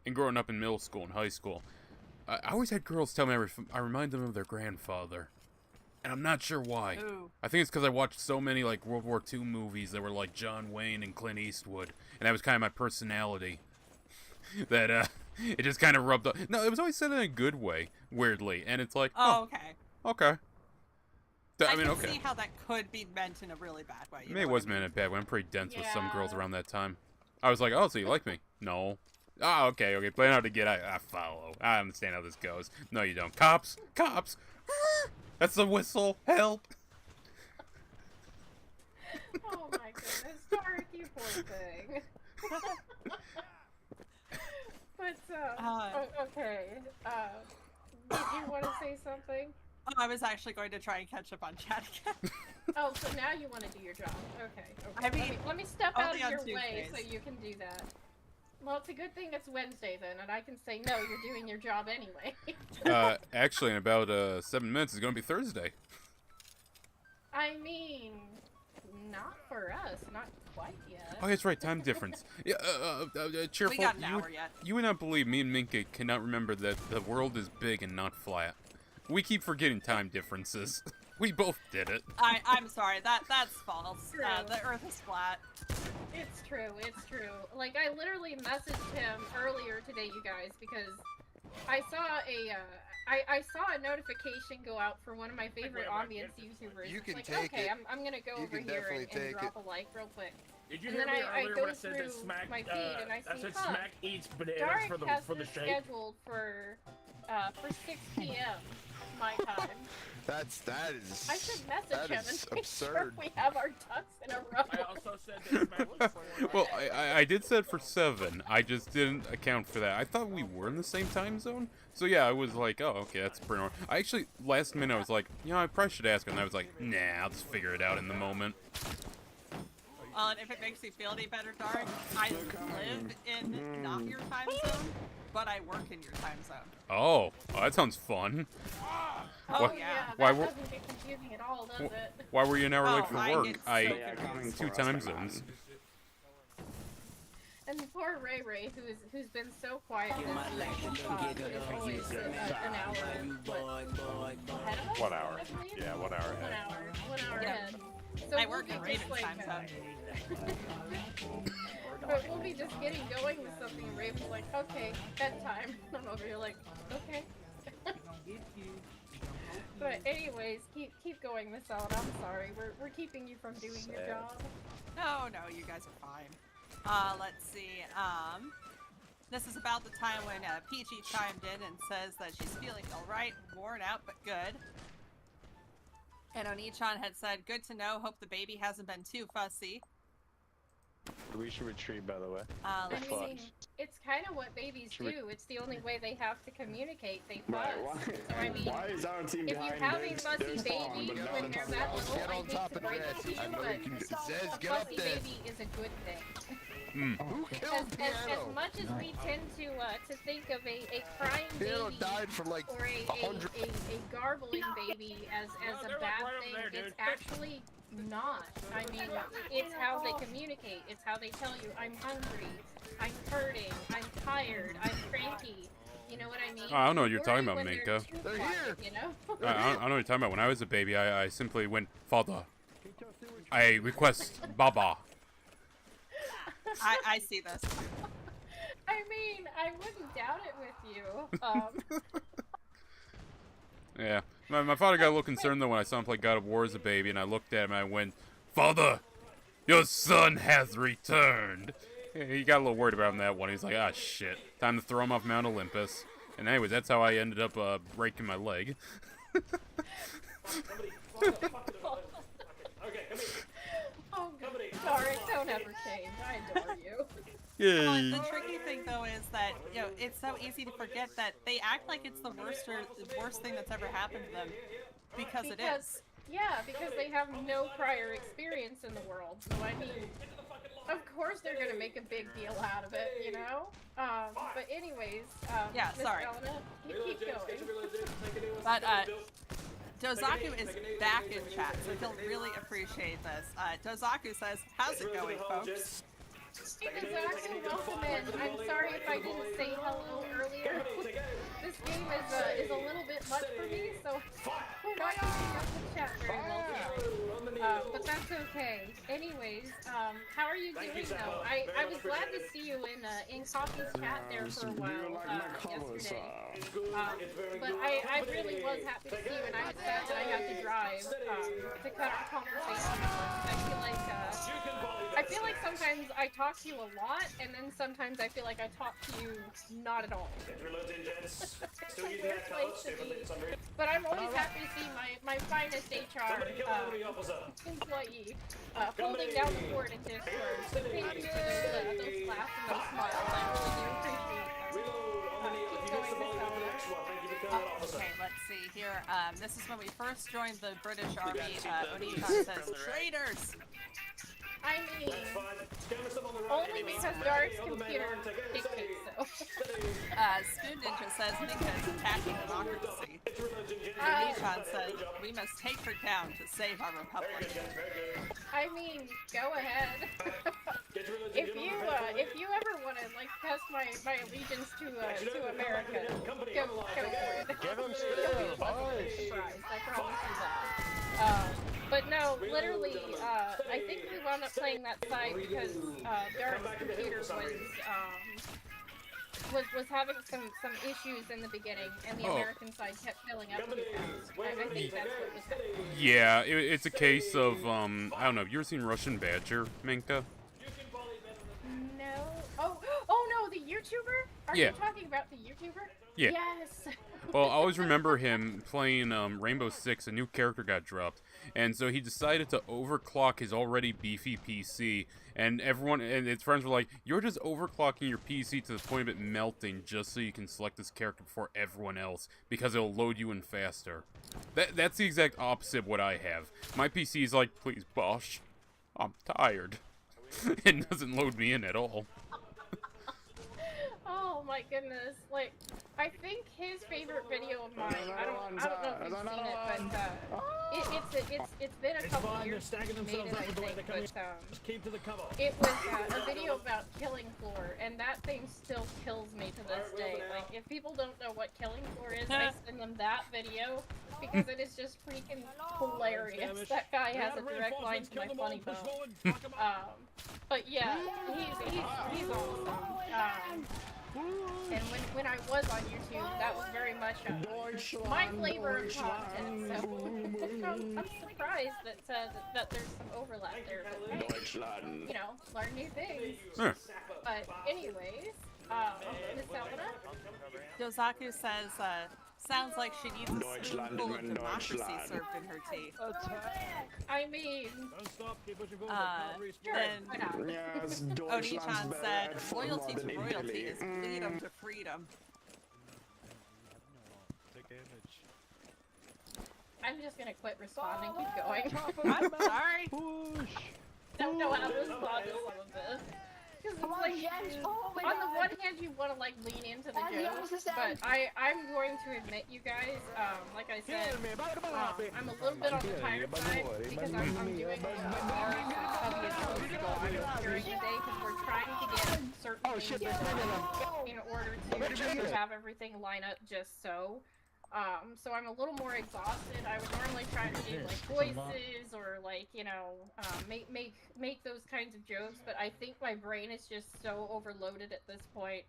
and growing up in middle school and high school, I always had girls tell me I remind them of their grandfather. And I'm not sure why. Ooh. I think it's because I watched so many, like, World War II movies that were like John Wayne and Clint Eastwood. And that was kind of my personality. That, it just kind of rubbed up. No, it was always said in a good way, weirdly. And it's like, okay. Okay. I mean, can see how that could be meant in a really bad way. Maybe it was meant in a bad way. I'm pretty dense with some girls around that time. I was like, oh, so you like me? No. Oh, okay. Plan out to get. I follow. I understand how this goes. No, you don't. Cops! That's the whistle. Help! Oh my goodness, Dark, you poor thing. But, okay. Did you want to say something? I was actually going to try and catch up on chat again. Oh, so now you want to do your job. Okay. I mean, let me step out of your Tuesdays. way so you can do that. Well, it's a good thing it's Wednesday then, and I can say, no, you're doing your job anyway. Actually, in about 7 minutes, it's going to be Thursday. I mean, not for us, not quite yet. Oh, that's right, time difference. Yeah, Cheerful, we got an hour yet. You would not believe me and Minka cannot remember that the world is big and not flat. We keep forgetting time differences. We both did it. I'm sorry. That's false. True. The Earth is flat. It's true. It's true. Like I literally messaged him earlier today, you guys, because I saw I saw a notification go out for one of my favorite ambience YouTubers. You It's can like, take okay, it. I'm gonna go You over can here definitely and take drop a like real quick. Did you And hear then me I earlier go when I said that through Smack, my feed and I I see, said huh, Smack eats bananas Dark for the has for the this shake? scheduled for 6 p.m. my time. That is. I should message that him is and make sure absurd. we have our ducks in a row. I also said that Smack was for Well, I did set for 7. I just didn't account for that. I thought we were in the same time zone. So yeah, I was like, oh, okay, that's pretty normal. I actually, last minute, I was like, you know, I probably should ask him. And I was like, nah, I'll just figure it out in the moment. Well, and if it makes you feel any better, Dark, I live in not your time zone, but I work in your time zone. Oh, that sounds fun. Oh yeah, why that were- doesn't get confusing at all, does it? Why were you an hour late Oh, for I work? get so I confused. 2 time zones. And poor Ray Ray, who's been so quiet this week, is always an hour ahead of us, 1 hour. I believe? Yeah, 1 hour ahead. 1 hour Yeah. ahead. So I we'll work be in just Raven's like, time zone. but we'll be just getting going with something, and Raven's like, okay, bedtime. I'm over here like, okay. But anyways, keep going, Miss Ellen. I'm sorry, we're keeping you from doing your job. No, you guys are fine. Let's see. This is about the time when Peachy chimed in and says that she's feeling alright, worn out, but good. And Onichan had said, good to know, hope the baby hasn't been too fussy. We should retreat, by the way. I Let's mean, see. it's kind of what babies Should we- do. It's the only way they have to communicate. They fuss. Right, why, So I mean, why is our team if you behind have a their fussy spawn, baby but not when on they're top that of little, Get I on hate top to of break that. it to you, I know you can. but Zez, a get up fussy there. baby is a good thing. Who killed As Piano? much as we tend to think of a crying Piano baby died for like or a 100. garbling baby as they're a like bad right over thing, there, it's dude. actually not. I mean, it's how they communicate. It's how they tell you, I'm hungry, I'm hurting, I'm tired, I'm cranky. You know what I mean? I don't know what you're Worry talking about, when Minka. too They're quiet, here. You know? I don't know what you're talking about. When I was a baby, I simply went, Father, I request Baba. I see this. I mean, I wouldn't doubt it with you. Yeah. My father got a little concerned, though, when I saw him play God of War as a baby, and I looked at him and I went, Father, your son has returned. He got a little worried about him that one. He's like, ah, shit. Time to throw him off Mount Olympus. And anyways, that's how I ended up breaking my leg. Oh, sorry, don't ever change. I adore you. Well, Yay. the tricky thing though is that, you know, it's so easy to forget that they act like it's the worst thing that's ever happened to them because it is. Yeah, because they have no prior experience in the world. So I mean, of course they're gonna make a big deal out of it, you know. But anyways, Yeah, Miss sorry. Elena, keep going. But Dozaku is back in chat, so he'll really appreciate this. Dozaku says, how's it going, folks? Hey, Dozaku, welcome in. I'm sorry if I didn't say hello earlier. This game is a little bit much for me, so we're not keeping up the chat very well tonight. But that's okay. Anyways, how are you doing though? I was glad to see you in Coffee's chat there for a while yesterday. But I really was happy to see you, and I was sad that I had to drive to cut our conversation short. I feel like sometimes I talk to you a lot, and then sometimes I feel like I talk to you not at all. It's a weird place to be. But I'm always happy to see my finest HR employee holding down the fort in Discord. So thank you for those laughs and those smiles. I really do appreciate them. Keep going, Miss Elena. Okay, let's see here. This is when we first joined the British Army. Onichan says, traitors! I mean, only because Dark's computer dictates so. Spoon Ninja says Minka is attacking democracy. Onichan says, we must take her down to save our republic. I mean, go ahead. if you ever want to like test my allegiance to America, go for it. Give him You'll be still. pleasantly surprised. I promise you that. but no, literally, I think we wound up playing that side because Dark's computer was having some issues in the beginning, and the American side kept filling up too fast. I think that's what was happening. Yeah, it's a case of I don't know. Have you ever seen Russian Badger, Minka? No. Oh no, the YouTuber? Are you talking about the YouTuber? Yeah. Yes. Well, I always remember him playing Rainbow Six. A new character got dropped, and so he decided to overclock his already beefy PC. And everyone and his friends were like, "You're just overclocking your PC to the point of it melting just so you can select this character before everyone else because it'll load you in faster." That's the exact opposite of what I have. My PC is like, "Please, Bosh, I'm tired." It doesn't load me in at all. Oh my goodness! Like, I think his favorite video of mine. I don't know if you've seen it, but it's been a couple years since he made it, I think. But it was a video about Killing Floor, and that thing still kills me to this day. Like, if people don't know what Killing Floor is, I send them that video because it is just freaking hilarious. That guy has a direct line to my funny bone. But yeah, he's awesome. And when I was on YouTube, that was very much my flavor of content. So I'm surprised that there's some overlap there. But hey, you know, learn new things. Sure. But anyways, Miss Elena? Yozaku says, sounds like she needs a spoonful of democracy served in her tea. I mean, then Oni-chan said, loyalty to royalty is freedom to freedom. I'm just gonna quit responding. Keep going. I'm sorry. Don't know how to respond to some of this. Because it's like, on the one hand, you want to like lean into the jokes, but I'm going to admit, you guys, like I said, I'm a little bit on the tired side because I'm doing hours of the jokes to go on during the day because we're trying to get certain things done in order to have everything line up just so. So I'm a little more exhausted. I would normally try to do like voices or like, you know, make those kinds of jokes, but I think my brain is just so overloaded at this point.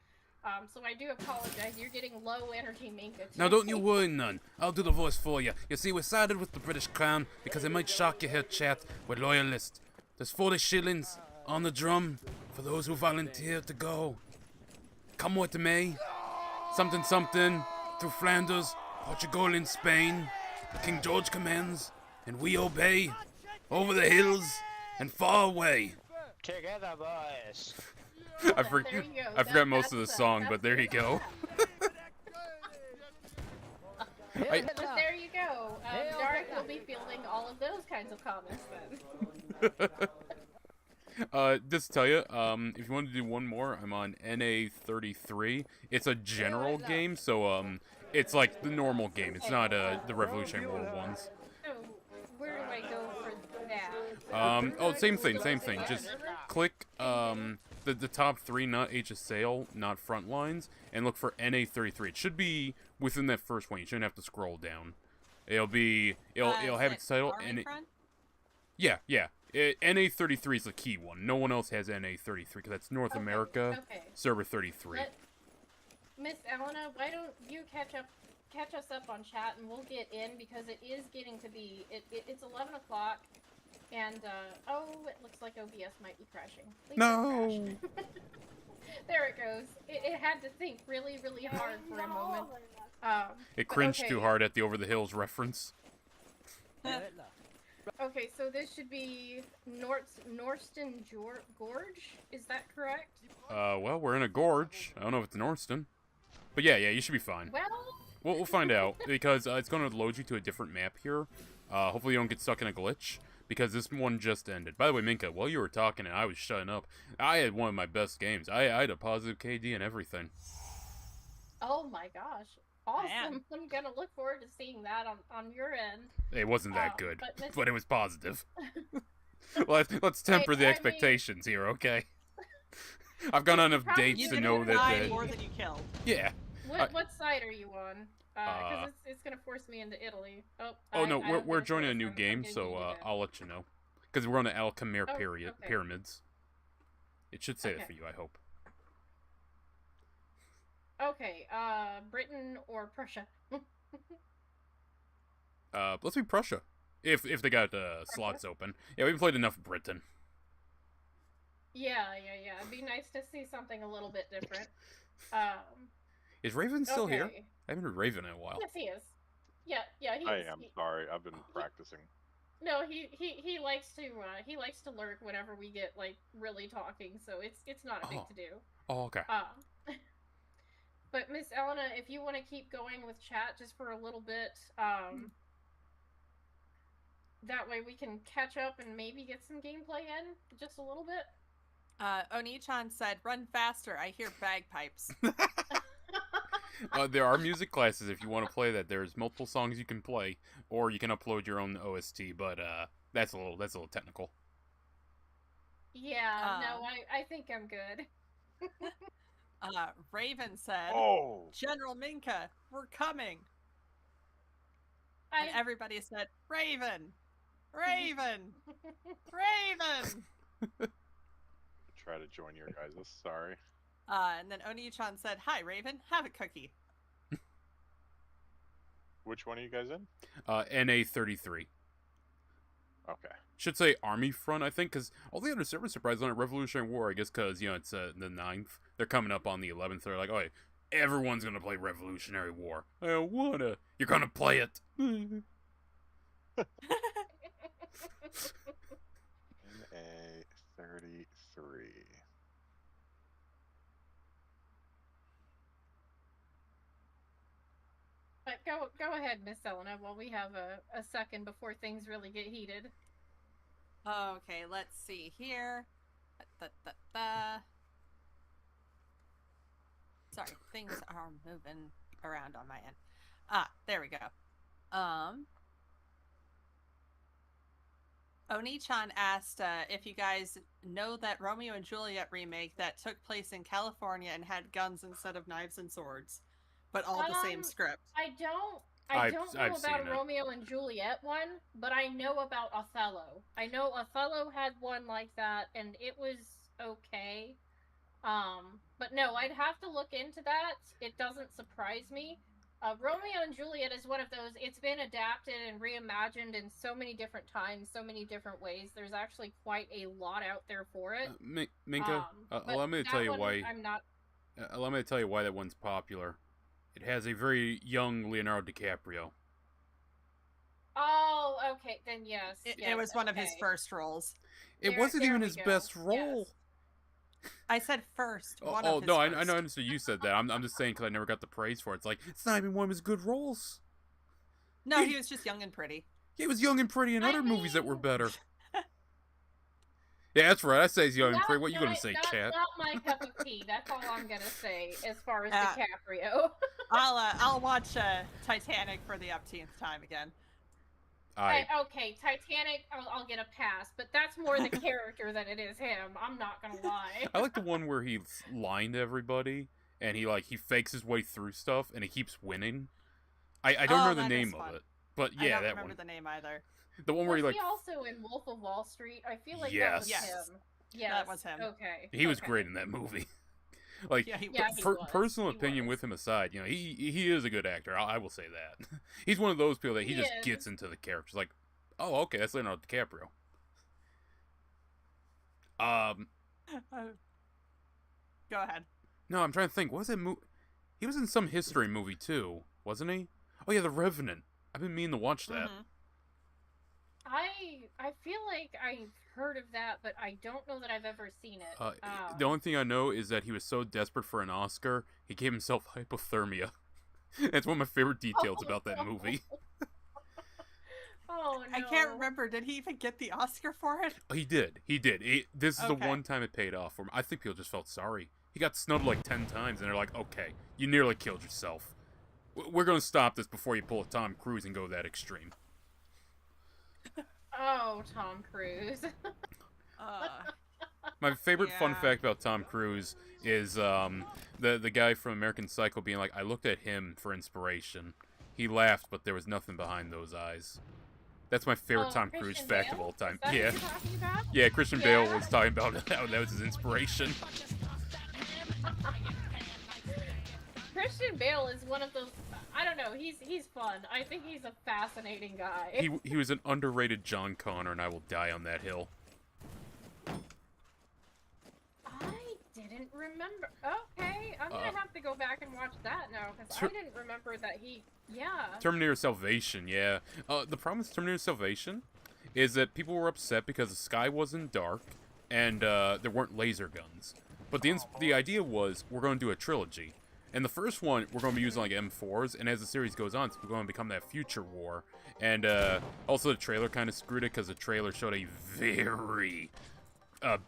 So I do apologize. You're getting low energy, Minka. Now don't you worry none. I'll do the voice for you. You see, we sided with the British Crown because it might shock you here, chat. We're loyalists. There's 40 shillings on the drum for those who volunteer to go. Come with me. Something something through Flanders, Portugal and Spain. King George commands, and we obey. Over the hills and far away. Together, boys. I forgot most of the song, but there you go. But there you go. Dark will be fielding all of those kinds of comments then. Just to tell you, if you want to do one more, I'm on NA33. It's a general game, so it's like the normal game. It's not the Revolutionary War ones. So, where do I go for that? Oh, same thing. Just click the top 3, not Age of Sail, not front lines, and look for NA33. It should be within that first one. You shouldn't have to scroll down. It'll have its title and yeah. NA33 is the key one. No one else has NA33 because that's North America, server 33. Miss Elena, why don't you catch us up on chat and we'll get in because it is getting to be it's 11 o'clock and oh, it looks like OBS might be crashing. Please don't crash. There it goes. It had to think really hard for a moment. It cringed too hard at the Over the Hills reference. Okay, so this should be Norston Gorge? Is that correct? Well, we're in a gorge. I don't know if it's Norston. But yeah, you should be fine. Well, we'll find out, because it's going to load you to a different map here. Hopefully you don't get stuck in a glitch, because this one just ended. By the way, Minka, while you were talking and I was shutting up, I had one of my best games. I had a positive KD and everything. Oh my gosh. Awesome. I'm gonna look forward to seeing that on your end. It wasn't that good, but it was positive. Let's temper the expectations here, okay? I've gone on enough dates to know that. More than you killed. Yeah. What side are you on? Because it's gonna force me into Italy. Oh, Oh no, I don't we're get joining a choice. new I'm game, getting so yeeted in. I'll let you know. Because we're on the Al Khmer Oh, okay. pyramids. It should say that Okay. for you, I hope. Okay, Britain or Prussia? Let's be Prussia. If they got slots open. Yeah, we've played enough Britain. Yeah. It'd be nice to see something a little bit different. Is Raven still here? Okay. I haven't heard Raven in a while. Yes, he is. Yeah, he I is. am sorry. I've been practicing. No, he likes to lurk whenever we get like really talking, so it's not a big to do. Oh, okay. But Miss Elena, if you want to keep going with chat just for a little bit, that way we can catch up and maybe get some gameplay in just a little bit. Oni-chan said, "Run faster! I hear bagpipes." There are music classes if you want to play that. There's multiple songs you can play, or you can upload your own OST. But that's a little technical. Yeah, no, I think I'm good. Raven said, "Oh, General Minka, we're coming." And everybody said, "Raven, Raven, Raven." Try to join your guys. Sorry. And then Oni-chan said, "Hi, Raven. Have a cookie." Which one are you guys in? NA33. Okay. Should say Army Front, I think, because all the other servers surprised on a Revolutionary War, I guess, because, it's the 9th. They're coming up on the 11th. They're like, oh, hey, everyone's going to play Revolutionary War. I don't want to. You're going to play it. NA33. Go ahead, Miss Elena, while we have a second before things really get heated. Okay, let's see here. Sorry, things are moving around on my end. There we go. Oni-chan asked if you guys know that Romeo and Juliet remake that took place in California and had guns instead of knives and swords, but all the same script. I don't know I've about seen a Romeo and Juliet one, but I know about Othello. I know Othello had one like that, and it was okay. But no, I'd have to look into that. It doesn't surprise me. Romeo and Juliet is one of those, it's been adapted and reimagined in so many different times, so many different ways. There's actually quite a lot out there for it. Minka, allow me to tell you why. I'm not... Allow me to tell you why that one's popular. It has a very young Leonardo DiCaprio. Oh, okay, then yes. It was one of his first roles. It wasn't even his best role. Yes. I said first. I know. I understood you said that. I'm just saying because I never got the praise for it. It's like it's not even one of his good roles. No, he was just young and pretty. He was young and pretty in other movies that were better. Yeah, that's right. I say he's young and pretty. What you gonna say, Cat? Cat? That's not my cup of tea. That's all I'm gonna say as far as DiCaprio. I'll watch Titanic for the upteenth time again. Okay, Titanic, I'll get a pass, but that's more the character than it is him. I'm not gonna lie. I like the one where he's lying to everybody and he fakes his way through stuff and he keeps winning. I don't remember the name of it, but yeah, I don't that remember one. The name either. The one where he also in Wolf of Wall Street? I feel like Yes. that was him. Yes, that was him. Okay. He was great in that movie. He Personal opinion with him aside, he is a good actor. I will say that. He's one of those people that he just gets into the characters. Like, oh, okay, that's Leonardo DiCaprio. Go ahead. No, I'm trying to think. What was that movie? He was in some history movie too, wasn't he? Oh yeah, The Revenant. I've been meaning to watch that. Mm-hmm. I feel like I've heard of that, but I don't know that I've ever seen it. The only thing I know is that he was so desperate for an Oscar, he gave himself hypothermia. That's one of my favorite details about that movie. Oh no! I can't remember. Did he even get the Oscar for it? He did. This is the one time it paid off for him. I think people just felt sorry. He got snubbed like 10 times, and they're like, okay, you nearly killed yourself. We're going to stop this before you pull a Tom Cruise and go that extreme. Oh, Tom Cruise. My favorite fun fact about Tom Cruise is the guy from American Psycho being like, I looked at him for inspiration. He laughed, but there was nothing behind those eyes. That's my favorite Tom Cruise Christian fact of Bale? all time. Is that Yeah. who you're talking about? Yeah, Christian Yeah. Bale was talking about how that was his inspiration. Christian Bale is one of those. I don't know. He's fun. I think he's a fascinating guy. He was an underrated John Connor, and I will die on that hill. I didn't remember. Okay, I'm gonna have to go back and watch that now because I didn't remember that he. Yeah. Terminator Salvation, yeah. The problem with Terminator Salvation is that people were upset because the sky wasn't dark and there weren't laser guns. But the idea was we're going to do a trilogy. And the first one, we're going to be using like M4s, and as the series goes on, it's going to become that future war. And also the trailer kind of screwed it because the trailer showed a very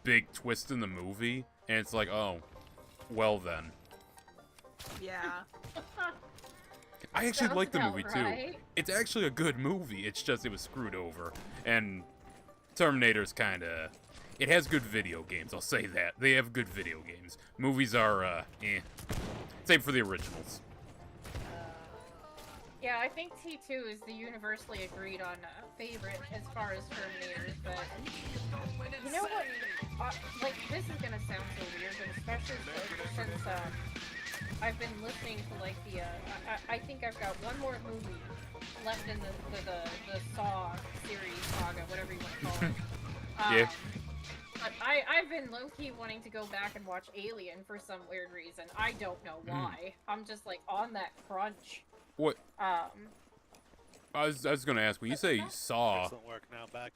big twist in the movie. And it's like, oh, well then. Yeah. I actually Sounds like the about movie too. right. It's actually a good movie. It's just it was screwed over. And Terminator's kind of... It has good video games, I'll say that. They have good video games. Movies are, eh. Same for the originals. Yeah, I think T2 is the universally agreed on favorite as far as Terminators, but you know what? Like, this is gonna sound so weird, but especially since I've been listening to like the I think I've got one more movie left in the Saw series saga, whatever you want to call it. Yeah. But I've been low-key wanting to go back and watch Alien for some weird reason. I don't know why. I'm just like on that crunch. What? I was gonna ask, when you say Saw,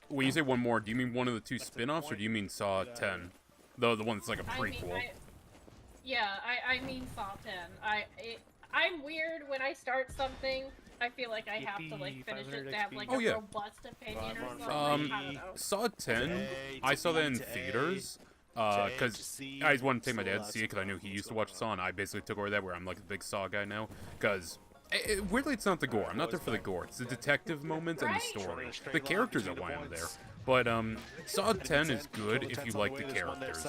when you say one more, do you mean one of the two spin-offs, or do you mean Saw 10? The one that's like a prequel. I mean Saw 10. I'm weird when I start something. I feel like I have to like finish it to have like a robust opinion or something. I don't know. Saw 10, I saw that in theaters, because I just wanted to take my dad to see it, because I knew he used to watch Saw, and I basically took over that, where I'm like a big Saw guy now, because... weirdly, it's not the gore. I'm not there for the gore. It's the detective moments and the story. The characters are why I'm there. But, Saw 10 is good if you like the characters.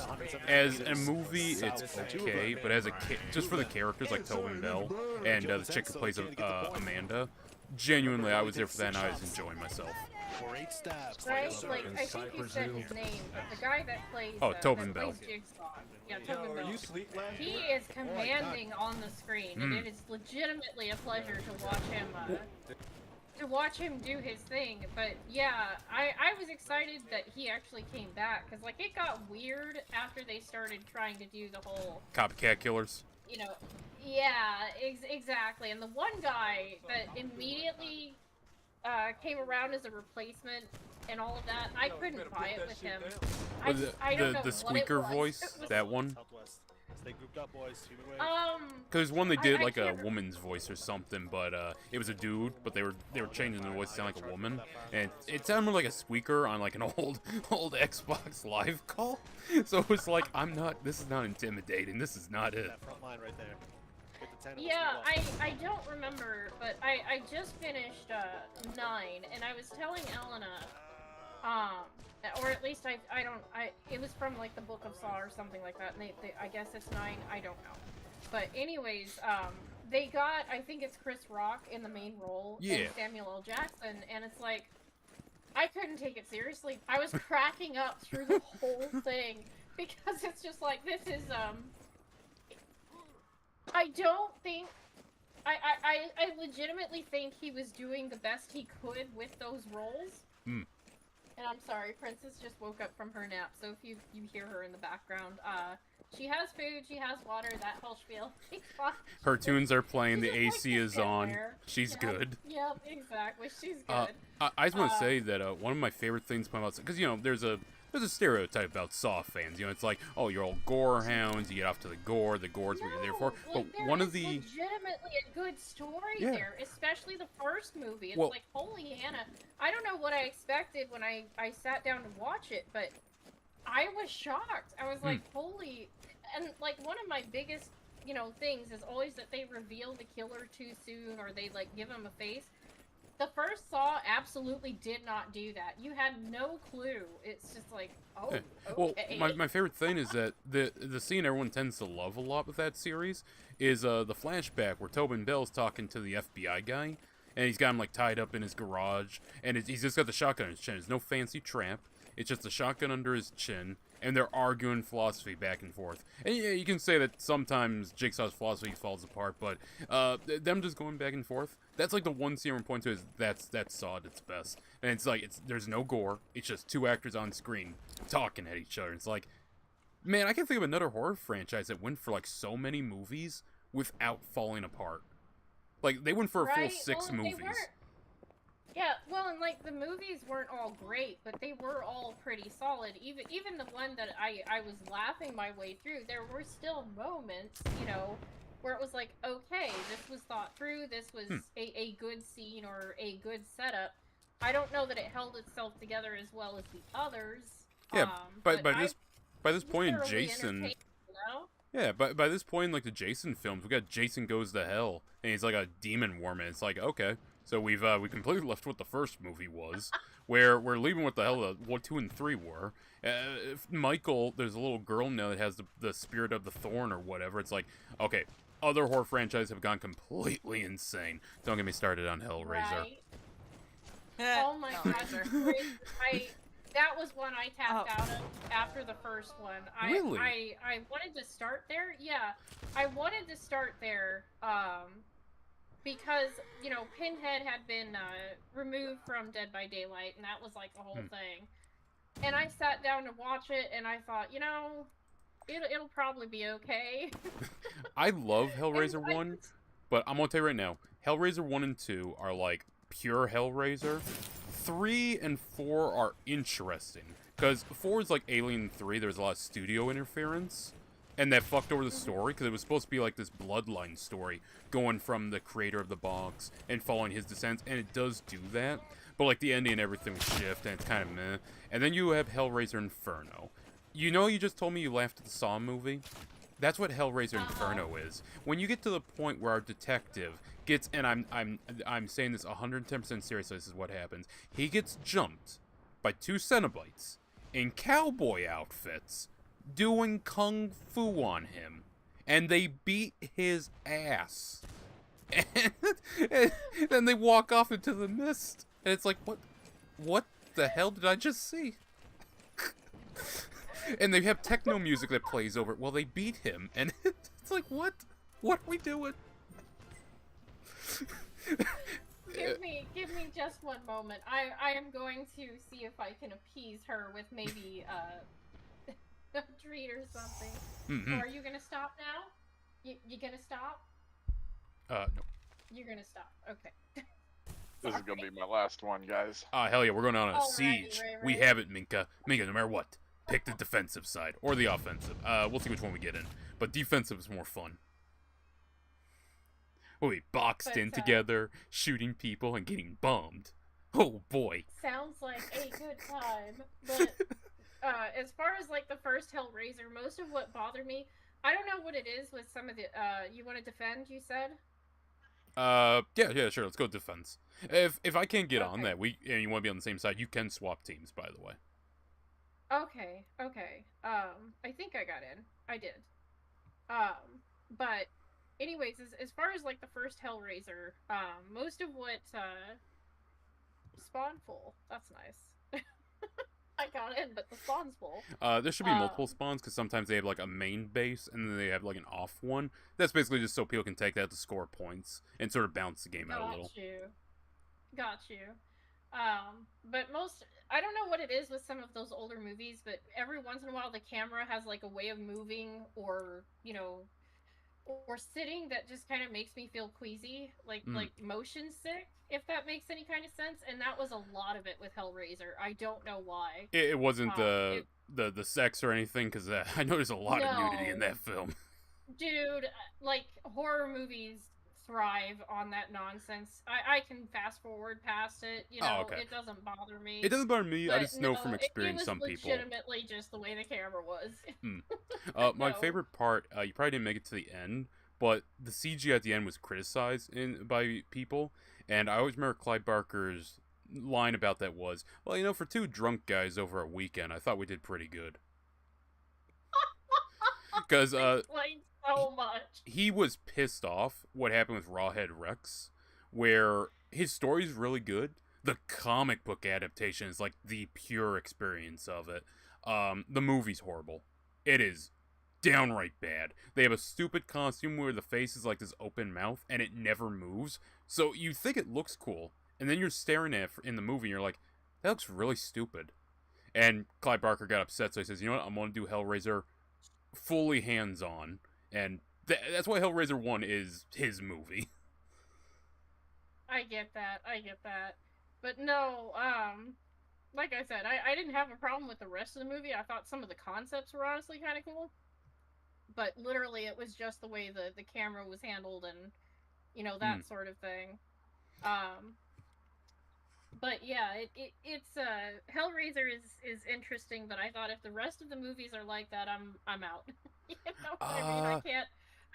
As a movie, it's okay, but as a just for the characters like Tobin Bell and the chick who plays Amanda, genuinely, I was there for that and I was enjoying myself. Right? Like, I think you said his name, but the guy that plays... Tobin Bell. Jigsaw. Yeah, Tobin Bell. He is commanding on the screen, and it is legitimately a pleasure to watch him do his thing. But yeah, I was excited that he actually came back, because like it got weird after they started trying to do the whole Copycat killers. You know, yeah, exactly. And the one guy that immediately came around as a replacement and all of that, I couldn't buy it with him. I don't know the squeaker voice, that one. They grouped up, boys. Because one they did like a woman's voice or something, but it was a dude, but they were changing the voice to sound like a woman, and it sounded more like a squeaker on like an old Xbox Live call. So it was like, this is not intimidating. This is not it. Front line right there. Yeah, I don't remember, but I just finished 9, and I was telling Elena, or at least it was from like the Book of Saw or something like that, and they I guess it's 9, I don't know. But anyways, they got, I think it's Chris Rock in the main role, and Samuel L. Jackson, and it's like, I couldn't take it seriously. I was cracking up through the whole thing, because it's just like, this is, I don't think, I legitimately think he was doing the best he could with those roles. And I'm sorry, Princess just woke up from her nap, so if you hear her in the background, she has food, she has water, that whole spiel. Her tunes are playing, the AC is on, she's good. Yep, exactly, she's good. I just want to say that one of my favorite things about, because, you know, there's a stereotype about Saw fans. You know, it's like, oh, you're all gore hounds, you get off to the gore's what you're there for. But one of the... legitimately a good story there, especially the first movie. It's like, holy Hannah. I don't know what I expected when I sat down to watch it, but I was shocked. I was like, holy... And, like, one of my biggest, you know, things is always that they reveal the killer too soon, or they, like, give him a face. The first Saw absolutely did not do that. You had no clue. It's just like, oh, okay. Well, my favorite thing is that the scene everyone tends to love a lot with that series is the flashback where Tobin Bell's talking to the FBI guy, and he's got him like tied up in his garage, and he's just got the shotgun on his chin. There's no fancy tramp. It's just a shotgun under his chin, and they're arguing philosophy back and forth. And yeah, you can say that sometimes Jigsaw's philosophy falls apart, but them just going back and forth, that's like the one scene we're pointing to is that's Saw at its best. And it's like, there's no gore, it's just two actors on screen talking at each other. It's like, man, I can't think of another horror franchise that went for like so many movies without falling apart. Like, they went for a full 6 movies. Yeah, well, and like the movies weren't all great, but they were all pretty solid. Even the one that I was laughing my way through, there were still moments, you know, where it was like, okay, this was thought through, this was a good scene or a good setup. I don't know that it held itself together as well as the others. Yeah, by this point in Jason, you know? yeah, by this point in like the Jason films, we got Jason Goes to Hell, and he's like a demon woman. It's like, okay. So we completely left what the first movie was, where we're leaving what the hell what 2 and 3 were. Michael, there's a little girl now that has the spirit of the thorn or whatever. It's like, okay, other horror franchises have gone completely insane. Don't get me started on Hellraiser. Right. Oh my gosh, that was one I tapped out of after the first one. Really? I wanted to start there. Yeah, I wanted to start there. Because, you know, Pinhead had been removed from Dead by Daylight, and that was like the whole thing. And I sat down to watch it, and I thought, you know, it'll probably be okay. I love Hellraiser 1, but I'm gonna tell you right now, Hellraiser 1 and 2 are like pure Hellraiser. 3 and 4 are interesting, because 4 is like Alien 3, there's a lot of studio interference. And that fucked over the story, because it was supposed to be like this bloodline story, going from the creator of the box and following his descents, and it does do that. But like the ending and everything would shift, and it's kind of meh. And then you have Hellraiser Inferno. You know, you just told me you laughed at the Saw movie? That's what Hellraiser Inferno is. When you get to the point where our detective gets, and I'm saying this 110% seriously, this is what happens. He gets jumped by 2 Cenobites in cowboy outfits, doing kung fu on him, and they beat his ass, and then they walk off into the mist, and it's like, what the hell did I just see? And they have techno music that plays over it while they beat him, and it's like, what are we doing? Give me just one moment. I am going to see if I can appease her with maybe a treat or something. Or are you gonna stop now? You gonna stop? No. You're gonna stop. Okay. This is gonna be my last one, guys. Hell yeah, we're going on a Alrighty, siege. right. We have it, Minka. Minka, no matter what, pick the defensive side or the offensive. We'll see which one we get in, but defensive is more fun. We'll be boxed in together, shooting people and getting bombed. Oh boy. Sounds like a good time. But as far as like the first Hellraiser, most of what bothered me, I don't know what it is with some of the you want to defend, you said? Yeah, sure, let's go defense. If I can't get on that, and you want to be on the same side, you can swap teams, by the way. Okay. I think I got in. I did. But anyways, as far as like the first Hellraiser, most of what spawn full. That's nice. I got in, but the spawn's full. There should be multiple spawns, because sometimes they have like a main base, and then they have like an off one. That's basically just so people can take that to score points, and sort of bounce the game out a little. Got you. But I don't know what it is with some of those older movies, but every once in a while the camera has like a way of moving, or, you know, or sitting that just kind of makes me feel queasy, like motion sick, if that makes any kind of sense. And that was a lot of it with Hellraiser. I don't know why. It wasn't the sex or anything, because I know there's a lot of nudity in that film. Dude, like, horror movies thrive on that nonsense. I can fast forward past it, you know. Okay. It doesn't bother me. It doesn't bother me. I just know from experience some people. It was legitimately just the way the camera was. My favorite part, you probably didn't make it to the end, but the CG at the end was criticized by people, and I always remember Clyde Barker's line about that was, well, you know, for 2 drunk guys over a weekend, I thought we did pretty good. Because so much. He was pissed off what happened with Rawhead Rex, where his story's really good. The comic book adaptation is like the pure experience of it. The movie's horrible. It is downright bad. They have a stupid costume where the face is like this open mouth and it never moves. So you think it looks cool, and then you're staring at it in the movie and you're like, that looks really stupid. And Clive Barker got upset, so he says, you know what, I'm going to do Hellraiser fully hands-on. And that's why Hellraiser 1 is his movie. I get that. But no, like I said, I didn't have a problem with the rest of the movie. I thought some of the concepts were honestly kind of cool. But literally, it was just the way the camera was handled and, you know, that sort of thing. But yeah, it's Hellraiser is interesting, but I thought if the rest of the movies are like that, I'm out. You know what I mean?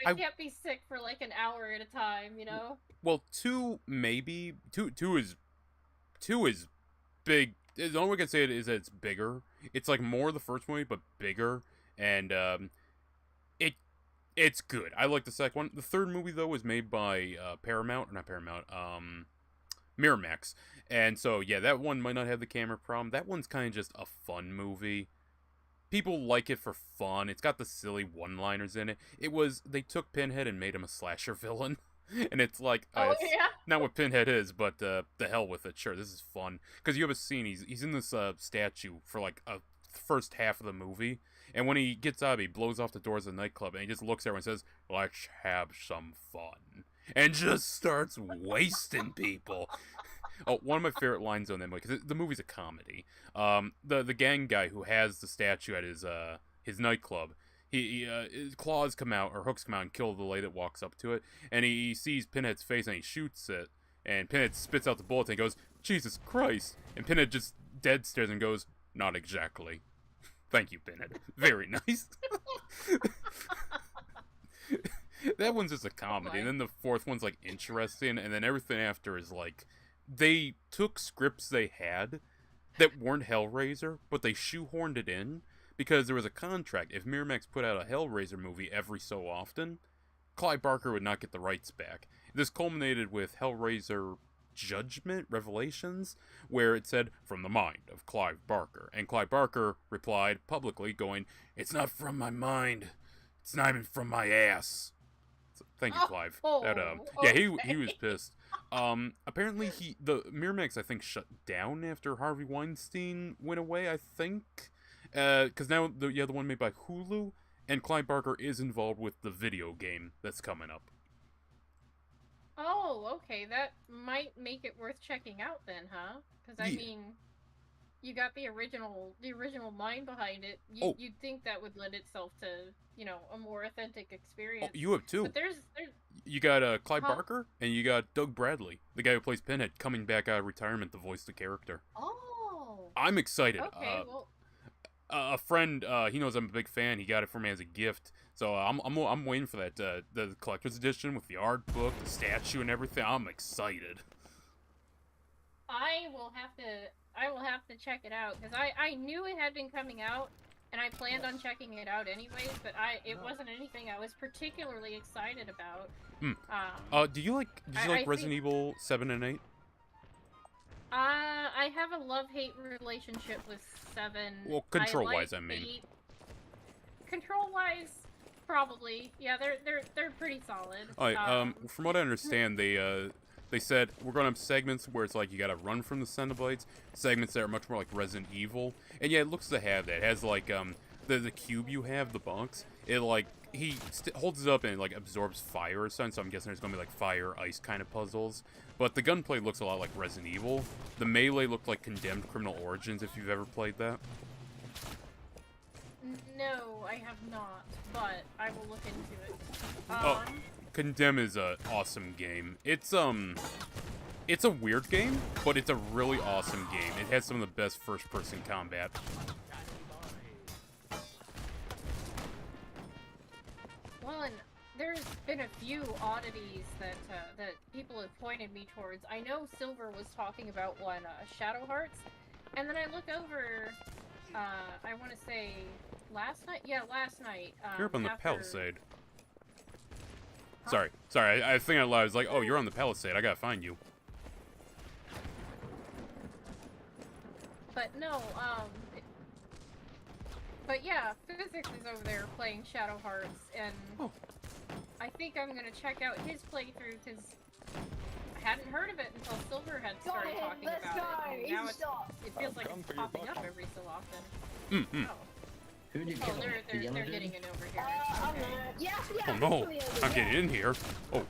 I can't be sick for like an hour at a time, you know? Well, 2 maybe. 2 is big. The only way I can say it is that it's bigger. It's like more the first movie, but bigger, and it's good. I like the second one. The third movie though was made by Miramax, and so yeah, that one might not have the camera problem. That one's kind of just a fun movie. People like it for fun. It's got the silly one-liners in it. They took Pinhead and made him a slasher villain. And it's like, yeah? Not what Pinhead is, but the hell with it. Sure, this is fun. Because you have a scene, he's in this statue for like a first half of the movie. And when he gets out, he blows off the doors of the nightclub. And he just looks at everyone and says, let's have some fun. And just starts wasting people. Oh, one of my favorite lines on that movie, because the movie's a comedy. The gang guy who has the statue at his nightclub, his claws come out, or hooks come out and kill the lady that walks up to it, and he sees Pinhead's face and he shoots it, and Pinhead spits out the bullet and he goes, Jesus Christ, and Pinhead just dead stares and goes, not exactly. Thank you, Pinhead. Very nice. That one's just a comedy, and then the fourth one's like interesting, and then everything after is like, they took scripts they had that weren't Hellraiser, but they shoehorned it in, because there was a contract. If Miramax put out a Hellraiser movie every so often, Clive Barker would not get the rights back. This culminated with Hellraiser Judgment, Revelations, where it said, from the mind of Clive Barker. And Clive Barker replied publicly, going, it's not from my mind. It's not even from my ass. So, thank you, Clive. Yeah, he was pissed. Apparently the Miramax, I think, shut down after Harvey Weinstein went away, I think. Because now the one made by Hulu, and Clive Barker is involved with the video game that's coming up. Oh, okay, that might make it worth checking out then, huh? Because I mean, you got the original mind behind it. You'd think that would lend itself to, you know, a more authentic experience. Oh, you have two. But there's you got Clive Barker, and you got Doug Bradley, the guy who plays Pinhead, coming back out of retirement to voice the character. Oh. I'm excited. Okay, well. A friend, he knows I'm a big fan. He got it for me as a gift, so I'm waiting for that the collector's edition with the art book, the statue, and everything. I'm excited. I will have to check it out, because I knew it had been coming out, and I planned on checking it out anyways, but it wasn't anything I was particularly excited about. Do you like Resident Evil 7 and 8? I have a love-hate relationship with 7. Well, control-wise, I mean. Control-wise, probably. Yeah, they're pretty solid. Alright, from what I understand, they said we're going to have segments where it's like you gotta run from the Cenobites, segments that are much more like Resident Evil, and yeah, it looks to have that. It has like the cube you have, the box. It like he holds it up and it like absorbs fire or something. So I'm guessing there's gonna be like fire, ice kind of puzzles. But the gunplay looks a lot like Resident Evil. The melee looked like Condemned Criminal Origins, if you've ever played that. No, I have not, but I will look into it. Condemn is an awesome game. It's a weird game, but it's a really awesome game. It has some of the best first-person combat. Well, and there's been a few oddities that people have pointed me towards. I know Silver was talking about one, Shadow Hearts, and then I look over, I want to say last night. Yeah, last night. You're up on the Palisade. Huh? Sorry. I think out loud. I was like, oh, you're on the Palisade. I gotta find you. But no, but yeah, Physics is over there playing Shadow Hearts, and I think I'm gonna check out his playthrough because I hadn't heard of it until Silverhead started talking about it. And now it feels like it's popping up every so often. Oh. Who did Oh, they're getting in over here. Oh no, I'm getting in here. Oh.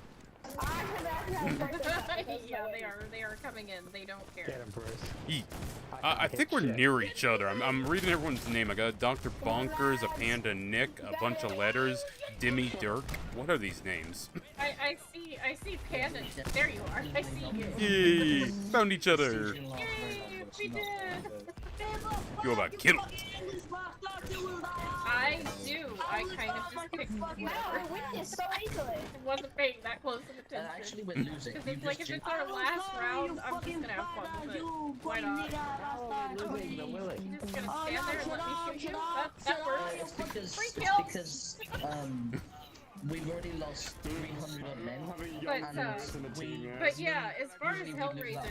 Yeah, they are coming in. They don't care. Get him, Bruce. I think we're near each other. I'm reading everyone's name. I got Dr. Bonkers, a Panda Nick, a bunch of letters, Dimmy Dirk. What are these names? I see Panda. There you are. I see you. Yay! Found each other. Yay! We did. You're about killed. I do. I kind of just picked whatever. so easily. Wasn't paying that close of attention. Actually, we're losing. Because it's like if it's our last round, I'm just gonna have fun with it. Why not? You're just gonna stand there and let me shoot you? That works. It's because we've already lost 300 odd men. But yeah, as far as Hellraiser,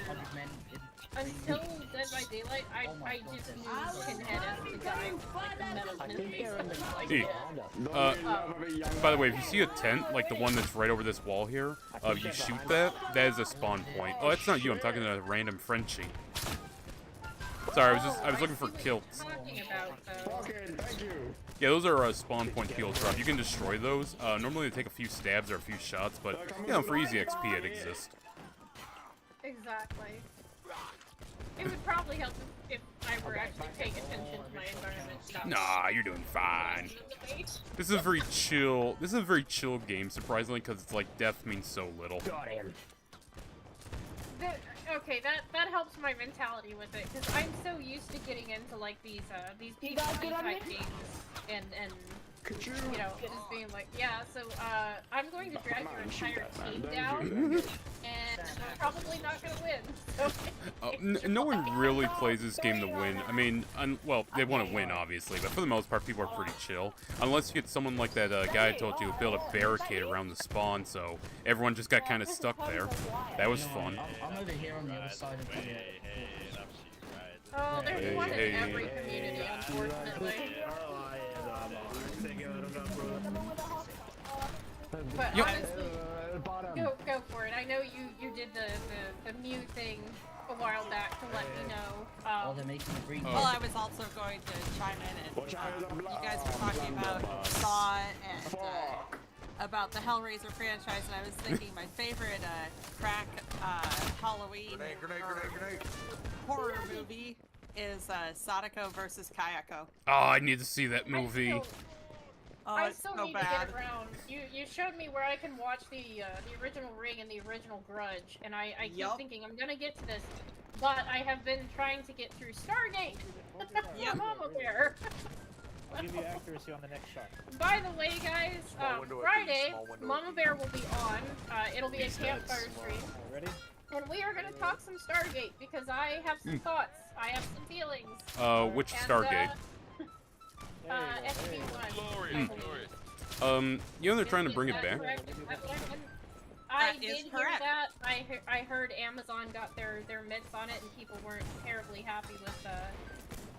until Dead by Daylight, I just knew Pinhead as the guy with like the metal face. By the way, if you see a tent, like the one that's right over this wall here, you shoot that, that is a spawn point. Oh, that's not you, I'm talking to a random Frenchie. Sorry, I was looking for kilts. Yeah, those are spawn point field drop. You can destroy those. Normally they take a few stabs or a few shots, but you know, for easy XP it exists. Exactly. It would probably help if I were actually paying attention to my environment. Nah, you're doing fine. This is a very chill. This is a very chill game, surprisingly, because it's like death means so little. Okay, that helps my mentality with it because I'm so used to getting into like these PvP type games and you know, just being like, yeah, so I'm going to drag your entire team down, and we're probably not going to win. So No one really plays this game to win. I mean, well, they want to win, obviously, but for the most part, people are pretty chill. Unless you get someone like that guy I told you who built a barricade around the spawn, so everyone just got kind of stuck there. That was fun. I'm over here on the other side of the... Oh, there's one in every community, unfortunately. But honestly, go for it. I know you did the Mew thing a while back to let me know. They're making a green. Well, I was also going to chime in and you guys were talking about Saw and about the Hellraiser franchise, and I was thinking my favorite crack Halloween horror movie is Sadako versus Kayako. Oh, I need to see that movie. I still so need bad. to get around. You showed me where I can watch the original Ring and the original Grudge, and I keep thinking I'm gonna get to this, but I have been trying to get through Stargate. Mama Bear. I'll give you accuracy on the next shot. By the way, guys, Friday, Mama Bear will be on. It'll be a campfire stream. Ready? And we are gonna talk some Stargate because I have some thoughts. I have some feelings. Which Stargate? SB1. You know they're trying to bring it back? I did hear that. I heard Amazon got their mitts on it and people weren't terribly happy with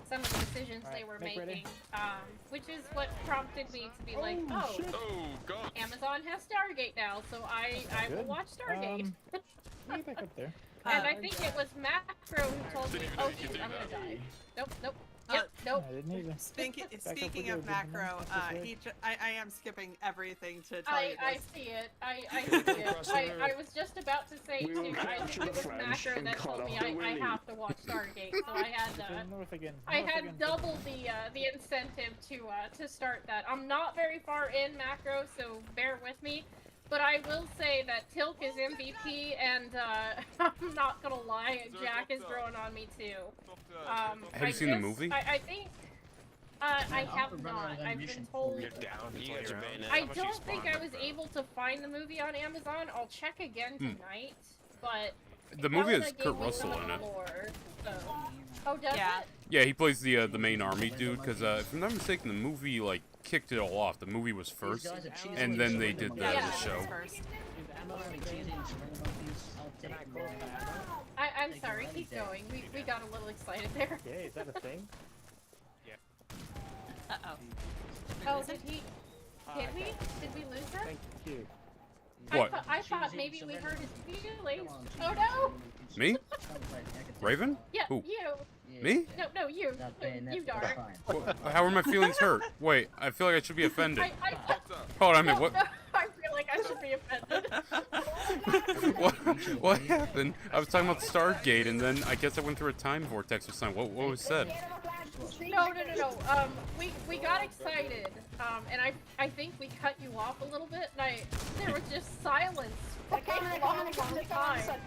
some of the decisions they were making. Which is what prompted me to be like, oh, Amazon has Stargate now, so I will watch Stargate. Get back up there. And I think it was Macro who told me, oh shoot, I'm gonna die. Nope. Yep, nope. Speaking of Macro, I am skipping everything to tell you I this. see it. I see it. I was just about to say too. I think it was Macro that told me I have to watch Stargate, so I had double the incentive to start that. I'm not very far in Macro, so bear with me. But I will say that Tilk is MVP, and I'm not gonna lie, Jack is growing on me too. Have you seen the movie? I think I have not. I've been told. I don't think I was able to find the movie on Amazon. I'll check again tonight, but the movie has Kurt Russell in it. Oh, does it? Yeah, he plays the main army dude. Because if I'm not mistaken, the movie like kicked it all off. The movie was first, and then they did the show. I'm sorry, keep going. We got a little excited there. Yeah, is that a thing? Uh-oh. Oh, did we? Did we lose him? Thank you. What? I thought maybe we heard his feelings. Oh no! Me? Raven? Yeah, Who? you. Me? No, you. You, Dark. How are my feelings hurt? Wait, I feel like I should be offended. I Hold on a minute, what? No, I feel like I should be offended. What happened? I was talking about the Stargate, and then I guess I went through a time vortex or something. What was said? No. We got excited, and I think we cut you off a little bit, and there was just silence for a long time,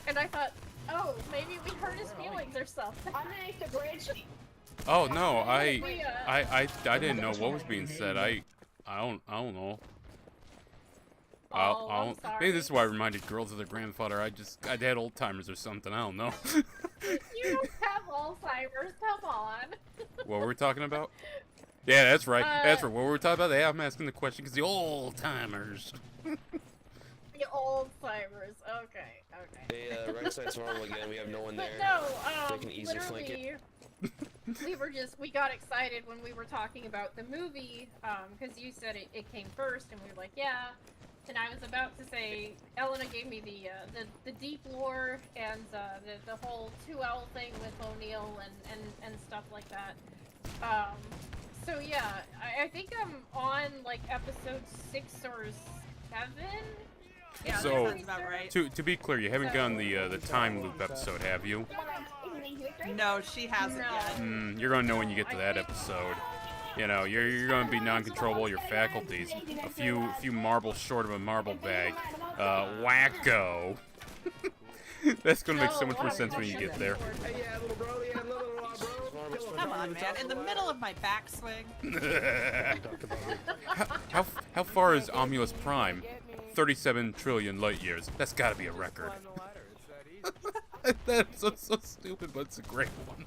and I thought, oh, maybe we hurt his feelings or something. Underneath the bridge. Oh no, I didn't know what was being said. I don't know. I'm sorry. Maybe this is why I reminded girls of their grandfather. I had old timers or something. I don't know. You don't have Alzheimer's. Come on. What were we talking about? Yeah, that's right. That's right. What were we talking about? Yeah, I'm asking the question because the old timers. The old timers. Okay. Hey, right side's normal again. We have no one there. But no, They can easily flank it. we got excited when we were talking about the movie, because you said it came first, and we were like, yeah. And I was about to say, Elena gave me the deep lore and the whole 2L thing with O'Neill and stuff like that. So yeah, I think I'm on like episode 6 or 7. Yeah, So, that sounds about right. to be clear, you haven't gotten the time loop episode, have you? No, she hasn't yet. You're gonna know when you get to that episode. You know, you're gonna be non-controllable. Your faculties, a few marbles short of a marble bag. Wacko. That's gonna make so much more sense when you get there. Come on, man! In the middle of my backswing. How far is Omulus Prime? 37 trillion light years. That's gotta be a record. That's so stupid, but it's a great one.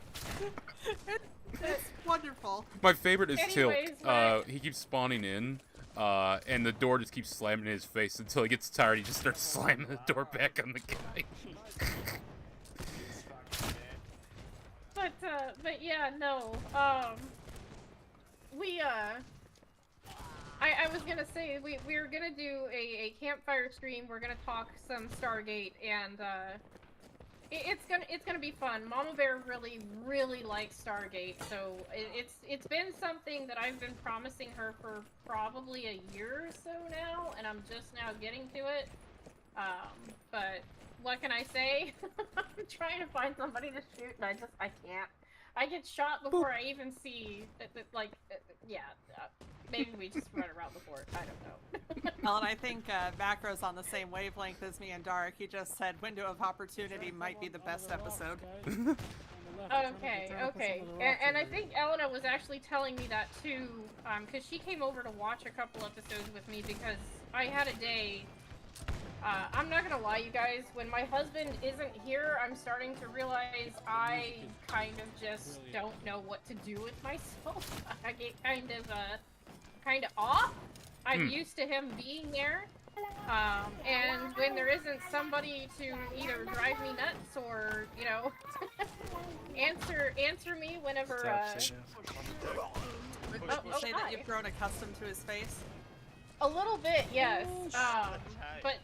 It's wonderful. My favorite is Anyways, Tilk. He keeps spawning in, and the door just keeps slamming in his face until he gets tired. He just starts slamming the door back on the guy. But yeah, no. I was gonna say we're gonna do a campfire stream. We're gonna talk some Stargate, and it's gonna be fun. Mama Bear really likes Stargate, so it's been something that I've been promising her for probably a year or so now, and I'm just now getting to it. But what can I say? I'm trying to find somebody to shoot, and I can't. I get shot before I even see maybe we just run around before it. I don't know. Well, and I think Macro's on the same wavelength as me and Dark. He just said window of opportunity might be the best episode. Okay. And I think Elena was actually telling me that too, because she came over to watch a couple episodes with me because I had a day. I'm not gonna lie, you guys, when my husband isn't here, I'm starting to realize I kind of just don't know what to do with myself. I get kind of off. I'm used to him being there. And when there isn't somebody to either drive me nuts or, you know, answer me whenever, Would you say that you've grown accustomed to his face? A little bit, yes. But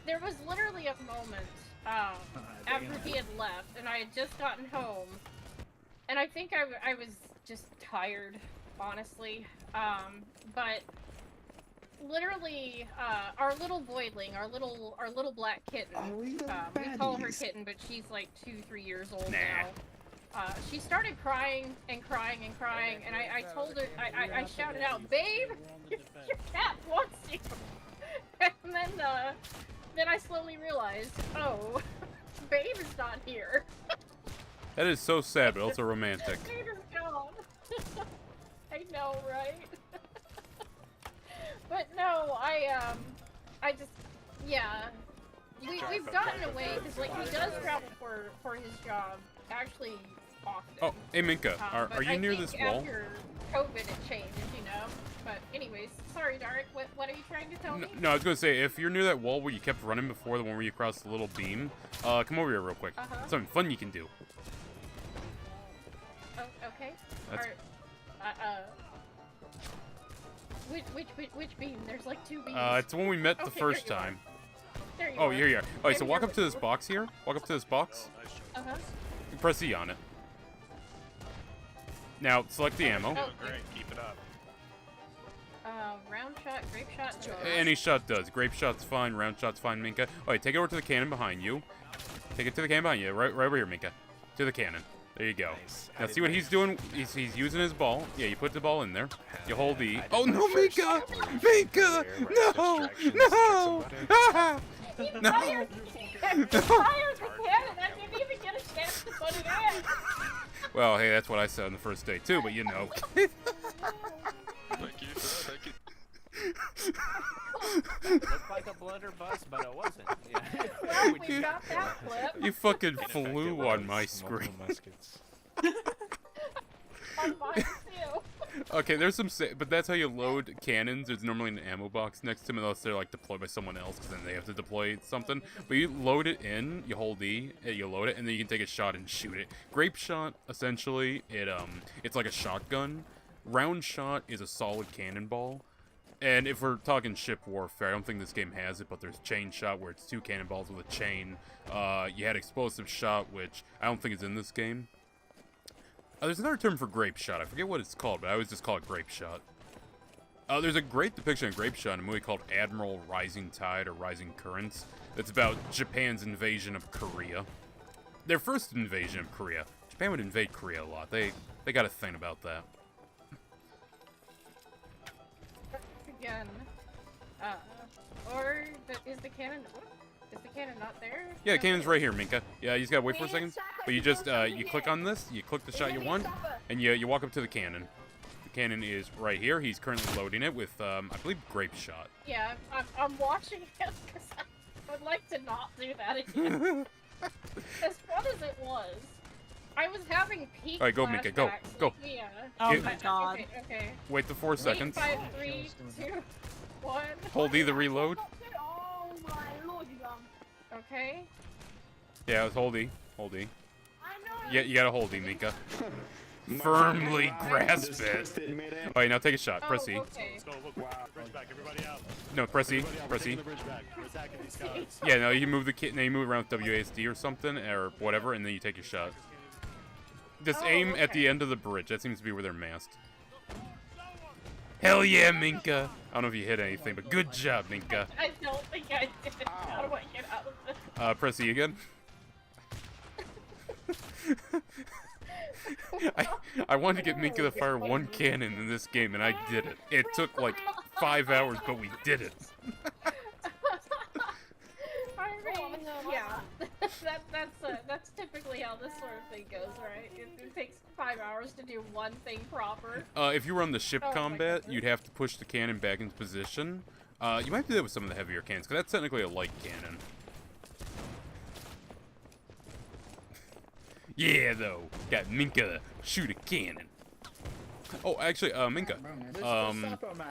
there was literally a moment after he had left, and I had just gotten home, and I think I was just tired, honestly. But literally, our little voidling, our little black kitten, we call her Kitten, but she's like 2-3 years old now. She started crying and crying and crying, and I told her, I shouted out, "Babe, your cat wants you!" And then I slowly realized, oh, Babe is not here. That is so sad, but also romantic. Babe is gone. I know, right? But no, I just, yeah, we've gotten away because like he does travel for his job actually often. Oh, hey Minka, But are you I near think this wall? After COVID, it changed, you know. But anyways, sorry, Darek. What are you trying to tell me? No, I was gonna say, if you're near that wall where you kept running before, the one where you crossed the little beam, come over here real quick. Something fun you can do. Oh, okay. That's- Which beam? There's like two beams. It's the one we met the Okay, first there you are. time. There you Oh, are. here you are. Alright, so I'm walk here up to with this you. box here. Walk up to this box. Uh-huh. Press E on it. Now, select the ammo. Oh, Great, keep it up. Round shot, grape shot. Any shot does. Grape shot's fine, round shot's fine, Minka. Alright, take it over to the cannon behind you. Take it to the cannon behind you. Right over here, Minka. To the cannon. There you go. Now see what he's doing? He's using his ball. Yeah, you put the ball in there. You hold E. Oh no, Minka! Minka! No! No! Ah! He No! fired the cannon! I didn't even get a chance to put it in! Well, hey, that's what I said on the first day too, but you know. Thank you, sir. Thank you. Looked like a blunderbuss, but it wasn't. Yeah. Well, we got that clip. You fucking flew on my screen. On mine too. Okay, there's some, but that's how you load cannons. There's normally an ammo box next to them, unless they're like deployed by someone else, because then they have to deploy something. But you load it in, you hold E, you load it, and then you can take a shot and shoot it. Grape shot, essentially, it's like a shotgun. Round shot is a solid cannonball. And if we're talking ship warfare, I don't think this game has it, but there's chain shot where it's 2 cannonballs with a chain. You had explosive shot, which I don't think is in this game. There's another term for grape shot. I forget what it's called, but I always just call it grape shot. There's a great depiction of grape shot in a movie called Admiral Rising Tide or Rising Currents. That's about Japan's invasion of Korea. Their first invasion of Korea. Japan would invade Korea a lot. They got a thing about that. Again. Or is the cannon? Is the cannon not there? Yeah, the cannon's right here, Minka. Yeah, you just gotta wait for a second. But you just you click on this, you click the shot you want, and you walk up to the cannon. The cannon is right here. He's currently loading it with I believe grape shot. Yeah, I'm watching him because I would like to not do that again. As fun as it was, I was having peak. All right, go, Minka, go, go. Yeah. Oh my god. Okay. Wait the 4 seconds. 5, 3, 2, 1. Hold E to reload. Oh my lord, okay. Yeah, it's hold E. Hold E. Yeah, you gotta hold E, Minka. Firmly grasp it. Alright, now take a shot. Press E. Okay. Let's go. Look, bridge back. Everybody out. No, press E. Press E. The bridge back. We're attacking these guys. Yeah, no, you move the kit. Now you move around with WASD or something, or whatever, and then you take your shot. Just aim at the end of the bridge. That seems to be where they're masked. Hell yeah, Minka! I don't know if you hit anything, but good job, Minka. I don't think I did. How do I get out of this? Press E again. I wanted to get Minka to fire 1 cannon in this game, and I did it. It took like 5 hours, but we did it. I mean, yeah, that's typically how this sort of thing goes, right? It takes 5 hours to do one thing proper. If you were on the ship Oh my combat, goodness. you'd have to push the cannon back into position. You might do that with some of the heavier cannons, because that's technically a light cannon. Yeah, though. Got Minka shoot a cannon. Oh, actually, Minka,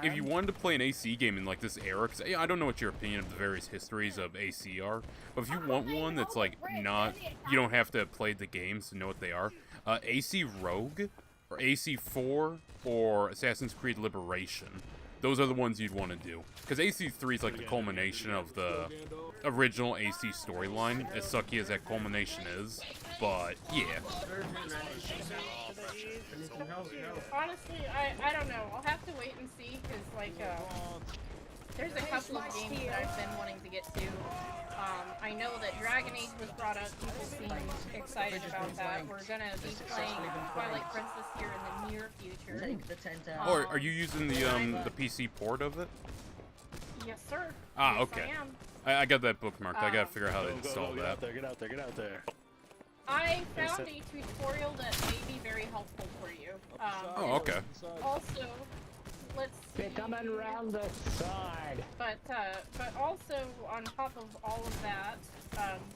if you wanted to play an AC game in, like, this era, because I don't know what your opinion of the various histories of AC are, but if you want one that's, like, not, you don't have to have played the games to know what they are, AC Rogue, or AC4, or Assassin's Creed Liberation. Those are the ones you'd want to do. Because AC3 is like the culmination of the original AC storyline, as sucky as that culmination is. But, yeah. Honestly, I don't know. I'll have to wait and see, because, like, there's a couple of games that I've been wanting to get to. I know that Dragon Age was brought up. People seem excited about that. We're gonna be playing Twilight Princess here in the near future. Or are you using the PC port of it? Yes, sir. Ah, Yes, okay. I am. I got that bookmarked. I gotta figure out how to install Get that. out there. Get out there. Get out there. I found a tutorial that may be very helpful for you. Oh, okay. Also, let's They're see. coming around the side. But also on top of all of that,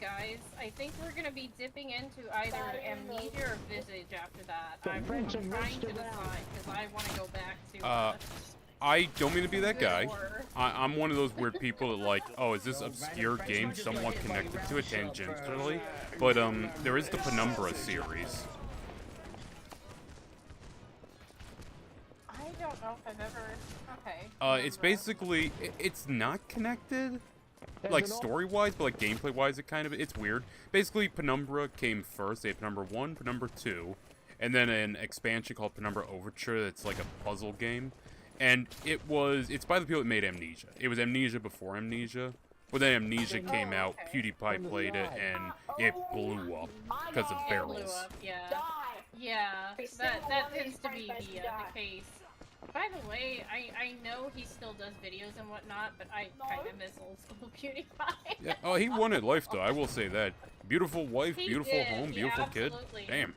guys, I think we're gonna be dipping into either Amnesia or Visage after that. I'm trying to decide because I want to go back to. I don't mean to be that Good guy. horror. I'm one of those weird people that like, oh, is this obscure game somewhat connected to it tangentially? But there is the Penumbra series. I don't know if I've ever. Okay. It's basically it's not connected, like story-wise, but like gameplay-wise, it's weird. Basically, Penumbra came first. They had Penumbra 1, Penumbra 2, and then an expansion called Penumbra Overture. That's like a puzzle game. And it's by the people that made Amnesia. It was Amnesia before Amnesia. But then Amnesia came out, PewDiePie played it, and it blew up because of barrels. Blew up, yeah. Yeah, that tends to be the case. By the way, I know he still does videos and whatnot, but I kind of miss old school PewDiePie. Yeah, oh, he wanted life, though, I will say that. Beautiful wife, He beautiful did, home, yeah, beautiful kid. absolutely. Damn.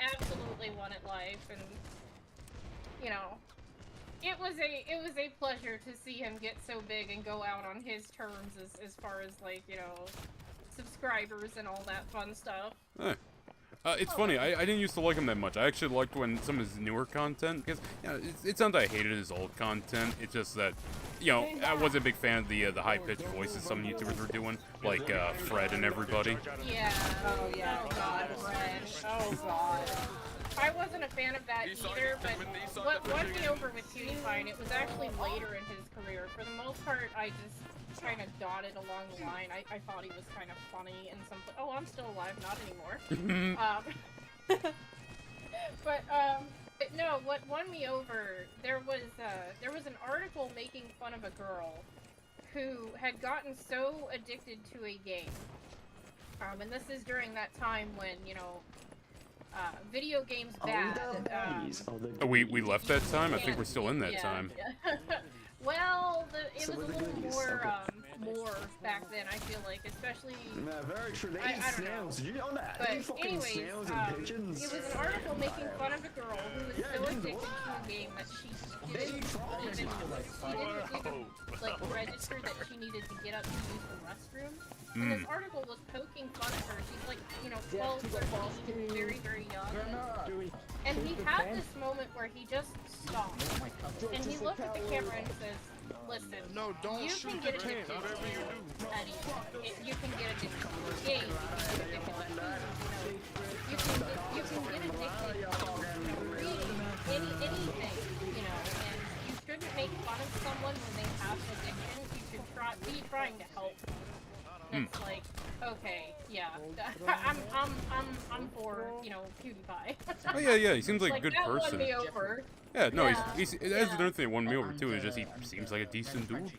Absolutely wanted life, and you know, it was a pleasure to see him get so big and go out on his terms as far as like, you know, subscribers and all that fun stuff. It's funny, I didn't used to like him that much. I actually liked when some of his newer content, because, you know, it's not that I hated his old content, it's just that, you know, I wasn't a big fan of the high-pitched voices some YouTubers were doing, like, Fred and everybody. Yeah, oh god, Fred, oh god. I wasn't a fan of that either, but what won me over with PewDiePie, and it was actually later in his career. For the most part, I just kind of dotted along the line. I thought he was kind of funny and something. Oh, I'm still alive, not anymore. But no, what won me over, there was an article making fun of a girl who had gotten so addicted to a game. And this is during that time when, you know, video games bad. We left that time? I think we're still in that time. Well, it was a little more back then, I feel like, especially... very true. They I eat don't snails. know. Did you know that? But They eat fucking anyways, snails and pigeons. it was an article making fun of a girl who was so addicted to a game that she didn't even like register that she needed to get up to use the restroom. And this article was poking fun at her. She's like, you know, 12, 13, very, very young. And he had this moment where he just stopped. And he looked at the camera and says, listen, you can get addicted to anything. You can get addicted to a game, you can get addicted to food, you can get addicted to reading, anything, you know, and you shouldn't make fun of someone when they have an addiction. You should be trying to help them. It's like, okay, yeah, I'm for, you know, PewDiePie. Oh yeah, he seems like a good that person. Won me over. Yeah, no, he's that's another thing that won me over too, is just he seems like a decent dude.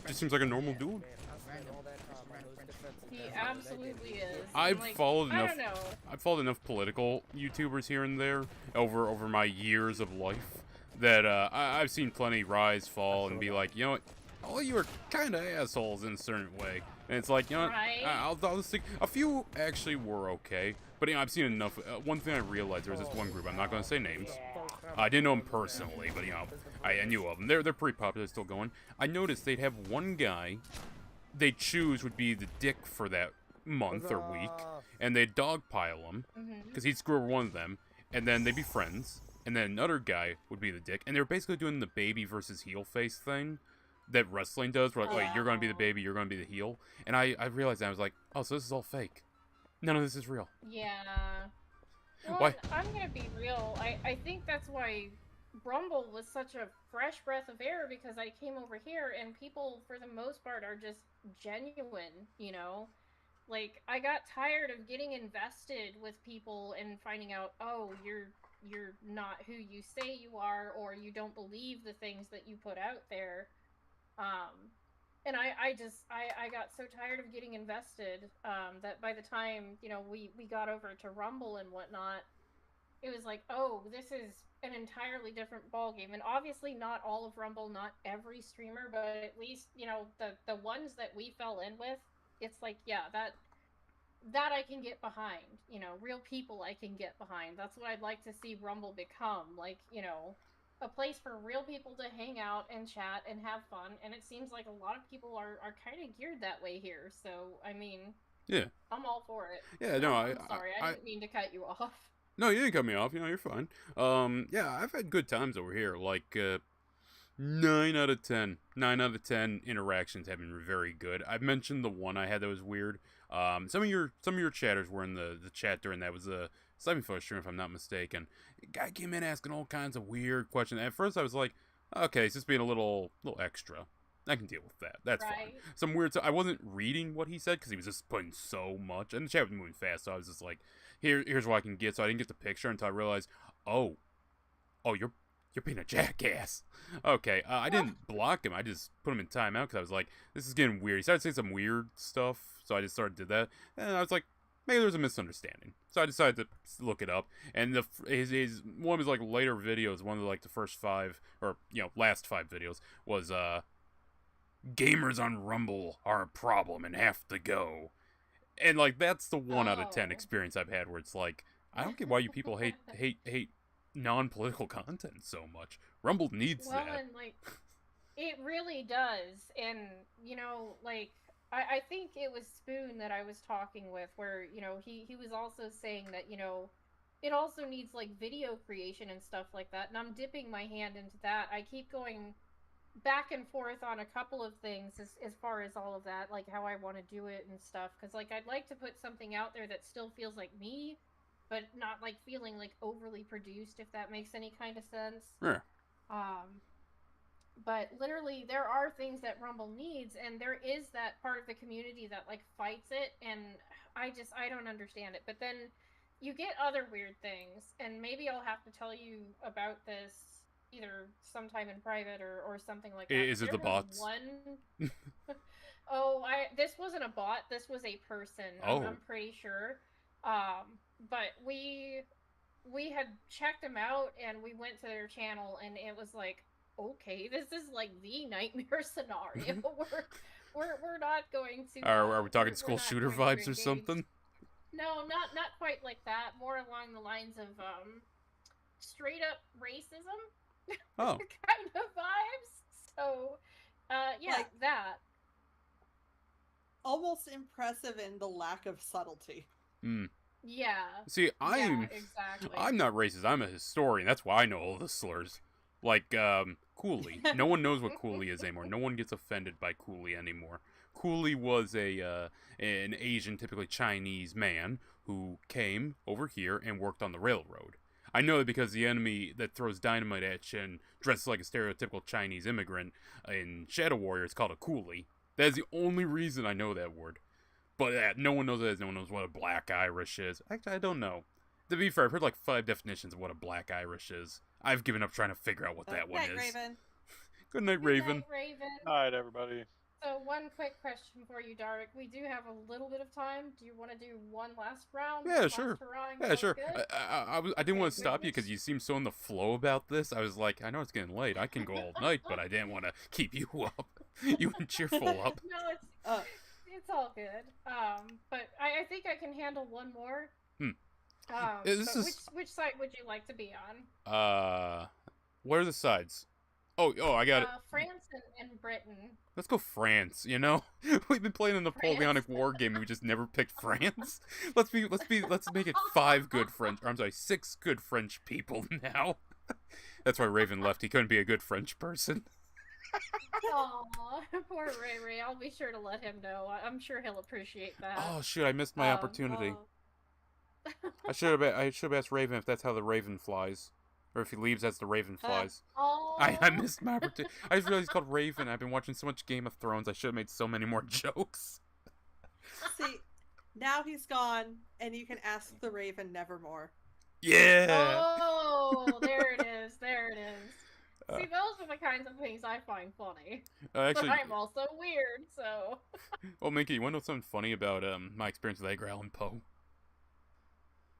Just seems like a normal dude. He absolutely is. I've followed I don't know. I've followed enough political YouTubers here and there over my years of life that I've seen plenty rise, fall, and be like, you know what, all you are kind of assholes in a certain way. And it's like, you know what, I'll just think, a few actually were okay, but you know, I've seen enough. One thing I realized, there was this one group, I'm not going to say names, I didn't know them personally, but you know, I knew of them. They're pretty popular, still going. I noticed they'd have one guy they'd choose would be the dick for that month or week, and they'd dogpile him, because he'd screw over one of them, and then they'd be friends, and then another guy would be the dick, and they were basically doing the baby versus heel face thing that wrestling does, where like, wait, you're going to be the baby, you're going to be the heel, and I realized that, I was like, oh, so this is all fake. None of this is real. Yeah. Well, Why? I'm gonna be real. I think that's why Rumble was such a fresh breath of air, because I came over here and people, for the most part, are just genuine, you know? Like, I got tired of getting invested with people and finding out, oh, you're not who you say you are, or you don't believe the things that you put out there. And I got so tired of getting invested, that by the time, you know, we got over to Rumble and whatnot, it was like, oh, this is an entirely different ballgame. And obviously not all of Rumble, not every streamer, but at least, you know, the ones that we fell in with, it's like, yeah, that I can get behind, you know, real people I can get behind. That's what I'd like to see Rumble become, like, you know, a place for real people to hang out and chat and have fun, and it seems like a lot of people are kind of geared that way here. So, I mean, Yeah. I'm all for it. Yeah, no, I'm sorry, I didn't mean to cut you off. No, you didn't cut me off. You know, you're fine. Yeah, I've had good times over here. Like, 9 out of 10. 9 out of 10 interactions have been very good. I've mentioned the one I had that was weird. Some of your chatters were in the chat during that. Was a Semi-Fo stream, if I'm not mistaken. A guy came in asking all kinds of weird questions. At first, I was like, okay, it's just being a little extra. I can deal with that. That's fine. Some weird. I wasn't reading what he said because he was just putting so much, and the chat was moving fast. So I was just like, here's what I can get. So I didn't get the picture until I realized, oh, you're being a jackass. Okay, I didn't block him. I just put him in timeout because I was like, this is getting weird. He started saying some weird stuff, so I just did that, and I was like, maybe there's a misunderstanding. So I decided to look it up, and his one of his like later videos, one of the first 5 or last 5 videos was gamers on Rumble are a problem and have to go, and like that's the 1 out of 10 experience I've had where it's like, I don't get why you people hate non-political content so much. Rumble needs that. Well, and like, it really does, and like, I think it was Spoon that I was talking with, where he was also saying that it also needs like video creation and stuff like that, and I'm dipping my hand into that. I keep going back and forth on a couple of things as far as all of that, like how I want to do it and stuff, because like I'd like to put something out there that still feels like me, but not like feeling like overly produced, if that makes any kind of sense. Sure. But literally there are things that Rumble needs, and there is that part of the community that like fights it, and I don't understand it. But then you get other weird things, and maybe I'll have to tell you about this either sometime in private or something like that. Is it the bots? This wasn't a bot. This was a person. I'm pretty sure. But we had checked them out, and we went to their channel, and it was like, okay, this is like the nightmare scenario. we're not going to. Are we talking school shooter vibes or something? No, not quite like that. More along the lines of straight up racism. Oh. Kind of vibes. So, yeah, like that. Almost impressive in the lack of subtlety. Yeah. See, I'm not racist. I'm a historian. That's why I know all the slurs. Like, coolie. No one knows what coolie is anymore. No one gets offended by coolie anymore. Coolie was an Asian, typically Chinese man who came over here and worked on the railroad. I know that because the enemy that throws dynamite at you and dresses like a stereotypical Chinese immigrant in Shadow Warrior is called a coolie. That is the only reason I know that word. But no one knows that. No one knows what a black Irish is. Actually, I don't know. To be fair, I've heard like 5 definitions of what a black Irish is. I've given up trying to figure out what that one is. Raven. Good night, Raven. Good night, Raven. All right, everybody. So one quick question for you, Dark. We do have a little bit of time. Do you want to do one last round? Yeah, sure. Yeah, sure. I didn't want to stop you because you seem so in the flow about this. I was like, I know it's getting late. I can go all night, but I didn't want to keep you up. You and cheerful up. No, it's all good. But I think I can handle one more. Which side would you like to be on? What are the sides? Oh, I got it. France and Britain. Let's go France, We've been playing a Napoleonic War game and we just never picked France. Let's make it 6 good French people now. That's why Raven left. He couldn't be a good French person. Aw, poor Ray. I'll be sure to let him know. I'm sure he'll appreciate that. Oh shoot, I missed my opportunity. I should have asked Raven if that's how the Raven flies. Or if he leaves, that's the Raven flies. I missed my opportunity. I just realized he's called Raven. I've been watching so much Game of Thrones. I should have made so many more jokes. See, now he's gone, and you can ask the Raven nevermore. Yeah! Oh, there it is. See, those are the kinds of things I find funny. Actually, but I'm also weird, so... Well, Minka, you want to know something funny about my experience with Edgar Allan Poe?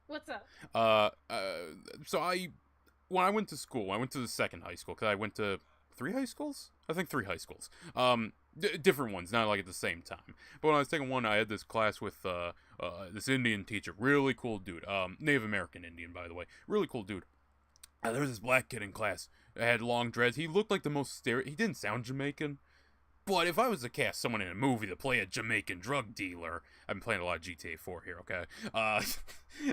What's up? When I went to school, I went to the second high school, because I went to 3 high schools? I think 3 high schools. Different ones, not like at the same time. But when I was taking one, I had this class with this Indian teacher. Really cool dude. Native American Indian, by the way. Really cool dude. There was this black kid in class. had long dreads. He looked like the most he didn't sound Jamaican. But if I was to cast someone in a movie to play a Jamaican drug dealer, I've been playing a lot of GTA 4 here, okay?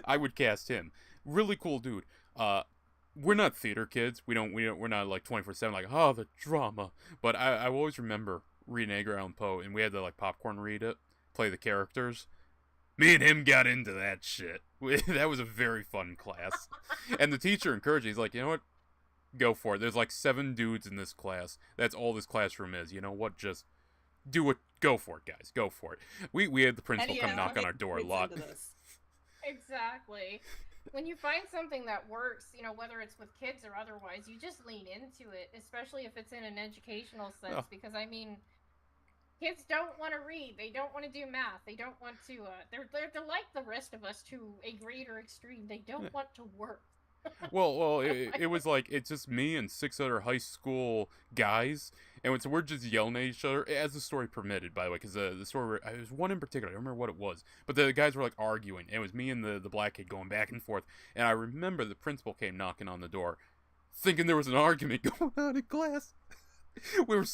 I would cast him. Really cool dude. We're not theater kids. We're not like 24/7 like, oh, the drama. But I always remember reading Edgar Allan Poe, and we had to like popcorn read it, play the characters. Me and him got into that shit. That was a very fun class. And the teacher encouraged me. He's like, you know what? Go for it. There's like 7 dudes in this class. That's all this classroom is. You know what? Just do it. Go for it, guys. Go for it. We had the principal come knock on our door a lot. Exactly. When you find something that works, you know, whether it's with kids or otherwise, you just lean into it, especially if it's in an educational sense. Because, I mean, kids don't want to read. They don't want to do math. They don't want to, they're like the rest of us to a greater extreme. They don't want to work. Well, it was like, it's just me and 6 other high school guys, and so we're just yelling at each other, as the story permitted, by the way, because the story, there was one in particular, I don't remember what it was, but the guys were like arguing, and it was me and the black kid going back and forth, and I remember the principal came knocking on the door, thinking there was an argument going on in class. we were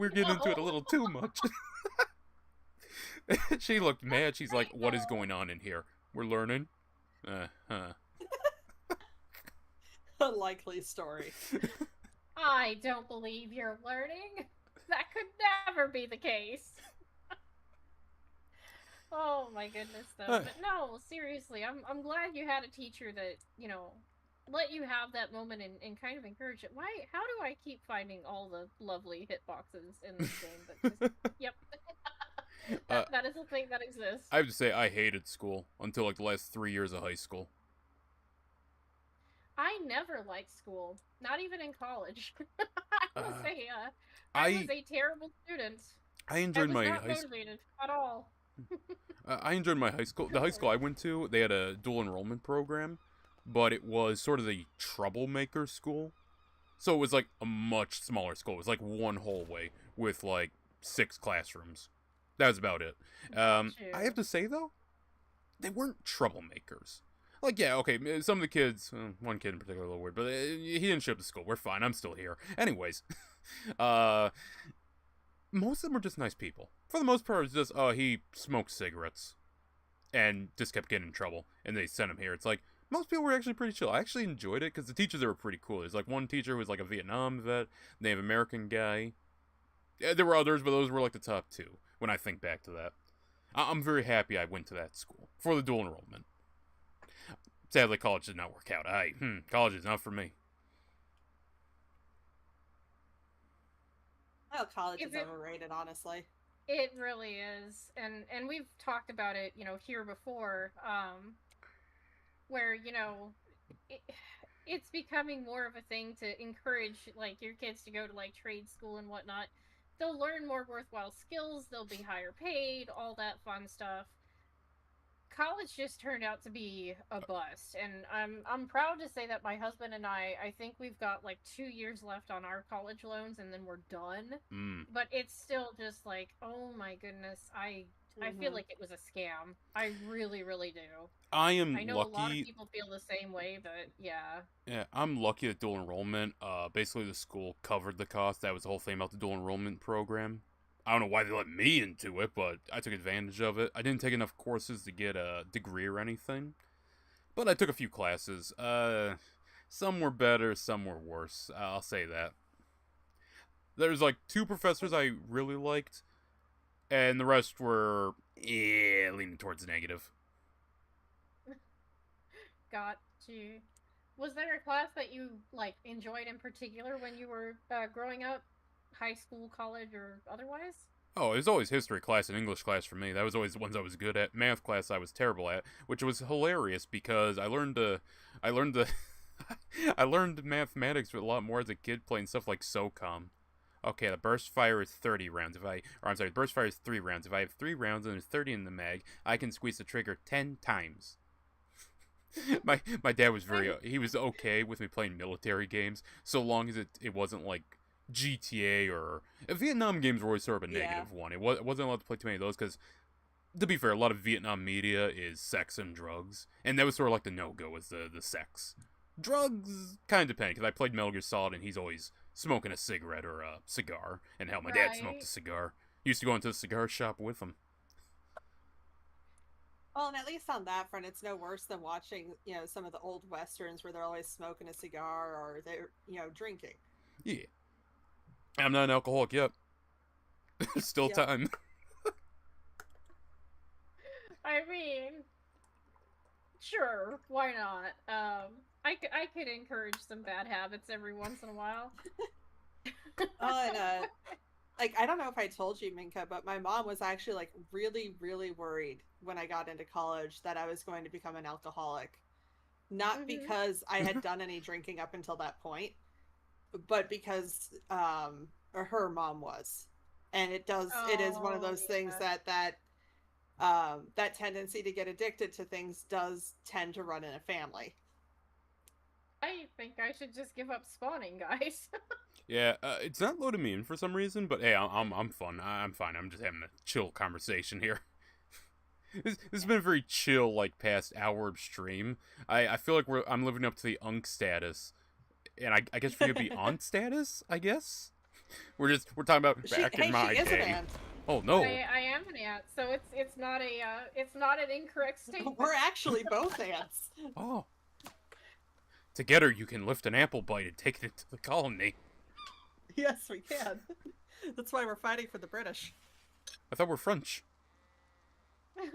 getting into it a little too much. She looked mad. She's like, what is going on in here? We're learning? Unlikely story. I don't believe you're learning. That could never be the case. Oh my goodness, though. But no, seriously, I'm glad you had a teacher that, you know, let you have that moment and kind of encourage it. How do I keep finding all the lovely hitboxes in this game? But just, yep. that is a thing that exists. I have to say, I hated school until like the last 3 years of high school. I never liked school, not even in college. I was a terrible student. I enjoyed my high school at all. I enjoyed my high school. The high school I went to, they had a dual enrollment program, but it was sort of the troublemaker school. So it was like a much smaller school. It was like one hallway with like 6 classrooms. That was about it. I have to say though, they weren't troublemakers. Like, yeah, okay, some of the kids, one kid in particular a little weird, but he didn't show up to school. We're fine. I'm still here. Anyways, most of them were just nice people. For the most part, it was just, he smoked cigarettes and just kept getting in trouble, and they sent him here. It's like, most people were actually pretty chill. I actually enjoyed it, because the teachers there were pretty cool. There's like one teacher who was like a Vietnam vet, Native American guy. Yeah, there were others, but those were like the top 2, when I think back to that. I'm very happy I went to that school, for the dual enrollment. Sadly, college did not work out. College is not for me. Oh, college is overrated, honestly. It really is, and we've talked about it, you know, here before, where, you know, it's becoming more of a thing to encourage, like, your kids to go to, like, trade school and whatnot. They'll learn more worthwhile skills, they'll be higher paid, all that fun stuff. College just turned out to be a bust, and I'm proud to say that my husband and I think we've got like 2 years left on our college loans, and then we're done. But it's still just like, oh my goodness, I feel like it was a scam. I really, really do. I know lucky. A lot of people feel the same way, but yeah. Yeah, I'm lucky that dual enrollment. Basically the school covered the cost. That was the whole thing about the dual enrollment program. I don't know why they let me into it, but I took advantage of it. I didn't take enough courses to get a degree or anything, but I took a few classes. Some were better, some were worse. I'll say that. There's like 2 professors I really liked, and the rest were leaning towards negative. Got you. Was there a class that you like enjoyed in particular when you were growing up? High school, college, or otherwise? Oh, it was always history class and English class for me. That was always the ones I was good at. Math class I was terrible at, which was hilarious because I learned I learned mathematics a lot more as a kid playing stuff like SOCOM. Okay, the burst fire is 30 rounds. The burst fire is 3 rounds. If I have 3 rounds and there's 30 in the mag, I can squeeze the trigger 10 times. my dad was he was okay with me playing military games so long as it wasn't like GTA or Vietnam games were always sort of a negative one. It wasn't allowed to play too many of those because, to be fair, a lot of Vietnam media is sex and drugs, and that was sort of like the no-go was the sex. Drugs kind of depend, because I played Metal Gear Solid and he's always smoking a cigarette or a cigar, and hell, my dad smoked a cigar. Used to go into the cigar shop with him. Well, and at least on that front, it's no worse than watching, some of the old westerns where they're always smoking a cigar or they're, drinking. Yeah. I'm not an alcoholic yet. There's still time. I mean, sure, why not? I could encourage some bad habits every once in a while. And, I don't know if I told you, Minka, but my mom was actually, really, really worried when I got into college that I was going to become an alcoholic. Not because I had done any drinking up until that point, but because her mom was. And it is one of those things that tendency to get addicted to things does tend to run in a family. I think I should just give up spawning, guys. Yeah, it's not loading me in for some reason, but hey, I'm fun. I'm fine. I'm just having a chill conversation here. This has been a very chill, past hour of stream. I feel like I'm living up to the unk status, and I guess for you to be aunt status, I guess. We're talking about back in my day. Oh no! I am an aunt, so it's not an incorrect statement. We're actually both aunts. Oh. Together you can lift an apple bite and take it into the colony. Yes, we can. That's why we're fighting for the British. I thought we're French.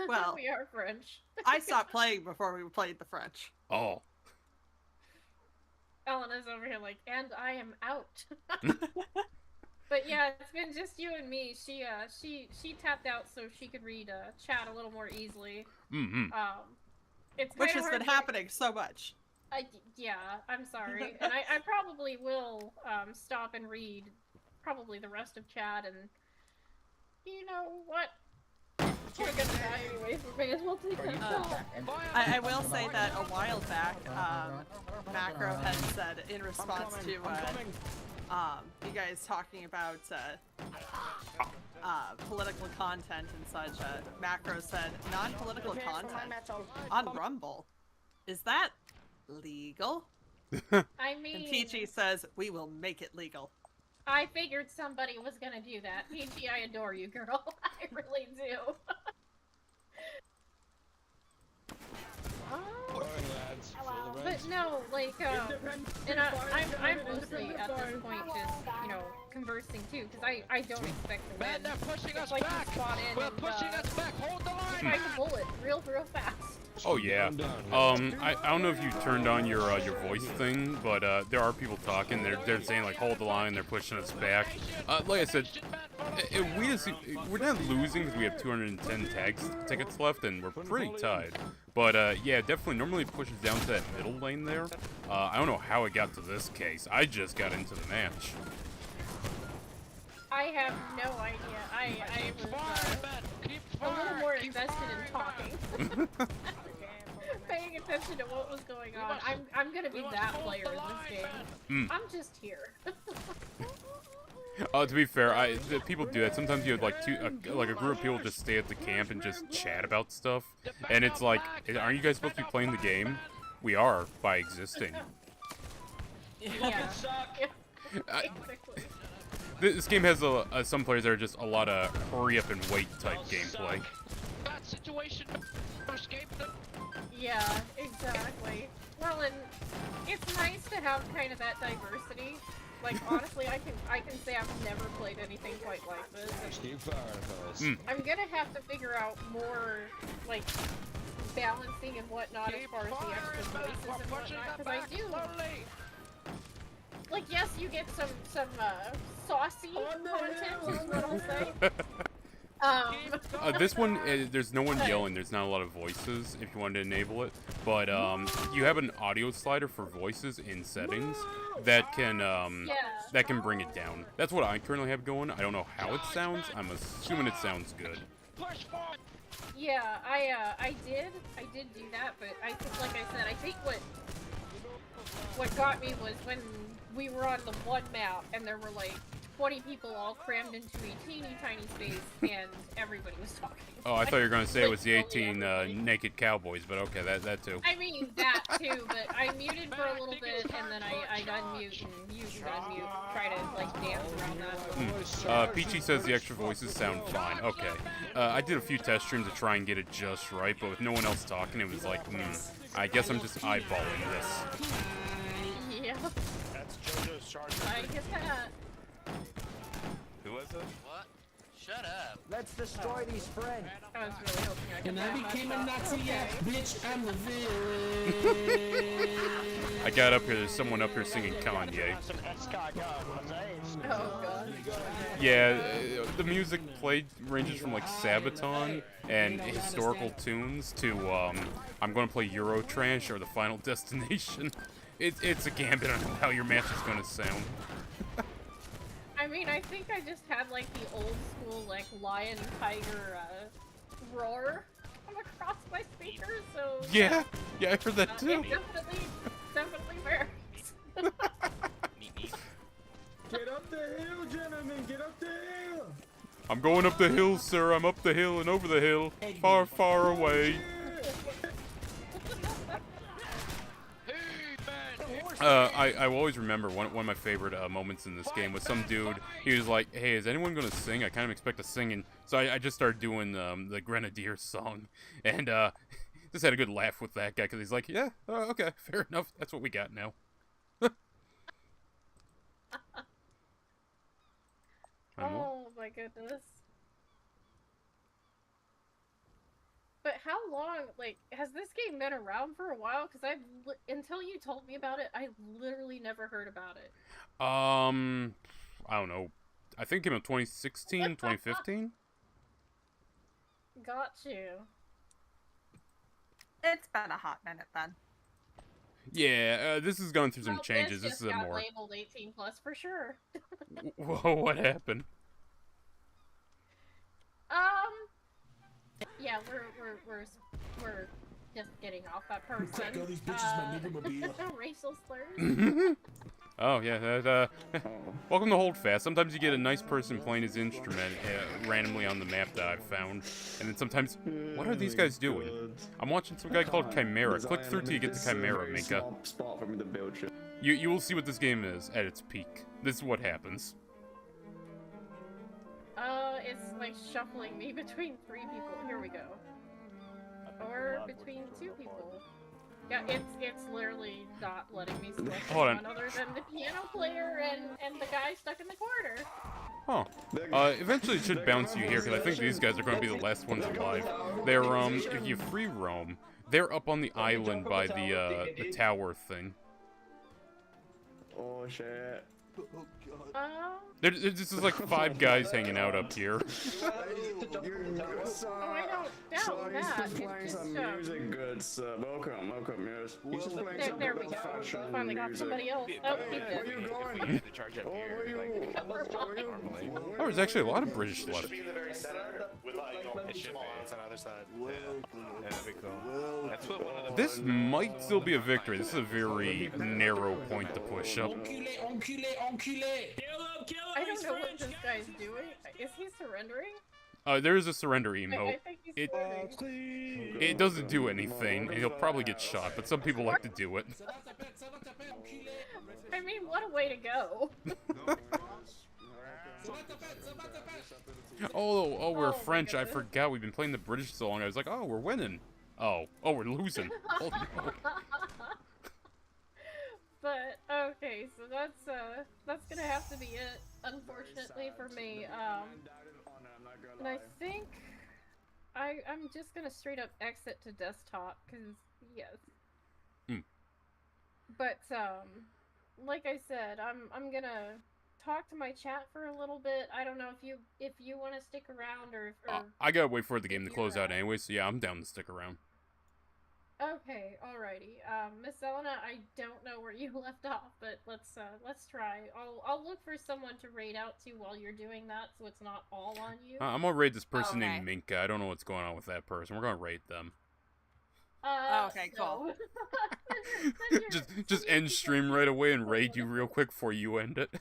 Well, we are French. I stopped playing before we played the French. Oh. Elena's over here and I am out. But yeah, it's been just you and me. She tapped out so she could read chat a little more easily. Mm-hmm. Which has been happening so much. Yeah, I'm sorry. And I probably will stop and read probably the rest of chat, and you know what? We're gonna die anyways, we may as well take that shot. I will say that a while back, Macro had said in response to you guys talking about political content and such, Macro said, non-political content on Rumble. Is that legal? I mean... And Peachy says, we will make it legal. I figured somebody was gonna do that. Peachy, I adore you, girl. I really do. But no, and I'm mostly at this point just, conversing too, because I don't expect to win. Man, they're pushing us like back! We're pushing us back! Hold the line! Find the bullet real fast. Oh yeah. I don't know if you turned on your voice thing, but there are people talking. They're saying hold the line. They're pushing us back. Like I said, we're not losing because we have 210 tickets left, and we're pretty tied. But yeah, definitely. Normally it pushes down to that middle lane there. I don't know how it got to this case. I just got into the match. I have no idea. I was a little more invested in talking. Paying attention to what was going on. I'm gonna be that player in this game. I'm just here. To be fair, people do that. Sometimes you have a group of people just stay at the camp and just chat about stuff, and it's aren't you guys supposed to be playing the game? We are by existing. Yeah. This game has some players that are just a lot of hurry up and wait type gameplay. That situation, escape them. Yeah, exactly. Well, and it's nice to have kind of that diversity. Honestly, I can say I've never played anything quite like this. I'm gonna have to figure out more, balancing and whatnot as far as the extra voices and whatnot, because I do... yes, you get some saucy content, is what I'll say. This one, there's no one yelling. There's not a lot of voices if you wanted to enable it. But you have an audio slider for voices in settings that can bring it down. That's what I currently have going. I don't know how it sounds. I'm assuming it sounds good. Yeah, I did do that, but I think, like I said, I think what got me was when we were on the one map and there were 20 people all crammed into a teeny tiny space, and everybody was talking. Oh, I thought you were going to say it was the Like, 18 naked cowboys, but okay, that too. I mean, that too, but I muted for a little bit, and then I unmute and mute and unmute, try to, like, dance around that. Peachy says the extra voices sound fine. Okay. I did a few test streams to try and get it just right, but with no one else talking, it was like, I guess I'm just eyeballing this. Yeah. That's JoJo's charger. I get that. Who was it? What? Shut up. Let's destroy these friends. I was really hoping I could. And I became a Nazi, yeah, bitch. I'm the villain. I got up here. There's someone up here singing Kanye. Oh god. Yeah, the music played ranges from like Sabaton and historical tunes to I'm going to play Eurotrash or The Final Destination. It's a gambit on how your match is going to sound. I mean, I think I just had like the old school like lion tiger roar come across my speakers, so Yeah, I heard that too. It definitely varies. Get up the hill, gentlemen. Get up the hill. I'm going up the hill, sir. I'm up the hill and over the hill, far, far away. I will always remember one of my favorite moments in this game was some dude. He was like, "Hey, is anyone gonna sing? I kind of expect a singing." So I just started doing the Grenadier song, and just had a good laugh with that guy because he's like, "Yeah, okay, fair enough. That's what we got now." Oh my goodness. But how long, like, has this game been around for a while? Because until you told me about it, I literally never heard about it. I don't know. I think it came out 2016, 2015? Got you. It's been a hot minute then. Yeah, this has gone through some Well, changes. This This just is a got more... labeled 18 plus for sure. Whoa, what happened? Yeah, we're just getting off that person. Crack all these bitches, my nigga racial slurs. Oh, yeah, welcome to Holdfast. Sometimes you get a nice person playing his instrument randomly on the map that I've found. And then sometimes, what are these guys doing? I'm watching some guy called Chimera. Click through till you get to Chimera, Minka. You will see what this game is at its peak. This is what happens. It's like shuffling me between 3 people. Here we go. Or between 2 people. Yeah, it's literally not letting me select anyone other than the piano player and the guy stuck in the corner. Huh. Eventually it should bounce you here, because I think these guys are going to be the last ones alive. They're, if you free roam, they're up on the island by the tower thing. Oh, shit. There's just like 5 guys hanging out up here. Oh, I don't doubt that. It's just, some music good, sir. Welcome, Muse. He's just playing some there we go. Finally got somebody else. Oh, he did. Oh, there's actually a lot of British left. It should be. It's on the other side. Yeah, that'd be cool. That's what one of the This might still be a victory. This is a very narrow point to push up. I don't know what this guy's doing. Is he surrendering? There is a surrender emote. I think he's surrendering. It doesn't do anything, and he'll probably get shot, but some people like to do it. I mean, what a way to go. Oh, we're French. I forgot. We've been playing the British so long. I was like, oh, we're winning. Oh, we're losing. Oh, no. But okay, so that's gonna have to be it, unfortunately for me. And I think I'm just gonna straight up exit to desktop, cause yes. But like I said, I'm gonna talk to my chat for a little bit. I don't know if you want to stick around or I gotta wait for the game to close out anyway, so yeah, I'm down to stick around. Okay, alrighty. Miss Elena, I don't know where you left off, but let's try. I'll look for someone to raid out to while you're doing that, so it's not all on you. I'm gonna raid this person named Minka. I don't know what's going on with that person. We're gonna raid them. Okay, cool. just end stream right away and raid you real quick before you end it.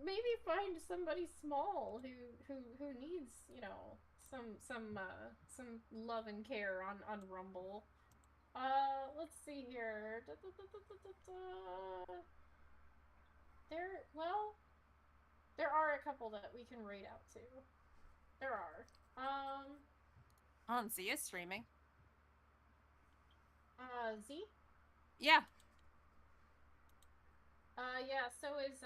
maybe find somebody small who needs, you know, some love and care on Rumble. Let's see here. Well, there are a couple that we can raid out to. There are. Z is streaming. Z? Yeah. Yeah, so is,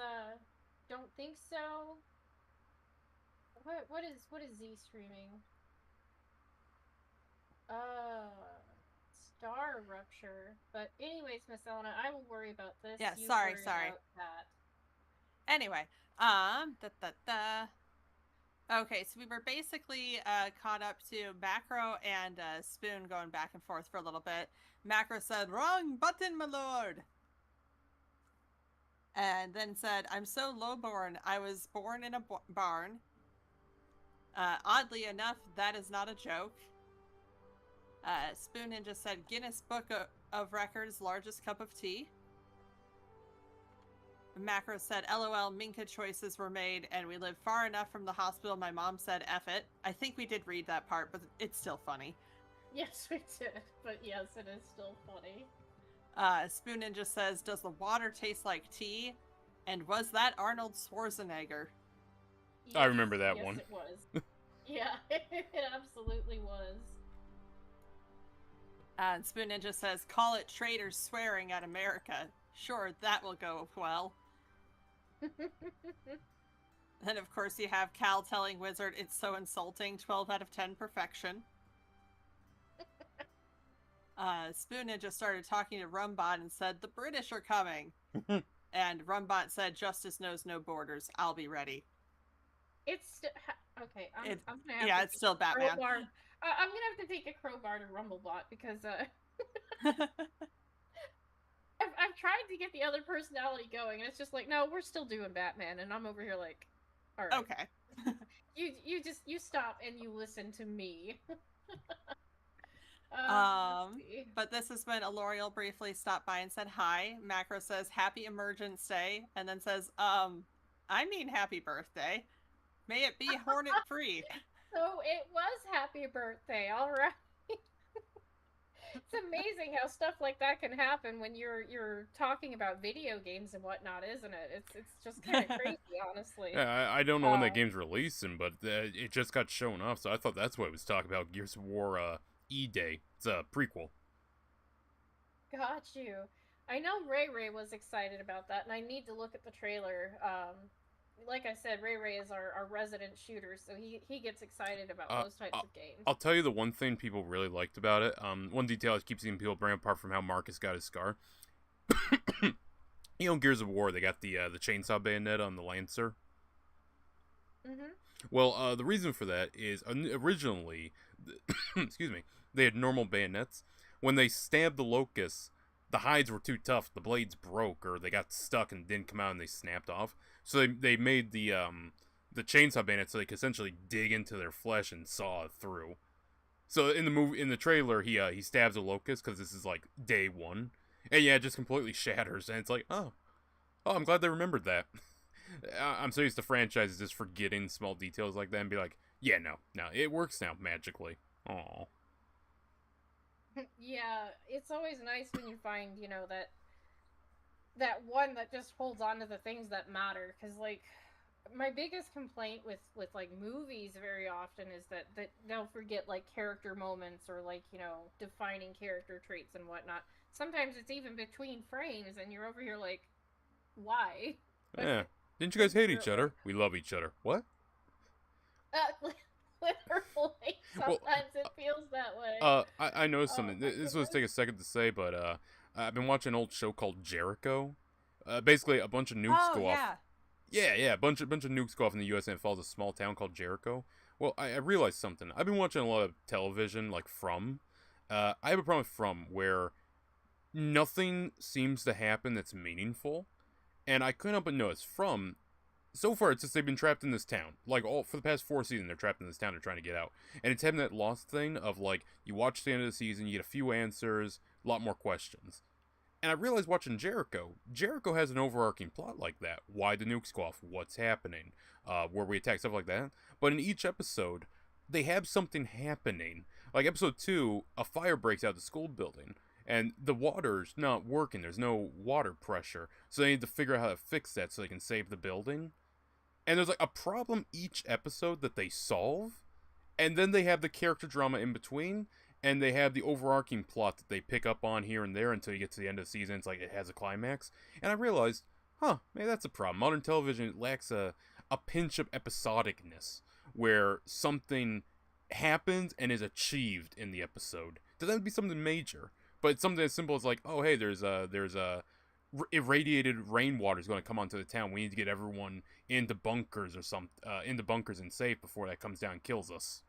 don't think so. What is Z streaming? Star Rupture. But anyways, Miss Elena, I will worry about this. Yeah, You sorry. worry about that. Anyway, Okay, so we were basically caught up to Macro and Spoon going back and forth for a little bit. Macro said, "Wrong button, my lord." And then said, "I'm so lowborn. I was born in a barn." Oddly enough, that is not a joke. Spoon Ninja said, "Guinness Book of Records largest cup of tea." Macro said, "LOL, Minka choices were made, and we live far enough from the hospital. My mom said, F it." I think we did read that part, but it's still funny. Yes, we did. But yes, it is still funny. Spoon Ninja says, "Does the water taste like tea? And was that Arnold Schwarzenegger?" Yes, I remember that one. Yes, it was. Yeah, it absolutely was. And Spoon Ninja says, "Call it traitors swearing at America. Sure, that will go well." Then, of course, you have Cal telling Wizard, "It's so insulting, 12 out of 10 perfection." Spoon Ninja started talking to Rumbot and said, "The British are coming." And Rumbot said, "Justice knows no borders. I'll be ready." It's okay. I'm gonna have yeah, to it's still Batman. I'm gonna have to take a crowbar to Rumblebot because I've tried to get the other personality going, and it's just like, no, we're still doing Batman, and I'm over here like, all right, okay. you stop and you listen to me. But this is when Aloriel briefly stopped by and said hi. Macro says, "Happy Emergence Day," and then says, "I mean happy birthday. May it be hornet free." So it was happy birthday, all right. It's amazing how stuff like that can happen when you're talking about video games and whatnot, isn't it? It's just kind of crazy, honestly. Yeah, I don't know when that game's releasing, but it just got shown off, so I thought that's what it was talking about. Gears of War E-Day. It's a prequel. Got you. I know Ray was excited about that, and I need to look at the trailer. Like I said, Ray is our resident shooter, so he gets excited about those types of games. I'll tell you the one thing people really liked about it. One detail I keep seeing people bring apart from how Marcus got his scar. You know, Gears of War, they got the chainsaw bayonet on the Lancer. Mm-hmm. Well, the reason for that is originally, excuse me, they had normal bayonets. When they stabbed the locusts, the hides were too tough. The blades broke, or they got stuck and didn't come out, and they snapped off. So they made the chainsaw bayonet so they could essentially dig into their flesh and saw it through. So in the trailer, he stabs a locust because this is like day one, and yeah, it just completely shatters, and it's like, oh, I'm glad they remembered that. I'm so used to franchises just forgetting small details like that and be like, yeah, no, it works now magically. Aww. Yeah, it's always nice when you find, you know, that one that just holds on to the things that matter. Because, like, my biggest complaint with like movies very often is that they'll forget like character moments or like, you know, defining character traits and whatnot. Sometimes it's even between frames, and you're over here like, why? Yeah. Didn't you guys hate each other? We love each other. What? Literally, sometimes it feels that way. I noticed something. This was take a second to say, but I've been watching an old show called Jericho. Basically, a bunch of nukes go off. Yeah, a bunch of nukes go off in the U.S. and it falls a small town called Jericho. Well, I realized something. I've been watching a lot of television, like From. I have a problem with From, where nothing seems to happen that's meaningful. And I couldn't help but notice From, so far it's just they've been trapped in this town. Like, for the past 4 seasons, they're trapped in this town, they're trying to get out. And it's having that Lost thing of, like, you watch the end of the season, you get a few answers, a lot more questions. And I realized watching Jericho has an overarching plot like that. Why the nukes go off? What's happening? Where we attack, stuff like that. But in each episode, they have something happening. Like episode 2, a fire breaks out the school building. And the water's not working. There's no water pressure. So they need to figure out how to fix that so they can save the building. And there's like a problem each episode that they solve. And then they have the character drama in between. And they have the overarching plot that they pick up on here and there until you get to the end of the season. It's like it has a climax. And I realized, maybe that's a problem. Modern television lacks a pinch of episodicness where something happens and is achieved in the episode. Doesn't have to be something major, but it's something as simple as like, oh hey, there's a irradiated rainwater is going to come onto the town. We need to get everyone into bunkers or into bunkers and safe before that comes down and kills us.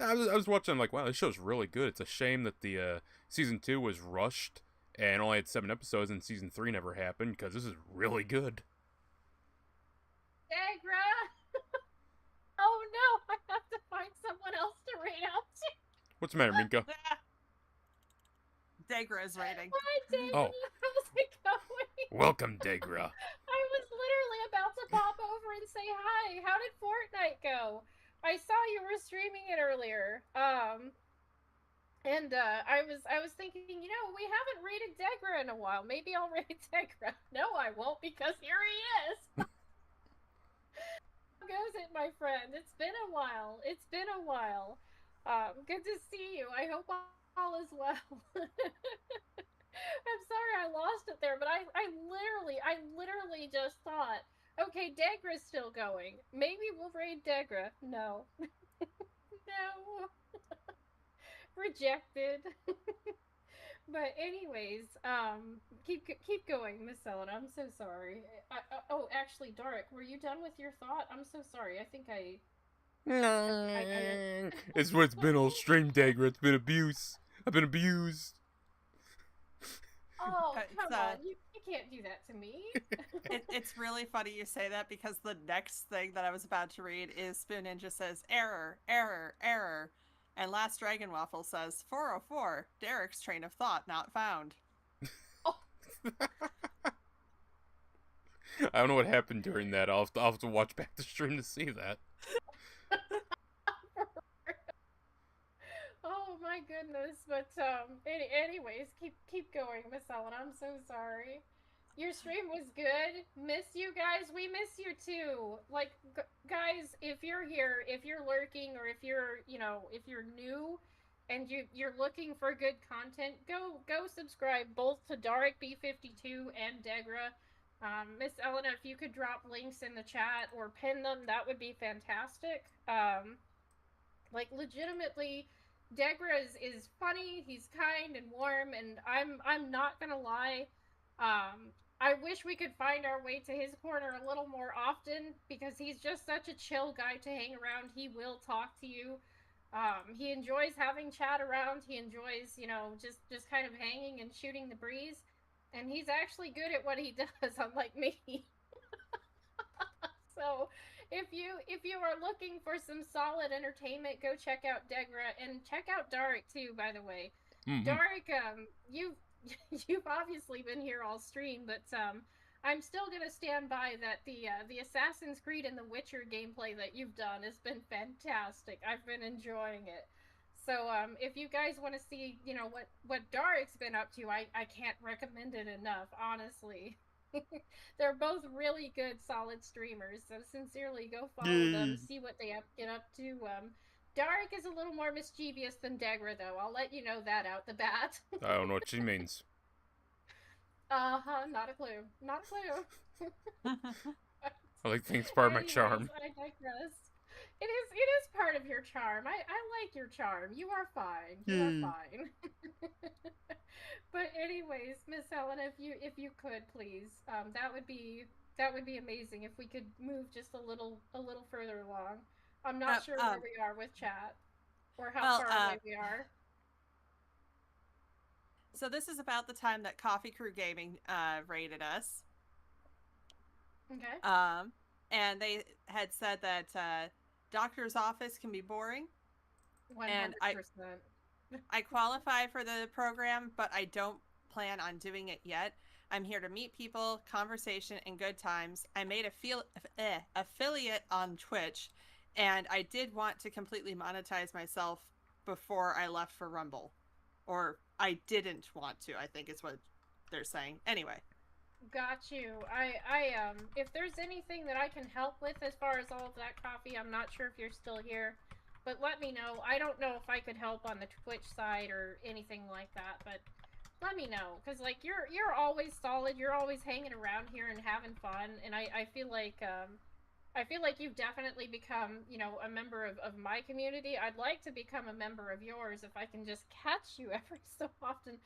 I was watching, I'm like, wow, this show's really good. It's a shame that the season 2 was rushed and only had 7 episodes, and season 3 never happened, because this is really good. Dagra! Oh no, I have to find someone else to raid out to. What's the matter, Minka? Dagra is raiding. Hi, Dagra. Oh. How's it going? Welcome, Dagra. I was literally about to pop over and say hi. How did Fortnite go? I saw you were streaming it earlier. And I was thinking, we haven't raided Dagra in a while. Maybe I'll raid Dagra. No, I won't, because here he is. How goes it, my friend? It's been a while. Good to see you. I hope all is well. I'm sorry I lost it there, but I literally just thought, okay, Dagra's still going. Maybe we'll raid Dagra. No. No. Rejected. But anyways, keep going, Miss Ellen. I'm so sorry. Oh, actually, Dark, were you done with your thought? I'm so sorry. I think I... It's what's been all stream, Dagra. It's been abuse. I've been abused. Oh, come on. You can't do that to me. It's really funny you say that, because the next thing that I was about to read is Spoon Ninja says, error, error, error. And Last Dragon Waffle says, 404, Derek's train of thought not found. Oh. I don't know what happened during that. I'll have to watch back the stream to see that. Oh my goodness, but anyways, keep going, Miss Ellen. I'm so sorry. Your stream was good. Miss you guys. We miss you too. Like, guys, if you're here, if you're lurking, or if you're new, and you're looking for good content, go subscribe both to Dark B52 and Dagra. Miss Elena, if you could drop links in the chat or pin them, that would be fantastic. Like, legitimately, Dagra is funny, he's kind and warm, and I'm not gonna lie, I wish we could find our way to his corner a little more often, because he's just such a chill guy to hang around. He will talk to you. He enjoys having chat around. He enjoys, just kind of hanging and shooting the breeze. And he's actually good at what he does, unlike me. So, if you are looking for some solid entertainment, go check out Dagra, and check out Dark too, by the way. Mm-hmm. Dark, you've obviously been here all stream, but I'm still gonna stand by that the Assassin's Creed and the Witcher gameplay that you've done has been fantastic. I've been enjoying it. So if you guys want to see, what Dark's been up to, I can't recommend it enough, honestly. They're both really good, solid streamers, so sincerely go follow them, see what they get up to. Dark is a little more mischievous than Dagra, though. I'll let you know that out the bat. I don't know what she means. Not a clue. Not a clue. I like things part of my charm. I digress. It is part of your charm. I like your charm. You are fine. You are fine. But anyways, Miss Helen, if you could please, that would be amazing if we could move just a little further along. I'm not sure where we are with chat, or how far away we are. So this is about the time that Coffee Crew Gaming raided us. Okay. And they had said that doctor's office can be boring. 100%. And I qualify for the program, but I don't plan on doing it yet. I'm here to meet people, conversation, and good times. I made affiliate on Twitch, and I did want to completely monetize myself before I left for Rumble. Or I didn't want to, I think is what they're saying. Anyway. Got you. If there's anything that I can help with as far as all of that coffee, I'm not sure if you're still here, but let me know. I don't know if I could help on the Twitch side or anything like that, but let me know, because like you're always solid. You're always hanging around here and having fun, and I feel like you've definitely become, you know, a member of my community. I'd like to become a member of yours if I can just catch you every so often.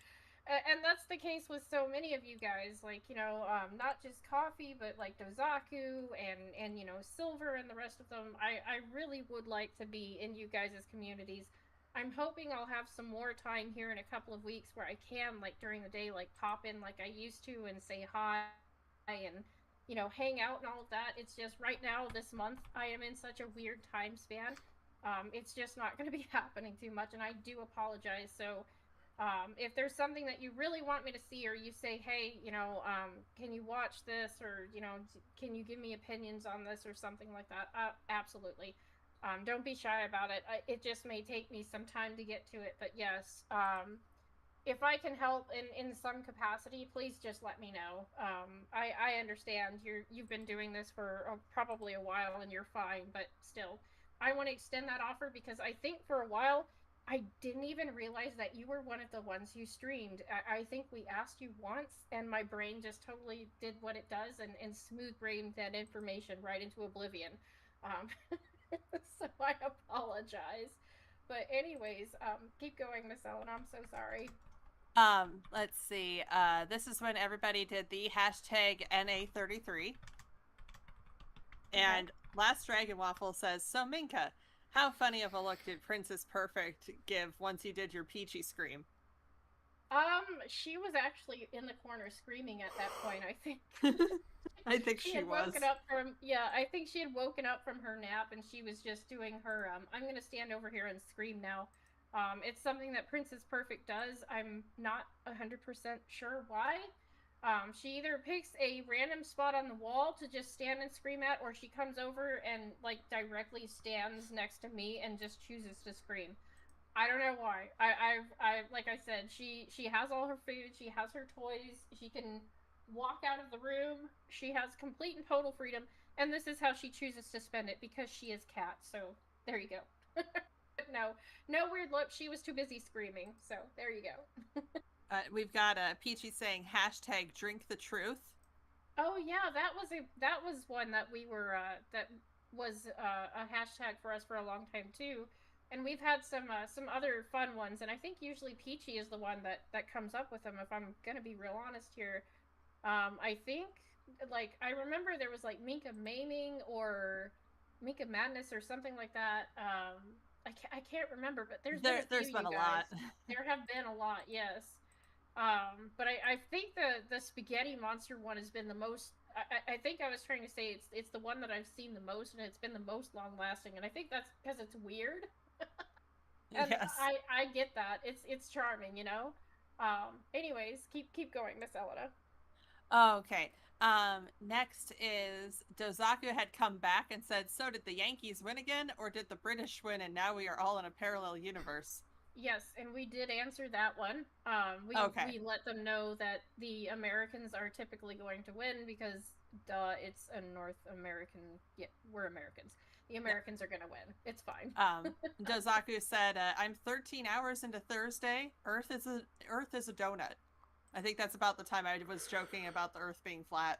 And that's the case with so many of you guys, like, you know, not just Coffee, but like Dozaku and you know, Silver and the rest of them. I really would like to be in you guys' communities. I'm hoping I'll have some more time here in a couple of weeks where I can, like, during the day, like, pop in like I used to and say hi and, you know, hang out and all of that. It's just right now, this month, I am in such a weird time span. It's just not going to be happening too much, and I do apologize. So, if there's something that you really want me to see, or you say, hey, you know, can you watch this, or, you know, can you give me opinions on this or something like that, absolutely. Don't be shy about it. It just may take me some time to get to it, but yes, if I can help in some capacity, please just let me know. I understand you've been doing this for probably a while and you're fine, but still, I want to extend that offer because I think for a while, I didn't even realize that you were one of the ones who streamed. I think we asked you once, and my brain just totally did what it does and smooth-brained that information right into oblivion. Um, so I apologize. But anyways, keep going, Miss Ellen. I'm so sorry. Let's see. This is when everybody did the hashtag NA33. And Last Dragon Waffle says, so Minka, how funny of a look did Princess Perfect give once you did your Peachy scream? She was actually in the corner screaming at that point, I think. I think she had was. Woken up from, yeah, I think she had woken up from her nap and she was just doing her, I'm gonna stand over here and scream now. It's something that Princess Perfect does. I'm not 100% sure why. She either picks a random spot on the wall to just stand and scream at, or she comes over and, like, directly stands next to me and just chooses to scream. I don't know why. Like I said, she has all her food, she has her toys, she can walk out of the room, she has complete and total freedom, and this is how she chooses to spend it, because she is cat, so there you go. No weird look, she was too busy screaming, so there you go. We've got Peachy saying hashtag drink the truth. Oh yeah, that was one that we were that was a hashtag for us for a long time too, and we've had some other fun ones, and I think usually Peachy is the one that comes up with them, if I'm gonna be real honest here. I think, like, I remember there was like Minka Maiming or Minka Madness or something like that. I can't remember, but there's been a lot. There have been a lot, yes. But I think the Spaghetti Monster one has been the most. I think I was trying to say it's the one that I've seen the most, and it's been the most long lasting. And I think that's because it's weird. And yes. I get that. It's charming, you know. Anyways, keep going, Miss Elena. Okay. Next is Dozaku had come back and said, so did the Yankees win again, or did the British win and now we are all in a parallel universe? Yes, and we did answer that one. We let them know that the Americans are typically going to win because, duh, it's a North American. Yeah, we're Americans. The Americans are going to win. It's fine. Dozaku said, I'm 13 hours into Thursday. Earth is a donut. I think that's about the time I was joking about the Earth being flat.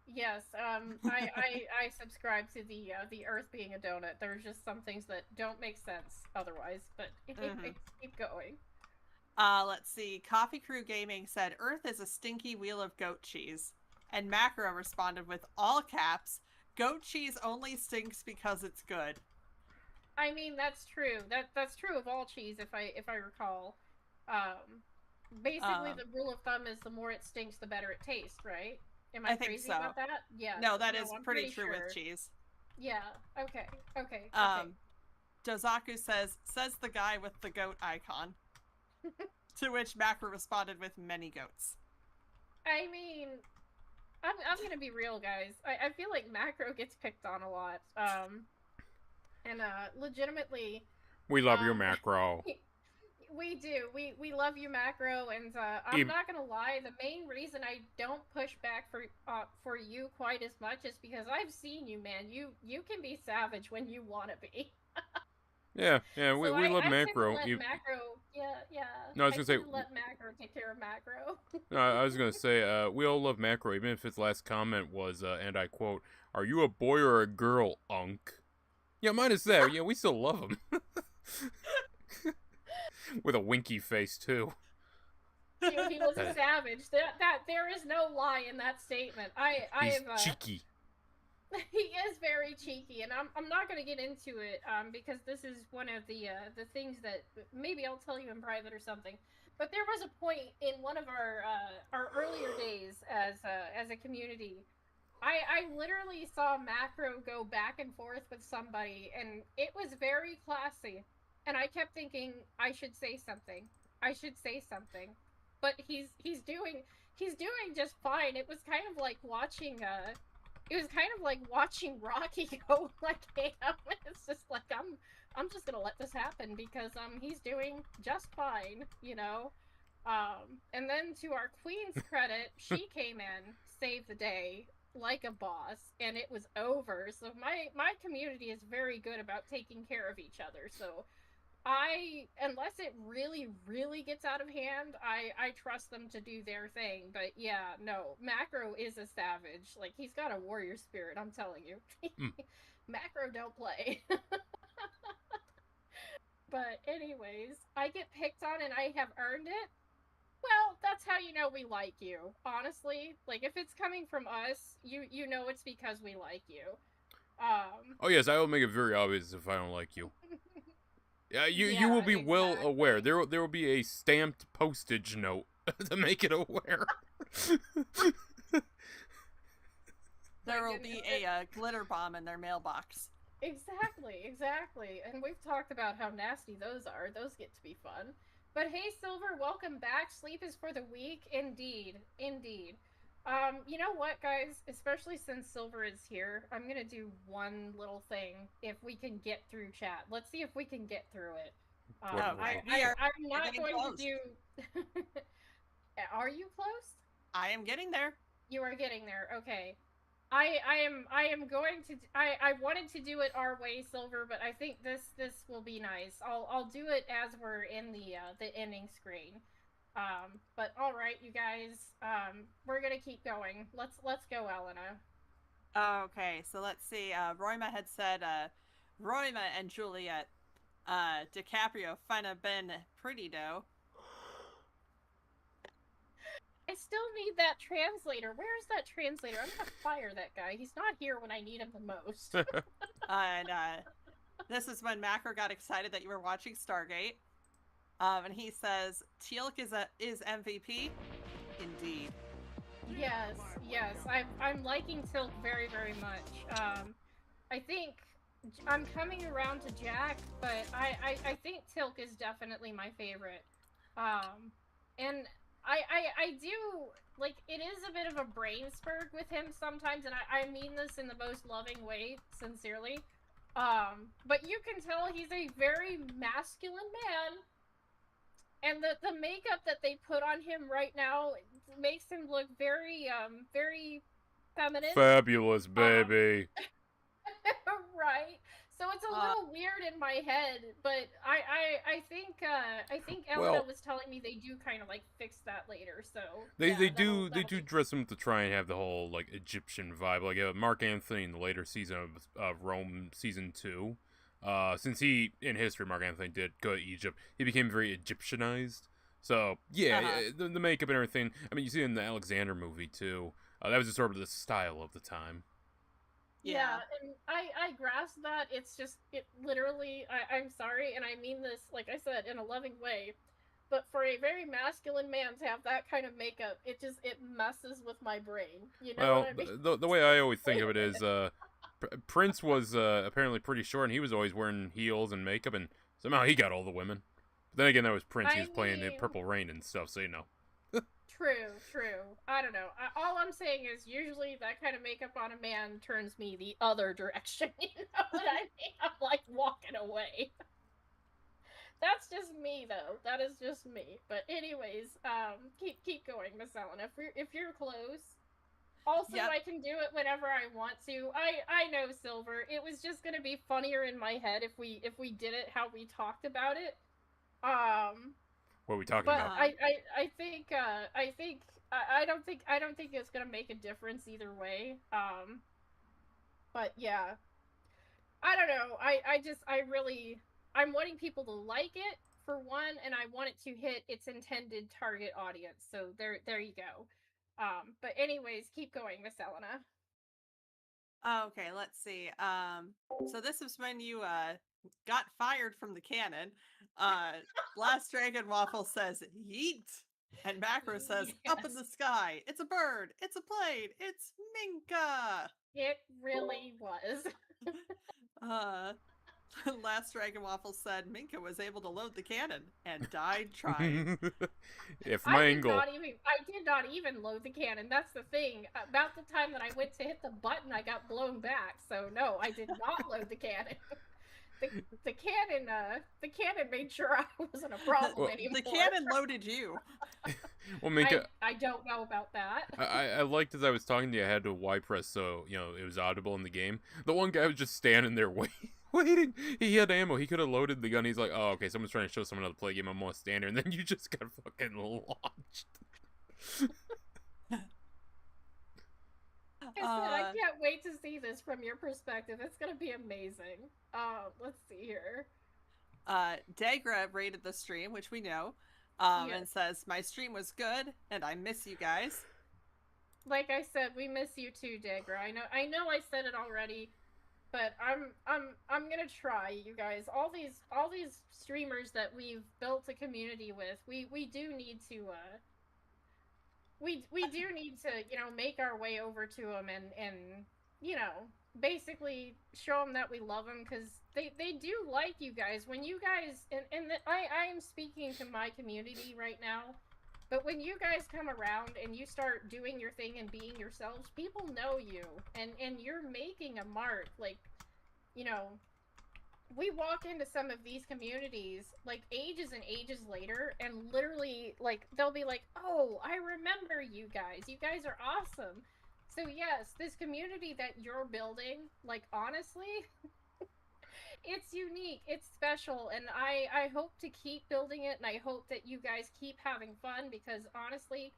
Yes, I subscribe to the Earth being a donut. There's just some things that don't make sense otherwise, but anyways, keep going. Let's see. Coffee Crew Gaming said, Earth is a stinky wheel of goat cheese. And Macro responded with all caps, goat cheese only stinks because it's good. I mean, that's true. That's true of all cheese, if I recall. Basically, the rule of thumb is the more it stinks, the better it tastes, right? Am I crazy about that? Yeah. No, that is pretty true with cheese. Yeah. Okay. Dozaku says the guy with the goat icon. To which Macro responded with many goats. I mean, I'm gonna be real, guys. I feel like Macro gets picked on a lot. And legitimately, We love you, Macro. We do. We love you, Macro, and I'm not gonna lie. The main reason I don't push back for you quite as much is because I've seen you, man. You can be savage when you want to be. Yeah, so we love Macro. Macro. Yeah. No, I was gonna say let Macro take care of Macro. No, I was gonna say we all love Macro, even if his last comment was, and I quote, "Are you a boy or a girl, Unk?" Yeah, mine is that. Yeah, we still love him. With a winky face too. He was a savage. That there is no lie in that statement. He's cheeky. He is very cheeky, and I'm not going to get into it because this is one of the things that maybe I'll tell you in private or something. But there was a point in one of our earlier days as a community, I literally saw Macro go back and forth with somebody, and it was very classy. And I kept thinking I should say something. I should say something, but he's doing just fine. It was kind of like watching Rocky go like ham. It's just like I'm just gonna let this happen because he's doing just fine, you know. And then to our queen's credit, she came in, saved the day like a boss, and it was over. So my community is very good about taking care of each other. So unless it really, really gets out of hand, I trust them to do their thing. But yeah, no, Macro is a savage. Like, he's got a warrior spirit, I'm telling you. Macro don't play. But anyways, I get picked on and I have earned it. Well, that's how you know we like you. Honestly, like, if it's coming from us, you know it's because we like you. Oh yes, I will make it very obvious if I don't like you. Yeah, you will be well aware. There will be a stamped postage note to make it aware. There will be a glitter bomb in their mailbox. Exactly. And we've talked about how nasty those are. Those get to be fun. But hey, Silver, welcome back. Sleep is for the weak. Indeed. You know what, guys? Especially since Silver is here, I'm gonna do one little thing if we can get through chat. Let's see if we can get through it. I'm not going to do... Are you close? I am getting there. You are getting there. Okay. I am going to... I wanted to do it our way, Silver, but I think this will be nice. I'll do it as we're in the ending screen. But all right, you guys, we're gonna keep going. Let's go, Elena. Okay, so let's see. Roima had said, Roima and Juliet, DiCaprio finna been pretty dough. I still need that translator. Where's that translator? I'm gonna fire that guy. He's not here when I need him the most. And this is when Macro got excited that you were watching Stargate. And he says, Teal'c is MVP? Indeed. Yes. I'm liking Teal'c very, very much. I think I'm coming around to Jack, but I think Teal'c is definitely my favorite. And I do, like, it is a bit of a brain spurt with him sometimes, and I mean this in the most loving way, sincerely. But you can tell he's a very masculine man. And the makeup that they put on him right now makes him look very, very feminine. Fabulous, baby. Right. So it's a little weird in my head, but I think Elena was telling me they do kind of like fix that later. So they do dress him to try and have the whole like Egyptian vibe, like Mark Anthony in the later season of Rome season 2. Since in history, Mark Anthony did go to Egypt, he became very Egyptianized. So, yeah, the makeup and everything. I mean, you see it in the Alexander movie, too. That was just sort of the style of the time. Yeah, and I grasp that. It's just, it literally, I'm sorry, and I mean this, like I said, in a loving way, but for a very masculine man to have that kind of makeup, it messes with my brain. You know what I mean? The way I always think of it is, Prince was apparently pretty short, and he was always wearing heels and makeup, and somehow he got all the women. But then again, that was Prince. He was I playing in mean- Purple Rain and stuff, so you know. True. I don't know. All I'm saying is usually that kind of makeup on a man turns me the other direction. You know what I mean? I'm like walking away. That's just me, though. That is just me. But anyways, keep going, Miss Ellen. If you're close. Also, Yep. I can do it whenever I want to. I know, Silver. It was just gonna be funnier in my head if we did it how we talked about it. What are we talking But about? I don't think it's gonna make a difference either way. But yeah, I don't know. I'm wanting people to like it for one, and I want it to hit its intended target audience. So there you go. But anyways, keep going, Miss Elena. Okay, let's see. So this is when you got fired from the cannon. Last Dragon Waffle says yeet, and Macro says up in the sky. It's a bird. It's a plane. It's Minka. It really was. Last Dragon Waffle said Minka was able to load the cannon and died trying. Yeah, from my angle. I did not even load the cannon. That's the thing. About the time that I went to hit the button, I got blown back. So no, I did not load the cannon. The cannon made sure I wasn't a problem anymore. The cannon loaded you. Well, Minka, I don't know about that. I liked as I was talking to you, I had to Y press so it was audible in the game. The one guy was just standing there waiting. He had ammo. He could have loaded the gun. He's like, oh, okay, someone's trying to show someone how to play a game. I'm gonna stand there, and then you just got fucking launched. I can't wait to see this from your perspective. It's gonna be amazing. Let's see here. Dagra rated the stream, which we know, Yes. and says my stream was good, and I miss you guys. Like I said, we miss you too, Dagra. I know I said it already, but I'm gonna try, you guys. All these streamers that we've built a community with, we do need to we do need to make our way over to them and basically show them that we love them, because they do like you guys. When you guys I am speaking to my community right now. But when you guys come around and you start doing your thing and being yourselves, people know you, and you're making a mark. Like, we walk into some of these communities, like, ages and ages later, and literally, like, they'll be like, oh, I remember you guys. You guys are awesome. So, yes, this community that you're building, like, honestly... it's unique, it's special, and I hope to keep building it, and I hope that you guys keep having fun, because honestly,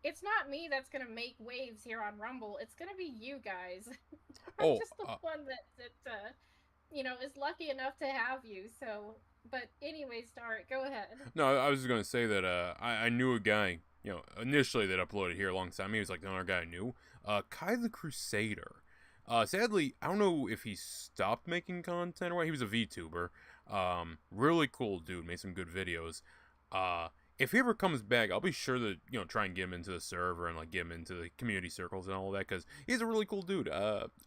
it's not me that's gonna make waves here on Rumble, it's gonna be you guys. I'm just the one that is lucky enough to have you, so... But anyways, Dart, go ahead. No, I was just gonna say that I knew a guy, initially that uploaded here alongside me. He was like the other guy I knew. Kai the Crusader. Sadly, I don't know if he stopped making content or what. He was a VTuber. Really cool dude, made some good videos. If he ever comes back, I'll be sure to, try and get him into the server and, like, get him into the community circles and all that, because he's a really cool dude.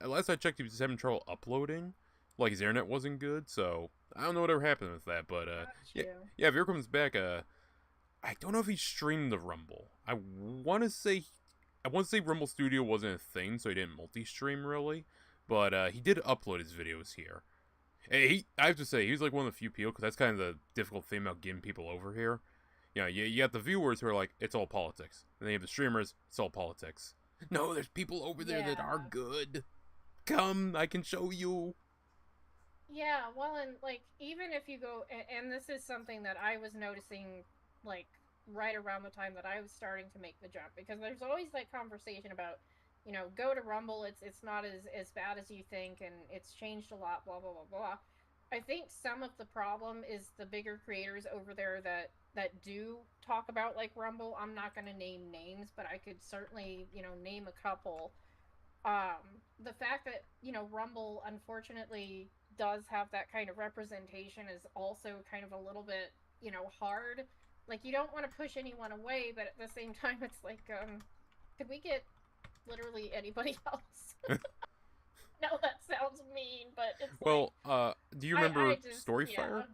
Last I checked, he was just having trouble uploading. Like, his internet wasn't good, so I don't know whatever happened with that, but, yeah, if he ever comes back, I don't know if he streamed the Rumble. I want to say Rumble Studio wasn't a thing, so he didn't multi-stream, really. But he did upload his videos here. And I have to say, he was like one of the few people, because that's kind of the difficult thing about getting people over here. You got the viewers who are like, it's all politics. And then you have the streamers, it's all politics. No, there's people over there that are good. Come, I can show you. Yeah, well, and, like, even if you go... And this is something that I was noticing, like... right around the time that I was starting to make the jump, because there's always that conversation about, go to Rumble, it's not as bad as you think, and it's changed a lot, blah, blah, blah, blah. I think some of the problem is the bigger creators over there that do talk about, like, Rumble. I'm not going to name names, but I could certainly, name a couple. The fact that, Rumble, unfortunately, does have that kind of representation is also kind of a little bit, hard. Like, you don't want to push anyone away, but at the same time, it's like, could we get literally anybody else? No, that sounds mean, but it's well, do you remember Storyfire?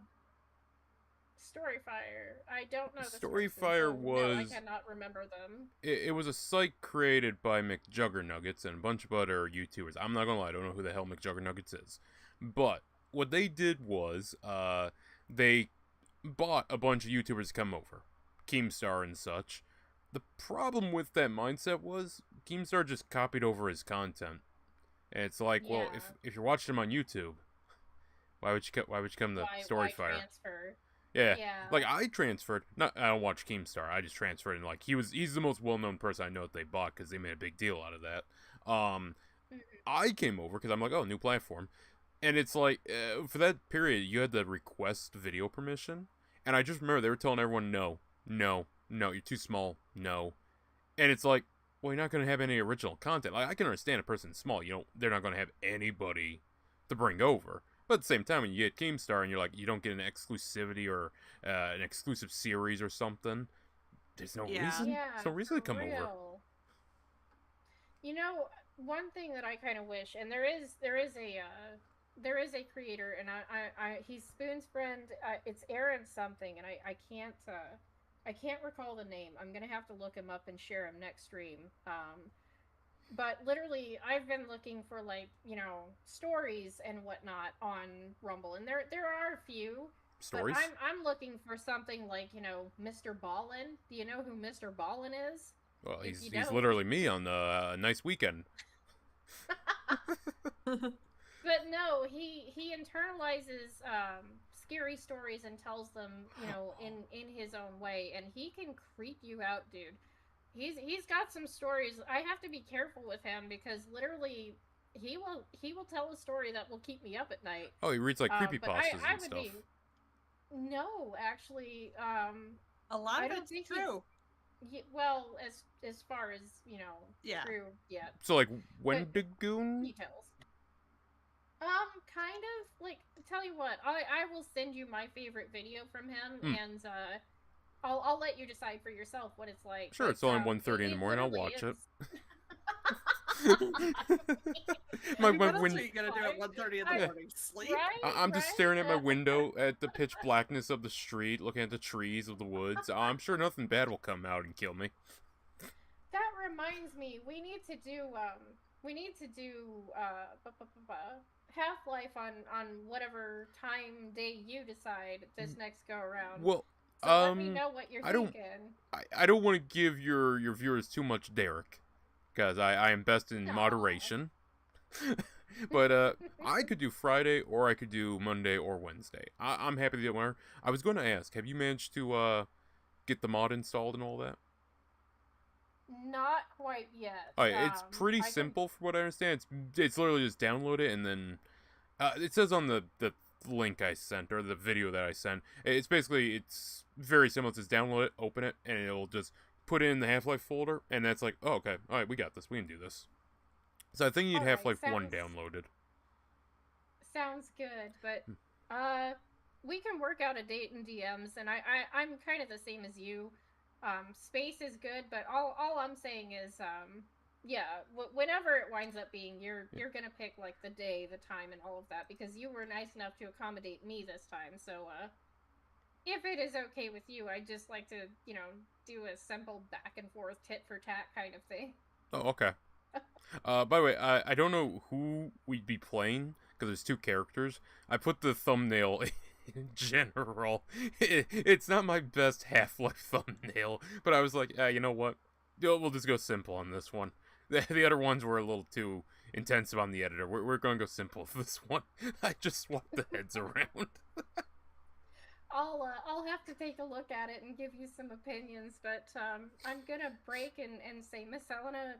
Storyfire. I don't know this Storyfire person, so no, I was cannot remember them. it was a site created by McJuggernuggets and a bunch of other YouTubers. I'm not gonna lie, I don't know who the hell McJuggernuggets is, but what they did was they bought a bunch of YouTubers to come over, Keemstar and such. The problem with that mindset was Keemstar just copied over his content. And it's like, well, if you're watching him on YouTube, why would you come to Storyfire? Why transfer? Yeah. Like I transferred. Not I don't watch Keemstar. I just transferred, and like he's the most well-known person I know that they bought because they made a big deal out of that. I came over because I'm like, oh, new platform, and it's like for that period you had to request video permission, and I just remember they were telling everyone no, you're too small, no, and it's like, well, you're not gonna have any original content. Like I can understand a person's small, they're not gonna have anybody to bring over. But at the same time, when you get Keemstar and you're like, you don't get an exclusivity or an exclusive series or something, there's no reason. There's no reason to come over. You know, one thing that I kind of wish, and there is a creator, and he's Spoon's friend. It's Aaron something, and I can't recall the name. I'm gonna have to look him up and share him next stream. But literally, I've been looking for, like, stories and whatnot on Rumble, and there are a few. Stories? But I'm looking for something like, Mr. Ballin. Do you know who Mr. Ballin is? Well, he's literally me on a nice weekend. But no, he internalizes scary stories and tells them, in his own way, and he can creep you out, dude. He's got some stories. I have to be careful with him because literally he will tell a story that will keep me up at night. Oh, he reads like creepypastas and stuff. No, actually, a lot of it's true. Well, as far as true, yeah. So like Wendigoon? Details. Kind of like, tell you what, I will send you my favorite video from him, and I'll let you decide for yourself what it's like. Sure, it's only 1:30 in the morning. I'll watch it. What else are you gonna do at 1:30 in the morning? Sleep? I'm just staring at my window at the pitch blackness of the street, looking at the trees of the woods. I'm sure nothing bad will come out and kill me. That reminds me, we need to do Half-Life on whatever time day you decide this next go around. Well, so let me know what you're thinking. I don't want to give your viewers too much Derek, because I am best in moderation. But I could do Friday, or I could do Monday or Wednesday. I'm happy to do whatever. I was going to ask, have you managed to get the mod installed and all that? Not quite yet. Oh, it's pretty simple from what I understand. It's literally just download it, and then it says on the link I sent, or the video that I sent, it's very simple. It's just download it, open it, and it'll just put it in the Half-Life folder, and that's like, oh, okay, alright, we got this, we can do this. So I think you need Half-Life 1 downloaded. Sounds good, but we can work out a date in DMs, and I'm kind of the same as you. Space is good, but all I'm saying is, whenever it winds up being, you're gonna pick like the day, the time, and all of that, because you were nice enough to accommodate me this time. So, if it is okay with you, I'd just like to, do a simple back and forth tit for tat kind of thing. Oh, okay. By the way, I don't know who we'd be playing, because there's two characters. I put the thumbnail in general. It's not my best Half-Life thumbnail, but I was like, you know what? We'll just go simple on this one. The other ones were a little too intensive on the editor. We're going to go simple for this one. I just swapped the heads around. I'll have to take a look at it and give you some opinions, but I'm gonna break and say, Miss Helena,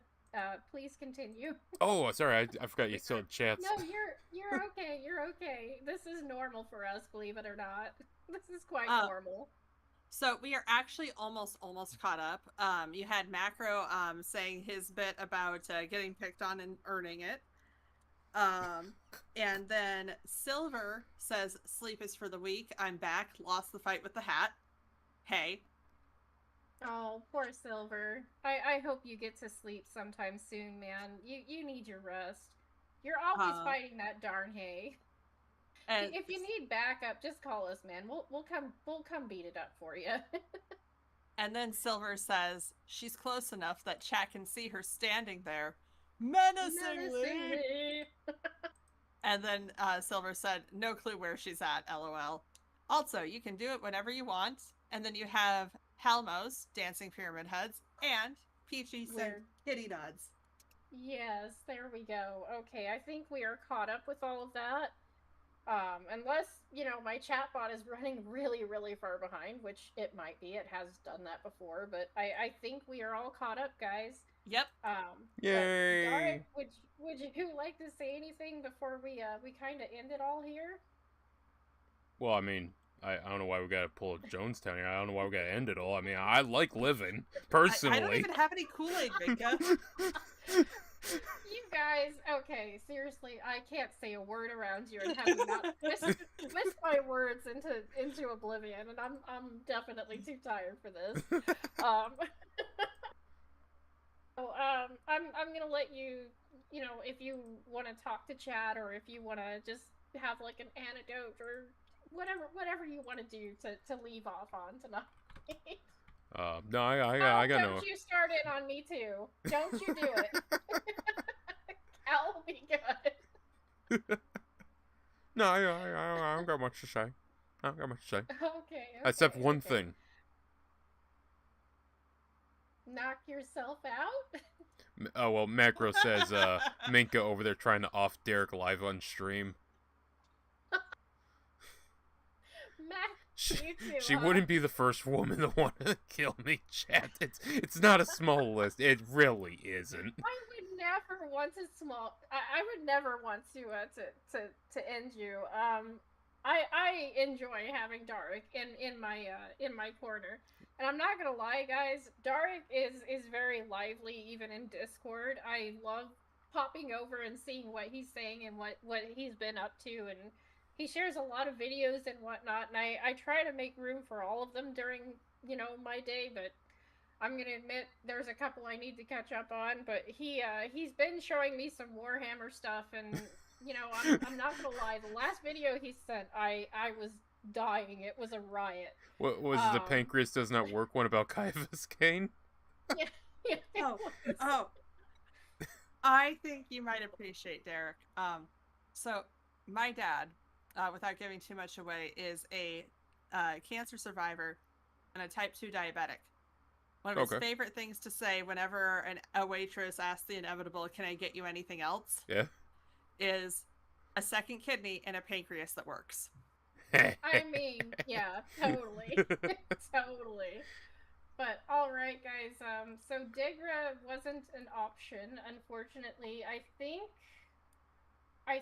please continue. Oh, sorry, I forgot you still had chats. No, you're okay. You're okay. This is normal for us, believe it or not. This is quite normal. So we are actually almost caught up. You had Macro saying his bit about getting picked on and earning it. And then Silver says, sleep is for the weak. I'm back. Lost the fight with the hat. Hey. Oh, poor Silver. I hope you get to sleep sometime soon, man. You need your rest. You're always fighting that darn hay. And if you need backup, just call us, man. We'll come beat it up for you. And then Silver says she's close enough that chat can see her standing there, menacingly. And then Silver said, "No clue where she's at. LOL." Also, you can do it whenever you want. And then you have Halmos dancing pyramid heads and Peachy said kitty nods. Yes, there we go. Okay, I think we are caught up with all of that. Unless, my chatbot is running really, really far behind, which it might be. It has done that before, but I think we are all caught up, guys. Yep. Yay! Darek, would you like to say anything before we kind of end it all here? Well, I mean, I don't know why we gotta pull a Jonestown here. I don't know why we gotta end it all. I mean, I like living, personally. I don't even have any Kool-Aid, Minka. You guys, okay, seriously, I can't say a word around you and have you not twist my words into oblivion, and I'm definitely too tired for this. I'm gonna let you, if you want to talk to chat or if you want to just have like an anecdote or whatever you want to do to leave off on tonight. No, I got no. Don't you start in on me too. Don't you do it. Cal will be good. No, I don't got much to say. I don't got much to say. Okay. Except one thing. Knock yourself out? Oh, well, Macro says Minka over there trying to off Derek live on stream. She wouldn't be the first woman to want to kill me, chat. It's not a small list. It really isn't. I would never want I would never want to end you. I enjoy having Darek in my corner, and I'm not gonna lie, guys. Darek is very lively, even in Discord. I love popping over and seeing what he's saying and what he's been up to, and he shares a lot of videos and whatnot, and I try to make room for all of them during, my day, but I'm gonna admit there's a couple I need to catch up on, but he's been showing me some Warhammer stuff, and, I'm not gonna lie, the last video he sent, I was dying. It was a riot. What was the pancreas does not work one about Kaiva's cane? Yeah. Oh. I think you might appreciate Derek. So my dad, without giving too much away, is a cancer survivor and a type 2 diabetic. One of his favorite things to say whenever a waitress asks the inevitable, "Can I get you anything else?" Yeah. Is a second kidney and a pancreas that works. I mean, yeah, totally. Totally. But alright, guys, so Digra wasn't an option, unfortunately. I think I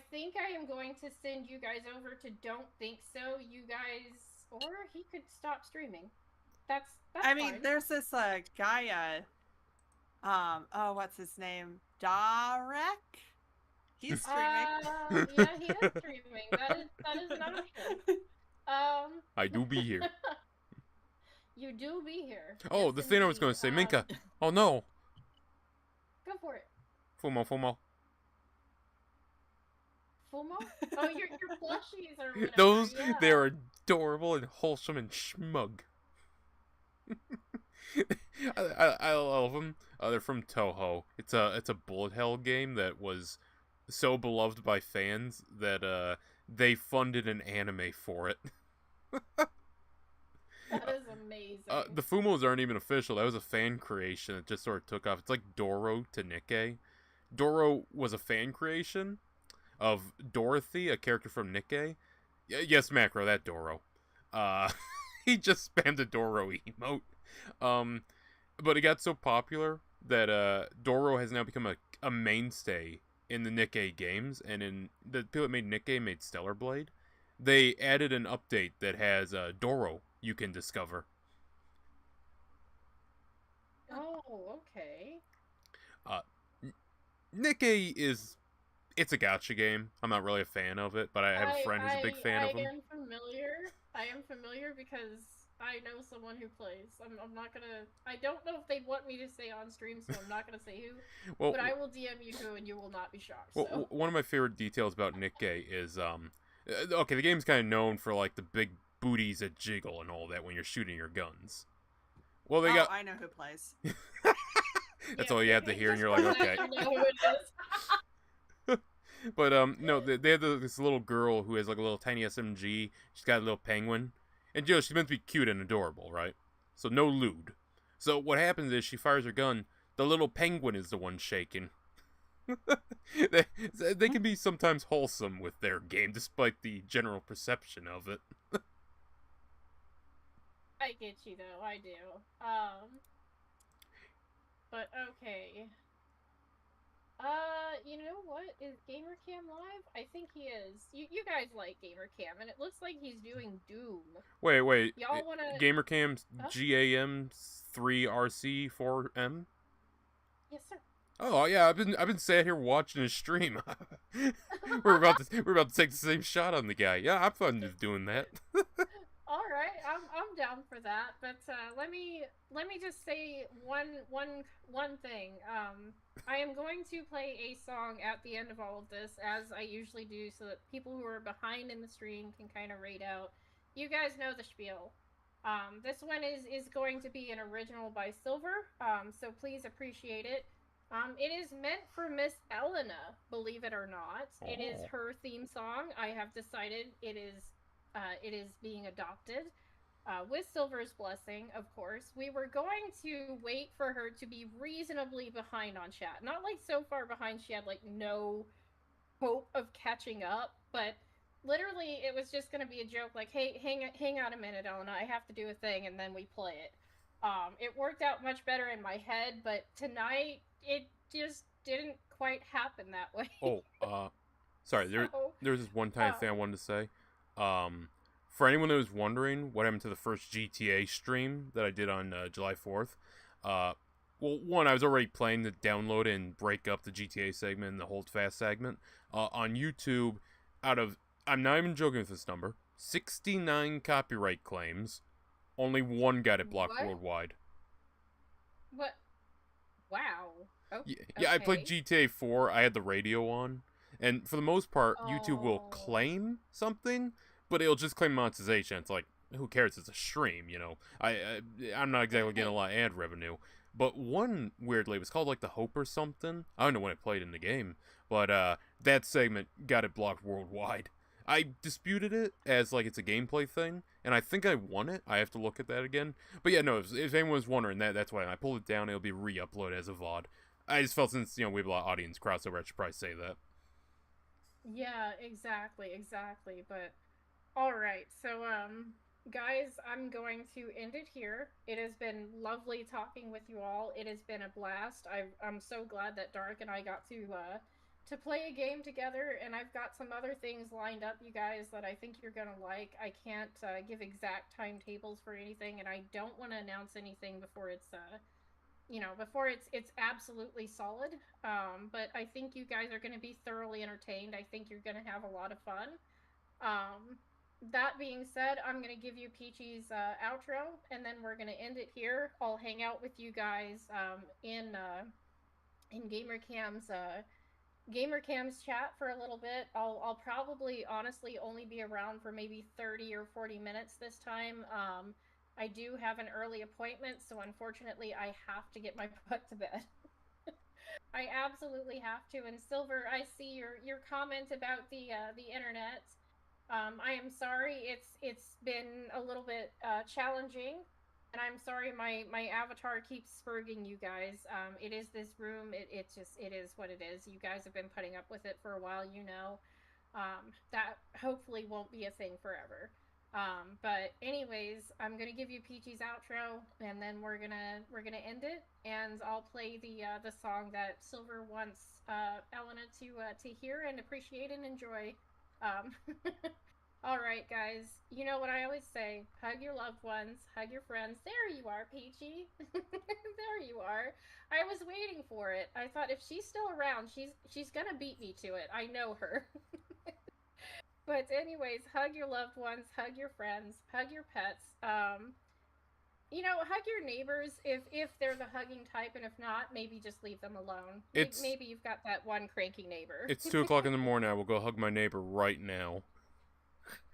am going to send you guys over to Don't Think So, you guys, or he could stop streaming. That's I mean, fine. there's this guy, what's his name? Darek? He's streaming. Yeah, he is streaming. That is an option. I do be here. You do be here. Oh, Yes, the thing I was going to say, indeed. Minka. Oh no. Go for it. Fumo. Fumo? Oh, your plushies or whatever. Those, yeah. they're adorable and wholesome and schmug. I love them. They're from Toho. It's a bullet hell game that was so beloved by fans that they funded an anime for it. That is amazing. The Fumos aren't even official. That was a fan creation that just sort of took off. It's like Doro to Nikke. Doro was a fan creation of Dorothy, a character from Nikke. Yes, Macro, that Doro. He just spammed a Doro emote. But it got so popular that Doro has now become a mainstay in the Nikke games, and in the people that made Nikke made Stellar Blade. They added an update that has Doro you can discover. Oh, okay. Nikke it's a gacha game. I'm not really a fan of it, but I have a friend who's a big fan of them. I am familiar because I know someone who plays. I'm not gonna. I don't know if they want me to say on stream, so I'm not gonna say who. But I will DM you too, and you will not be shocked. Well, so. One of my favorite details about Nikke is Okay, the game's kind of known for like the big booties that jiggle and all that when you're shooting your guns. Well, they got. I know who plays. That's all you have to hear, and you're like, okay. You know who it is. But no, they have this little girl who has like a little tiny SMG. She's got a little penguin, and she's meant to be cute and adorable, right? So no lewd. So what happens is she fires her gun. The little penguin is the one shaking. they can be sometimes wholesome with their game, despite the general perception of it. I get you though, I do. But okay. You know what? Is GamerCam live? I think he is. You guys like GamerCam, and it looks like he's doing Doom. Wait. Y'all wanna... GamerCam's GAM3RC4M? Yes, sir. Oh yeah, I've been sat here watching his stream. we're about to take the same shot on the guy. Yeah, I'm fun just doing that. All right, I'm down for that. But let me just say one thing. I am going to play a song at the end of all of this, as I usually do, so that people who are behind in the stream can kind of rate out. You guys know the spiel. This one is going to be an original by Silver. So please appreciate it. It is meant for Miss Elena, believe it or not. Oh. It is her theme song. I have decided it is being adopted, with Silver's blessing, of course. We were going to wait for her to be reasonably behind on chat. Not like so far behind she had like no hope of catching up, but literally it was just going to be a joke like, hey, hang on a minute, Elena, I have to do a thing, and then we play it. It worked out much better in my head, but tonight it just didn't quite happen that way. Sorry, there's this one tiny thing I wanted to say. For anyone who was wondering what happened to the first GTA stream that I did on July 4th, well, one, I was already playing the download and break up the GTA segment and the hold fast segment. On YouTube, out of, I'm not even joking with this number, 69 copyright claims, only one got it blocked worldwide. What? Wow. Okay. Yeah, I played GTA 4, I had the radio on, and for the most part, YouTube will claim something, but it'll just claim monetization. It's like, who cares? It's a stream, you know. I'm not exactly getting a lot of ad revenue. But one, weirdly, it was called like the Hope or something. I don't know when it played in the game, but that segment got it blocked worldwide. I disputed it as like it's a gameplay thing, and I think I won it. I have to look at that again. But yeah, no, if anyone's wondering, that's why I pulled it down. It'll be re-uploaded as a VOD. I just felt since, you know, we have a lot of audience crossover, I should probably say that. Yeah, exactly. But alright, so guys, I'm going to end it here. It has been lovely talking with you all. It has been a blast. I'm so glad that Dark and I got to play a game together, and I've got some other things lined up, you guys, that I think you're gonna like. I can't give exact timetables for anything, and I don't want to announce anything before it's it's absolutely solid. But I think you guys are going to be thoroughly entertained. I think you're going to have a lot of fun. That being said, I'm going to give you Peachy's outro, and then we're going to end it here. I'll hang out with you guys in GamerCam's chat for a little bit. I'll probably honestly only be around for maybe 30 or 40 minutes this time. I do have an early appointment, so unfortunately I have to get my butt to bed. I absolutely have to. And Silver, I see your comment about the internet. I am sorry. It's been a little bit challenging, and I'm sorry my avatar keeps spurging you guys. It is this room. It is what it is. You guys have been putting up with it for a while, you know. That hopefully won't be a thing forever. But anyways, I'm gonna give you Peachy's outro, and then we're gonna end it, and I'll play the song that Silver wants Elena to hear and appreciate and enjoy. All right, guys. You know what I always say: hug your loved ones, hug your friends. There you are, Peachy. There you are. I was waiting for it. I thought if she's still around, she's gonna beat me to it. I know her. But anyways, hug your loved ones, hug your friends, hug your pets. Hug your neighbors if they're the hugging type, and if not, maybe just leave them alone. Maybe you've got that one cranky neighbor. It's 2 o'clock in the morning. I will go hug my neighbor right now.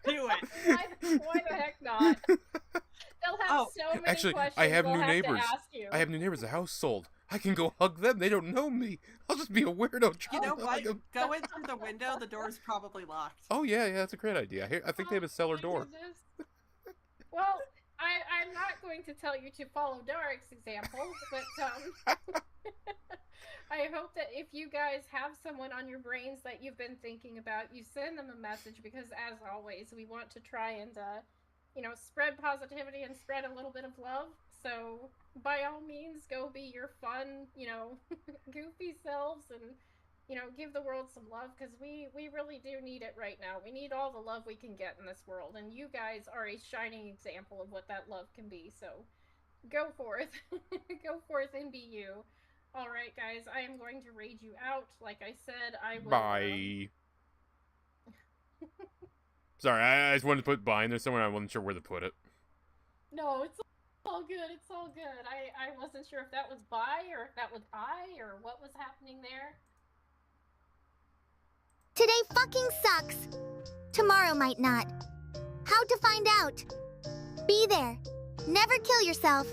Do it. Why the heck not? They'll have so many Actually, questions. I have they'll new have neighbors. To ask you. I have new neighbors. The house sold. I can go hug them. They don't know me. I'll just be a weirdo. You know what? Go in through the window. The door's probably locked. Oh yeah, that's a great idea. I think they have a cellar door. Well, I'm not going to tell you to follow Darik's example, but I hope that if you guys have someone on your brains that you've been thinking about, you send them a message, because as always, we want to try and, spread positivity and spread a little bit of love. So by all means, go be your fun, goofy selves and, give the world some love, because we really do need it right now. We need all the love we can get in this world, and you guys are a shining example of what that love can be. So go forth. Go forth and be you. All right, guys, I am going to raid you out. Like I said, I will... Bye. Sorry, I just wanted to put bye in there somewhere. I wasn't sure where to put it. No, it's all good. It's all good. I wasn't sure if that was bye or if that was I or what was happening there. Today fucking sucks. Tomorrow might not. How to find out? Be there. Never kill yourself.